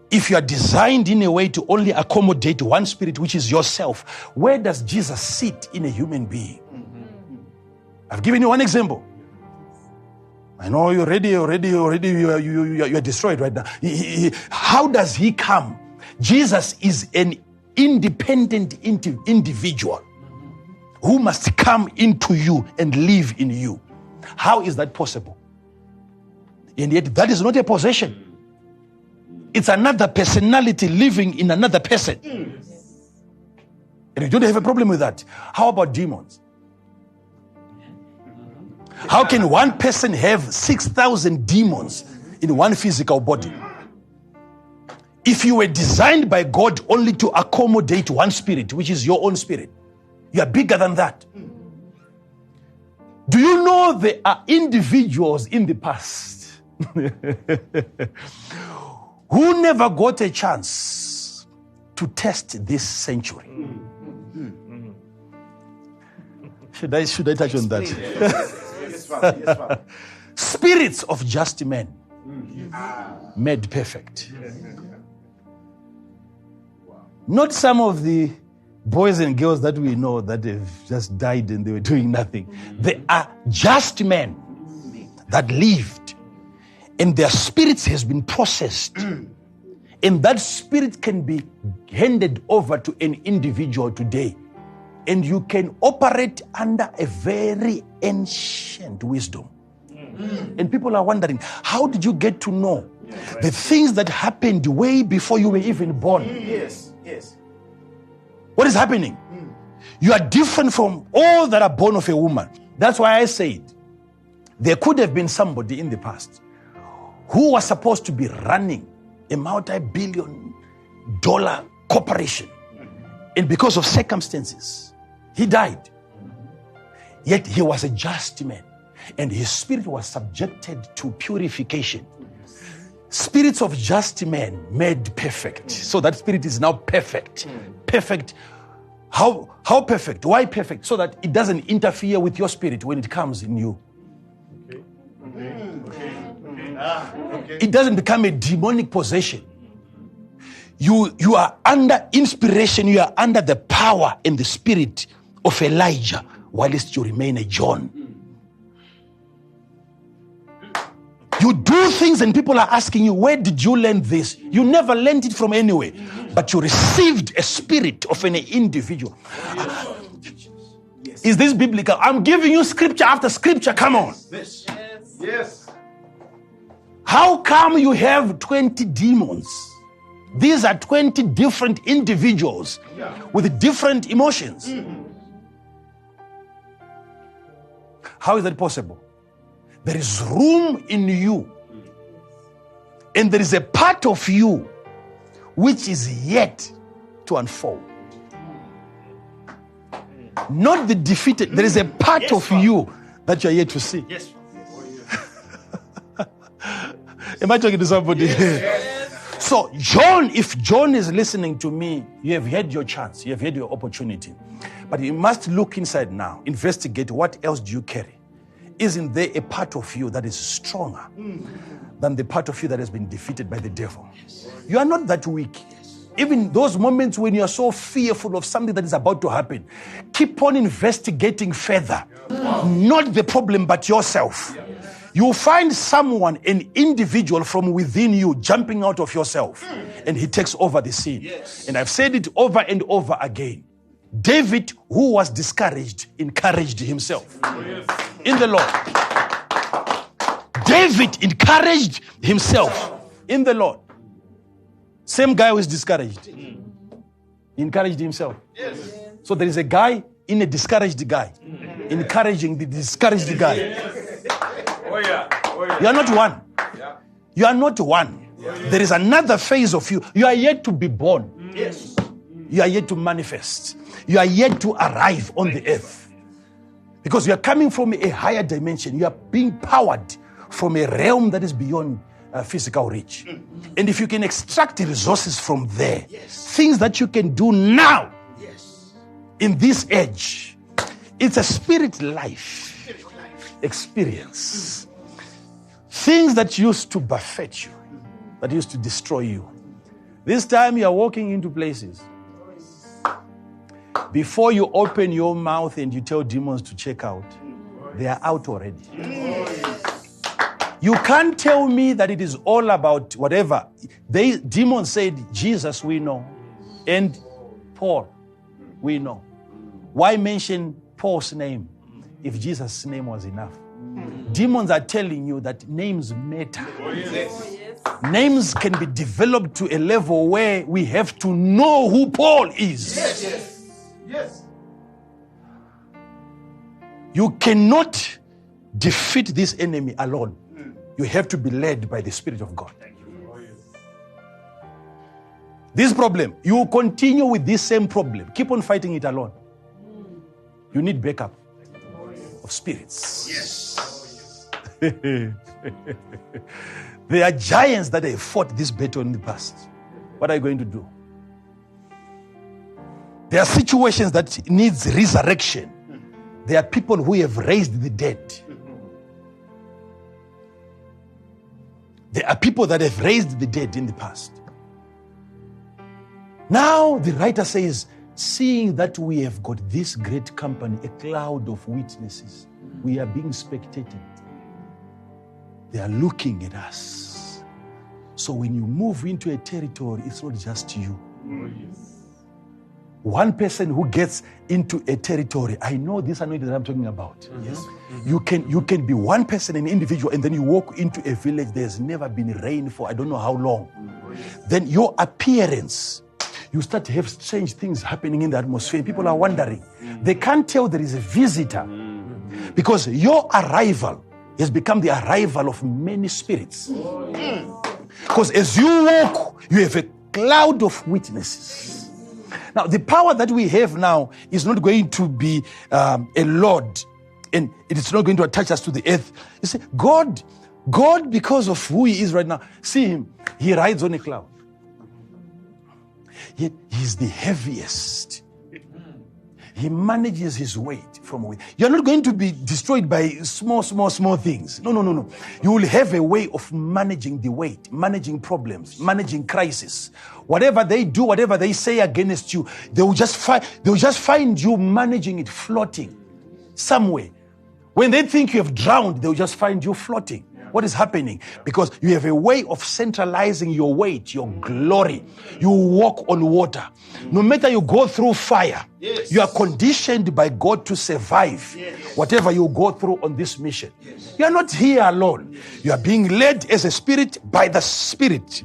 If you are designed in a way to only accommodate one spirit, which is yourself, where does Jesus sit in a human being? I've given you one example. I know you're you are destroyed right now. How does he come? Jesus is an independent individual who must come into you and live in you. How is that possible? And yet that is not a possession. It's another personality living in another person. And you don't have a problem with that. How about demons? How can one person have 6,000 demons in one physical body? If you were designed by God only to accommodate one spirit, which is your own spirit, you are bigger than that. Do you know there are individuals in the past who never got a chance to test this century? Should I touch on that? Yes, Spirits of just men made perfect. Not some of the boys and girls that we know that have just died and they were doing nothing. They are just men that lived, and their spirits has been processed. And that spirit can be handed over to an individual today. And you can operate under a very ancient wisdom. And people are wondering, how did you get to know the things that happened way before you were even born? Yes. What is happening? You are different from all that are born of a woman. That's why I said there could have been somebody in the past who was supposed to be running a multi-billion-dollar corporation, And because of circumstances, he died. Yet he was a just man. And his spirit was subjected to purification. Spirits of just men made perfect. So that spirit is now perfect. Perfect. How perfect? Why perfect? So that it doesn't interfere with your spirit when it comes in you. It doesn't become a demonic possession. You are under inspiration. You are under the power and the spirit of Elijah, whilst you remain a John. You do things and people are asking you, where did you learn this? You never learned it from anywhere. But you received a spirit of an individual. Is this biblical? I'm giving you scripture after scripture. Come on. Yes. How come you have 20 demons? These are 20 different individuals with different emotions. How is that possible? There is room in you. And there is a part of you which is yet to unfold. Not the defeated. There is a part of you that you are yet to see. Yes. Am I talking to somebody? Yes. So, John, if John is listening to me, you have had your chance. You have had your opportunity. But you must look inside now. Investigate what else do you carry. Isn't there a part of you that is stronger than the part of you that has been defeated by the devil? You are not that weak. Even those moments when you are so fearful of something that is about to happen, keep on investigating further. Not the problem, but yourself. You find someone, an individual from within you jumping out of yourself, and he takes over the scene. And I've said it over and over again. David, who was discouraged, encouraged himself in the Lord. David encouraged himself in the Lord. Same guy who is discouraged. He encouraged himself. So there is a guy in a discouraged guy encouraging the discouraged guy. You are not one. You are not one. There is another phase of you. You are yet to be born. You are yet to manifest. You are yet to arrive on the earth. Because you are coming from a higher dimension. You are being powered from a realm that is beyond physical reach. And if you can extract the resources from there, things that you can do now, in this age, it's a spirit life experience. Things that used to buffet you, that used to destroy you. This time you are walking into places. Before you open your mouth and you tell demons to check out, they are out already. You can't tell me that it is all about whatever. Demons said, Jesus we know, and Paul we know. Why mention Paul's name if Jesus' name was enough? Demons are telling you that names matter. Names can be developed to a level where we have to know who Paul is. Yes. You cannot defeat this enemy alone. You have to be led by the Spirit of God. This problem, you continue with this same problem. Keep on fighting it alone. You need backup of spirits. Yes. There are giants that have fought this battle in the past. What are you going to do? There are situations that needs resurrection. There are people who have raised the dead. There are people that have raised the dead in the past. Now the writer says, seeing that we have got this great company, a cloud of witnesses, we are being spectated. They are looking at us. So when you move into a territory, it's not just you. One person who gets into a territory, I know this anointing that I'm talking about. You can be one person, an individual, and then you walk into a village, there's never been rain for I don't know how long. Then your appearance, you start to have strange things happening in the atmosphere. People are wondering. They can't tell there is a visitor. Because your arrival has become the arrival of many spirits. Because as you walk, you have a cloud of witnesses. Now, the power that we have now is not going to be a Lord, and it is not going to attach us to the earth. You see, God, because of who he is right now, see him, he rides on a cloud. Yet he's the heaviest. He manages his weight from away. You're not going to be destroyed by small things. No. You will have a way of managing the weight, managing problems, managing crisis. Whatever they do, whatever they say against you, they will just find you managing it, floating somewhere. When they think you have drowned, they will just find you floating. What is happening? Because you have a way of centralizing your weight, your glory. You walk on water. No matter you go through fire, you are conditioned by God to survive whatever you go through on this mission. You are not here alone. You are being led as a spirit by the Spirit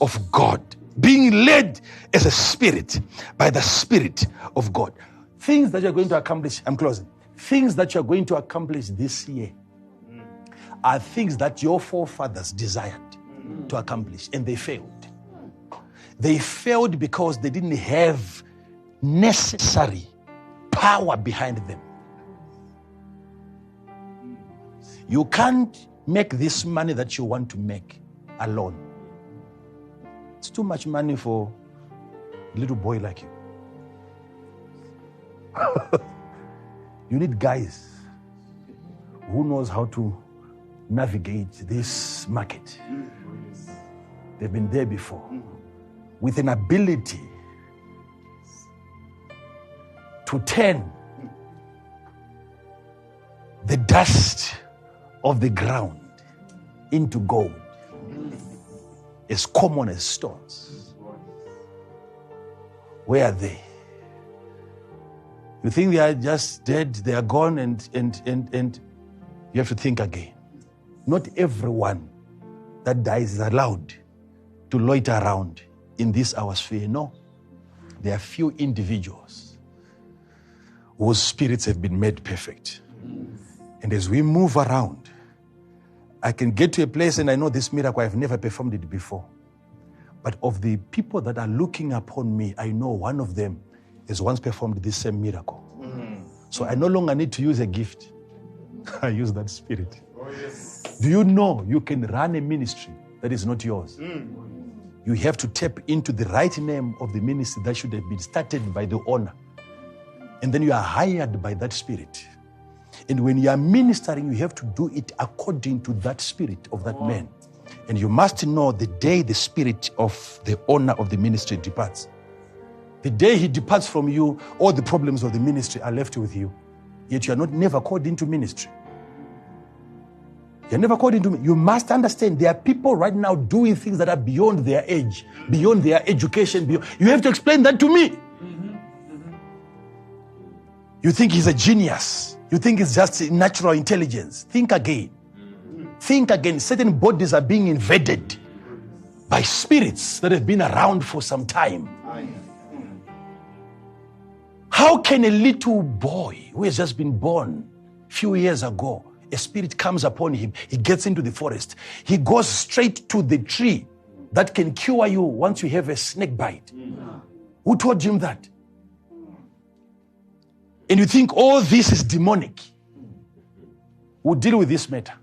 of God. Being led as a spirit by the Spirit of God. Things that you're going to accomplish, I'm closing. Things that you're going to accomplish this year are things that your forefathers desired to accomplish, and they failed. They failed because they didn't have necessary power behind them. You can't make this money that you want to make alone. It's too much money for a little boy like you. You need guys who knows how to navigate this market. They've been there before with an ability to turn the dust of the ground into gold, as common as stones. Where are they? You think they are just dead, they are gone, and you have to think again. Not everyone that dies is allowed to loiter around in this our sphere. No. There are few individuals whose spirits have been made perfect. And as we move around, I can get to a place and I know this miracle, I've never performed it before. But of the people that are looking upon me, I know one of them has once performed this same miracle. So I no longer need to use a gift. I use that spirit. Do you know you can run a ministry that is not yours? You have to tap into the right name of the ministry that should have been started by the owner. And then you are hired by that spirit. And when you are ministering, you have to do it according to that spirit of that man. And you must know the day the spirit of the owner of the ministry departs. The day he departs from you, all the problems of the ministry are left with you. Yet you are never called into ministry. You're never called into ministry. You must understand there are people right now doing things that are beyond their age, beyond their education. You have to explain that to me. You think he's a genius. You think it's just natural intelligence. Think again. Think again. Certain bodies are being invaded by spirits that have been around for some time. How can a little boy who has just been born a few years ago, a spirit comes upon him, he gets into the forest, he goes straight to the tree that can cure you once you have a snake bite? Who told him that? And you think all this is demonic. We'll deal with this matter.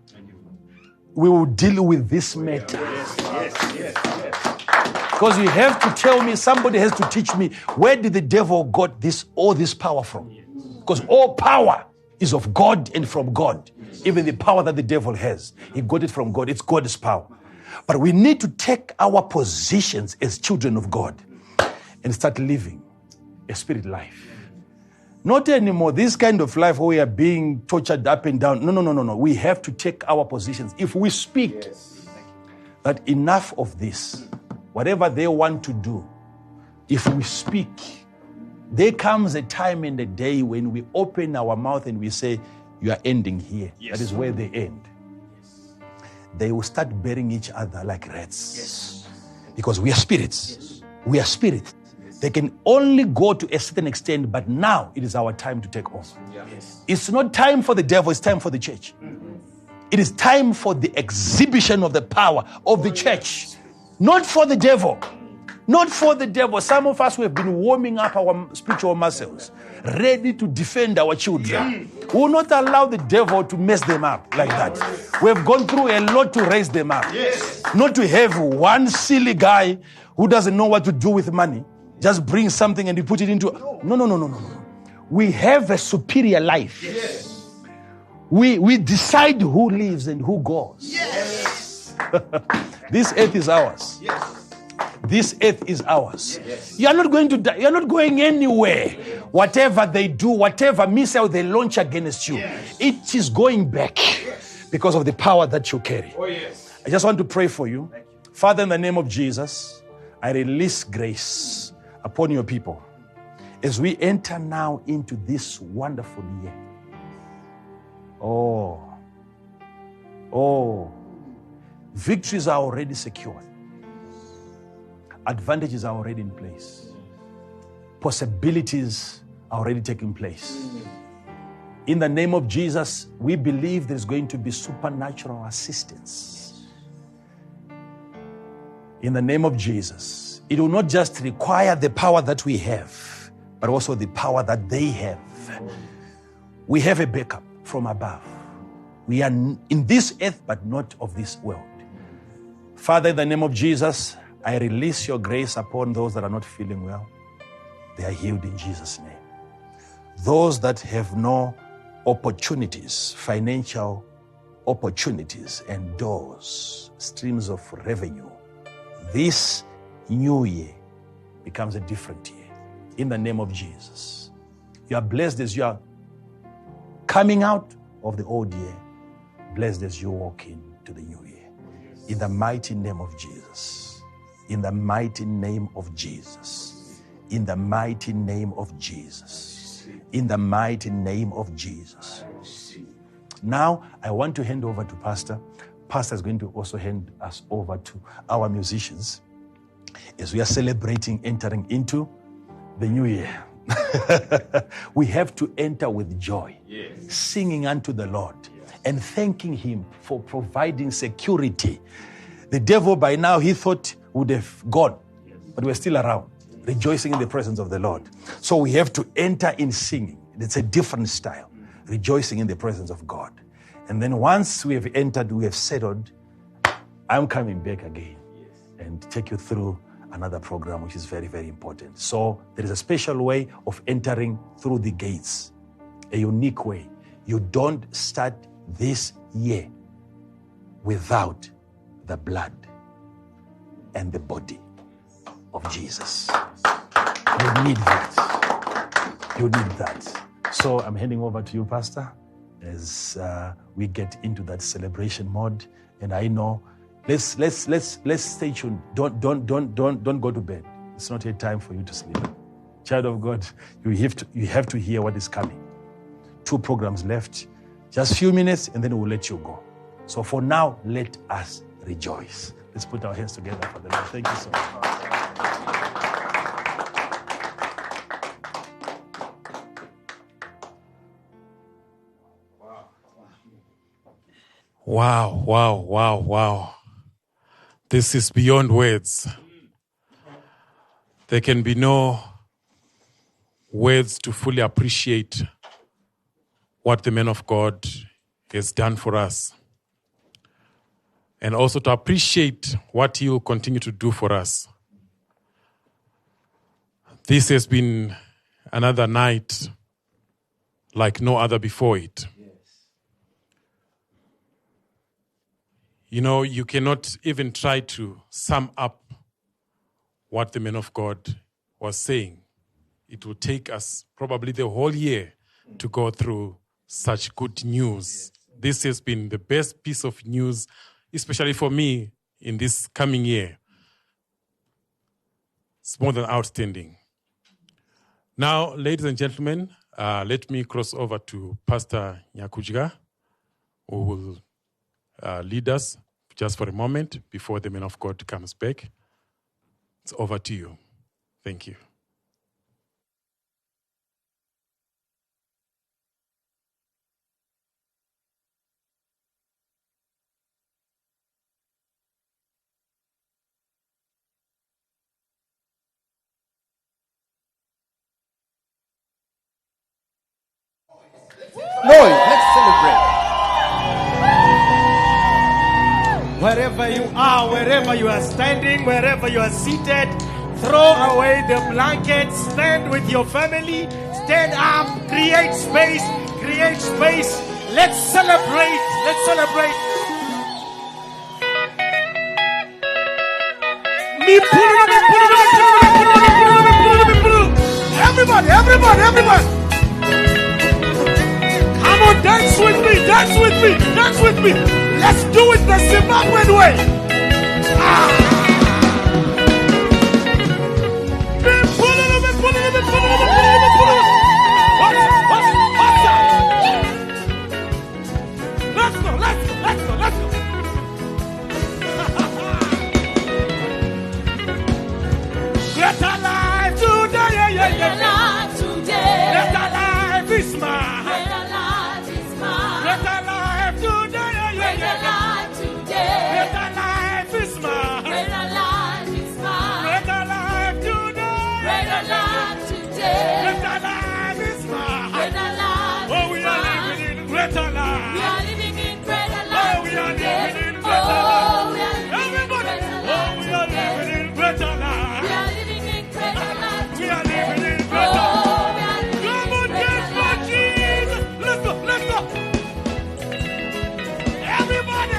We will deal with this matter. Because you have to tell me, somebody has to teach me, where did the devil got all this power from? Because all power is of God and from God. Even the power that the devil has, he got it from God. It's God's power. But we need to take our positions as children of God and start living a spirit life. Not anymore this kind of life where we are being tortured up and down. No. We have to take our positions. If we speak that enough of this, whatever they want to do, if we speak, there comes a time in the day when we open our mouth and we say, you are ending here. That is where they end. They will start burying each other like rats. Because we are spirits. We are spirits. They can only go to a certain extent, but now it is our time to take off. It's not time for the devil, it's time for the church. It is time for the exhibition of the power of the church. Not for the devil. Not for the devil. Some of us, we have been warming up our spiritual muscles, ready to defend our children. We will not allow the devil to mess them up like that. We have gone through a lot to raise them up. Not to have one silly guy who doesn't know what to do with money, just bring something and you put it into... No. We have a superior life. We decide who lives and who goes. This earth is ours. This earth is ours. You are not going to die. You are not going anywhere. Whatever they do, whatever missile they launch against you, it is going back because of the power that you carry. I just want to pray for you. Father, in the name of Jesus, I release grace upon your people as we enter now into this wonderful year. Victories are already secured. Advantages are already in place. Possibilities are already taking place. In the name of Jesus, we believe there's going to be supernatural assistance. In the name of Jesus, it will not just require the power that we have, but also the power that they have. We have a backup from above. We are in this earth, but not of this world. Father, in the name of Jesus, I release your grace upon those that are not feeling well. They are healed in Jesus' name. Those that have no opportunities, financial opportunities and doors, streams of revenue, this new year becomes a different year. In the name of Jesus. You are blessed as you are coming out of the old year, blessed as you walk into the new year. In the mighty name of Jesus. In the mighty name of Jesus. In the mighty name of Jesus. In the mighty name of Jesus. Now, I want to hand over to Pastor. Pastor is going to also hand us over to our musicians as we are celebrating entering into the new year. We have to enter with joy, singing unto the Lord and thanking Him for providing security. The devil by now, he thought would have gone, but we're still around, rejoicing in the presence of the Lord. So we have to enter in singing. It's a different style, rejoicing in the presence of God. And then once we have entered, we have settled, I'm coming back again and take you through another program, which is very, very important. So there is a special way of entering through the gates, a unique way. You don't start this year without the blood and the body of Jesus. You need that. You need that. So I'm handing over to you, Pastor, as we get into that celebration mode. And I know, let's stay tuned. Don't go to bed. It's not yet time for you to sleep. Child of God, you have to hear what is coming. 2 programs left, just a few minutes, and then we'll let you go. So for now, let us rejoice. Let's put our hands together for the Lord. Thank you so much. Wow. This is beyond words. There can be no words to fully appreciate what the man of God has done for us. And also to appreciate what He will continue to do for us. This has been another night like no other before it. You know, you cannot even try to sum up what the man of God was saying. It will take us probably the whole year to go through such good news. This has been the best piece of news, especially for me, in this coming year. It's more than outstanding. Now, ladies and gentlemen, let me cross over to Pastor Nyakujiga, who will lead us just for a moment before the man of God comes back. It's over to you. Thank you. Wherever you are standing, wherever you are seated, throw away the blankets, stand with your family, stand up, create space. Let's celebrate. Everybody. Come on, dance with me. Let's do it the Zimbabwean way. Let's go. Greater life today, Greater life today. Greater life is mine. Greater life is mine. Greater life today, Greater life today. Greater life is mine. Greater life is mine. Greater life today. Greater life today. Greater life is mine. Greater life Oh, we are living in greater life. We are living in greater Oh, life we are today. living in greater life. Everybody. Oh, we are living in greater life. We are living in greater life. We are living in greater life. Come on, dance for Jesus. Let's go. Everybody.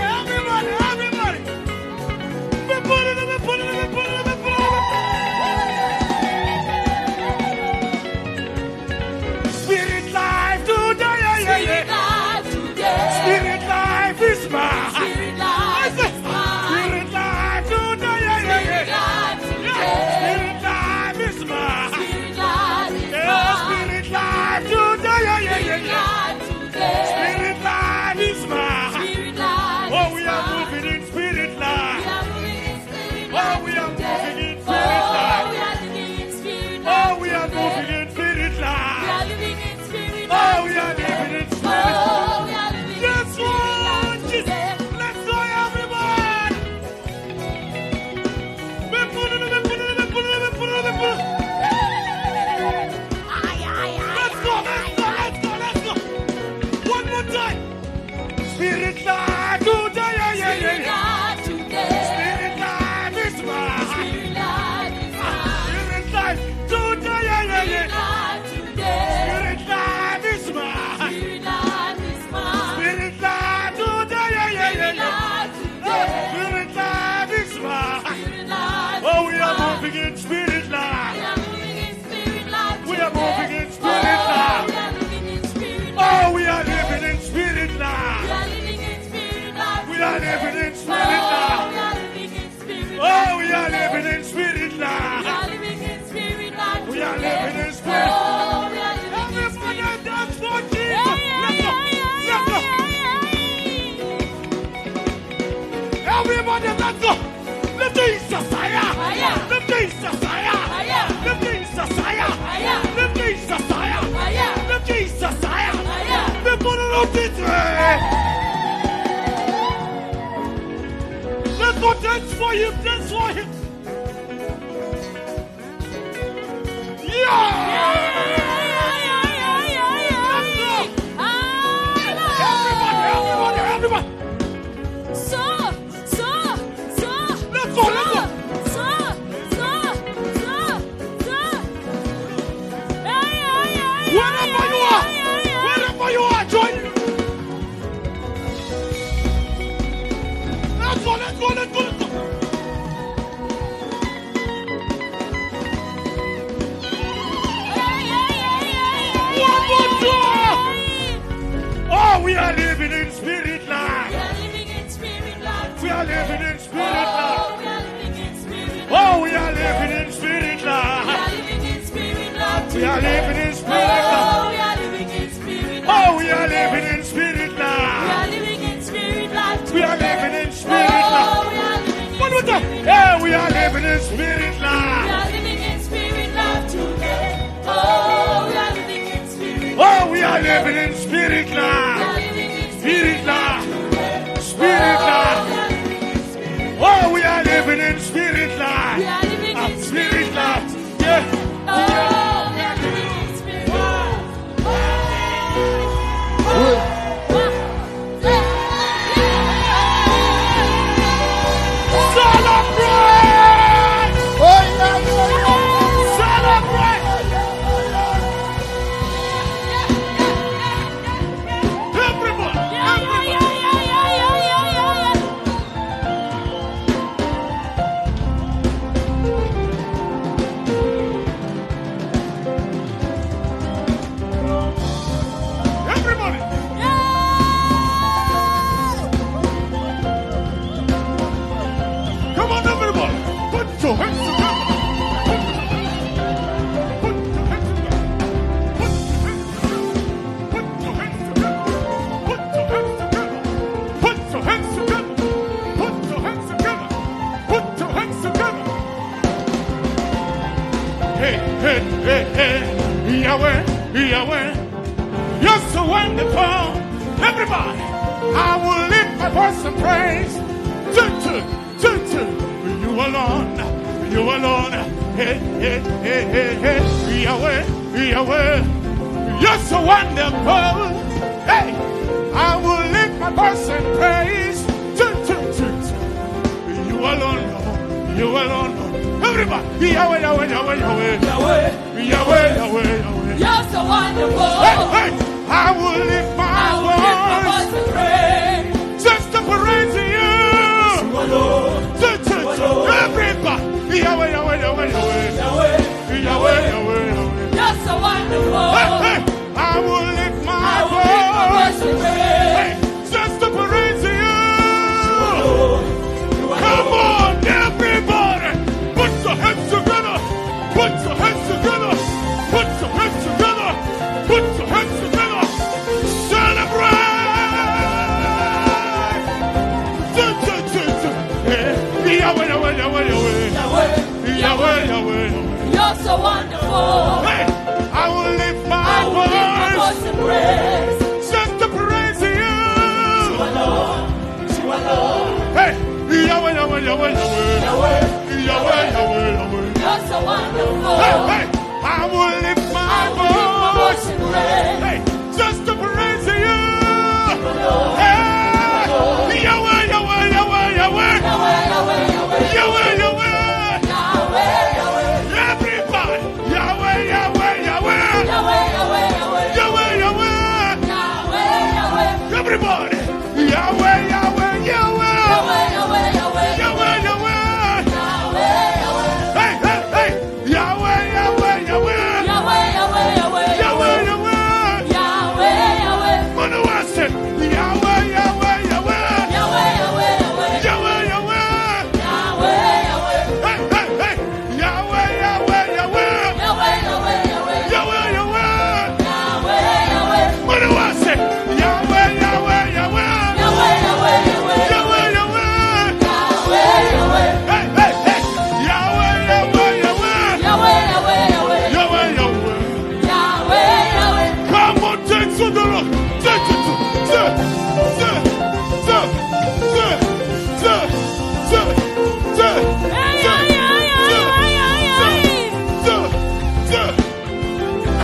Spirit life today. Spirit life is mine. Spirit life is mine. Spirit life today. Spirit life today. Spirit life is mine. Spirit life is Yeah, mine. spirit life today. Spirit life today. Spirit life is mine. Spirit life Oh, is we are mine. moving in spirit We life. are moving in spirit Oh, life we are today. moving in Oh, spirit life. we are living in spirit Oh, life we are today. moving in spirit We life. are living in spirit Oh, life we are today. living in Oh, spirit life. we are living in Yes, spirit Lord life Jesus. today. Let's go, everybody. Let's go. One more time. Spirit life today. Spirit life today. Spirit life is mine. Spirit life is mine. Spirit life today. Spirit life today. Spirit life is mine. Spirit life is mine. Spirit life today. Spirit life today. Spirit life is mine. Spirit life Oh, we is are mine. moving in spirit We life. are moving in spirit life We are today. moving in spirit Oh, life. we are living in spirit Oh, life. we are living in spirit We life. are living in spirit life. We are living in Oh, spirit life. we are living in spirit Oh, we are living in spirit We life. are living in spirit life. We are today. living in spirit. Oh, we are living in Everybody spirit. dance for Jesus. Let's go. Everybody, let's go. Lift Jesus higher. Lift Jesus higher. Lift Jesus higher. Lift Jesus higher. Lift Jesus higher. People love it. Let's go dance for him. Dance for him. Yeah. Let's go. Everybody. Let's go. Wherever you are, join. Let's go. One more time. Oh, we are living in spirit life. We are living in spirit life. Oh, we are living in spirit life. We are living in spirit life. Oh, we are living in spirit life. We are living in spirit life. One more time. Yeah, we are living in spirit life. Oh, we are living in spirit life. Spirit life. Spirit life. Oh, we are living in spirit life. Spirit life. Yeah. wonderful. Everybody, I will lift my voice and praise. You alone, you alone. Hey, hey, hey, hey, hey. Yahweh, Yahweh. You're so wonderful. Hey, I will lift my voice and praise. You alone, Lord. You alone, Lord. Everybody, Yahweh, Yahweh, Yahweh, Yahweh. Yahweh, Yahweh, Yahweh, Yahweh. You're so wonderful. Hey, hey. I will lift my voice and praise. Just to praise you. Everybody, Yahweh, Yahweh, Yahweh, Yahweh. Yahweh, Yahweh, Yahweh. You're so wonderful. Hey, hey. I will lift my voice and praise. Hey, just to praise you. Come on, everybody. Put your hands together. Put your hands together. Put your hands together. Put your hands together. Celebrate. Yahweh, Yahweh, Yahweh, Yahweh. Yahweh, Yahweh. You're so wonderful. Hey, I will lift my voice and praise. Just to praise you. Hey, Yahweh, Yahweh, Yahweh, Yahweh. Yahweh, Yahweh, Yahweh. You're so wonderful. Hey, hey, I will lift my voice and praise. Hey, just to praise you. Hey, Yahweh, Yahweh, Yahweh, Yahweh. Yahweh, Yahweh. Everybody. Yahweh, Yahweh, Yahweh. Yahweh, Yahweh. Everybody. Yahweh, Yahweh, Yahweh. Yahweh, Yahweh. Hey, hey, hey. Yahweh, Yahweh, Yahweh. Yahweh, Yahweh. What do I say? Yahweh, Yahweh, Yahweh. Yahweh, Yahweh. Hey, hey, hey. Yahweh, Yahweh, Yahweh. Yahweh, Yahweh. What do I say? Yahweh, Yahweh, Yahweh. Yahweh, Yahweh. Hey, hey, hey. Yahweh, Yahweh, Yahweh. Yahweh, Yahweh. Come on, take to the Lord. Take it to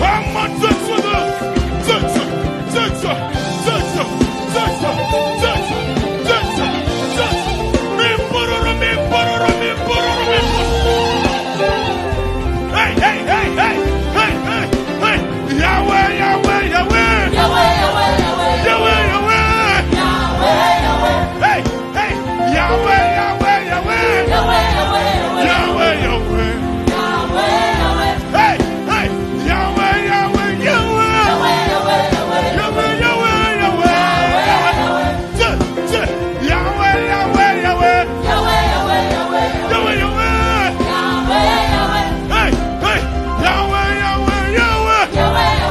Come on, take to the Hey, hey, hey, hey, hey, hey, hey. Yahweh, Yahweh, Yahweh. Yahweh, Yahweh. Hey, hey. Yahweh, Yahweh, Yahweh. Yahweh, Yahweh. Hey, hey. Yahweh, Yahweh, Yahweh. Yahweh, Yahweh, Yahweh. Yahweh, Yahweh, Yahweh. Yahweh, Yahweh. Hey, hey. Yahweh, Yahweh, Yahweh. Yahweh, Yahweh, Yahweh.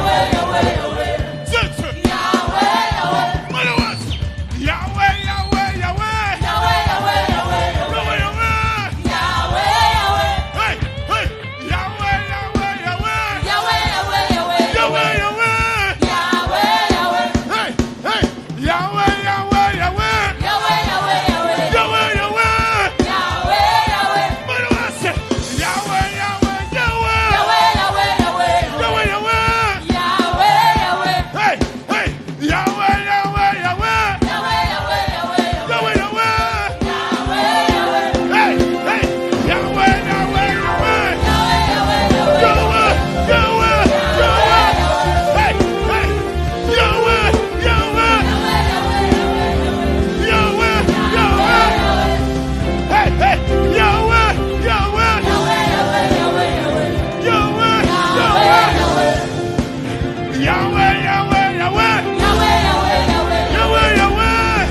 Hey, hey. Yahweh, Yahweh, Yahweh. Yahweh, Yahweh. Hey, hey. Yahweh, Yahweh, Yahweh. Yahweh, Yahweh. What do I say? Yahweh, Yahweh, Yahweh. Yahweh, Yahweh. Hey, hey. Yahweh, Yahweh, Yahweh. Yahweh, Yahweh. Hey, hey. Yahweh, Yahweh, Yahweh. Yahweh, Yahweh. Hey, hey. Yahweh, Yahweh. Yahweh, Yahweh. Hey, hey. Yahweh, Yahweh. Yahweh, Yahweh. Yahweh, Yahweh, Yahweh. Yahweh, Yahweh.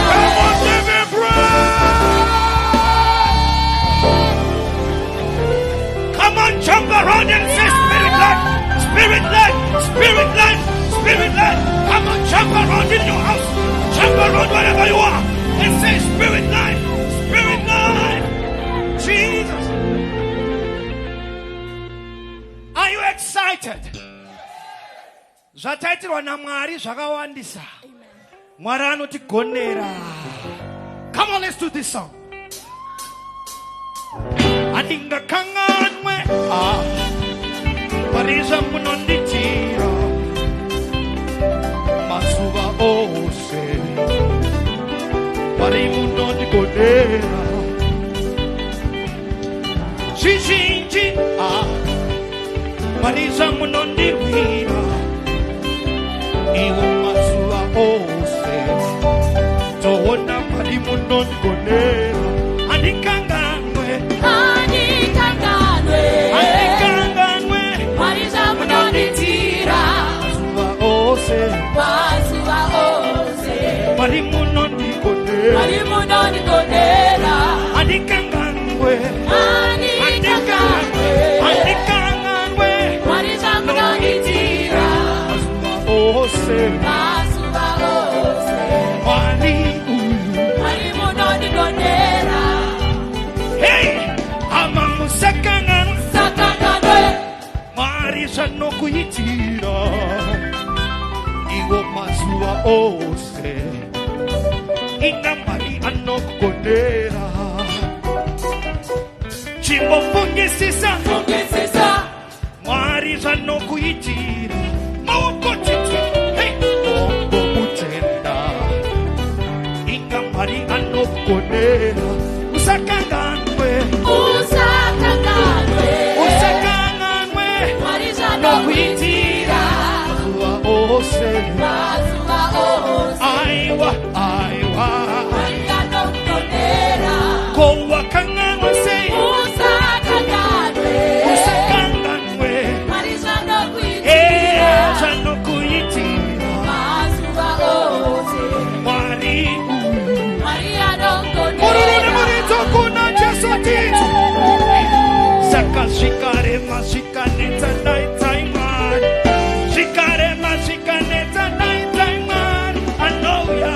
Come on, give me praise. Come on, jump around and say spirit life, spirit life, spirit life, spirit life. Come on, jump around in your house, jump around wherever you are, and say spirit life, spirit life. Jesus. Are you excited? Zvataitirwa naMwari zvakawandisa. Mwari anotigonera. Come on, let's do this song. Andingakanganwe Marisa munonditira Masuva ose Mari munondigonera Zizhinji Marisa munondirwira Iwo masuva ose Toona Mari munondigonera Andikanganwe Marisa munonditira Masuva ose Mari munondigonera Andikanganwe Marisa munonditira Masuva ose Mari munondigonera Hey, amamusakanganwe Marisa nokuyitira Iwo masuva ose Inga Mari anokugonera Chimbofungisisa Marisa nokuyitira Maukotiti Hey, Bongo mutenda Inga Mari anokugonera Usakanganwe Marisa nokuyitira Masuva ose Aiwa Marisa nokugonera Kowa kanganwe sei Usakanganwe Marisa nokuyitira Zanokuyitira Masuva ose Mari anokugonera Kuna Jesu titu Saka shikarema shikaneta naitaiman Shikarema shikaneta naitaiman Anoya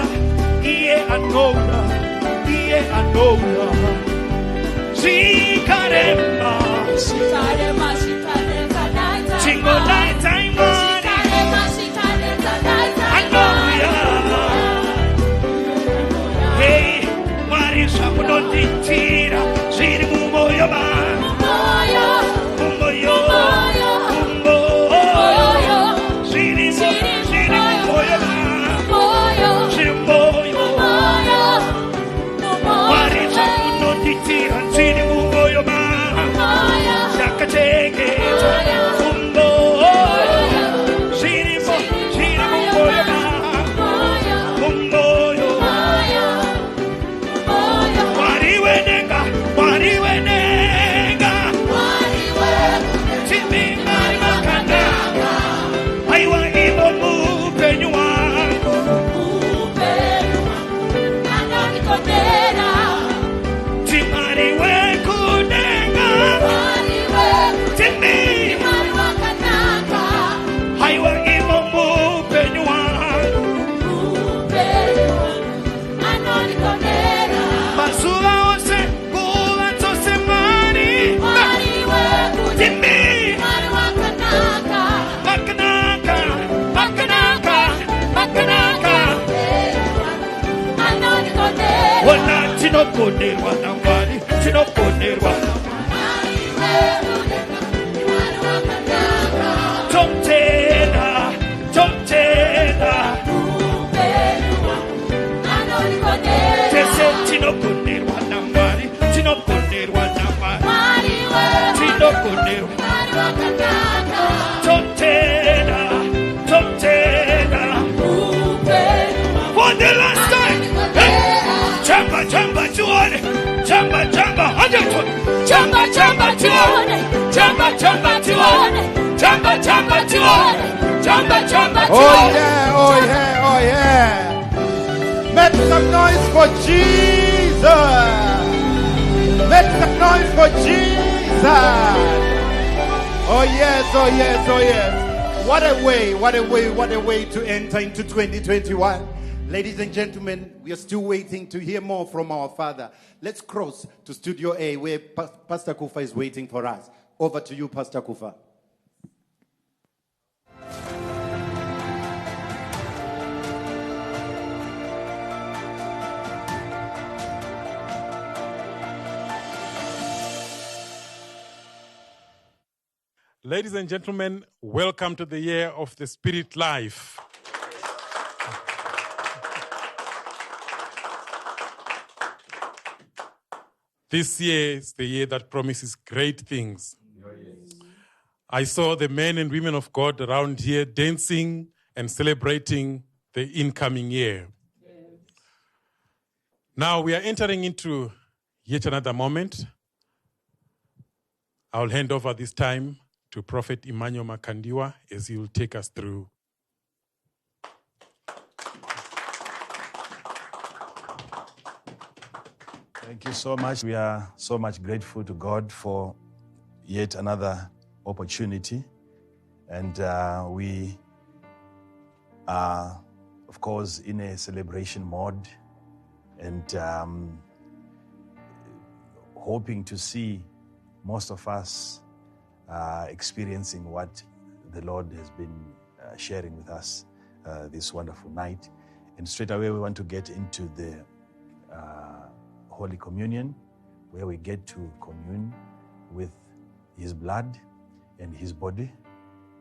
Iye anoya Shikarema Chingo naitaiman Anoya Hey Marisa munonditira Ziri mumoyo ba Mumoyo Ziri mumoyo ba Ziri mumoyo Marisa munonditira Ziri mumoyo ba Shakateke Ziri mumoyo ba Mumoyo Wariwenenga Timima Makandiwa Aiwa imo mupenyu wangu Timari wekunenga Timima Aiwa imo mupenyu wangu Masuva ose kuva tose Mari Timi Makanaka Wana tinoponerwa na Mwari Tinoponerwa Tomtenda Tese tinoponerwa na Mwari Tinoponerwa na Mwari Tinoponerwa Tomtenda For the last time hey. Jamba tuone Jamba 100 Jamba tuone Oh yeah. Make some noise for Jesus. Make some noise for Jesus. Oh yes. What a way to enter into 2021. Ladies and gentlemen, we are still waiting to hear more from our Father. Let's cross to Studio A where Pastor Kufa is waiting for us. Over to you, Pastor Kufa. Ladies and gentlemen, welcome to the year of the Spirit Life. This year is the year that promises great things. I saw the men and women of God around here dancing and celebrating the incoming year. Now we are entering into yet another moment. I'll hand over this time to Prophet Emmanuel Makandiwa as he will take us through. Thank you so much. We are so much grateful to God for yet another opportunity. And we are, of course, in a celebration mode and hoping to see most of us experiencing what the Lord has been sharing with us this wonderful night. And straight away, we want to get into the Holy Communion, where we get to commune with His blood and His body.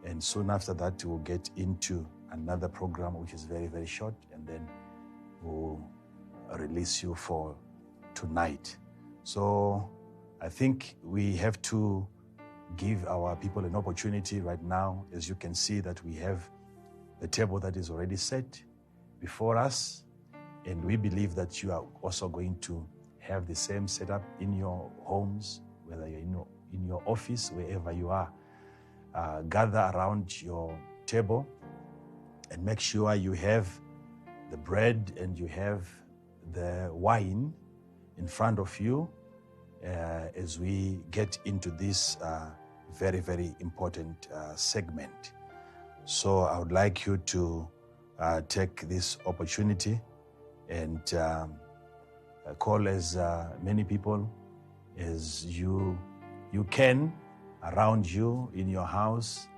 And soon after that, we'll get into another program, which is very, very short, and then we'll release you for tonight. So I think we have to give our people an opportunity right now. As you can see that we have the table that is already set before us, and we believe that you are also going to have the same setup in your homes, whether you're in your office, wherever you are. Gather around your table and make sure you have the bread and you have the wine in front of you as we get into this very, very important segment. So I would like you to take this opportunity and call as many people as you can around you in your house,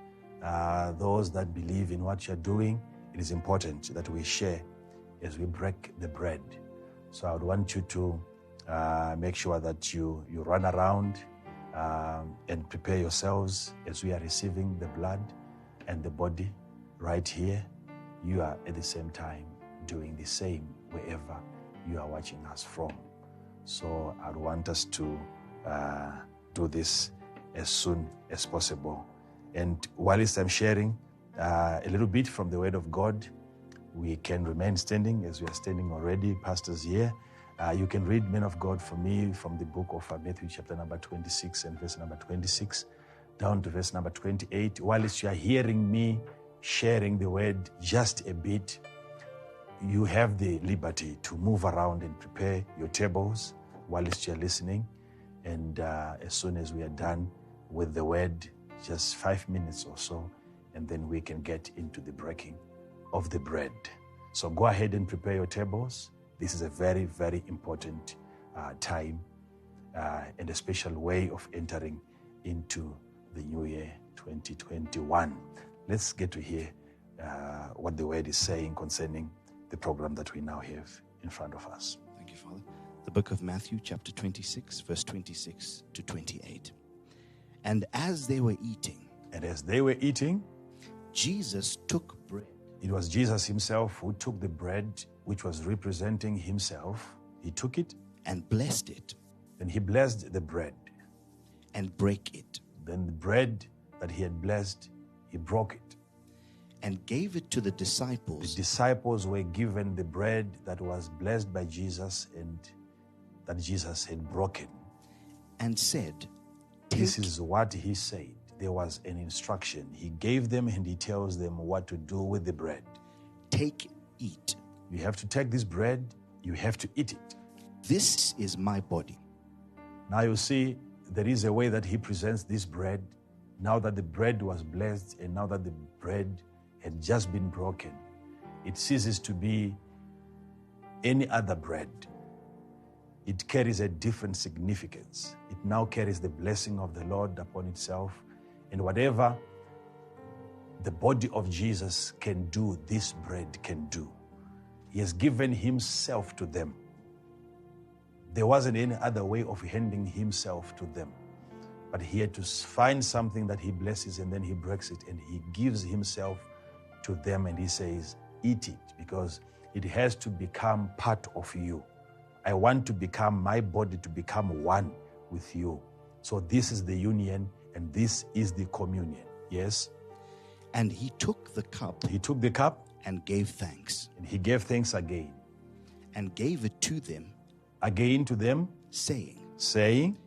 those that believe in what you're doing. It is important that we share as we break the bread. So I would want you to make sure that you run around and prepare yourselves as we are receiving the blood and the body right here. You are at the same time doing the same wherever you are watching us from. So I want us to do this as soon as possible. And whilst I'm sharing a little bit from the Word of God, we can remain standing as we are standing already, pastors here. You can read, men of God, for me from the book of Matthew chapter number 26 and verse number 26 down to verse number 28. Whilst you are hearing me sharing the word just a bit, you have the liberty to move around and prepare your tables whilst you're listening. And as soon as we are done with the word, just 5 minutes or so, and then we can get into the breaking of the bread. So go ahead and prepare your tables. This is a very, very important time and a special way of entering into the new year 2021. Let's get to hear what the word is saying concerning the program that we now have in front of us. Thank you, Father. The book of Matthew, chapter 26, verse 26 to 28. And as they were eating, Jesus took bread. It was Jesus himself who took the bread, which was representing himself. He took it and blessed it. Then he blessed the bread and brake it. Then the bread that he had blessed, he broke it and gave it to the disciples. The disciples were given the bread that was blessed by Jesus and that Jesus had broken. And said, this is what he said. There was an instruction. He gave them and he tells them what to do with the bread. Take, eat. You have to take this bread. You have to eat it. This is my body. Now you see, there is a way that he presents this bread. Now that the bread was blessed and now that the bread had just been broken, it ceases to be any other bread. It carries a different significance. It now carries the blessing of the Lord upon itself. And whatever the body of Jesus can do, this bread can do. He has given himself to them. There wasn't any other way of handing himself to them. But he had to find something that he blesses, and then he breaks it, and he gives himself to them, and he says, eat it, because it has to become part of you. I want to become my body to become one with you. So this is the union, and this is the communion. Yes? And he took the cup. He took the cup. And gave thanks. And he gave thanks again. And gave it to them. Again to them. Saying,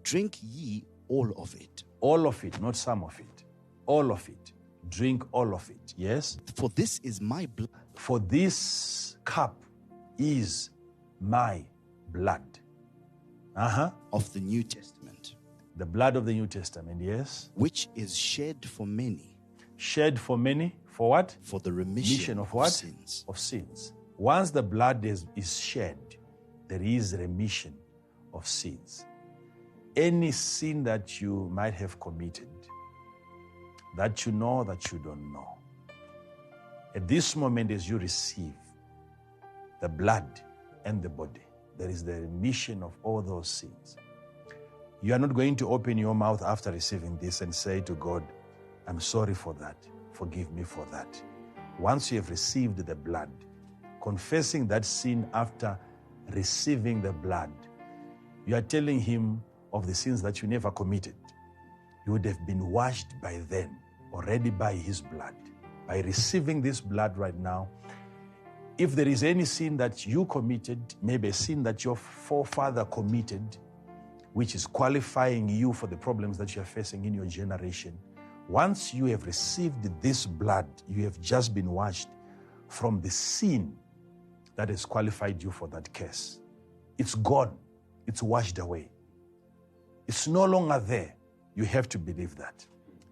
drink ye all of it. All of it, not some of it. All of it. Drink all of it. Yes? For this is my blood. For this cup is my blood. Of the New Testament. The blood of the New Testament, yes. Which is shed for many. Shed for many. For what? For the remission of what? Sins. Of sins. Once the blood is shed, there is remission of sins. Any sin that you might have committed, that you know, that you don't know, at this moment as you receive the blood and the body, there is the remission of all those sins. You are not going to open your mouth after receiving this and say to God, I'm sorry for that. Forgive me for that. Once you have received the blood, confessing that sin after receiving the blood, you are telling him of the sins that you never committed. You would have been washed by then, already by his blood. By receiving this blood right now, if there is any sin that you committed, maybe a sin that your forefather committed, which is qualifying you for the problems that you are facing in your generation, once you have received this blood, you have just been washed from the sin that has qualified you for that curse. It's gone. It's washed away. It's no longer there. You have to believe that.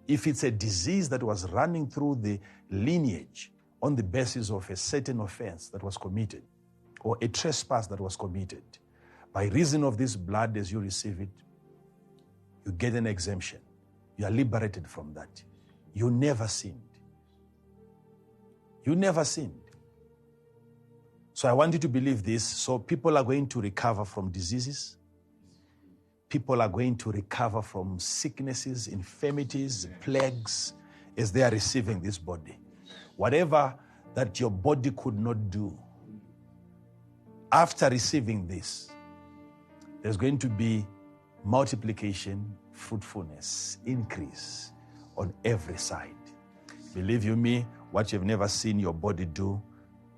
If it's a disease that was running through the lineage on the basis of a certain offense that was committed, or a trespass that was committed, by reason of this blood, as you receive it, you get an exemption. You are liberated from that. You never sinned. You never sinned. So I want you to believe this. So people are going to recover from diseases. People are going to recover from sicknesses, infirmities, plagues, as they are receiving this body. Whatever that your body could not do, after receiving this, there's going to be multiplication, fruitfulness, increase on every side. Believe you me, what you've never seen your body do,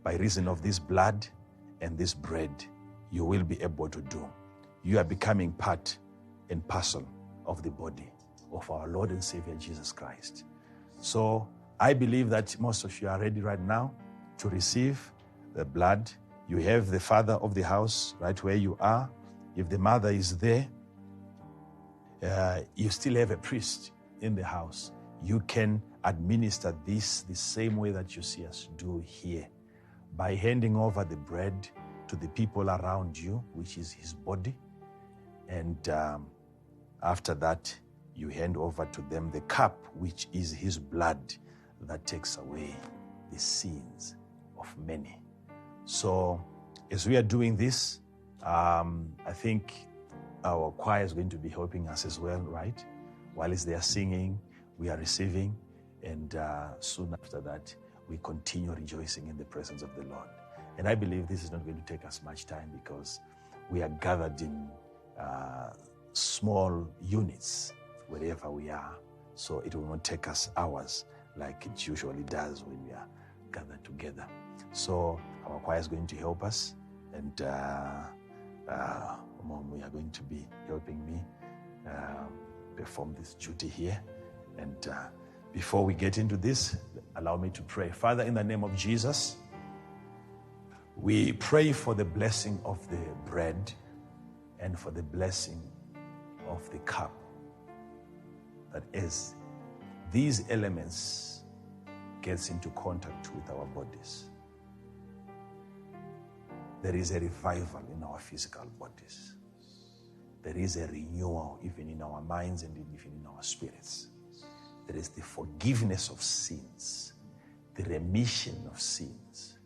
by reason of this blood and this bread, you will be able to do. You are becoming part and parcel of the body of our Lord and Savior Jesus Christ. So I believe that most of you are ready right now to receive the blood. You have the father of the house right where you are. If the mother is there, you still have a priest in the house. You can administer this the same way that you see us do here, by handing over the bread to the people around you, which is his body. And after that, you hand over to them the cup, which is his blood that takes away the sins of many. So as we are doing this, I think our choir is going to be helping us as well, right? While they are singing, we are receiving, and soon after that, we continue rejoicing in the presence of the Lord. And I believe this is not going to take us much time, because we are gathered in small units wherever we are. So it will not take us hours like it usually does when we are gathered together. So our choir is going to help us, and Mom, we are going to be helping me perform this duty here. And before we get into this, allow me to pray. Father, in the name of Jesus, we pray for the blessing of the bread and for the blessing of the cup, that as these elements gets into contact with our bodies, there is a revival in our physical bodies. There is a renewal even in our minds and even in our spirits. There is the forgiveness of sins, the remission of sins.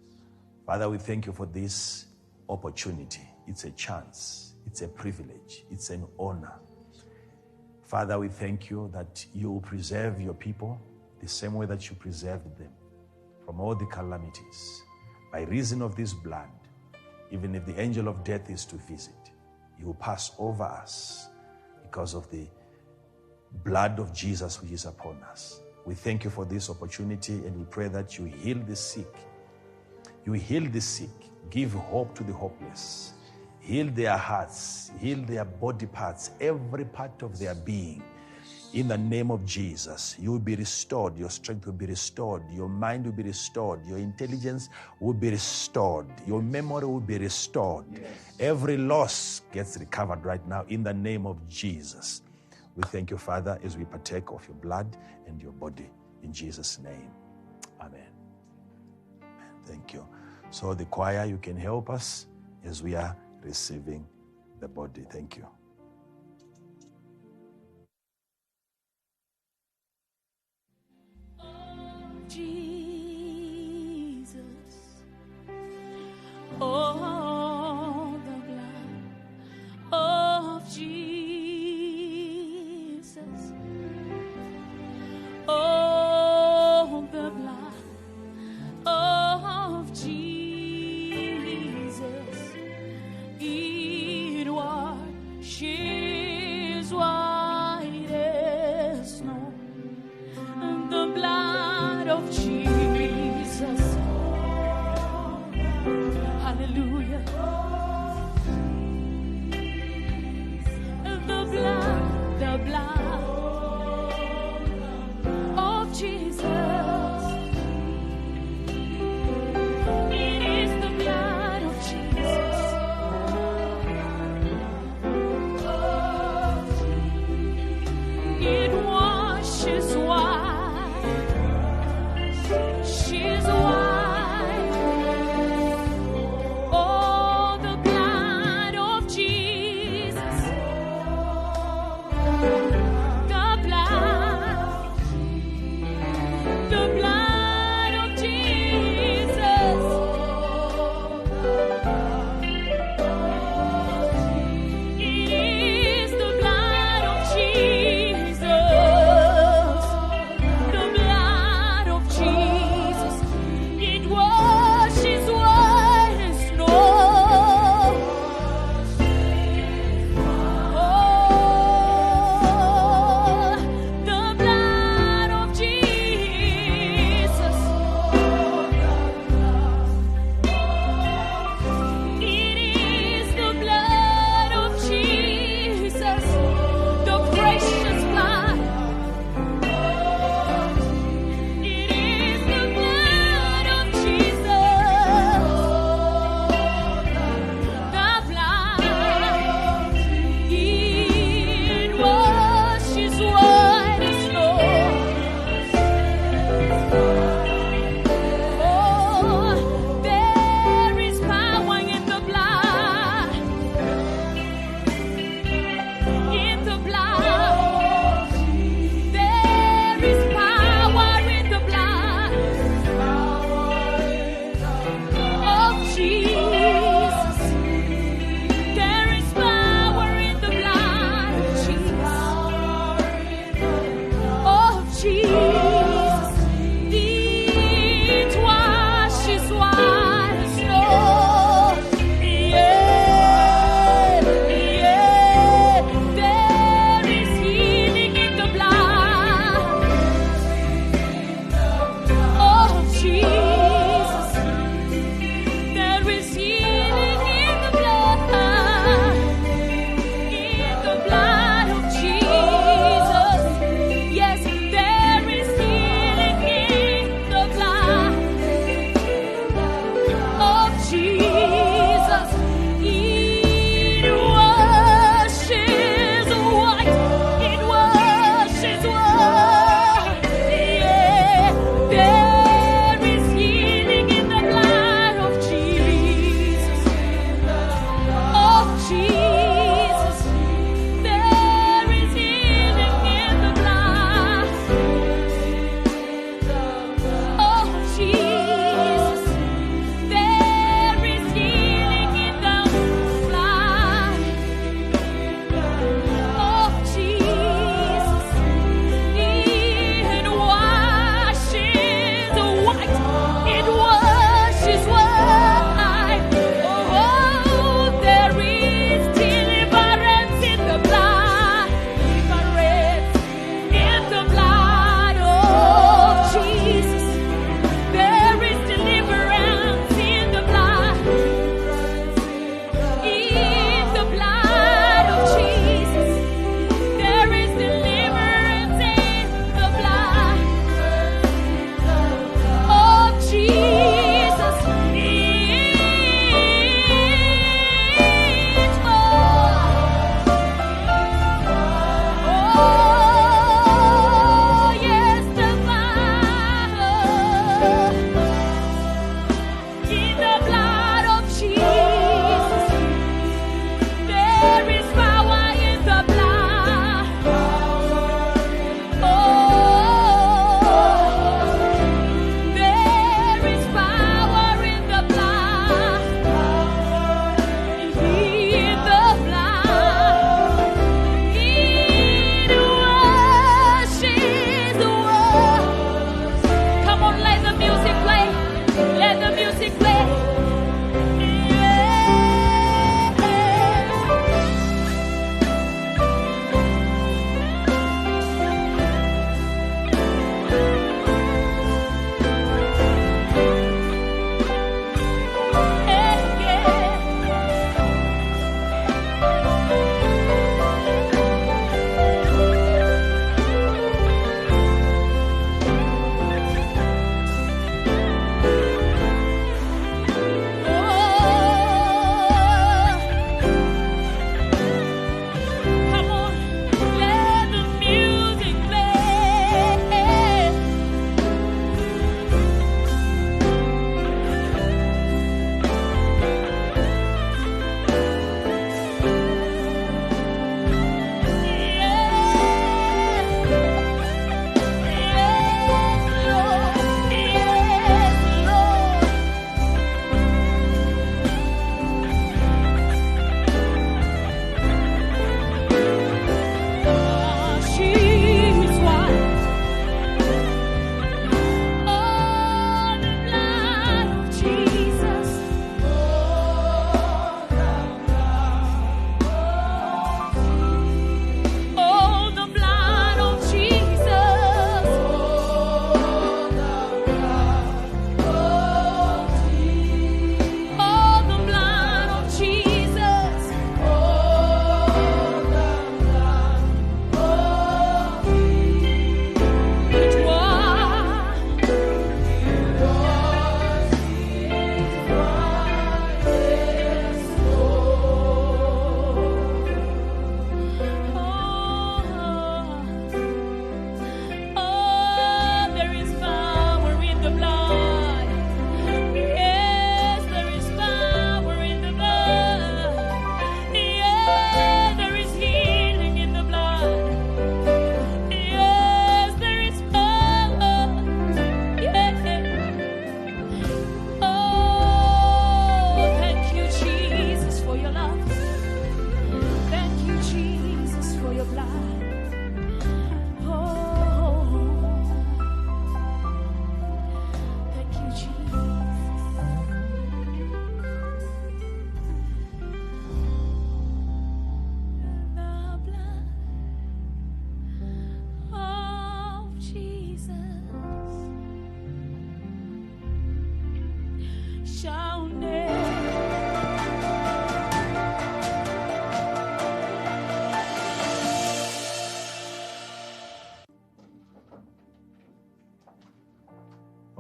Father, we thank you for this opportunity. It's a chance. It's a privilege. It's an honor Father, we thank you that you will preserve your people the same way that you preserved them from all the calamities. By reason of this blood, even if the angel of death is to visit, you will pass over us because of the blood of Jesus which is upon us. We thank you for this opportunity, and we pray that you heal the sick. You heal the sick, give hope to the hopeless, heal their hearts, heal their body parts, every part of their being. In the name of Jesus, you will be restored, your strength will be restored, your mind will be restored, your intelligence will be restored, your memory will be restored. Yes. Every loss gets recovered right now in the name of Jesus. We thank you, Father, as we partake of your blood and your body. In Jesus' name, amen. Thank you. So the choir, you can help us as we are receiving the body. Thank you. Jesus, oh, the blood of Jesus, oh, the blood of Jesus, it washes white as snow. The blood of Jesus. Hallelujah. The blood of Jesus. It is the blood of Jesus. It washes white. She's white. Oh, the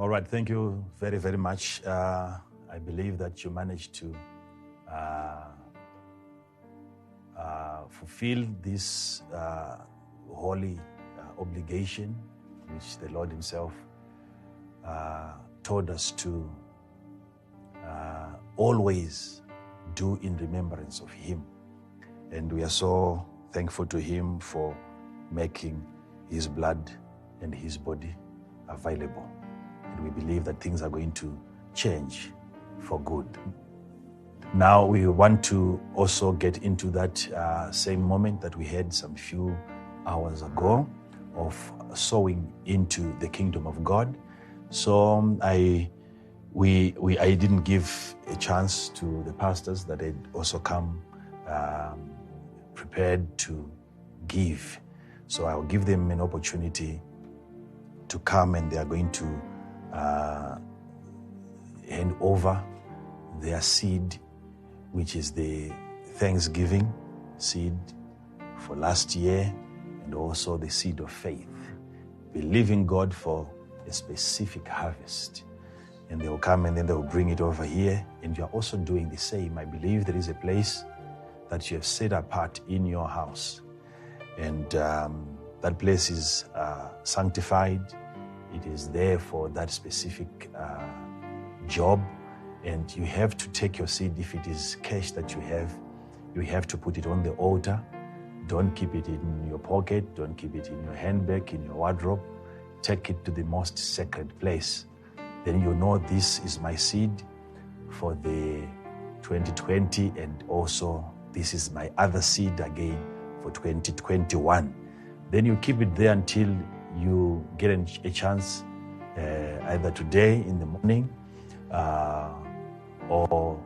All right, thank you very, very much. I believe that you managed to fulfill this holy obligation which the Lord himself told us to always do in remembrance of him. And we are so thankful to him for making his blood and his body available. And we believe that things are going to change for good. Now we want to also get into that same moment that we had some few hours ago of sowing into the kingdom of God. So I didn't give a chance to the pastors that had also come prepared to give. So I'll give them an opportunity to come, and they are going to hand over their seed, which is the Thanksgiving seed for last year, and also the seed of faith, believing God for a specific harvest. And they will come and then they will bring it over here, and you are also doing the same. I believe there is a place that you have set apart in your house, and that place is sanctified. It is there for that specific job, and you have to take your seed. If it is cash that you have to put it on the altar. Don't keep it in your pocket. Don't keep it in your handbag, in your wardrobe. Take it to the most sacred place. Then you know this is my seed for the 2020, and also this is my other seed again for 2021. Then you keep it there until you get a chance, either today in the morning or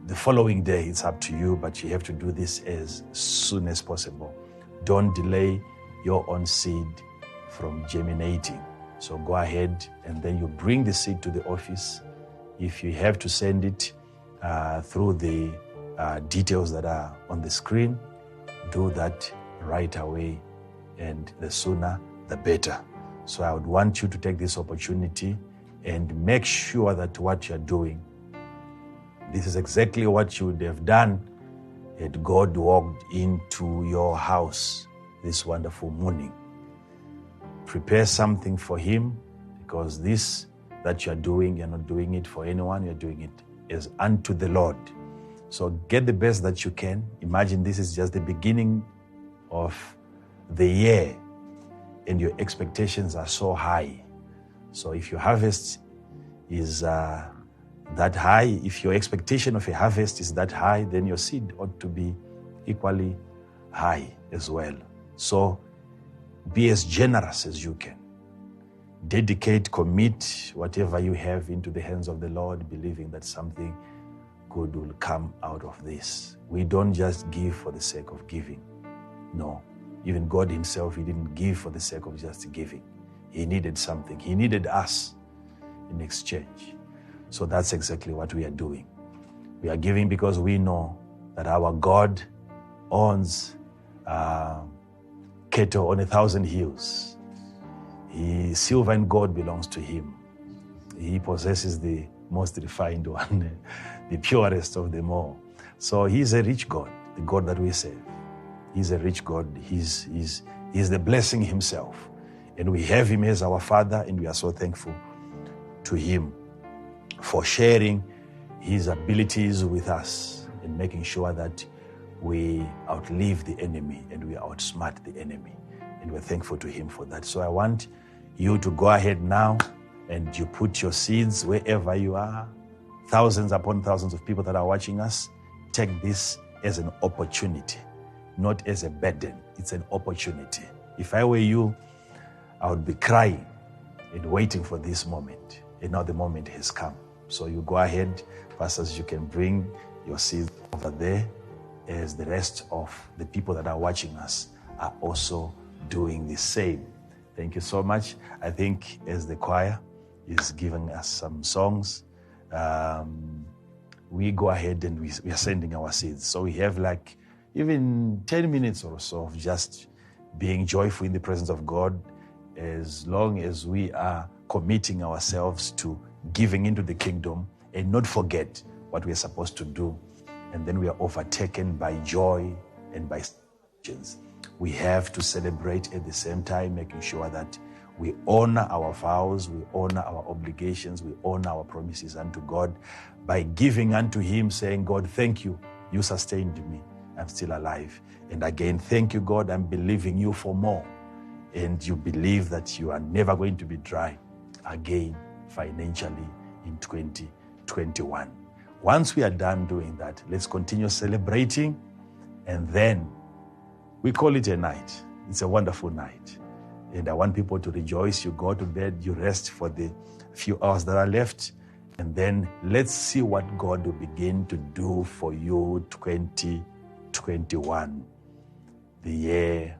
the following day. It's up to you, but you have to do this as soon as possible. Don't delay your own seed from germinating. So go ahead, and then you bring the seed to the office. If you have to send it through the details that are on the screen, do that right away, and the sooner the better. So I would want you to take this opportunity and make sure that what you're doing, this is exactly what you would have done had God walked into your house this wonderful morning. Prepare something for him, because this that you're doing, you're not doing it for anyone, you're doing it as unto the Lord. So get the best that you can. Imagine this is just the beginning of the year, and your expectations are so high. So if your harvest is that high, if your expectation of a harvest is that high, then your seed ought to be equally high as well. So be as generous as you can. Dedicate, commit whatever you have into the hands of the Lord, believing that something good will come out of this. We don't just give for the sake of giving. No. Even God himself, he didn't give for the sake of just giving. He needed something. He needed us in exchange. So that's exactly what we are doing. We are giving because we know that our God owns cattle on 1,000 hills. Silver and gold belongs to him. He possesses the most refined one, the purest of them all. So he's a rich God, the God that we serve. He's a rich God. He's the blessing himself. And we have him as our Father, and we are so thankful to him for sharing his abilities with us and making sure that we outlive the enemy and we outsmart the enemy. And we're thankful to him for that. So I want you to go ahead now and you put your seeds wherever you are. Thousands upon thousands of people that are watching us, take this as an opportunity, not as a burden. It's an opportunity. If I were you, I would be crying and waiting for this moment. And now the moment has come. So you go ahead, pastors, you can bring your seeds over there, as the rest of the people that are watching us are also doing the same. Thank you so much. I think as the choir is giving us some songs, we go ahead and we are sending our seeds. So we have like even 10 minutes or so of just being joyful in the presence of God, as long as we are committing ourselves to giving into the kingdom and not forget what we are supposed to do. And then we are overtaken by joy and by sins. We have to celebrate at the same time, making sure that we honor our vows, we honor our obligations, we honor our promises unto God by giving unto Him, saying, God, thank you. You sustained me. I'm still alive. And again, thank you, God. I'm believing you for more. And you believe that you are never going to be dry again financially in 2021. Once we are done doing that, let's continue celebrating. And then we call it a night. It's a wonderful night. And I want people to rejoice. You go to bed, you rest for the few hours that are left. And then let's see what God will begin to do for you 2021. The year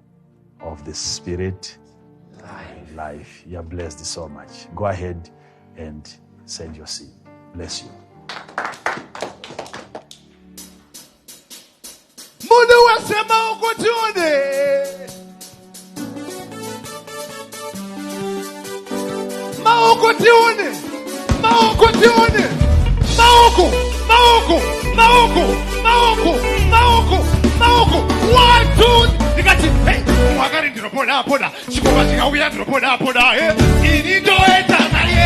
of the Spirit life. You are blessed so much. Go ahead and send your seed. Bless you. Mundu wasema ukutione. Maukutione. Maukutione. Mauku. Mauku. Mauku. Mauku. Mauku. Mauku. 1, 2. Nikati. Hey. Mwagari ndinopoda poda. Chikoma chikauya ndinopoda poda. Inidoeta naye.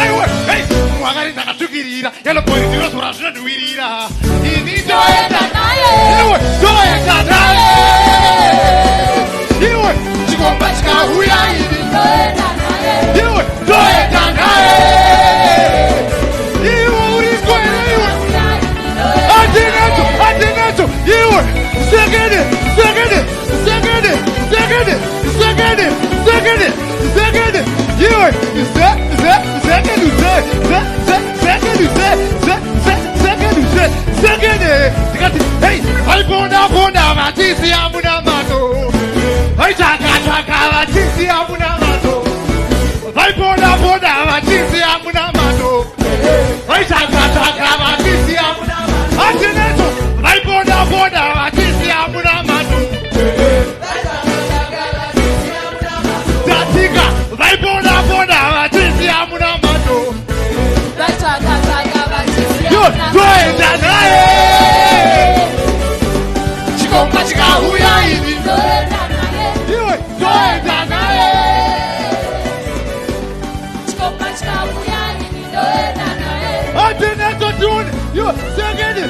Aiwe. Hey. Mwagari ndakatukirira. Yalo boy ndinozora zvinondiwirira. Inidoeta naye. Iwe. Doeta naye. Iwe. Chikoma chikauya inidoeta naye. Iwe. Doeta naye. Iwe urikwere iwe. Adinato. Iwe. Segede. Iwe. Segede. Hey, alibonda matisi amuna mato. Hey, chaka matisi amuna mato. Alibonda matisi amuna mato. Hey, chaka matisi amuna mato. Adinato. Alibonda matisi amuna mato. Datika. Alibonda matisi amuna mato. Doenda naye. Chikoma chikauya hivi. Iwe doenda naye. Chikoma chikauya hivi doenda naye. Adinato tune. Iwe segede.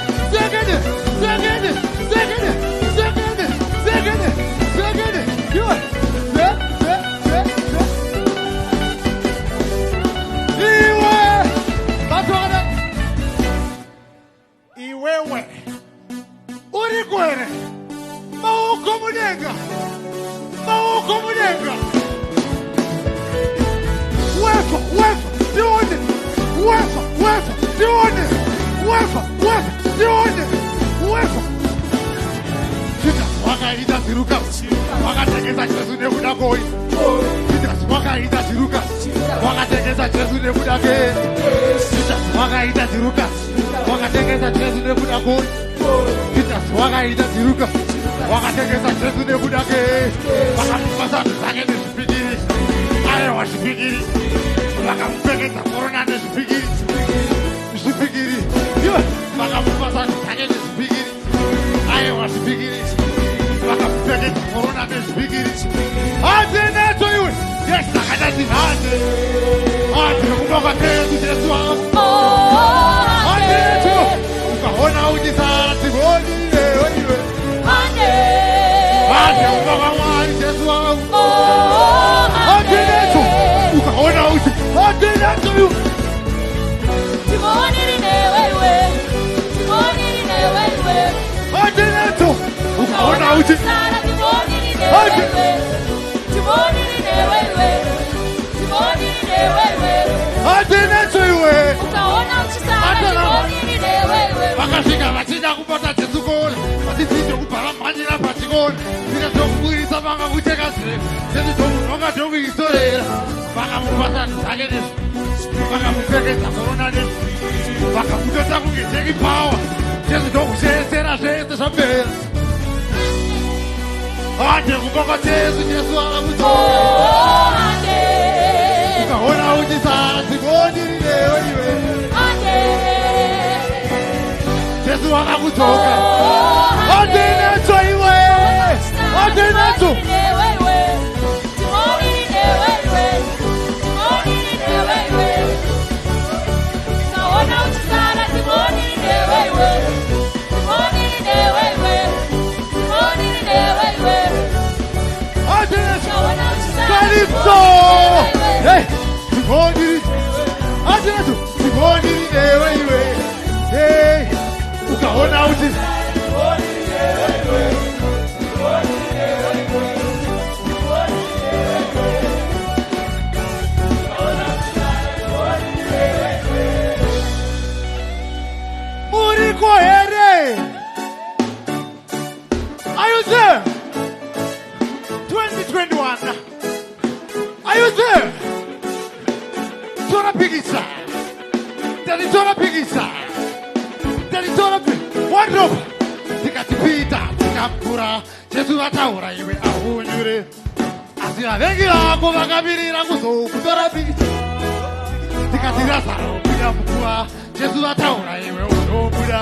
Iwe. Iwe. Batwana. Iwewe urikwere mauko mudenga wefa dione Chita wakaita ziruka wakatekesa Jesu nekuda koi Chita wakaita ziruka wakatekesa Jesu nekuda ke Chita wakaita ziruka wakatekesa Jesu nekuda koi Chita wakaita ziruka wakatekesa Jesu nekuda ke wakamupasa zake nezvipikiri aiwa zvipikiri vakamupfekesa korona nezvipikiri iwe vakamupasa zake nezvipikiri aiwa zvipikiri vakamupfekesa korona nezvipikiri hateneto iwe yesakadati hande kumaka kedu Jesu wangu hateneto ukaona uchisara tivoni iwe hande kumaka mwari Jesu wangu hateneto ukaona uchi hateneto iwe tivoni rinewewe hateneto ukaona uchi hateneto iwe vakasvika vachida kubata Jesu kona vachizide kubhara mhanyira pachikona vikazomubudisa vangakuteka zire zezvidomunhu vangatomuyistorera vakamupasa zake nezvi vakamupfekedza korona nezvi vakamutota kunge teki pawa zezvidokusheesera zvese zvapera hande kubaka Jesu akamutora ukaona uchisara timonirirewo iwe Jesu wakakudzoka adenacho iwe adenacho Calypso! Hey! Timoni, hey! Ukaona uchi. Muriko here! Are you there? 2021. Are you there? Tora pigisa. Daddy tora pigisa. Daddy tora pigisa. Wardrobe. Tikatipita, tikapura. Jesu ataura iwe ahunyure. Asira vengira kuvakabirira kuzokutora pigisa. Tikatirasaro pida mukua. Jesu ataura iwe unobuda.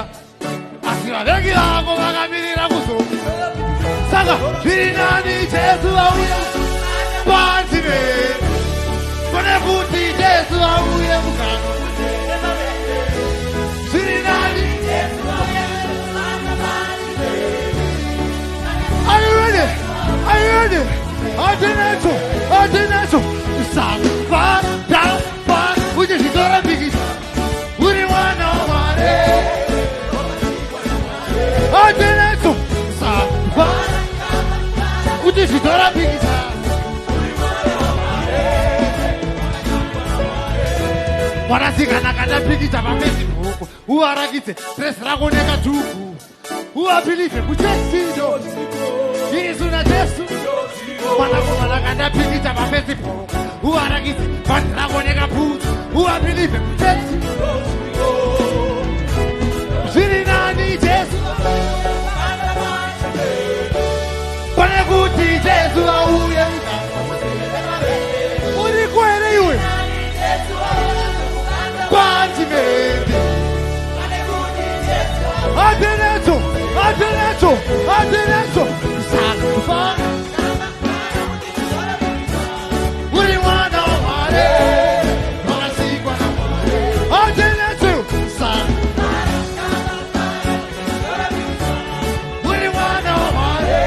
Asira vengira kuvakabirira kuzokutora pigisa. Saka, virinani Jesu auya. Pantime. Kone kuti Jesu auye mukano. Sirinani Jesu auye mukano. Are you ready? Are you ready? Atenacho. Sang, far, down, far. Uje shitora bigisa. Uri wana wale. Atenacho. Sang, far. Uje shitora bigisa. Wanasikana kana pikita pamesibuku uwarakitse stress rako nekatuku uwapilife kuchesido Yesu na Jesu wanakomana kana pikita pamesibuku uwarakitse bandi rako nekaputu uwapilife kuchesido Ziri nani Jesu pane kuti Jesu auye uri kwere iwe Quantimate. Adenacho. Sacrifice. We wanna party. Wanna see what I want. Adenacho. Sacrifice. We wanna party.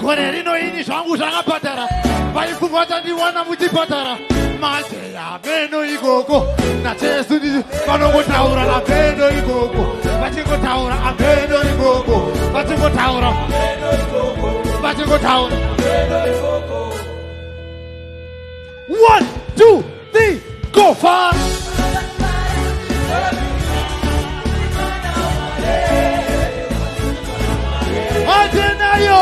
Korerino ini zvangu zvakapatara. Vaifungwa ndiwana muchipatara manje yaveno ikoko najesu ndi vanongotaura aveno ikoko vachingotaura aveno ikoko vachingotaura 1, 2, 3 go far Adenayo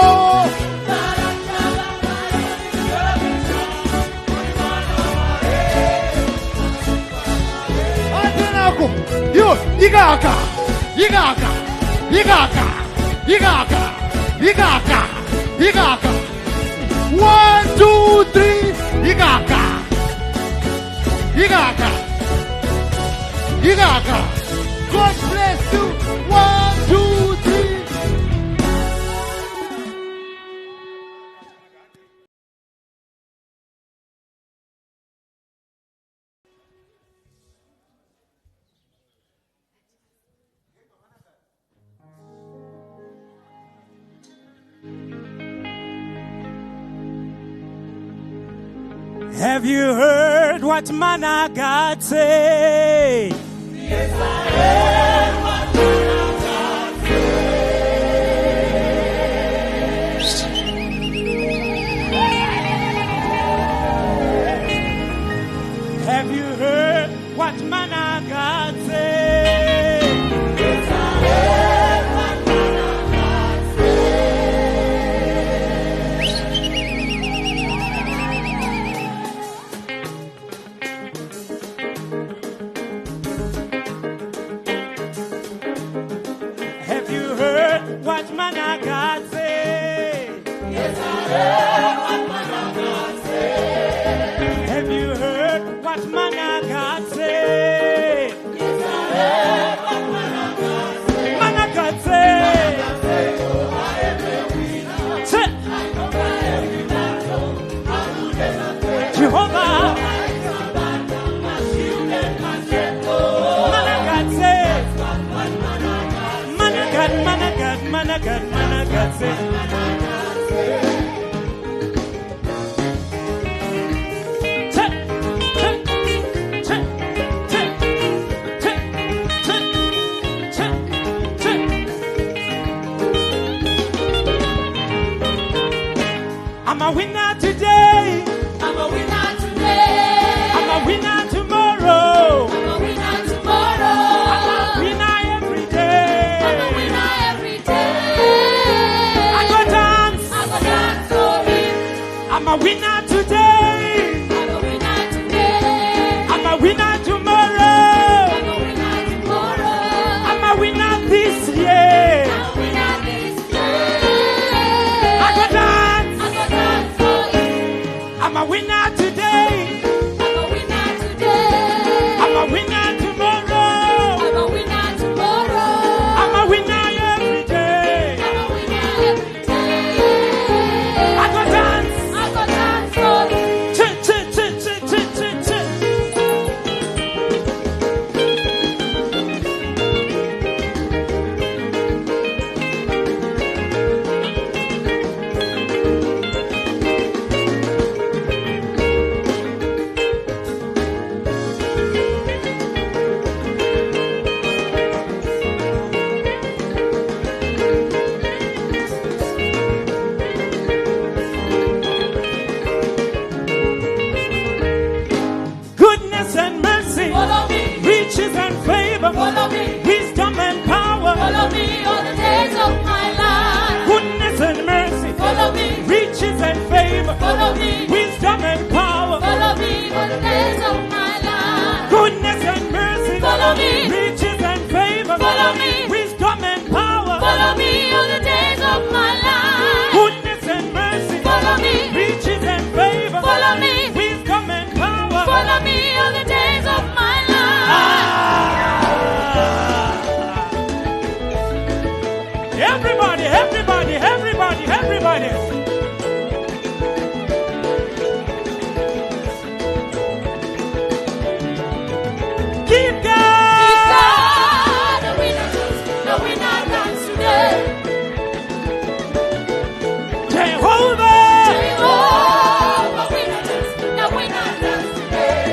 Yo, igaka. 1, 2, 3, igaka. God bless you. 1, 2, 3. Have you heard what Mana God say? Yes, I heard what Mana God say. Have you heard what Mana God say? Yes, I heard what Mana God say. Have you heard what Mana God say? Yes, I heard. what man God say. Man God say. Jehovah. Man God say. I'm a winner today. I'm a winner today. I'm a winner tomorrow. I'm a winner tomorrow. I'm a winner every day. I'm a winner every day. I go dance. I go dance for him. I'm a winner today. I'm a winner today. I'm a winner tomorrow. I'm a winner tomorrow. I'm a winner this year. I'm a winner this year. I go dance. I go dance for him. I'm a winner today. I'm a winner today. I'm a winner tomorrow. I'm a winner tomorrow. I'm a winner every day. I'm a winner every day. I go dance. I go dance for him. Goodness and mercy, Follow me. riches and favor, Follow me. wisdom and power. Follow me all the days of my life. Goodness and mercy, Follow me. riches and favor, Follow me. wisdom and power. Follow me all the days of my life. Goodness and mercy, Follow me. riches and favor, Follow me. wisdom and power. Follow me all the days of my life. Goodness and mercy, Follow me. riches and favor, Follow me. wisdom and power. Follow me all the days of my life. Everybody, everybody, everybody, everybody. Give God. Give God the winner dance today. Jehovah. Jehovah, winner dance today.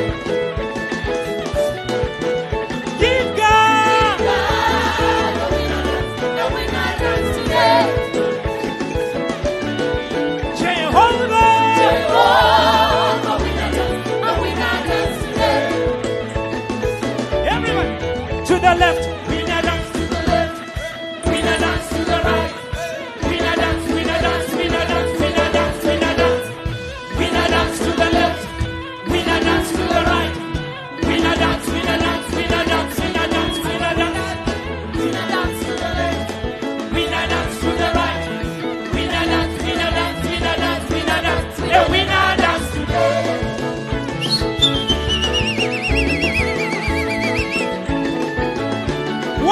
Give God. God, the winner dance today. Jehovah. Jehovah, winner dance today. Everybody. To the left. Winner dance to the left. Winner dance to the right. Winner dance, winner dance, winner dance, winner dance, winner dance. Winner dance to the left. Winner dance to the right. Winner dance, winner dance, winner dance, winner dance, winner dance. Winner dance to the left. Winner dance to the right. Winner dance, winner dance, winner dance, winner dance. A winner dance today.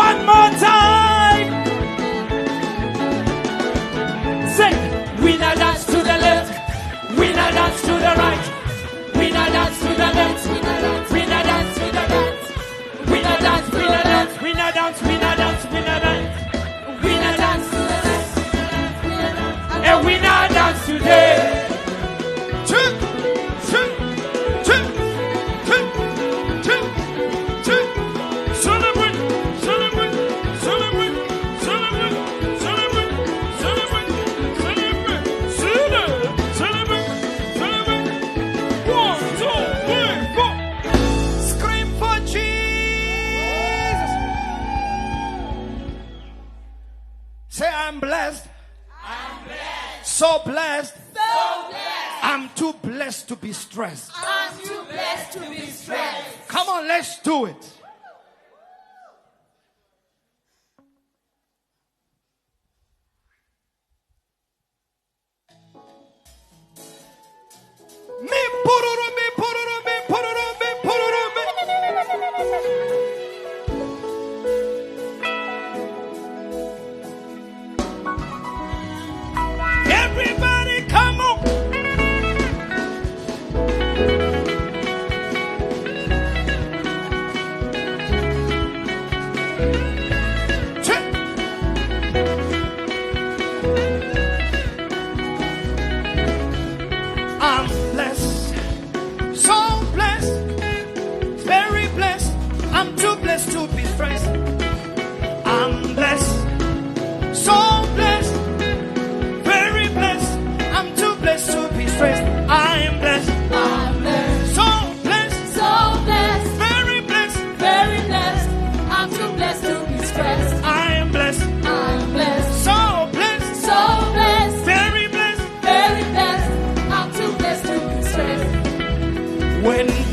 One more time. Say, winner dance to the left. Winner dance to the right. Winner dance to the left. Winner dance to the dance. Winner dance, winner dance, winner dance, winner dance, winner dance. Winner dance to the left. A winner dance today. Celebrate, celebrate, celebrate, celebrate, celebrate, celebrate, celebrate, celebrate, celebrate. 1, 2, 3, 4. Scream for Jesus. Say, I'm blessed. I'm blessed. So blessed. So blessed. I'm too blessed to be stressed. I'm too blessed to be stressed. Come on, let's do it. Me pururu, me pururu, me pururu, me pururu.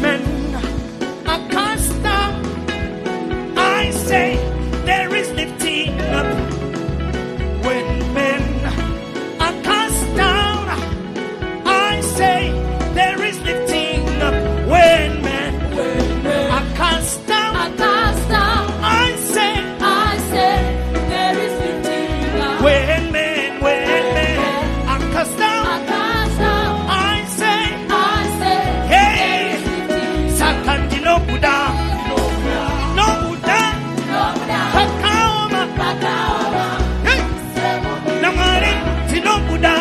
men are cast down, I say there is lifting up. When men are cast down, I say there is lifting up. When men are cast down, I say there is lifting up. When men are cast down, I say hey, Sakandi no Buddha, no Buddha, Kakaoma, hey, Namare, Tino Buddha,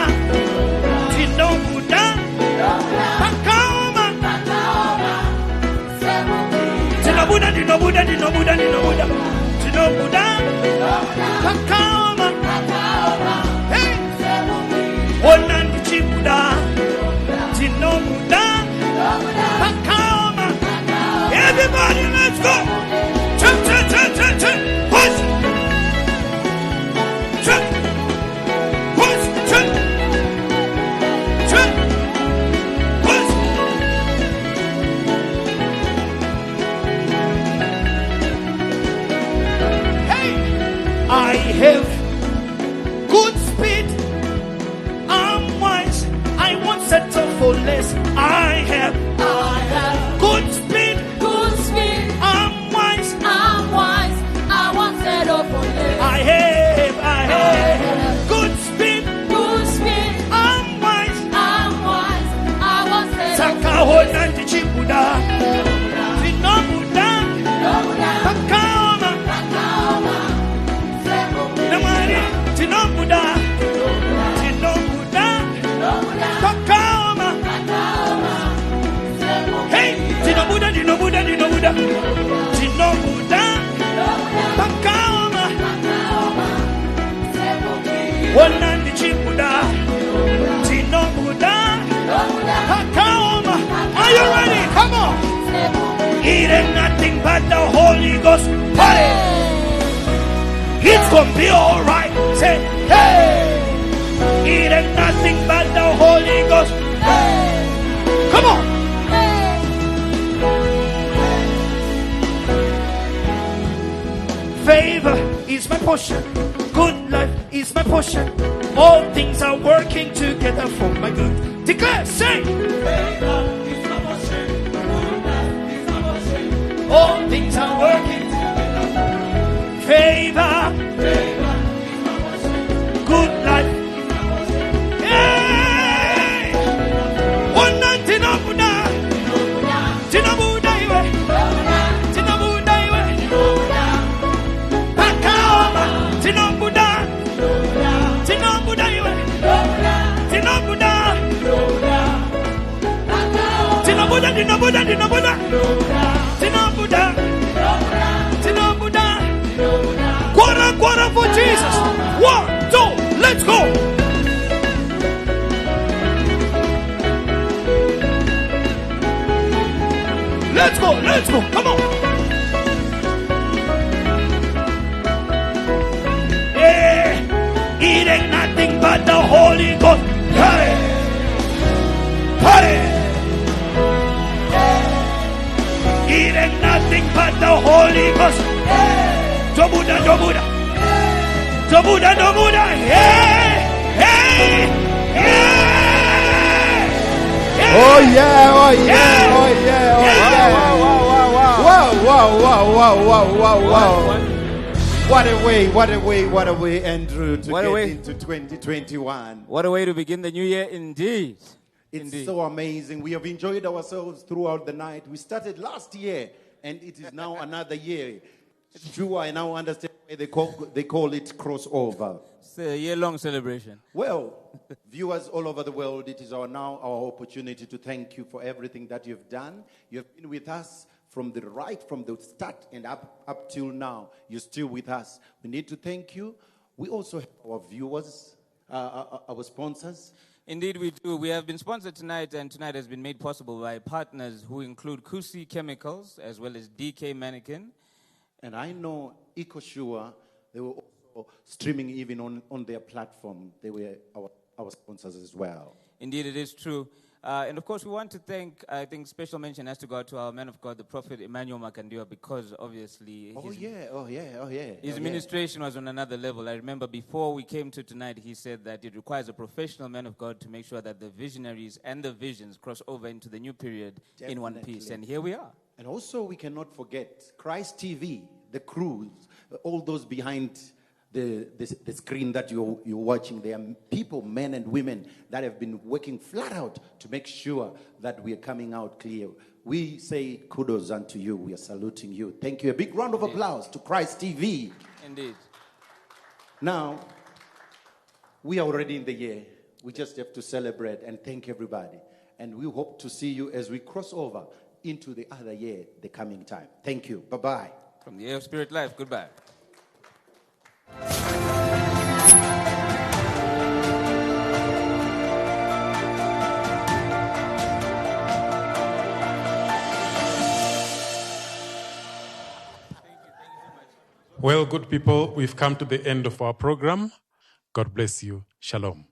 Kakaoma, Tino Buddha, Tino Buddha, Tino Buddha, Tino Buddha, Tino Buddha, Kakaoma, hey, Onandi Chibuda, Tino Buddha, Kakaoma, everybody let's go, chut, chut, chut, chut, chut, push, chut, push, chut, chut, push. Hey, I have good speed, I'm wise, I won't settle for less. I have good speed, I'm wise, I won't settle for less. I have good speed, I'm wise, I won't settle Sakahona Chibuda, Tinobuda, Pakaoma, Namari, Tinobuda, Pakaoma, hey, Tinobuda, Tinobuda, Tinobuda, Tinobuda, Pakaoma, Wanandi Chibuda, Tinobuda, Pakaoma. Are you ready? Come on. It ain't nothing but the Holy Ghost party. It's gonna be alright. Say, hey. It ain't nothing but the Holy Ghost. Come on. Favor is my portion. Good life is my portion. All things are working together for my good. Declare, say. Favor is my portion. Good life is my portion. All things are working together. Favor is my portion. Good life. Hey! One night Tinabuda. Tinabuda iwe. Tinabuda iwe. Pakaoma. Tinabuda. Tinabuda iwe. Tinabuda. Tinabuda, Tinabuda, Tinabuda. Tinabuda. Tinabuda. Quarter, quarter for Jesus. 1, 2, let's go. Let's go, let's go, come on. Yeah, it ain't nothing but the Holy Ghost. Party, party. It ain't nothing but the Holy Ghost. Jobuda, Jobuda. Jobuda, Jobuda. Hey, hey, yeah. Oh yeah, oh yeah, oh yeah, oh yeah. Wow. What a way, Andrew, to get into 2021. What a way to begin the new year indeed. It's so amazing. We have enjoyed ourselves throughout the night. We started last year, and it is now another year. It's true, I now understand why they call it crossover. It's a year-long celebration. Well, viewers all over the world, it is our opportunity to thank you for everything that you've done. You have been with us from the start and up till now. You're still with us. We need to thank you. We also have our viewers, our sponsors. Indeed, we do. We have been sponsored tonight, and tonight has been made possible by partners who include Kusi Chemicals as well as DK Mannequin. And I know EcoSure, they were also streaming even on their platform. They were our sponsors as well. Indeed, it is true. And of course, we want to thank, I think special mention has to go to our man of God, the prophet Emmanuel Makandiwa, because obviously his ministration was on another level. I remember before we came to tonight, he said that it requires a professional man of God to make sure that the visionaries and the visions cross over into the new period in one piece. And here we are. And also, we cannot forget Christ TV, the crews, all those behind the screen that you're watching. There are people, men and women, that have been working flat out to make sure that we are coming out clear. We say kudos unto you. We are saluting you. Thank you. A big round of applause to Christ TV. Indeed. Now, we are already in the year. We just have to celebrate and thank everybody. And we hope to see you as we cross over into the other year, the coming time. Thank you. Bye-bye. From the Year of Spirit Life, goodbye. Well, good people, we've come to the end of our program. God bless you. Shalom.